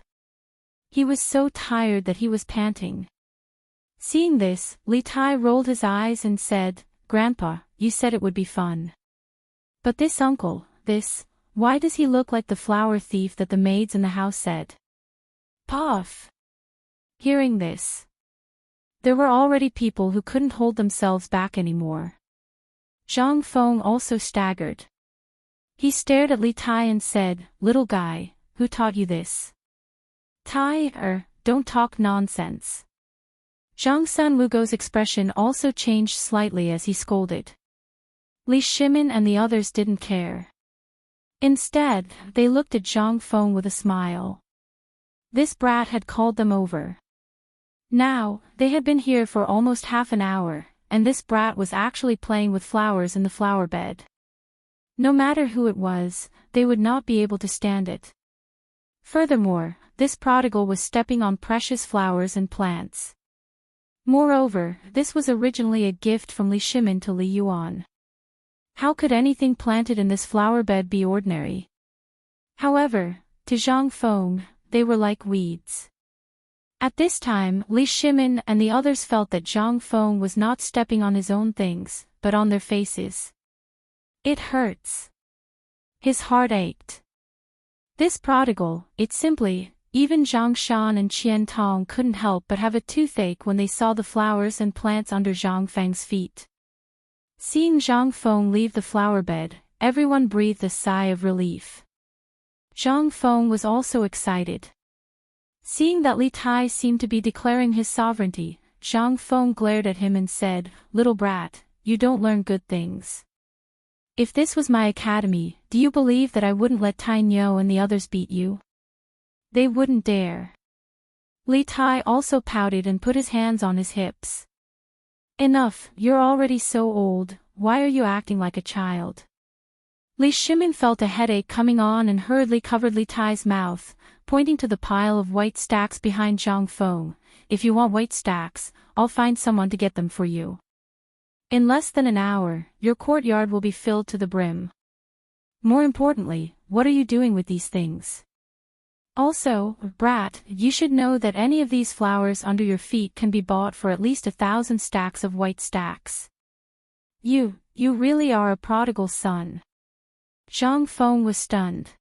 He was so tired that he was panting. Seeing this, Li Tai rolled his eyes and said, "Grandpa, you said it would be fun. But this uncle, why does he look like the flower thief that the maids in the house said?" Puff! Hearing this, there were already people who couldn't hold themselves back anymore. Zhang Feng also staggered. He stared at Li Tai and said, "Little guy, who taught you this?" Tai, don't talk nonsense." Zhang Sanwugo's expression also changed slightly as he scolded. Li Shimin and the others didn't care. Instead, they looked at Zhang Feng with a smile. This brat had called them over. Now, they had been here for almost half an hour, and this brat was actually playing with flowers in the flower bed. No matter who it was, they would not be able to stand it. Furthermore, this prodigal was stepping on precious flowers and plants. Moreover, this was originally a gift from Li Shimin to Li Yuan. How could anything planted in this flower bed be ordinary? However, to Zhang Feng, they were like weeds. At this time, Li Shimin and the others felt that Zhang Feng was not stepping on his own things, but on their faces. It hurts. His heart ached. This prodigal, even Zhang Shan and Qian Tong couldn't help but have a toothache when they saw the flowers and plants under Zhang Feng's feet. Seeing Zhang Feng leave the flower bed, everyone breathed a sigh of relief. Zhang Feng was also excited. Seeing that Li Tai seemed to be declaring his sovereignty, Zhang Feng glared at him and said, "Little brat, you don't learn good things. If this was my academy, do you believe that I wouldn't let Tai Niu and the others beat you? They wouldn't dare." Li Tai also pouted and put his hands on his hips. "Enough, you're already so old, why are you acting like a child?" Li Shimin felt a headache coming on and hurriedly covered Li Tai's mouth, pointing to the pile of white stacks behind Zhang Feng. "If you want white stacks, I'll find someone to get them for you. In less than an hour, your courtyard will be filled to the brim. More importantly, what are you doing with these things? Also, brat, you should know that any of these flowers under your feet can be bought for at least 1,000 stacks of white stacks. You really are a prodigal son." Zhang Feng was stunned.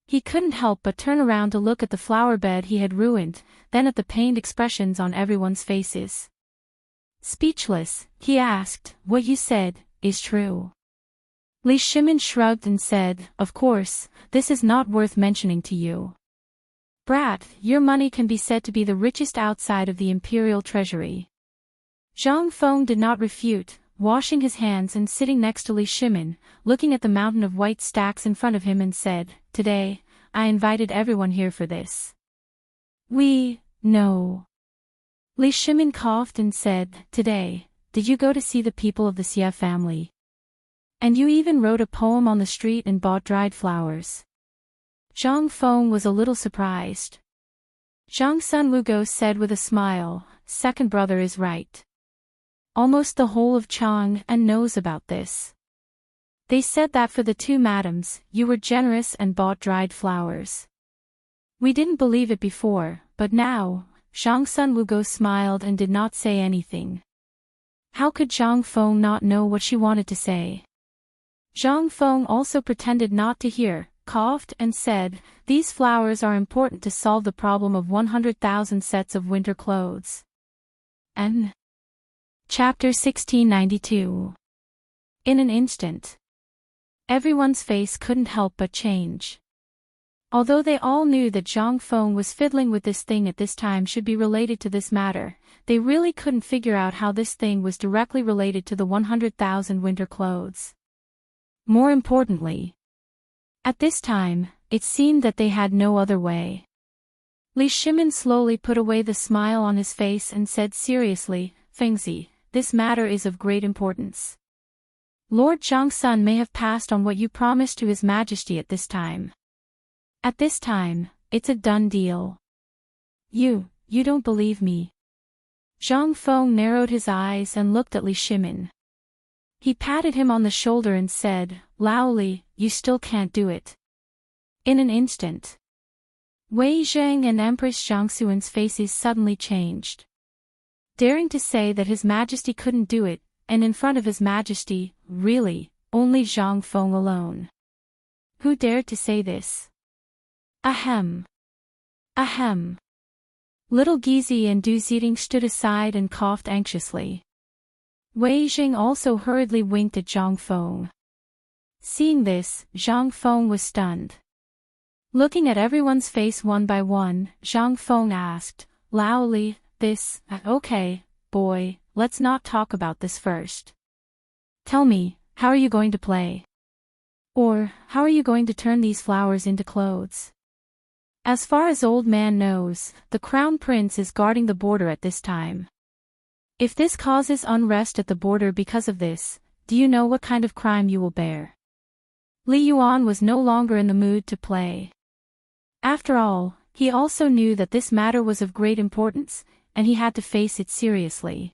He couldn't help but turn around to look at the flower bed he had ruined, then at the pained expressions on everyone's faces. Speechless, he asked, "What you said is true?" Li Shimin shrugged and said, "Of course, this is not worth mentioning to you. Brat, your money can be said to be the richest outside of the imperial treasury." Zhang Feng did not refute, washing his hands and sitting next to Li Shimin, looking at the mountain of white stacks in front of him and said, "Today, I invited everyone here for this." "We know." Li Shimin coughed and said, "Today, did you go to see the people of the Xie family? And you even wrote a poem on the street and bought dried flowers." Zhang Feng was a little surprised. Zhang Sun Wugo said with a smile, "Second brother is right. Almost the whole of Chang'an knows about this. They said that for the two madams, you were generous and bought dried flowers. We didn't believe it before, but now." Zhang Sun Wugo smiled and did not say anything. How could Zhang Feng not know what she wanted to say? Zhang Feng also pretended not to hear, coughed and said, "These flowers are important to solve the problem of 100,000 sets of winter clothes." N. Chapter 1692. In an instant. Everyone's face couldn't help but change. Although they all knew that Zhang Feng was fiddling with this thing at this time should be related to this matter, they really couldn't figure out how this thing was directly related to the 100,000 winter clothes. More importantly, at this time, it seemed that they had no other way. Li Shimin slowly put away the smile on his face and said seriously, "Fengzi, this matter is of great importance. Lord Zhangsun may have passed on what you promised to His Majesty at this time. At this time, it's a done deal." You don't believe me." Zhang Feng narrowed his eyes and looked at Li Shimin. He patted him on the shoulder and said, "Lao Li, you still can't do it." In an instant, Wei Zheng and Empress Zhangxuan's faces suddenly changed. Daring to say that His Majesty couldn't do it, and in front of His Majesty, really, only Zhang Feng alone. Who dared to say this? Ahem. Ahem. Little Gizi and Du Ziding stood aside and coughed anxiously. Wei Jing also hurriedly winked at Zhang Feng. Seeing this, Zhang Feng was stunned. Looking at everyone's face one by one, Zhang Feng asked, "Lao Li, okay, boy, let's not talk about this first. Tell me, how are you going to play? Or, how are you going to turn these flowers into clothes?" As far as Old Man knows, the Crown Prince is guarding the border at this time. If this causes unrest at the border because of this, do you know what kind of crime you will bear? Li Yuan was no longer in the mood to play. After all, he also knew that this matter was of great importance, and he had to face it seriously.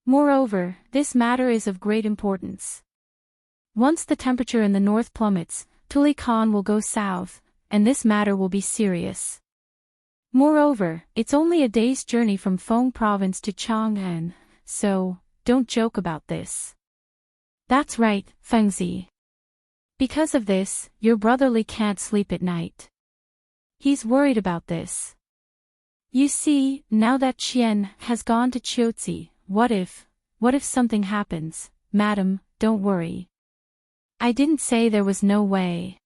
Moreover, this matter is of great importance. Once the temperature in the north plummets, Tuli Khan will go south, and this matter will be serious. Moreover, it's only a day's journey from Feng Province to Chang'an, so, don't joke about this. That's right, Fengzi. Because of this, your brother Li can't sleep at night. He's worried about this. You see, now that Qian has gone to Qiuzi, what if something happens? Madam, don't worry. I didn't say there was no way.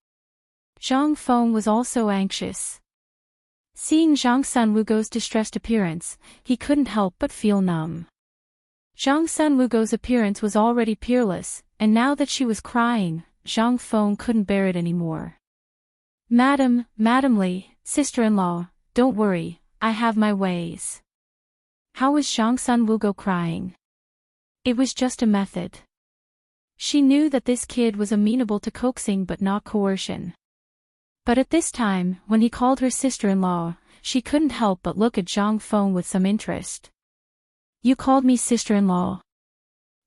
Zhang Feng was also anxious. Seeing Zhang Sun Wugo's distressed appearance, he couldn't help but feel numb. Zhang Sun Wugo's appearance was already peerless, and now that she was crying, Zhang Feng couldn't bear it anymore. Madam Li, sister-in-law, don't worry, I have my ways." How was Zhang Sun Wugo crying? It was just a method. She knew that this kid was amenable to coaxing but not coercion. But at this time, when he called her sister-in-law, she couldn't help but look at Zhang Feng with some interest. "You called me sister-in-law?"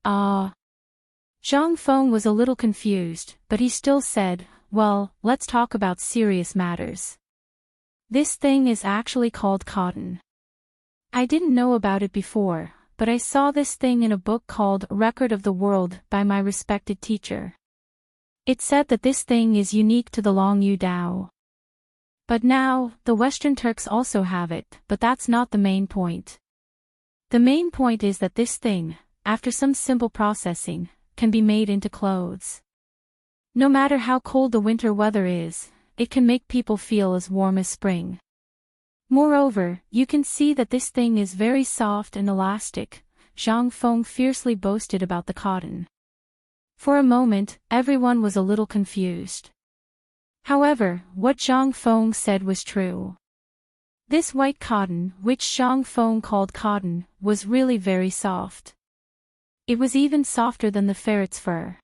Ah. Zhang Feng was a little confused, but he still said, "Well, let's talk about serious matters. This thing is actually called cotton. I didn't know about it before, but I saw this thing in a book called Record of the World by my respected teacher. It said that this thing is unique to the Longyu Dao. But now, the Western Turks also have it, but that's not the main point. The main point is that this thing, after some simple processing, can be made into clothes. No matter how cold the winter weather is, it can make people feel as warm as spring. Moreover, you can see that this thing is very soft and elastic, Zhang Feng fiercely boasted about the cotton. For a moment, everyone was a little confused. However, what Zhang Feng said was true. This white cotton, which Zhang Feng called cotton, was really very soft. It was even softer than the ferret's fur.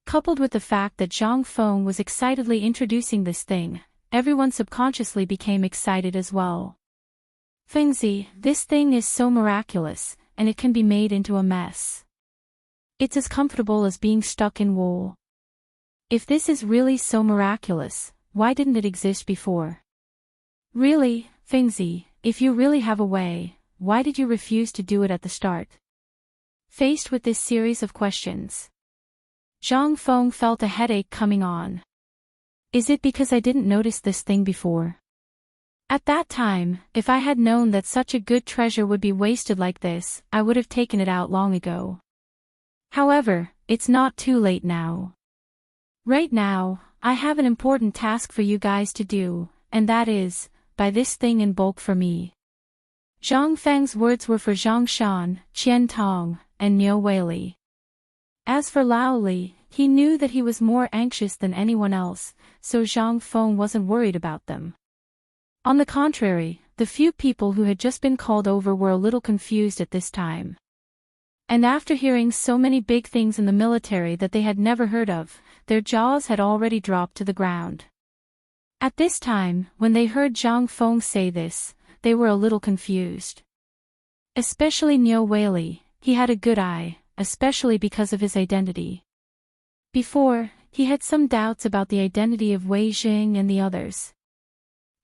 Coupled with the fact that Zhang Feng was excitedly introducing this thing, everyone subconsciously became excited as well. Fengzi, this thing is so miraculous, and it can be made into a mess. It's as comfortable as being stuck in wool. If this is really so miraculous, why didn't it exist before? Really, Fengzi, if you really have a way, why did you refuse to do it at the start? Faced with this series of questions, Zhang Feng felt a headache coming on. Is it because I didn't notice this thing before? At that time, if I had known that such a good treasure would be wasted like this, I would have taken it out long ago. However, it's not too late now. Right now, I have an important task for you guys to do, and that is, buy this thing in bulk for me. Zhang Feng's words were for Zhang Shan, Qian Tong, and Niu Weili. As for Lao Li, he knew that he was more anxious than anyone else, so Zhang Feng wasn't worried about them. On the contrary, the few people who had just been called over were a little confused at this time. And after hearing so many big things in the military that they had never heard of, their jaws had already dropped to the ground. At this time, when they heard Zhang Feng say this, they were a little confused. Especially Niu Weili, he had a good eye, especially because of his identity. Before, he had some doubts about the identity of Wei Jing and the others.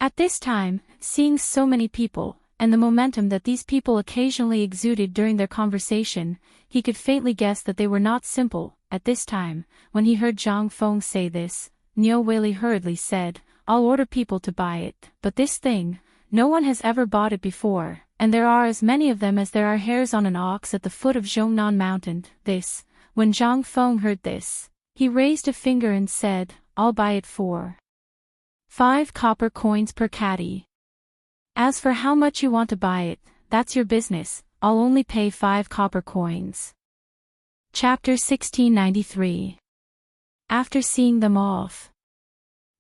At this time, seeing so many people, and the momentum that these people occasionally exuded during their conversation, he could faintly guess that they were not simple. At this time, when he heard Zhang Feng say this, Niu Weili hurriedly said, I'll order people to buy it, but this thing, no one has ever bought it before, and there are as many of them as there are hairs on an ox at the foot of Zhongnan Mountain. When Zhang Feng heard this, he raised a finger and said, I'll buy it for 5 copper coins per caddy. As for how much you want to buy it, that's your business, I'll only pay 5 copper coins. Chapter 1693. After seeing them off.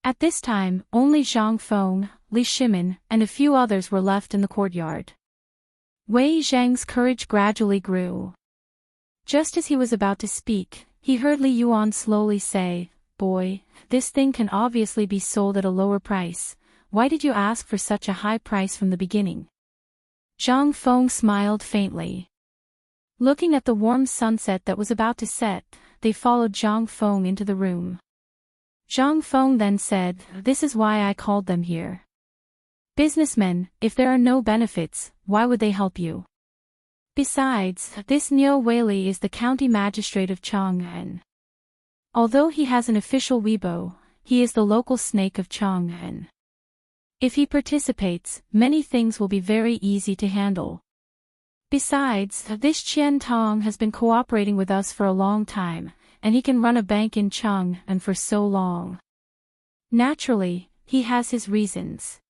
At this time, only Zhang Feng, Li Shimin, and a few others were left in the courtyard. Wei Zhang's courage gradually grew. Just as he was about to speak, he heard Li Yuan slowly say, Boy, this thing can obviously be sold at a lower price. Why did you ask for such a high price from the beginning? Zhang Feng smiled faintly. Looking at the warm sunset that was about to set, they followed Zhang Feng into the room. Zhang Feng then said, This is why I called them here. Businessmen, if there are no benefits, why would they help you? Besides, this Niu Weili is the county magistrate of Chang'an. Although he has an official Weibo, he is the local snake of Chang'an. If he participates, many things will be very easy to handle. Besides, this Qian Tong has been cooperating with us for a long time, and he can run a bank in Chang'an for so long. Naturally, he has his reasons.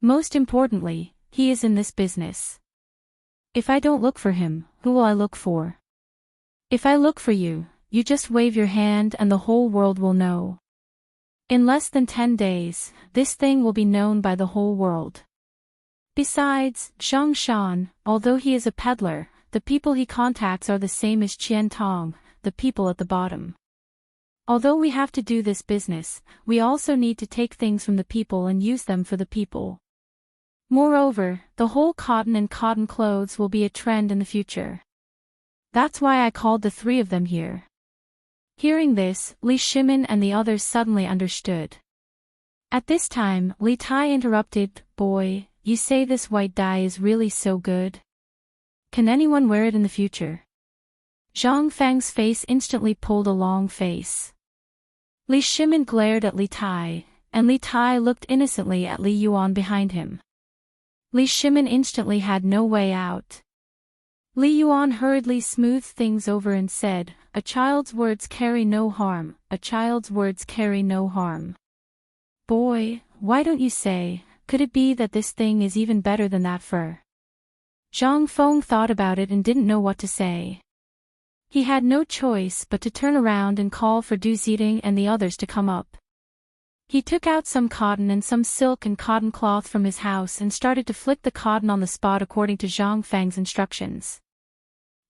Most importantly, he is in this business. If I don't look for him, who will I look for? If I look for you, you just wave your hand and the whole world will know. In less than 10 days, this thing will be known by the whole world. Besides, Zhang Shan, although he is a peddler, the people he contacts are the same as Qian Tong, the people at the bottom. Although we have to do this business, we also need to take things from the people and use them for the people. Moreover, the whole cotton and cotton clothes will be a trend in the future. That's why I called the 3 of them here. Hearing this, Li Shimin and the others suddenly understood. At this time, Li Tai interrupted, Boy, you say this white dye is really so good? Can anyone wear it in the future? Zhang Feng's face instantly pulled a long face. Li Shimin glared at Li Tai, and Li Tai looked innocently at Li Yuan behind him. Li Shimin instantly had no way out. Li Yuan hurriedly smoothed things over and said, a child's words carry no harm, a child's words carry no harm. Boy, why don't you say, could it be that this thing is even better than that fur? Zhang Feng thought about it and didn't know what to say. He had no choice but to turn around and call for Du Zidong and the others to come up. He took out some cotton and some silk and cotton cloth from his house and started to flick the cotton on the spot according to Zhang Feng's instructions.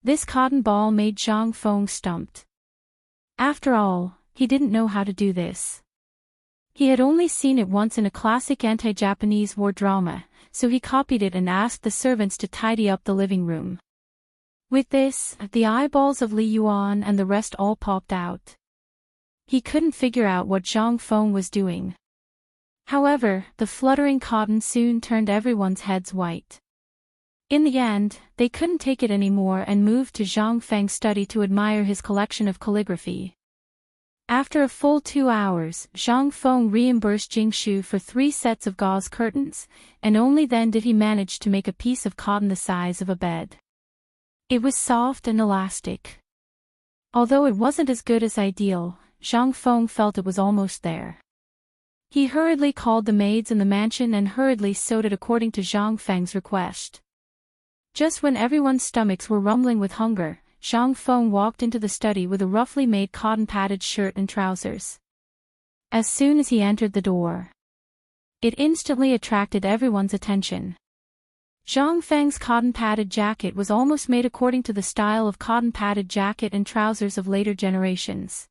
This cotton ball made Zhang Feng stumped. After all, he didn't know how to do this. He had only seen it once in a classic anti-Japanese war drama, so he copied it and asked the servants to tidy up the living room. With this, the eyeballs of Li Yuan and the rest all popped out. He couldn't figure out what Zhang Feng was doing. However, the fluttering cotton soon turned everyone's heads white. In the end, they couldn't take it anymore and moved to Zhang Feng's study to admire his collection of calligraphy. After a full 2 hours, Zhang Feng reimbursed Jingshu for 3 sets of gauze curtains, and only then did he manage to make a piece of cotton the size of a bed. It was soft and elastic. Although it wasn't as good as ideal, Zhang Feng felt it was almost there. He hurriedly called the maids in the mansion and hurriedly sewed it according to Zhang Feng's request. Just when everyone's stomachs were rumbling with hunger, Zhang Feng walked into the study with a roughly made cotton-padded shirt and trousers. As soon as he entered the door, it instantly attracted everyone's attention. Zhang Feng's cotton-padded jacket was almost made according to the style of cotton-padded jacket and trousers of later generations.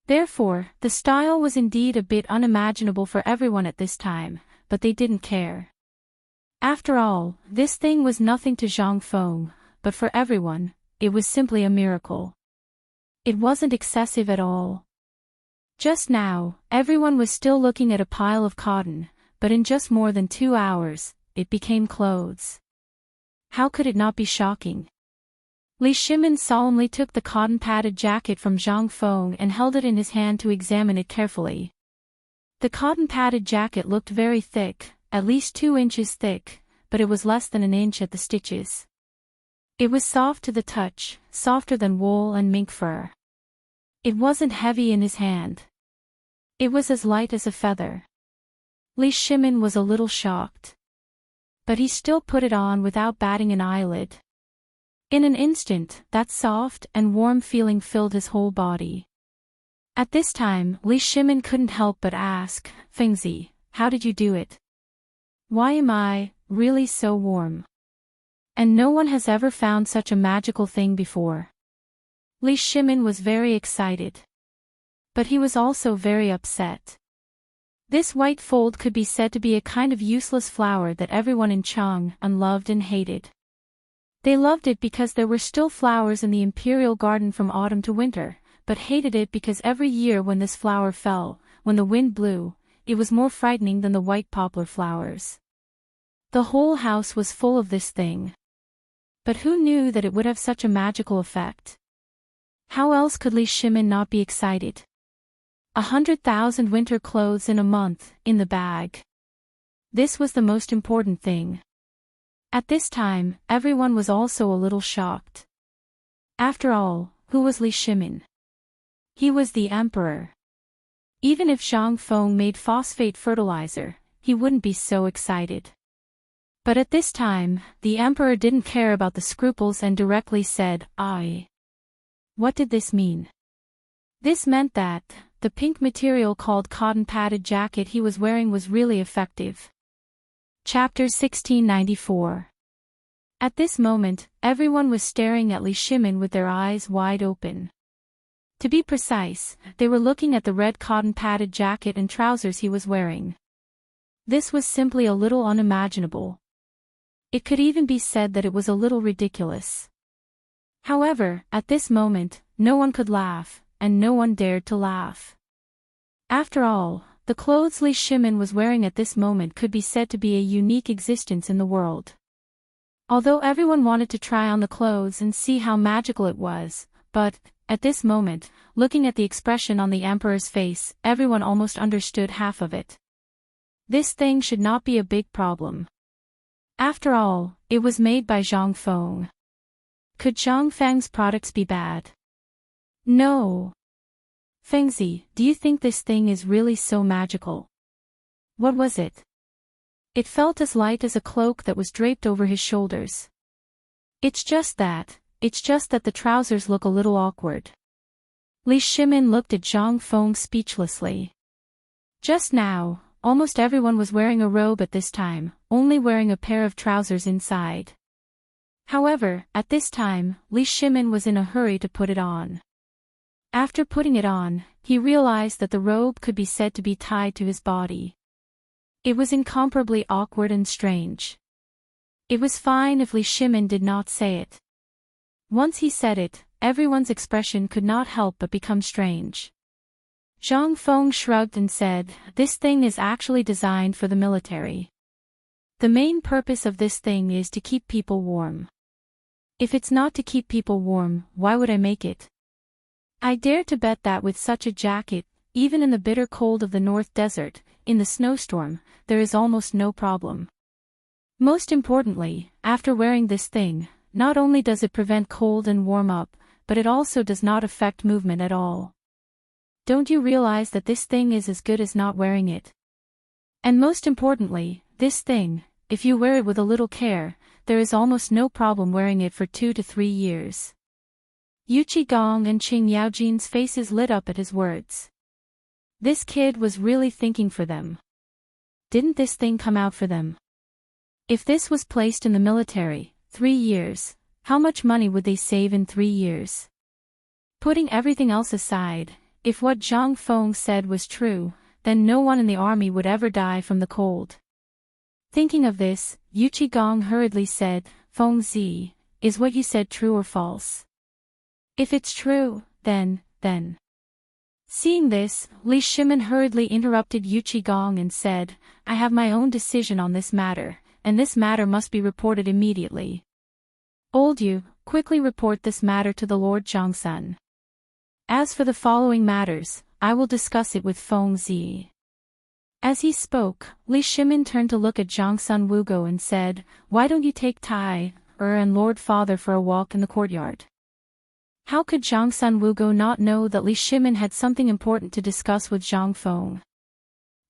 Therefore, the style was indeed a bit unimaginable for everyone at this time, but they didn't care. After all, this thing was nothing to Zhang Feng, but for everyone, it was simply a miracle. It wasn't excessive at all. Just now, everyone was still looking at a pile of cotton, but in just more than 2 hours, it became clothes. How could it not be shocking? Li Shimin solemnly took the cotton-padded jacket from Zhang Feng and held it in his hand to examine it carefully. The cotton-padded jacket looked very thick, at least 2 inches thick, but it was less than an inch at the stitches. It was soft to the touch, softer than wool and mink fur. It wasn't heavy in his hand. It was as light as a feather. Li Shimin was a little shocked. But he still put it on without batting an eyelid. In an instant, that soft and warm feeling filled his whole body. At this time, Li Shimin couldn't help but ask, "Fengzi, how did you do it? Why am I really so warm? And no one has ever found such a magical thing before." Li Shimin was very excited. But he was also very upset. This white fold could be said to be a kind of useless flower that everyone in Chang'an loved and hated. They loved it because there were still flowers in the imperial garden from autumn to winter, but hated it because every year when this flower fell, when the wind blew, it was more frightening than the white poplar flowers. The whole house was full of this thing. But who knew that it would have such a magical effect? How else could Li Shimin not be excited? 100,000 winter clothes in a month, in the bag. This was the most important thing. At this time, everyone was also a little shocked. After all, who was Li Shimin? He was the emperor. Even if Zhang Feng made phosphate fertilizer, he wouldn't be so excited. But at this time, the emperor didn't care about the scruples and directly said, "I." What did this mean? This meant that the pink material called cotton-padded jacket he was wearing was really effective. Chapter 1694. At this moment, everyone was staring at Li Shimin with their eyes wide open. To be precise, they were looking at the red cotton-padded jacket and trousers he was wearing. This was simply a little unimaginable. It could even be said that it was a little ridiculous. However, at this moment, no one could laugh, and no one dared to laugh. After all, the clothes Li Shimin was wearing at this moment could be said to be a unique existence in the world. Although everyone wanted to try on the clothes and see how magical it was, but, at this moment, looking at the expression on the emperor's face, everyone almost understood half of it. This thing should not be a big problem. After all, it was made by Zhang Feng. Could Zhang Feng's products be bad? No. Fengzi, do you think this thing is really so magical? What was it? It felt as light as a cloak that was draped over his shoulders. It's just that the trousers look a little awkward. Li Shimin looked at Zhang Feng speechlessly. Just now, almost everyone was wearing a robe at this time, only wearing a pair of trousers inside. However, at this time, Li Shimin was in a hurry to put it on. After putting it on, he realized that the robe could be said to be tied to his body. It was incomparably awkward and strange. It was fine if Li Shimin did not say it. Once he said it, everyone's expression could not help but become strange. Zhang Feng shrugged and said, "This thing is actually designed for the military. The main purpose of this thing is to keep people warm. If it's not to keep people warm, why would I make it? I dare to bet that with such a jacket, even in the bitter cold of the North Desert, in the snowstorm, there is almost no problem. Most importantly, after wearing this thing, not only does it prevent cold and warm up, but it also does not affect movement at all. Don't you realize that this thing is as good as not wearing it? And most importantly, this thing, if you wear it with a little care, there is almost no problem wearing it for 2 to 3 years." Yu Qigong and Qing Yaojin's faces lit up at his words. This kid was really thinking for them. Didn't this thing come out for them? If this was placed in the military, 3 years, how much money would they save in 3 years? Putting everything else aside, if what Zhang Feng said was true, then no one in the army would ever die from the cold. Thinking of this, Yu Qigong hurriedly said, "Feng Zi, is what you said true or false? If it's true, then. Seeing this, Li Shimin hurriedly interrupted Yu Qigong and said, "I have my own decision on this matter, and this matter must be reported immediately. Old Yu, quickly report this matter to the Lord Zhangsun. As for the following matters, I will discuss it with Feng Zi." As he spoke, Li Shimin turned to look at Zhangsun Wugo and said, "Why don't you take Tai, and Lord Father for a walk in the courtyard?" How could Zhangsun Wugo not know that Li Shimin had something important to discuss with Zhang Feng?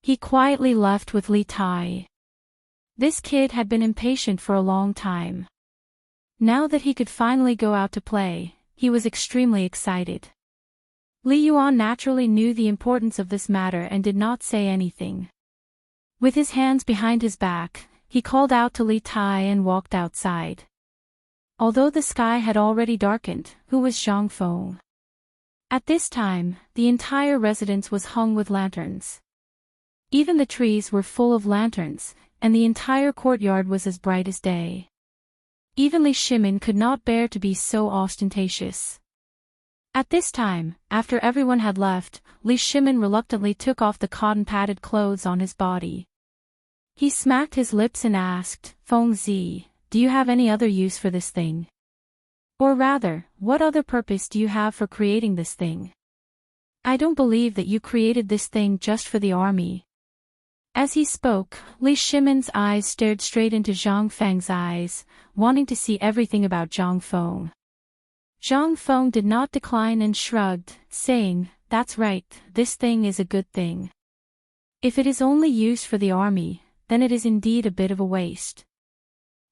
He quietly left with Li Tai. This kid had been impatient for a long time. Now that he could finally go out to play, he was extremely excited. Li Yuan naturally knew the importance of this matter and did not say anything. With his hands behind his back, he called out to Li Tai and walked outside. Although the sky had already darkened, who was Zhang Feng? At this time, the entire residence was hung with lanterns. Even the trees were full of lanterns, and the entire courtyard was as bright as day. Even Li Shimin could not bear to be so ostentatious. At this time, after everyone had left, Li Shimin reluctantly took off the cotton-padded clothes on his body. He smacked his lips and asked, "Feng Zi, do you have any other use for this thing? Or rather, what other purpose do you have for creating this thing? I don't believe that you created this thing just for the army." As he spoke, Li Shimin's eyes stared straight into Zhang Feng's eyes, wanting to see everything about Zhang Feng. Zhang Feng did not decline and shrugged, saying, "That's right, this thing is a good thing. If it is only used for the army, then it is indeed a bit of a waste.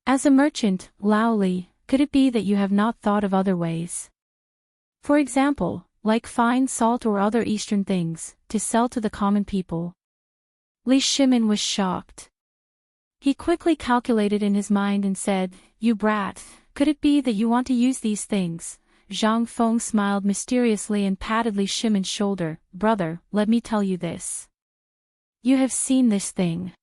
As a merchant, Lao Li, could it be that you have not thought of other ways? For example, like fine salt or other Eastern things, to sell to the common people?" Li Shimin was shocked. He quickly calculated in his mind and said, "You brat, could it be that you want to use these things?" Zhang Feng smiled mysteriously and patted Li Shimin's shoulder. "Brother, let me tell you this. You have seen this thing.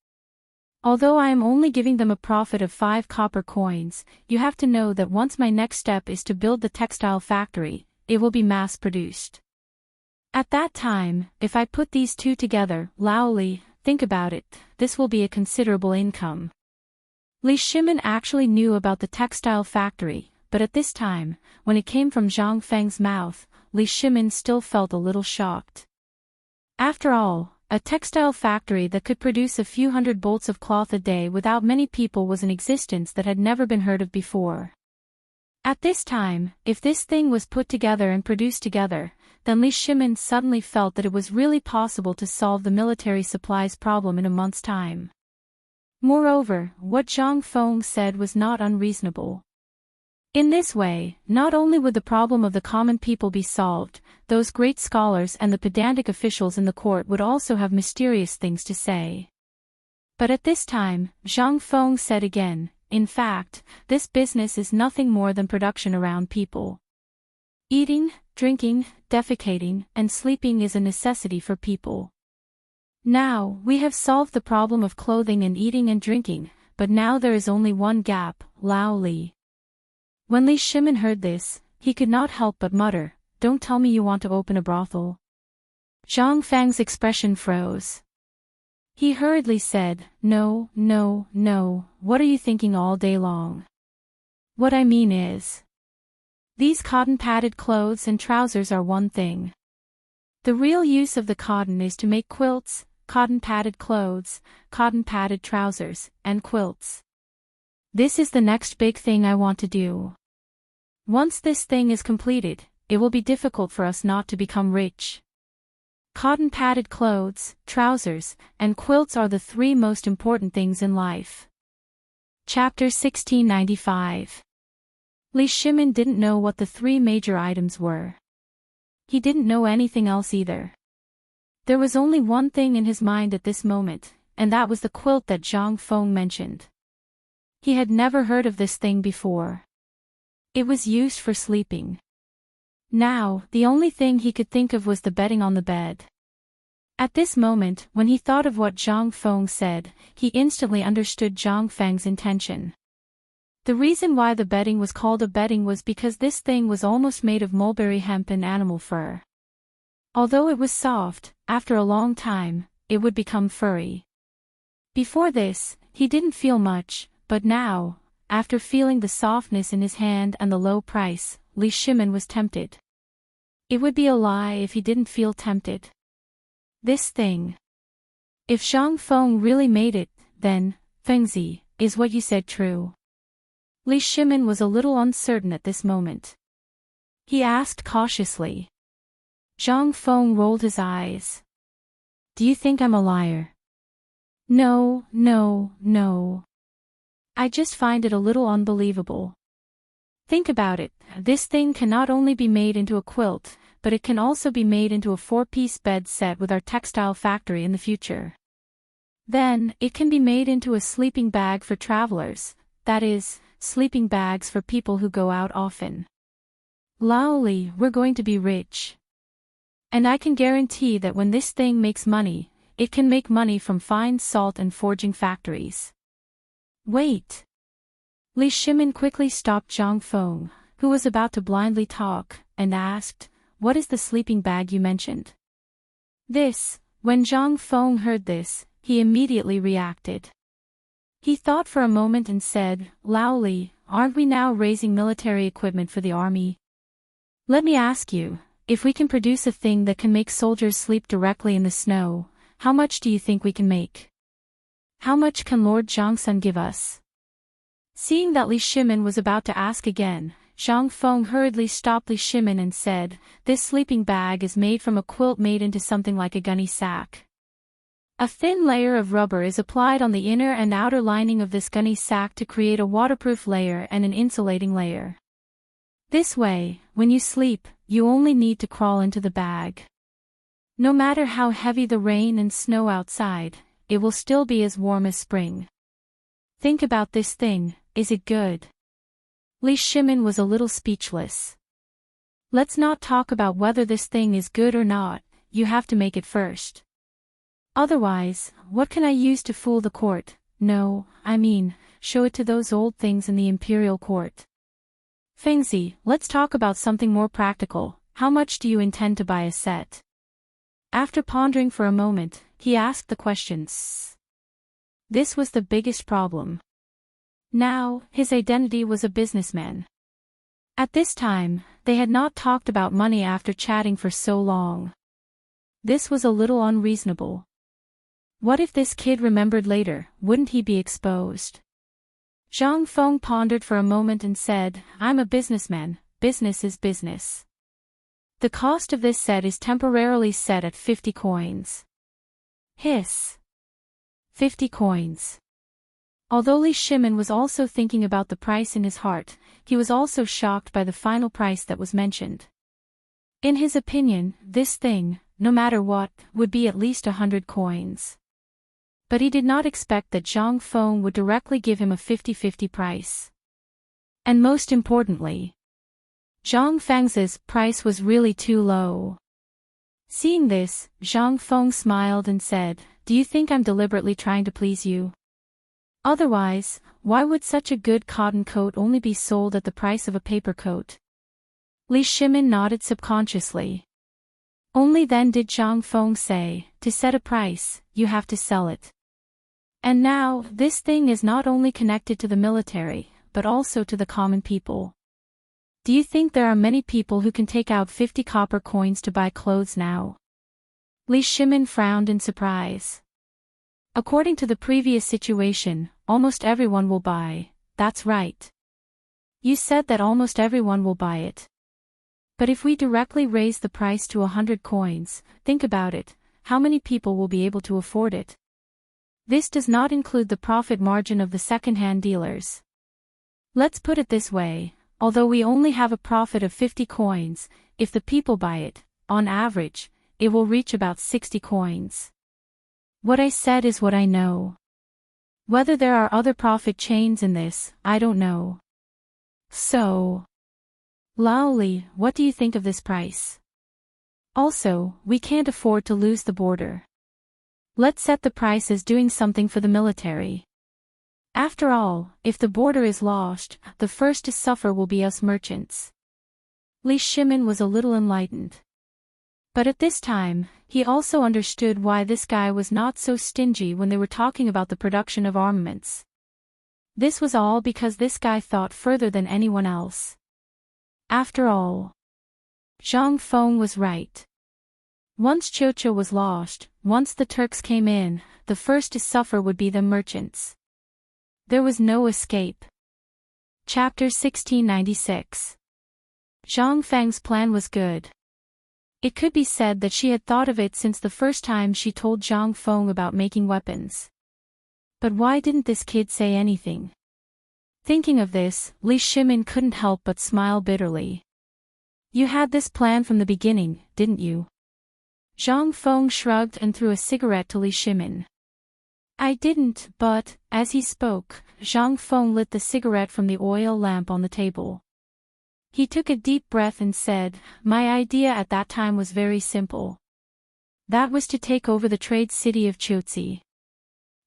Although I am only giving them a profit of 5 copper coins, you have to know that once my next step is to build the textile factory, it will be mass-produced. At that time, if I put these two together, Lao Li, think about it, this will be a considerable income." Li Shimin actually knew about the textile factory, but at this time, when it came from Zhang Feng's mouth, Li Shimin still felt a little shocked. After all, a textile factory that could produce a few hundred bolts of cloth a day without many people was an existence that had never been heard of before. At this time, if this thing was put together and produced together, then Li Shimin suddenly felt that it was really possible to solve the military supplies problem in a month's time. Moreover, what Zhang Feng said was not unreasonable. In this way, not only would the problem of the common people be solved, those great scholars and the pedantic officials in the court would also have mysterious things to say. But at this time, Zhang Feng said again, in fact, this business is nothing more than production around people. Eating, drinking, defecating, and sleeping is a necessity for people. Now, we have solved the problem of clothing and eating and drinking, but now there is only one gap, Lao Li. When Li Shimin heard this, he could not help but mutter, "Don't tell me you want to open a brothel." Zhang Feng's expression froze. He hurriedly said, "No, no, no, what are you thinking all day long? What I mean is, these cotton-padded clothes and trousers are one thing. The real use of the cotton is to make quilts, cotton-padded clothes, cotton-padded trousers, and quilts. This is the next big thing I want to do. Once this thing is completed, it will be difficult for us not to become rich. Cotton-padded clothes, trousers, and quilts are the three most important things in life." Chapter 1695. Li Shimin didn't know what the three major items were. He didn't know anything else either. There was only one thing in his mind at this moment, and that was the quilt that Zhang Feng mentioned. He had never heard of this thing before. It was used for sleeping. Now, the only thing he could think of was the bedding on the bed. At this moment, when he thought of what Zhang Feng said, he instantly understood Zhang Feng's intention. The reason why the bedding was called a bedding was because this thing was almost made of mulberry hemp and animal fur. Although it was soft, after a long time, it would become furry. Before this, he didn't feel much, but now, after feeling the softness in his hand and the low price, Li Shimin was tempted. It would be a lie if he didn't feel tempted. This thing. If Zhang Feng really made it, then, Fengzi, is what you said true? Li Shimin was a little uncertain at this moment. He asked cautiously. Zhang Feng rolled his eyes. "Do you think I'm a liar?" "No, no, no. I just find it a little unbelievable. Think about it, this thing can not only be made into a quilt, but it can also be made into a 4-piece bed set with our textile factory in the future. Then, it can be made into a sleeping bag for travelers, that is, sleeping bags for people who go out often. Lao Li, we're going to be rich. And I can guarantee that when this thing makes money, it can make money from fine salt and forging factories." "Wait." Li Shimin quickly stopped Zhang Feng, who was about to blindly talk, and asked, "What is the sleeping bag you mentioned?" When Zhang Feng heard this, he immediately reacted. He thought for a moment and said, "Lao Li, aren't we now raising military equipment for the army? Let me ask you, if we can produce a thing that can make soldiers sleep directly in the snow, how much do you think we can make? How much can Lord Zhangsun give us?" Seeing that Li Shimin was about to ask again, Zhang Feng hurriedly stopped Li Shimin and said, "This sleeping bag is made from a quilt made into something like a gunny sack. A thin layer of rubber is applied on the inner and outer lining of this gunny sack to create a waterproof layer and an insulating layer. This way, when you sleep, you only need to crawl into the bag. No matter how heavy the rain and snow outside, it will still be as warm as spring. Think about this thing, is it good?" Li Shimin was a little speechless. "Let's not talk about whether this thing is good or not, you have to make it first. Otherwise, what can I use to fool the court? No, I mean, show it to those old things in the imperial court. Fengzi, let's talk about something more practical. How much do you intend to buy a set?" After pondering for a moment, he asked the questions. This was the biggest problem. Now, his identity was a businessman. At this time, they had not talked about money after chatting for so long. This was a little unreasonable. What if this kid remembered later, wouldn't he be exposed? Zhang Feng pondered for a moment and said, I'm a businessman, business is business. The cost of this set is temporarily set at 50 coins. Hiss. 50 coins. Although Li Shimin was also thinking about the price in his heart, he was also shocked by the final price that was mentioned. In his opinion, this thing, no matter what, would be at least 100 coins. But he did not expect that Zhang Feng would directly give him a 50-50 price. And most importantly, Zhang Feng's price was really too low. Seeing this, Zhang Feng smiled and said, Do you think I'm deliberately trying to please you? Otherwise, why would such a good cotton coat only be sold at the price of a paper coat? Li Shimin nodded subconsciously. Only then did Zhang Feng say, To set a price, you have to sell it. And now, this thing is not only connected to the military, but also to the common people. Do you think there are many people who can take out 50 copper coins to buy clothes now? Li Shimin frowned in surprise. According to the previous situation, almost everyone will buy. That's right. You said that almost everyone will buy it. But if we directly raise the price to 100 coins, think about it, how many people will be able to afford it? This does not include the profit margin of the second-hand dealers. Let's put it this way. Although we only have a profit of 50 coins, if the people buy it, on average, it will reach about 60 coins. What I said is what I know. Whether there are other profit chains in this, I don't know. So, Lao Li, what do you think of this price? Also, we can't afford to lose the border. Let's set the price as doing something for the military. After all, if the border is lost, the first to suffer will be us merchants. Li Shimin was a little enlightened. But at this time, he also understood why this guy was not so stingy when they were talking about the production of armaments. This was all because this guy thought further than anyone else. After all, Zhang Feng was right. Once Chocho was lost, once the Turks came in, the first to suffer would be the merchants. There was no escape. Chapter 1696. Zhang Feng's plan was good. It could be said that she had thought of it since the first time she told Zhang Feng about making weapons. But why didn't this kid say anything? Thinking of this, Li Shimin couldn't help but smile bitterly. You had this plan from the beginning, didn't you? Zhang Feng shrugged and threw a cigarette to Li Shimin. I didn't, but, as he spoke, Zhang Feng lit the cigarette from the oil lamp on the table. He took a deep breath and said, My idea at that time was very simple. That was to take over the trade city of Chotzi.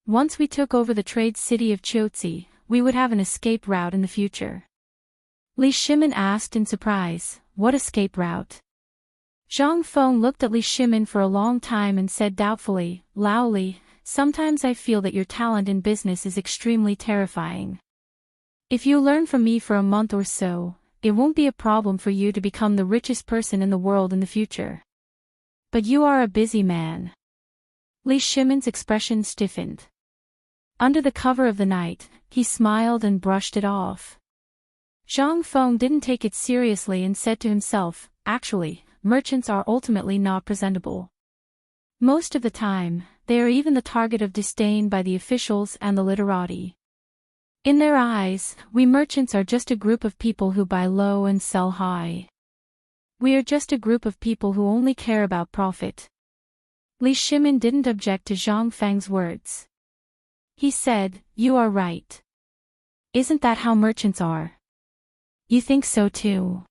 Once we took over the trade city of Chotzi, we would have an escape route in the future. Li Shimin asked in surprise, What escape route? Zhang Feng looked at Li Shimin for a long time and said doubtfully, Lao Li, sometimes I feel that your talent in business is extremely terrifying. If you learn from me for a month or so, it won't be a problem for you to become the richest person in the world in the future. But you are a busy man. Li Shimin's expression stiffened. Under the cover of the night, he smiled and brushed it off. Zhang Feng didn't take it seriously and said to himself, Actually, merchants are ultimately not presentable. Most of the time, they are even the target of disdain by the officials and the literati. In their eyes, we merchants are just a group of people who buy low and sell high. We are just a group of people who only care about profit. Li Shimin didn't object to Zhang Feng's words. He said, You are right. Isn't that how merchants are? You think so too?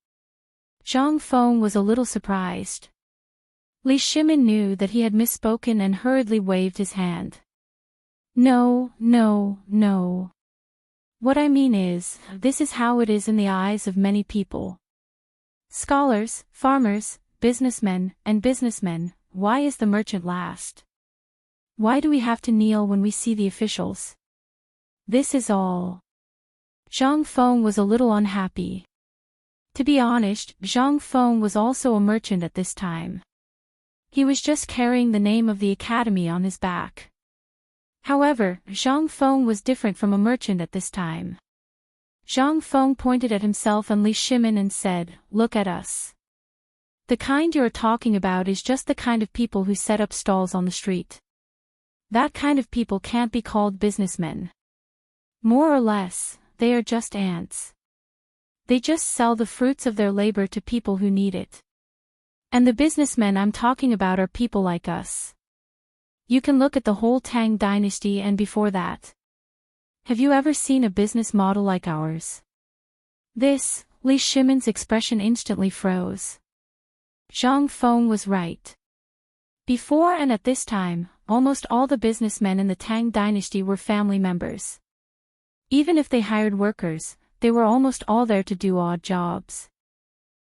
Zhang Feng was a little surprised. Li Shimin knew that he had misspoken and hurriedly waved his hand. No. What I mean is, this is how it is in the eyes of many people. Scholars, farmers, businessmen, why is the merchant last? Why do we have to kneel when we see the officials? This is all. Zhang Feng was a little unhappy. To be honest, Zhang Feng was also a merchant at this time. He was just carrying the name of the academy on his back. However, Zhang Feng was different from a merchant at this time. Zhang Feng pointed at himself and Li Shimin and said, "Look at us. The kind you're talking about is just the kind of people who set up stalls on the street. That kind of people can't be called businessmen. More or less, they are just ants. They just sell the fruits of their labor to people who need it. And the businessmen I'm talking about are people like us. You can look at the whole Tang Dynasty and before that. Have you ever seen a business model like ours?" This, Li Shimin's expression instantly froze. Zhang Feng was right. Before and at this time, almost all the businessmen in the Tang Dynasty were family members. Even if they hired workers, they were almost all there to do odd jobs.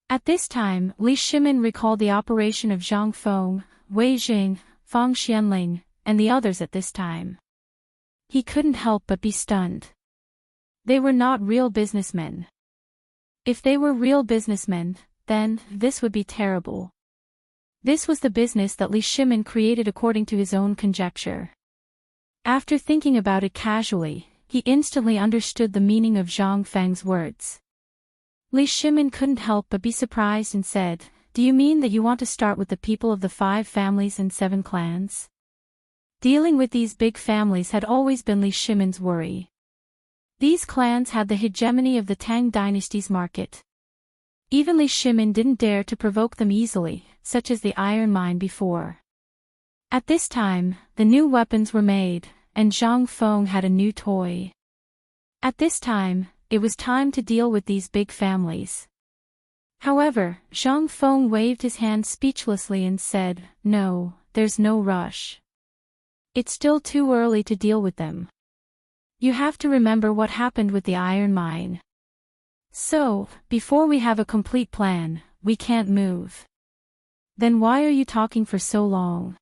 At this time, Li Shimin recalled the operation of Zhang Feng, Wei Jing, Fang Xianling, and the others at this time. He couldn't help but be stunned. They were not real businessmen. If they were real businessmen, then this would be terrible. This was the business that Li Shimin created according to his own conjecture. After thinking about it casually, he instantly understood the meaning of Zhang Feng's words. Li Shimin couldn't help but be surprised and said, "Do you mean that you want to start with the people of the 5 families and 7 clans?" Dealing with these big families had always been Li Shimin's worry. These clans had the hegemony of the Tang Dynasty's market. Even Li Shimin didn't dare to provoke them easily, such as the iron mine before. At this time, the new weapons were made, and Zhang Feng had a new toy. At this time, it was time to deal with these big families. However, Zhang Feng waved his hand speechlessly and said, "No, there's no rush. It's still too early to deal with them. You have to remember what happened with the iron mine. So, before we have a complete plan, we can't move." "Then why are you talking for so long?"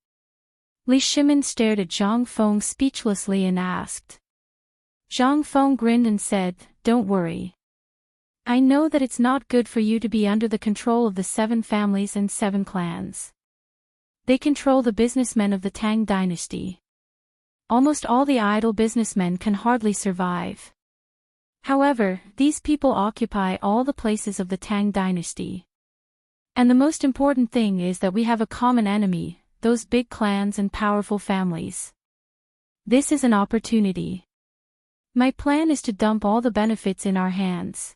Li Shimin stared at Zhang Feng speechlessly and asked. Zhang Feng grinned and said, "Don't worry. I know that it's not good for you to be under the control of the 7 families and 7 clans. They control the businessmen of the Tang Dynasty. Almost all the idle businessmen can hardly survive. However, these people occupy all the places of the Tang Dynasty. And the most important thing is that we have a common enemy, those big clans and powerful families. This is an opportunity. My plan is to dump all the benefits in our hands.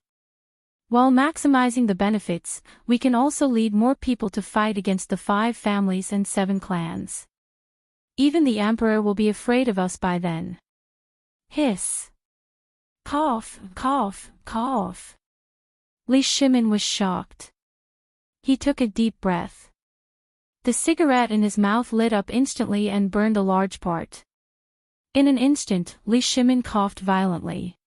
While maximizing the benefits, we can also lead more people to fight against the 5 families and 7 clans. Even the emperor will be afraid of us by then." Hiss. Cough, cough, cough. Li Shimin was shocked. He took a deep breath. The cigarette in his mouth lit up instantly and burned a large part. In an instant, Li Shimin coughed violently.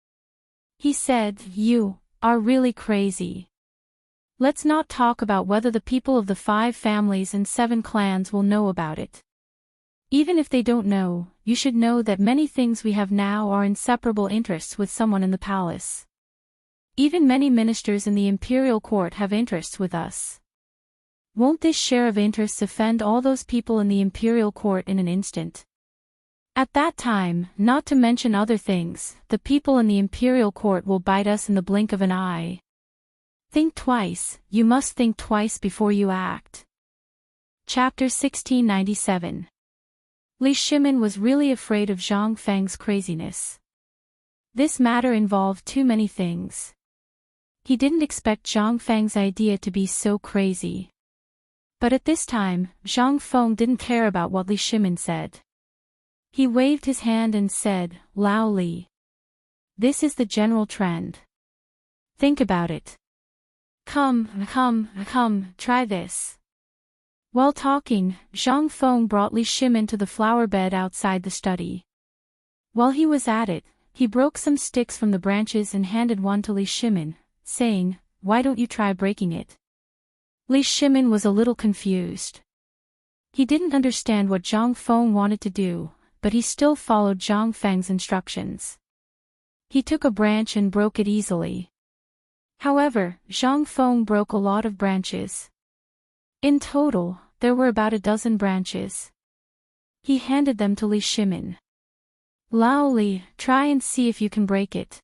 He said, "You are really crazy. Let's not talk about whether the people of the 5 families and 7 clans will know about it. Even if they don't know, you should know that many things we have now are inseparable interests with someone in the palace. Even many ministers in the imperial court have interests with us. Won't this share of interests offend all those people in the imperial court in an instant? At that time, not to mention other things, the people in the imperial court will bite us in the blink of an eye. Think twice, you must think twice before you act." Chapter 1697. Li Shimin was really afraid of Zhang Feng's craziness. This matter involved too many things. He didn't expect Zhang Feng's idea to be so crazy. But at this time, Zhang Feng didn't care about what Li Shimin said. He waved his hand and said, "Lao Li. This is the general trend. Think about it. Come, try this." While talking, Zhang Feng brought Li Shimin to the flower bed outside the study. While he was at it, he broke some sticks from the branches and handed one to Li Shimin, saying, "Why don't you try breaking it?" Li Shimin was a little confused. He didn't understand what Zhang Feng wanted to do, but he still followed Zhang Feng's instructions. He took a branch and broke it easily. However, Zhang Feng broke a lot of branches. In total, there were about a dozen branches. He handed them to Li Shimin. Lao Li, try and see if you can break it.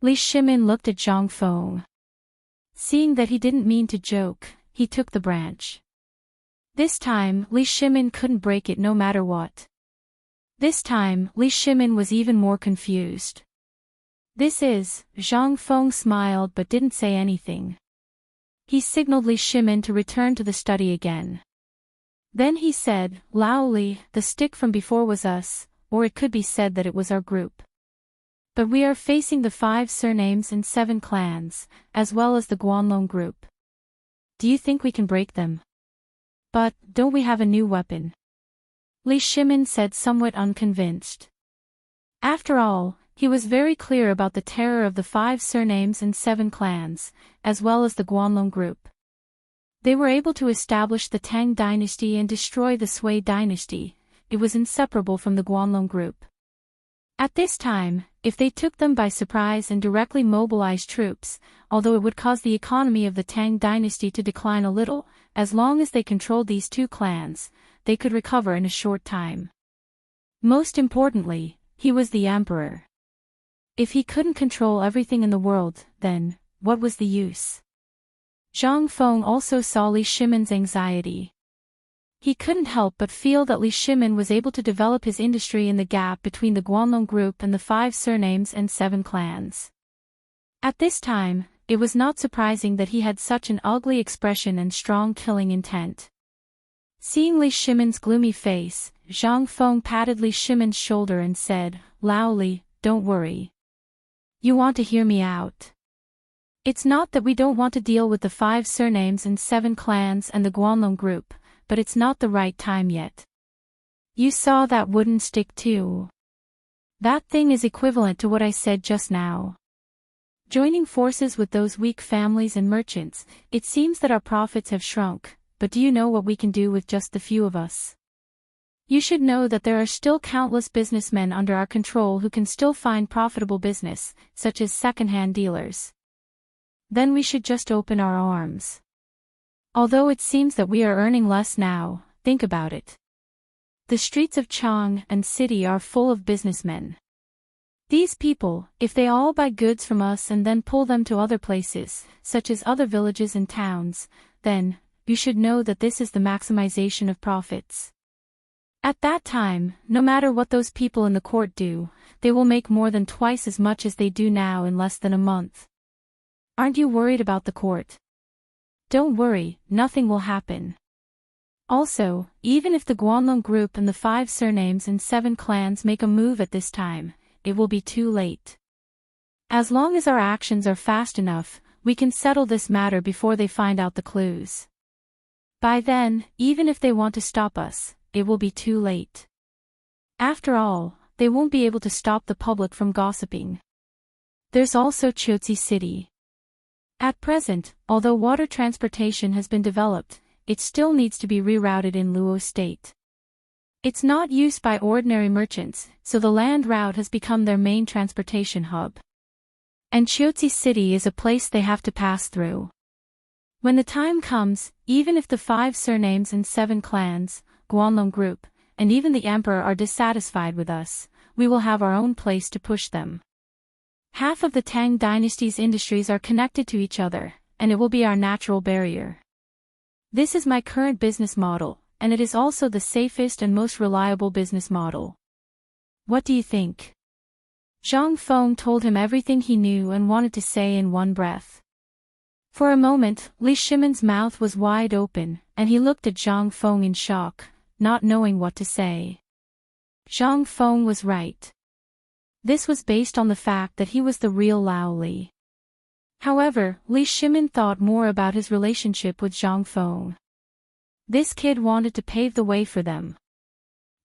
Li Shimin looked at Zhang Feng. Seeing that he didn't mean to joke, he took the branch. This time, Li Shimin couldn't break it no matter what. This time, Li Shimin was even more confused. This is, Zhang Feng smiled but didn't say anything. He signaled Li Shimin to return to the study again. Then he said, Lao Li, the stick from before was us, or it could be said that it was our group. But we are facing the 5 surnames and 7 clans, as well as the Guanlong group. Do you think we can break them? But, don't we have a new weapon? Li Shimin said somewhat unconvinced. After all, he was very clear about the terror of the 5 surnames and 7 clans, as well as the Guanlong group. They were able to establish the Tang Dynasty and destroy the Sui Dynasty. It was inseparable from the Guanlong group. At this time, if they took them by surprise and directly mobilized troops, although it would cause the economy of the Tang Dynasty to decline a little, as long as they controlled these 2 clans, they could recover in a short time. Most importantly, he was the emperor. If he couldn't control everything in the world, then, what was the use? Zhang Feng also saw Li Shimin's anxiety. He couldn't help but feel that Li Shimin was able to develop his industry in the gap between the Guanlong group and the 5 surnames and 7 clans. At this time, it was not surprising that he had such an ugly expression and strong killing intent. Seeing Li Shimin's gloomy face, Zhang Feng patted Li Shimin's shoulder and said, Lao Li, don't worry. You want to hear me out. It's not that we don't want to deal with the 5 surnames and 7 clans and the Guanlong group, but it's not the right time yet. You saw that wooden stick too. That thing is equivalent to what I said just now. Joining forces with those weak families and merchants, it seems that our profits have shrunk, but do you know what we can do with just the few of us? You should know that there are still countless businessmen under our control who can still find profitable business, such as second-hand dealers. Then we should just open our arms. Although it seems that we are earning less now, think about it. The streets of Chang and city are full of businessmen. These people, if they all buy goods from us and then pull them to other places, such as other villages and towns, then, you should know that this is the maximization of profits. At that time, no matter what those people in the court do, they will make more than twice as much as they do now in less than a month. Aren't you worried about the court? Don't worry, nothing will happen. Also, even if the Guanlong group and the 5 surnames and 7 clans make a move at this time, it will be too late. As long as our actions are fast enough, we can settle this matter before they find out the clues. By then, even if they want to stop us, it will be too late. After all, they won't be able to stop the public from gossiping. There's also Chotzi City. At present, although water transportation has been developed, it still needs to be rerouted in Luo State. It's not used by ordinary merchants, so the land route has become their main transportation hub. And Chotzi City is a place they have to pass through. When the time comes, even if the 5 surnames and 7 clans, Guanlong group, and even the emperor are dissatisfied with us, we will have our own place to push them. Half of the Tang dynasty's industries are connected to each other, and it will be our natural barrier. This is my current business model, and it is also the safest and most reliable business model. What do you think? Zhang Feng told him everything he knew and wanted to say in one breath. For a moment, Li Shimin's mouth was wide open, and he looked at Zhang Feng in shock, not knowing what to say. Zhang Feng was right. This was based on the fact that he was the real Lao Li. However, Li Shimin thought more about his relationship with Zhang Feng. This kid wanted to pave the way for them.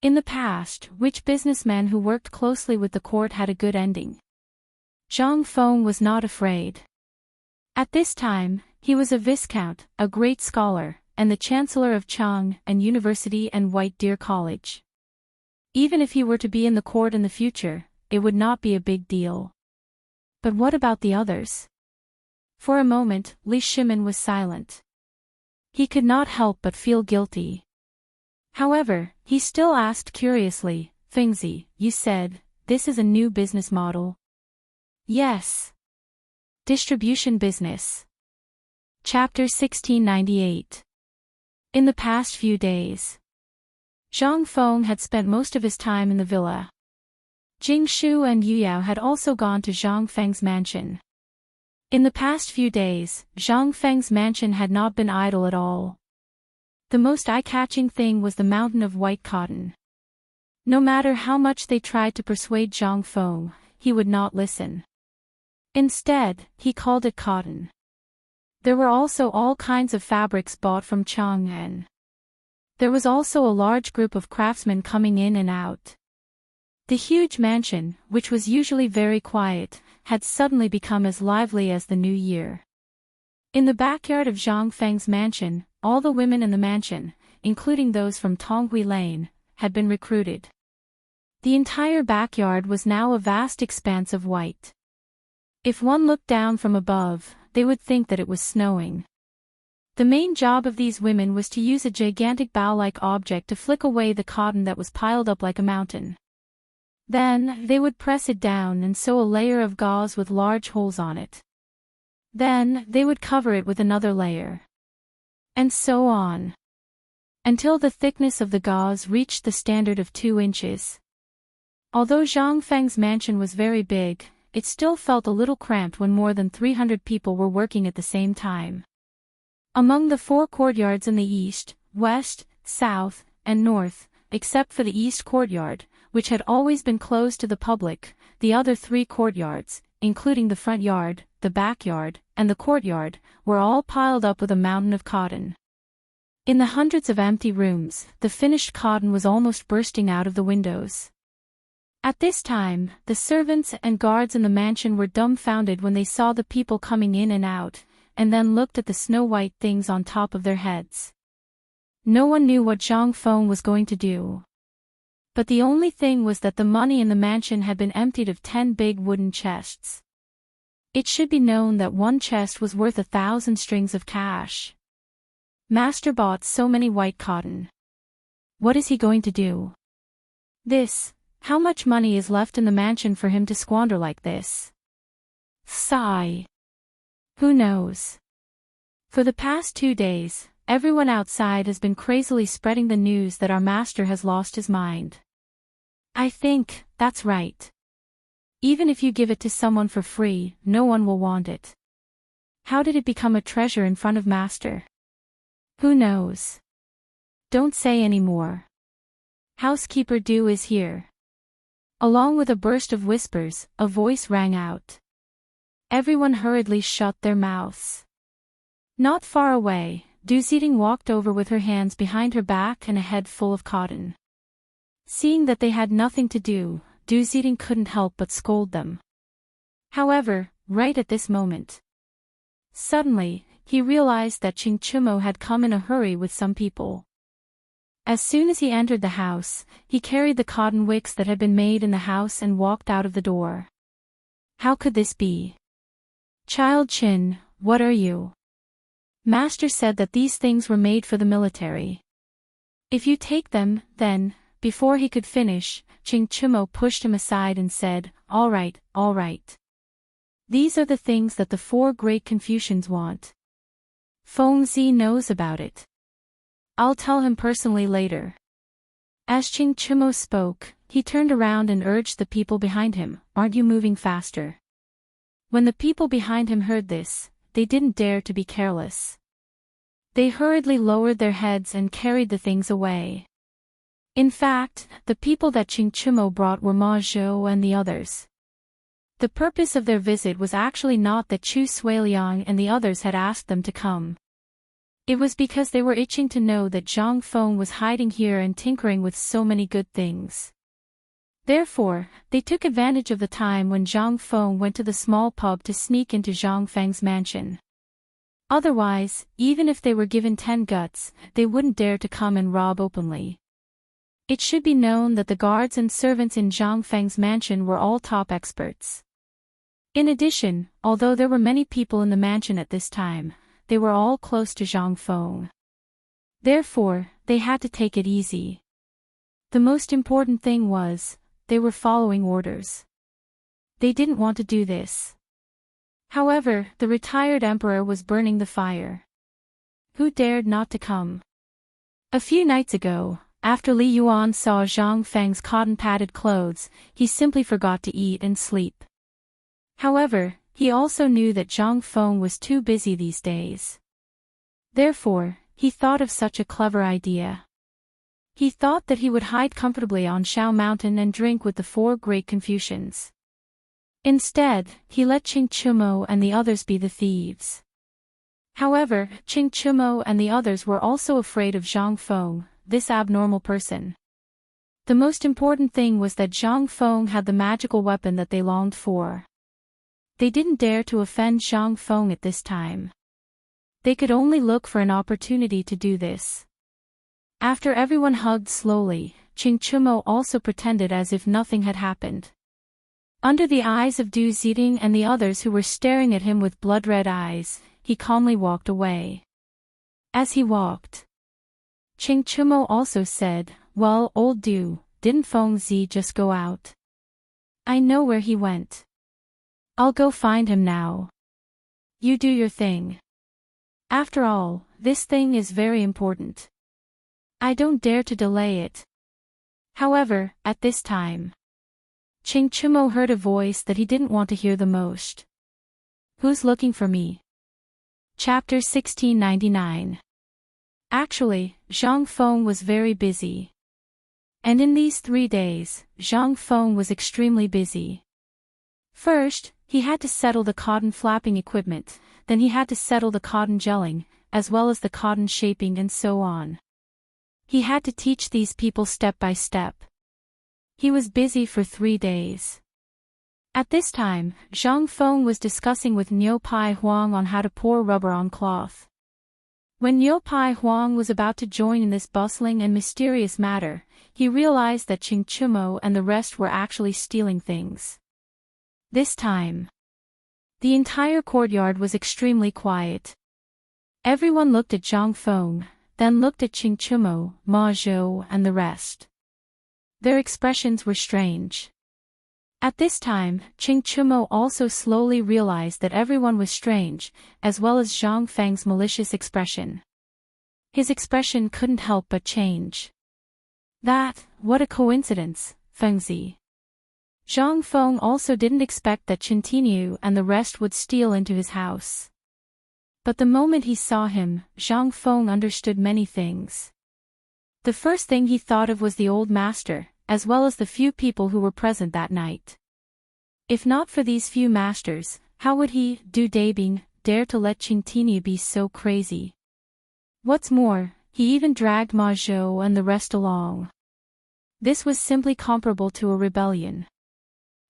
In the past, rich businessmen who worked closely with the court had a good ending. Zhang Feng was not afraid. At this time, he was a viscount, a great scholar, and the chancellor of Chang and University and White Deer College. Even if he were to be in the court in the future, it would not be a big deal. But what about the others? For a moment, Li Shimin was silent. He could not help but feel guilty. However, he still asked curiously, Fengzi, you said, this is a new business model. Yes. Distribution business. Chapter 1698. In the past few days, Zhang Feng had spent most of his time in the villa. Jing Shu and Yu Yao had also gone to Zhang Feng's mansion. In the past few days, Zhang Feng's mansion had not been idle at all. The most eye-catching thing was the mountain of white cotton. No matter how much they tried to persuade Zhang Feng, he would not listen. Instead, he called it cotton. There were also all kinds of fabrics bought from Chang'an. There was also a large group of craftsmen coming in and out. The huge mansion, which was usually very quiet, had suddenly become as lively as the new year. In the backyard of Zhang Feng's mansion, all the women in the mansion, including those from Tonghui Lane, had been recruited. The entire backyard was now a vast expanse of white. If one looked down from above, they would think that it was snowing. The main job of these women was to use a gigantic bow-like object to flick away the cotton that was piled up like a mountain. Then, they would press it down and sew a layer of gauze with large holes on it. Then, they would cover it with another layer. And so on. Until the thickness of the gauze reached the standard of 2 inches. Although Zhang Feng's mansion was very big, it still felt a little cramped when more than 300 people were working at the same time. Among the 4 courtyards in the east, west, south, and north, except for the east courtyard, which had always been closed to the public, the other 3 courtyards, including the front yard, the backyard, and the courtyard, were all piled up with a mountain of cotton. In the hundreds of empty rooms, the finished cotton was almost bursting out of the windows. At this time, the servants and guards in the mansion were dumbfounded when they saw the people coming in and out, and then looked at the snow-white things on top of their heads. No one knew what Zhang Feng was going to do. But the only thing was that the money in the mansion had been emptied of 10 big wooden chests. It should be known that one chest was worth 1,000 strings of cash. Master bought so many white cotton. What is he going to do? How much money is left in the mansion for him to squander like this? Sigh. Who knows? For the past 2 days, everyone outside has been crazily spreading the news that our master has lost his mind. I think, that's right. Even if you give it to someone for free, no one will want it. How did it become a treasure in front of master? Who knows? Don't say any more. Housekeeper Du is here. Along with a burst of whispers, a voice rang out. Everyone hurriedly shut their mouths. Not far away, Du Ziding walked over with her hands behind her back and a head full of cotton. Seeing that they had nothing to do, Du Ziding couldn't help but scold them. However, right at this moment, suddenly, he realized that Qing Chumo had come in a hurry with some people. As soon as he entered the house, he carried the cotton wicks that had been made in the house and walked out of the door. How could this be? Child Qin, what are you? Master said that these things were made for the military. If you take them, then, before he could finish, Qing Chumo pushed him aside and said, all right. These are the things that the 4 great Confucians want. Feng Zi knows about it. I'll tell him personally later. As Qing Chumo spoke, he turned around and urged the people behind him, aren't you moving faster? When the people behind him heard this, they didn't dare to be careless. They hurriedly lowered their heads and carried the things away. In fact, the people that Qing Chumo brought were Ma Zhou and the others. The purpose of their visit was actually not that Chu Suiliang and the others had asked them to come. It was because they were itching to know that Zhang Feng was hiding here and tinkering with so many good things. Therefore, they took advantage of the time when Zhang Feng went to the small pub to sneak into Zhang Feng's mansion. Otherwise, even if they were given 10 guts, they wouldn't dare to come and rob openly. It should be known that the guards and servants in Zhang Feng's mansion were all top experts. In addition, although there were many people in the mansion at this time, they were all close to Zhang Feng. Therefore, they had to take it easy. The most important thing was, they were following orders. They didn't want to do this. However, the retired emperor was burning the fire. Who dared not to come? A few nights ago, after Li Yuan saw Zhang Feng's cotton-padded clothes, he simply forgot to eat and sleep. However, he also knew that Zhang Feng was too busy these days. Therefore, he thought of such a clever idea. He thought that he would hide comfortably on Shao Mountain and drink with the four great Confucians. Instead, he let Qing Chumo and the others be the thieves. However, Qing Chumo and the others were also afraid of Zhang Feng, this abnormal person. The most important thing was that Zhang Feng had the magical weapon that they longed for. They didn't dare to offend Zhang Feng at this time. They could only look for an opportunity to do this. After everyone hugged slowly, Qing Chumo also pretended as if nothing had happened. Under the eyes of Du Ziding and the others who were staring at him with blood-red eyes, he calmly walked away. As he walked, Qing Chumo also said, "Well, old Du, didn't Feng Zi just go out? I know where he went. I'll go find him now. You do your thing. After all, this thing is very important. I don't dare to delay it." However, at this time, Qing Chumo heard a voice that he didn't want to hear the most. "Who's looking for me?" Chapter 1699. Actually, Zhang Feng was very busy. And in these 3 days, Zhang Feng was extremely busy. First, he had to settle the cotton flapping equipment, then he had to settle the cotton gelling, as well as the cotton shaping and so on. He had to teach these people step by step. He was busy for 3 days. At this time, Zhang Feng was discussing with Niu Pai Huang on how to pour rubber on cloth. When Niu Pai Huang was about to join in this bustling and mysterious matter, he realized that Qing Chumo and the rest were actually stealing things. This time, the entire courtyard was extremely quiet. Everyone looked at Zhang Feng, then looked at Qing Chumo, Ma Zhou and the rest. Their expressions were strange. At this time, Qing Chumo also slowly realized that everyone was strange, as well as Zhang Feng's malicious expression. His expression couldn't help but change. What a coincidence, Fengzi. Zhang Feng also didn't expect that Qin Tiniu and the rest would steal into his house. But the moment he saw him, Zhang Feng understood many things. The first thing he thought of was the old master, as well as the few people who were present that night. If not for these few masters, how would he, Du Dabing, dare to let Qing Tiniu be so crazy? What's more, he even dragged Ma Zhou and the rest along. This was simply comparable to a rebellion.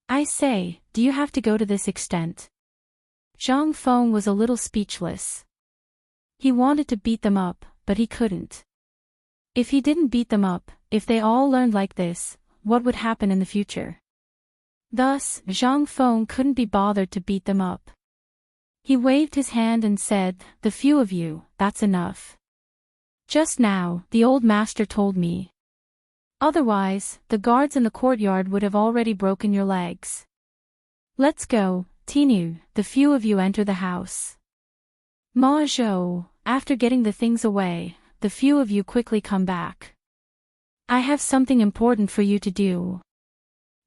I say, do you have to go to this extent? Zhang Feng was a little speechless. He wanted to beat them up, but he couldn't. If he didn't beat them up, if they all learned like this, what would happen in the future? Thus, Zhang Feng couldn't be bothered to beat them up. He waved his hand and said, "The few of you, that's enough. Just now, the old master told me. Otherwise, the guards in the courtyard would have already broken your legs. Let's go, Tiniu, the few of you enter the house. Ma Zhou, after getting the things away, the few of you quickly come back. I have something important for you to do."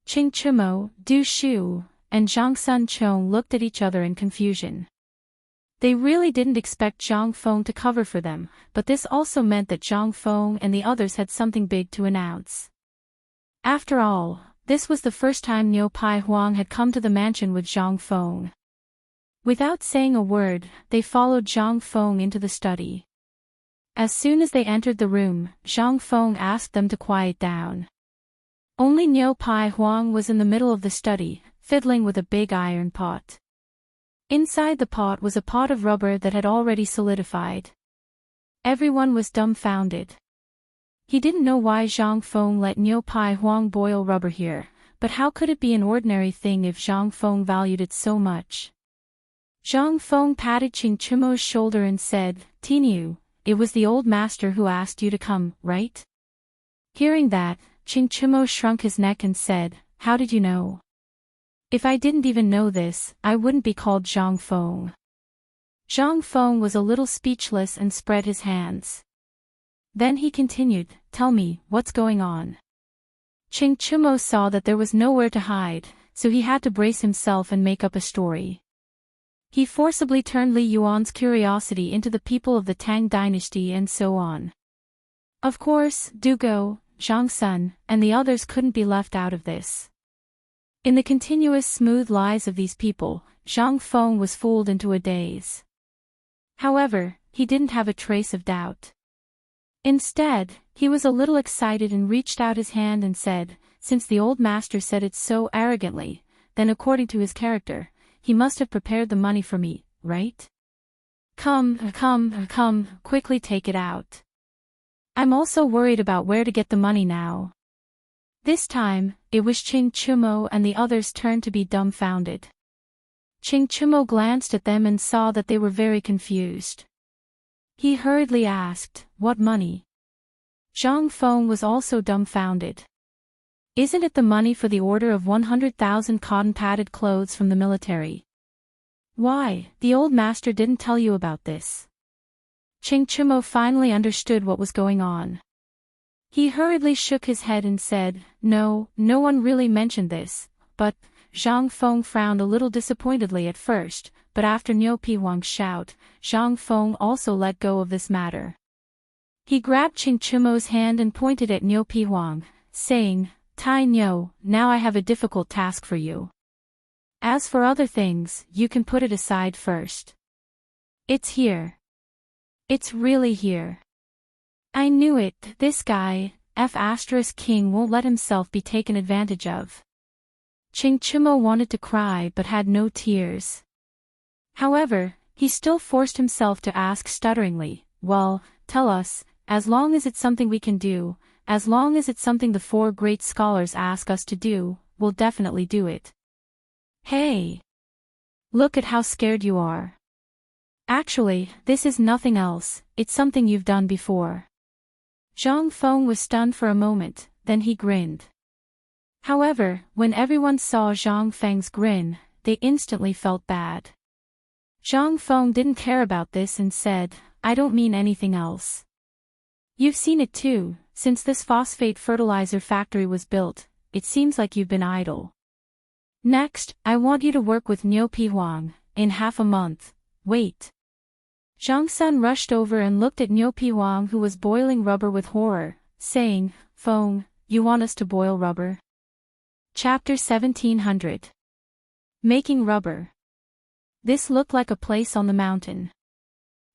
Qing Chumo, Du Shu, and Zhang Sun Chong looked at each other in confusion. They really didn't expect Zhang Feng to cover for them, but this also meant that Zhang Feng and the others had something big to announce. After all, this was the first time Niu Pai Huang had come to the mansion with Zhang Feng. Without saying a word, they followed Zhang Feng into the study. As soon as they entered the room, Zhang Feng asked them to quiet down. Only Niu Pai Huang was in the middle of the study, fiddling with a big iron pot. Inside the pot was a pot of rubber that had already solidified. Everyone was dumbfounded. He didn't know why Zhang Feng let Niu Pai Huang boil rubber here, but how could it be an ordinary thing if Zhang Feng valued it so much? Zhang Feng patted Qing Chumo's shoulder and said, "Tiniu, it was the old master who asked you to come, right?" Hearing that, Qing Chumo shrunk his neck and said, how did you know? If I didn't even know this, I wouldn't be called Zhang Feng. Zhang Feng was a little speechless and spread his hands. Then he continued, tell me, what's going on? Qing Chumo saw that there was nowhere to hide, so he had to brace himself and make up a story. He forcibly turned Li Yuan's curiosity into the people of the Tang Dynasty and so on. Of course, Du Go, Zhang Sun, and the others couldn't be left out of this. In the continuous smooth lies of these people, Zhang Feng was fooled into a daze. However, he didn't have a trace of doubt. Instead, he was a little excited and reached out his hand and said, since the old master said it so arrogantly, then according to his character, he must have prepared the money for me, right? Come, quickly take it out. I'm also worried about where to get the money now. This time, it was Qing Chumo and the others turned to be dumbfounded. Qing Chumo glanced at them and saw that they were very confused. He hurriedly asked, what money? Zhang Feng was also dumbfounded. Isn't it the money for the order of 100,000 cotton-padded clothes from the military? Why, the old master didn't tell you about this. Qing Chumo finally understood what was going on. He hurriedly shook his head and said, no one really mentioned this, but, Zhang Feng frowned a little disappointedly at first, but after Niu Pihuang's shout, Zhang Feng also let go of this matter. He grabbed Qing Chumo's hand and pointed at Niu Pihuang, saying, Tai Niu, now I have a difficult task for you. As for other things, you can put it aside first. It's here. It's really here. I knew it, this guy, King won't let himself be taken advantage of. Qing Chumo wanted to cry but had no tears. However, he still forced himself to ask stutteringly, well, tell us, as long as it's something we can do, as long as it's something the four great scholars ask us to do, we'll definitely do it. Hey! Look at how scared you are. Actually, this is nothing else, it's something you've done before. Zhang Feng was stunned for a moment, then he grinned. However, when everyone saw Zhang Feng's grin, they instantly felt bad. Zhang Feng didn't care about this and said, I don't mean anything else. You've seen it too, since this phosphate fertilizer factory was built, it seems like you've been idle. Next, I want you to work with Niu Pihuang, in half a month, wait. Zhang Sun rushed over and looked at Niu Pihuang who was boiling rubber with horror, saying, Feng, you want us to boil rubber? Chapter 1700. Making rubber. This looked like a place on the mountain.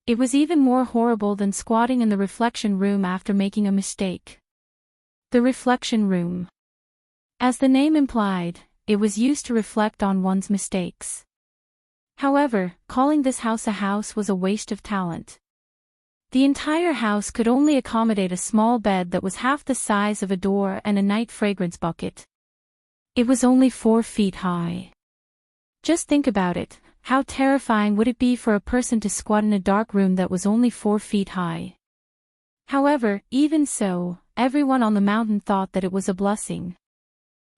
It was even more horrible than squatting in the reflection room after making a mistake. The reflection room. As the name implied, it was used to reflect on one's mistakes. However, calling this house a house was a waste of talent. The entire house could only accommodate a small bed that was half the size of a door and a night fragrance bucket. It was only 4 feet high. Just think about it, how terrifying would it be for a person to squat in a dark room that was only 4 feet high? However, even so, everyone on the mountain thought that it was a blessing.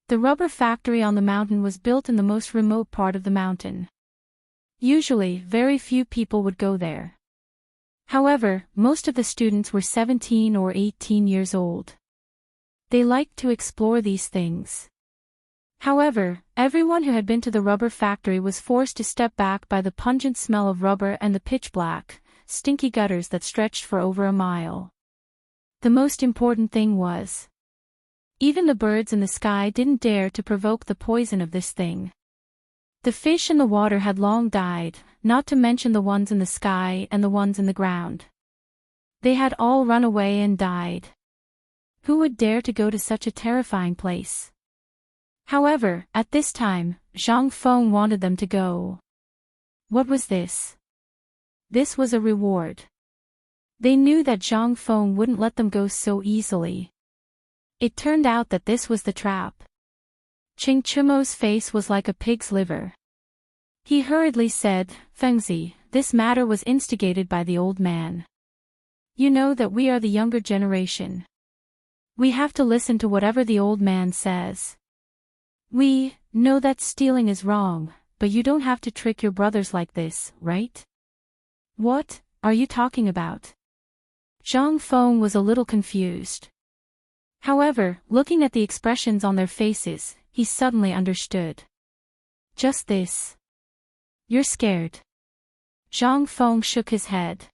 The rubber factory on the mountain was built in the most remote part of the mountain. Usually, very few people would go there. However, most of the students were 17 or 18 years old. They liked to explore these things. However, everyone who had been to the rubber factory was forced to step back by the pungent smell of rubber and the pitch-black, stinky gutters that stretched for over a mile. The most important thing was, even the birds in the sky didn't dare to provoke the poison of this thing. The fish in the water had long died, not to mention the ones in the sky and the ones in the ground. They had all run away and died. Who would dare to go to such a terrifying place? However, at this time, Zhang Feng wanted them to go. What was this? This was a reward. They knew that Zhang Feng wouldn't let them go so easily. It turned out that this was the trap. Qing Chumo's face was like a pig's liver. He hurriedly said, Fengzi, this matter was instigated by the old man. You know that we are the younger generation. We have to listen to whatever the old man says. We know that stealing is wrong, but you don't have to trick your brothers like this, right? What are you talking about? Zhang Feng was a little confused. However, looking at the expressions on their faces, he suddenly understood. Just this. You're scared. Zhang Feng shook his head.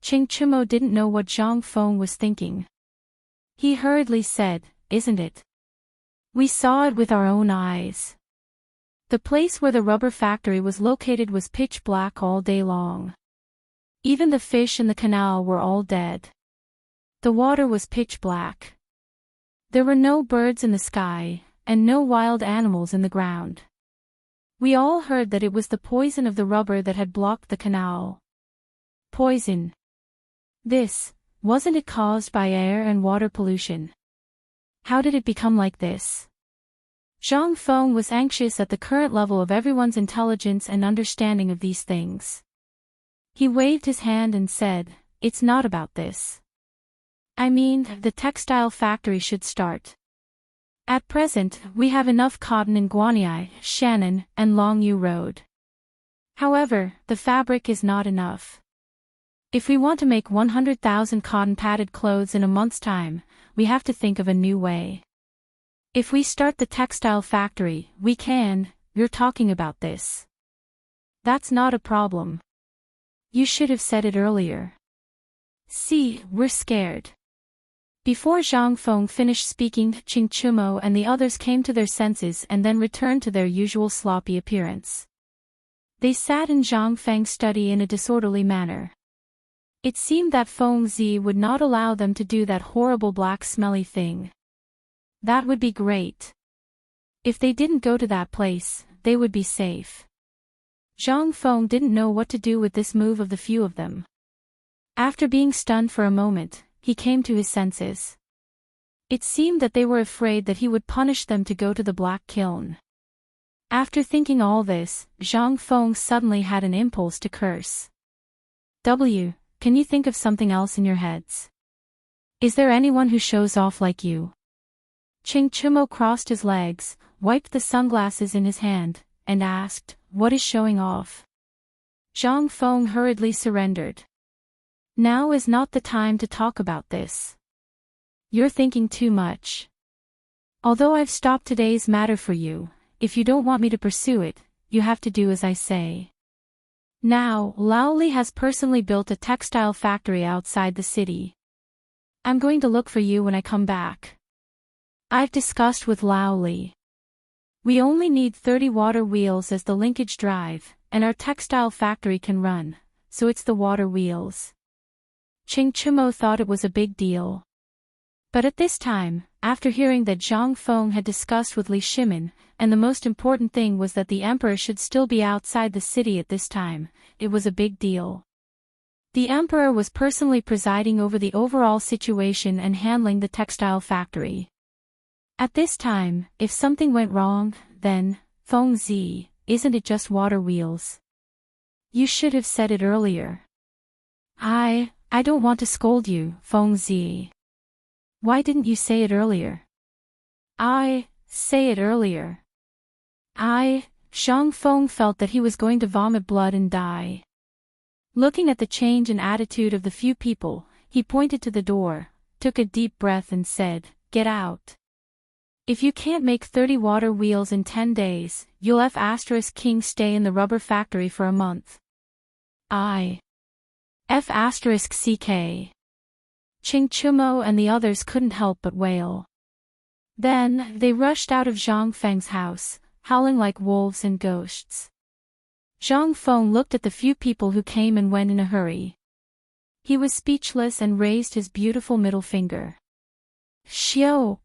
Qing Chimo didn't know what Zhang Feng was thinking. He hurriedly said, "Isn't it? We saw it with our own eyes." The place where the rubber factory was located was pitch black all day long. Even the fish in the canal were all dead. The water was pitch black. There were no birds in the sky, and no wild animals in the ground. We all heard that it was the poison of the rubber that had blocked the canal. Poison. Wasn't it caused by air and water pollution? How did it become like this? Zhang Feng was anxious at the current level of everyone's intelligence and understanding of these things. He waved his hand and said, "It's not about this. I mean, the textile factory should start. At present, we have enough cotton in Guanyi, Shannon, and Longyu Road. However, the fabric is not enough. If we want to make 100,000 cotton-padded clothes in a month's time, we have to think of a new way. If we start the textile factory, we can. You're talking about this. That's not a problem. You should have said it earlier. See, we're scared." Before Zhang Feng finished speaking, Qing Chimo and the others came to their senses and then returned to their usual sloppy appearance. They sat in Zhang Feng's study in a disorderly manner. It seemed that Feng Zi would not allow them to do that horrible black smelly thing. That would be great. If they didn't go to that place, they would be safe. Zhang Feng didn't know what to do with this move of the few of them. After being stunned for a moment, he came to his senses. It seemed that they were afraid that he would punish them to go to the black kiln. After thinking all this, Zhang Feng suddenly had an impulse to curse. Can you think of something else in your heads? Is there anyone who shows off like you? Qing Chimo crossed his legs, wiped the sunglasses in his hand, and asked, "What is showing off?" Zhang Feng hurriedly surrendered. "Now is not the time to talk about this. You're thinking too much. Although I've stopped today's matter for you, if you don't want me to pursue it, you have to do as I say. Now, Lao Li has personally built a textile factory outside the city. I'm going to look for you when I come back. I've discussed with Lao Li. We only need 30 water wheels as the linkage drive, and our textile factory can run, so it's the water wheels." Qing Chimo thought it was a big deal. But at this time, after hearing that Zhang Feng had discussed with Li Shimin, and the most important thing was that the emperor should still be outside the city at this time, it was a big deal. The emperor was personally presiding over the overall situation and handling the textile factory. At this time, if something went wrong, then, Feng Zi, isn't it just water wheels? You should have said it earlier. I don't want to scold you, Feng Zi. Why didn't you say it earlier? Say it earlier. Zhang Feng felt that he was going to vomit blood and die. Looking at the change in attitude of the few people, he pointed to the door, took a deep breath and said, "Get out. If you can't make 30 water wheels in 10 days, you'll F*King stay in the rubber factory for a month." F*CK. Qing Chimo and the others couldn't help but wail. Then, they rushed out of Zhang Feng's house, howling like wolves and ghosts. Zhang Feng looked at the few people who came and went in a hurry. He was speechless and raised his beautiful middle finger. Xiao.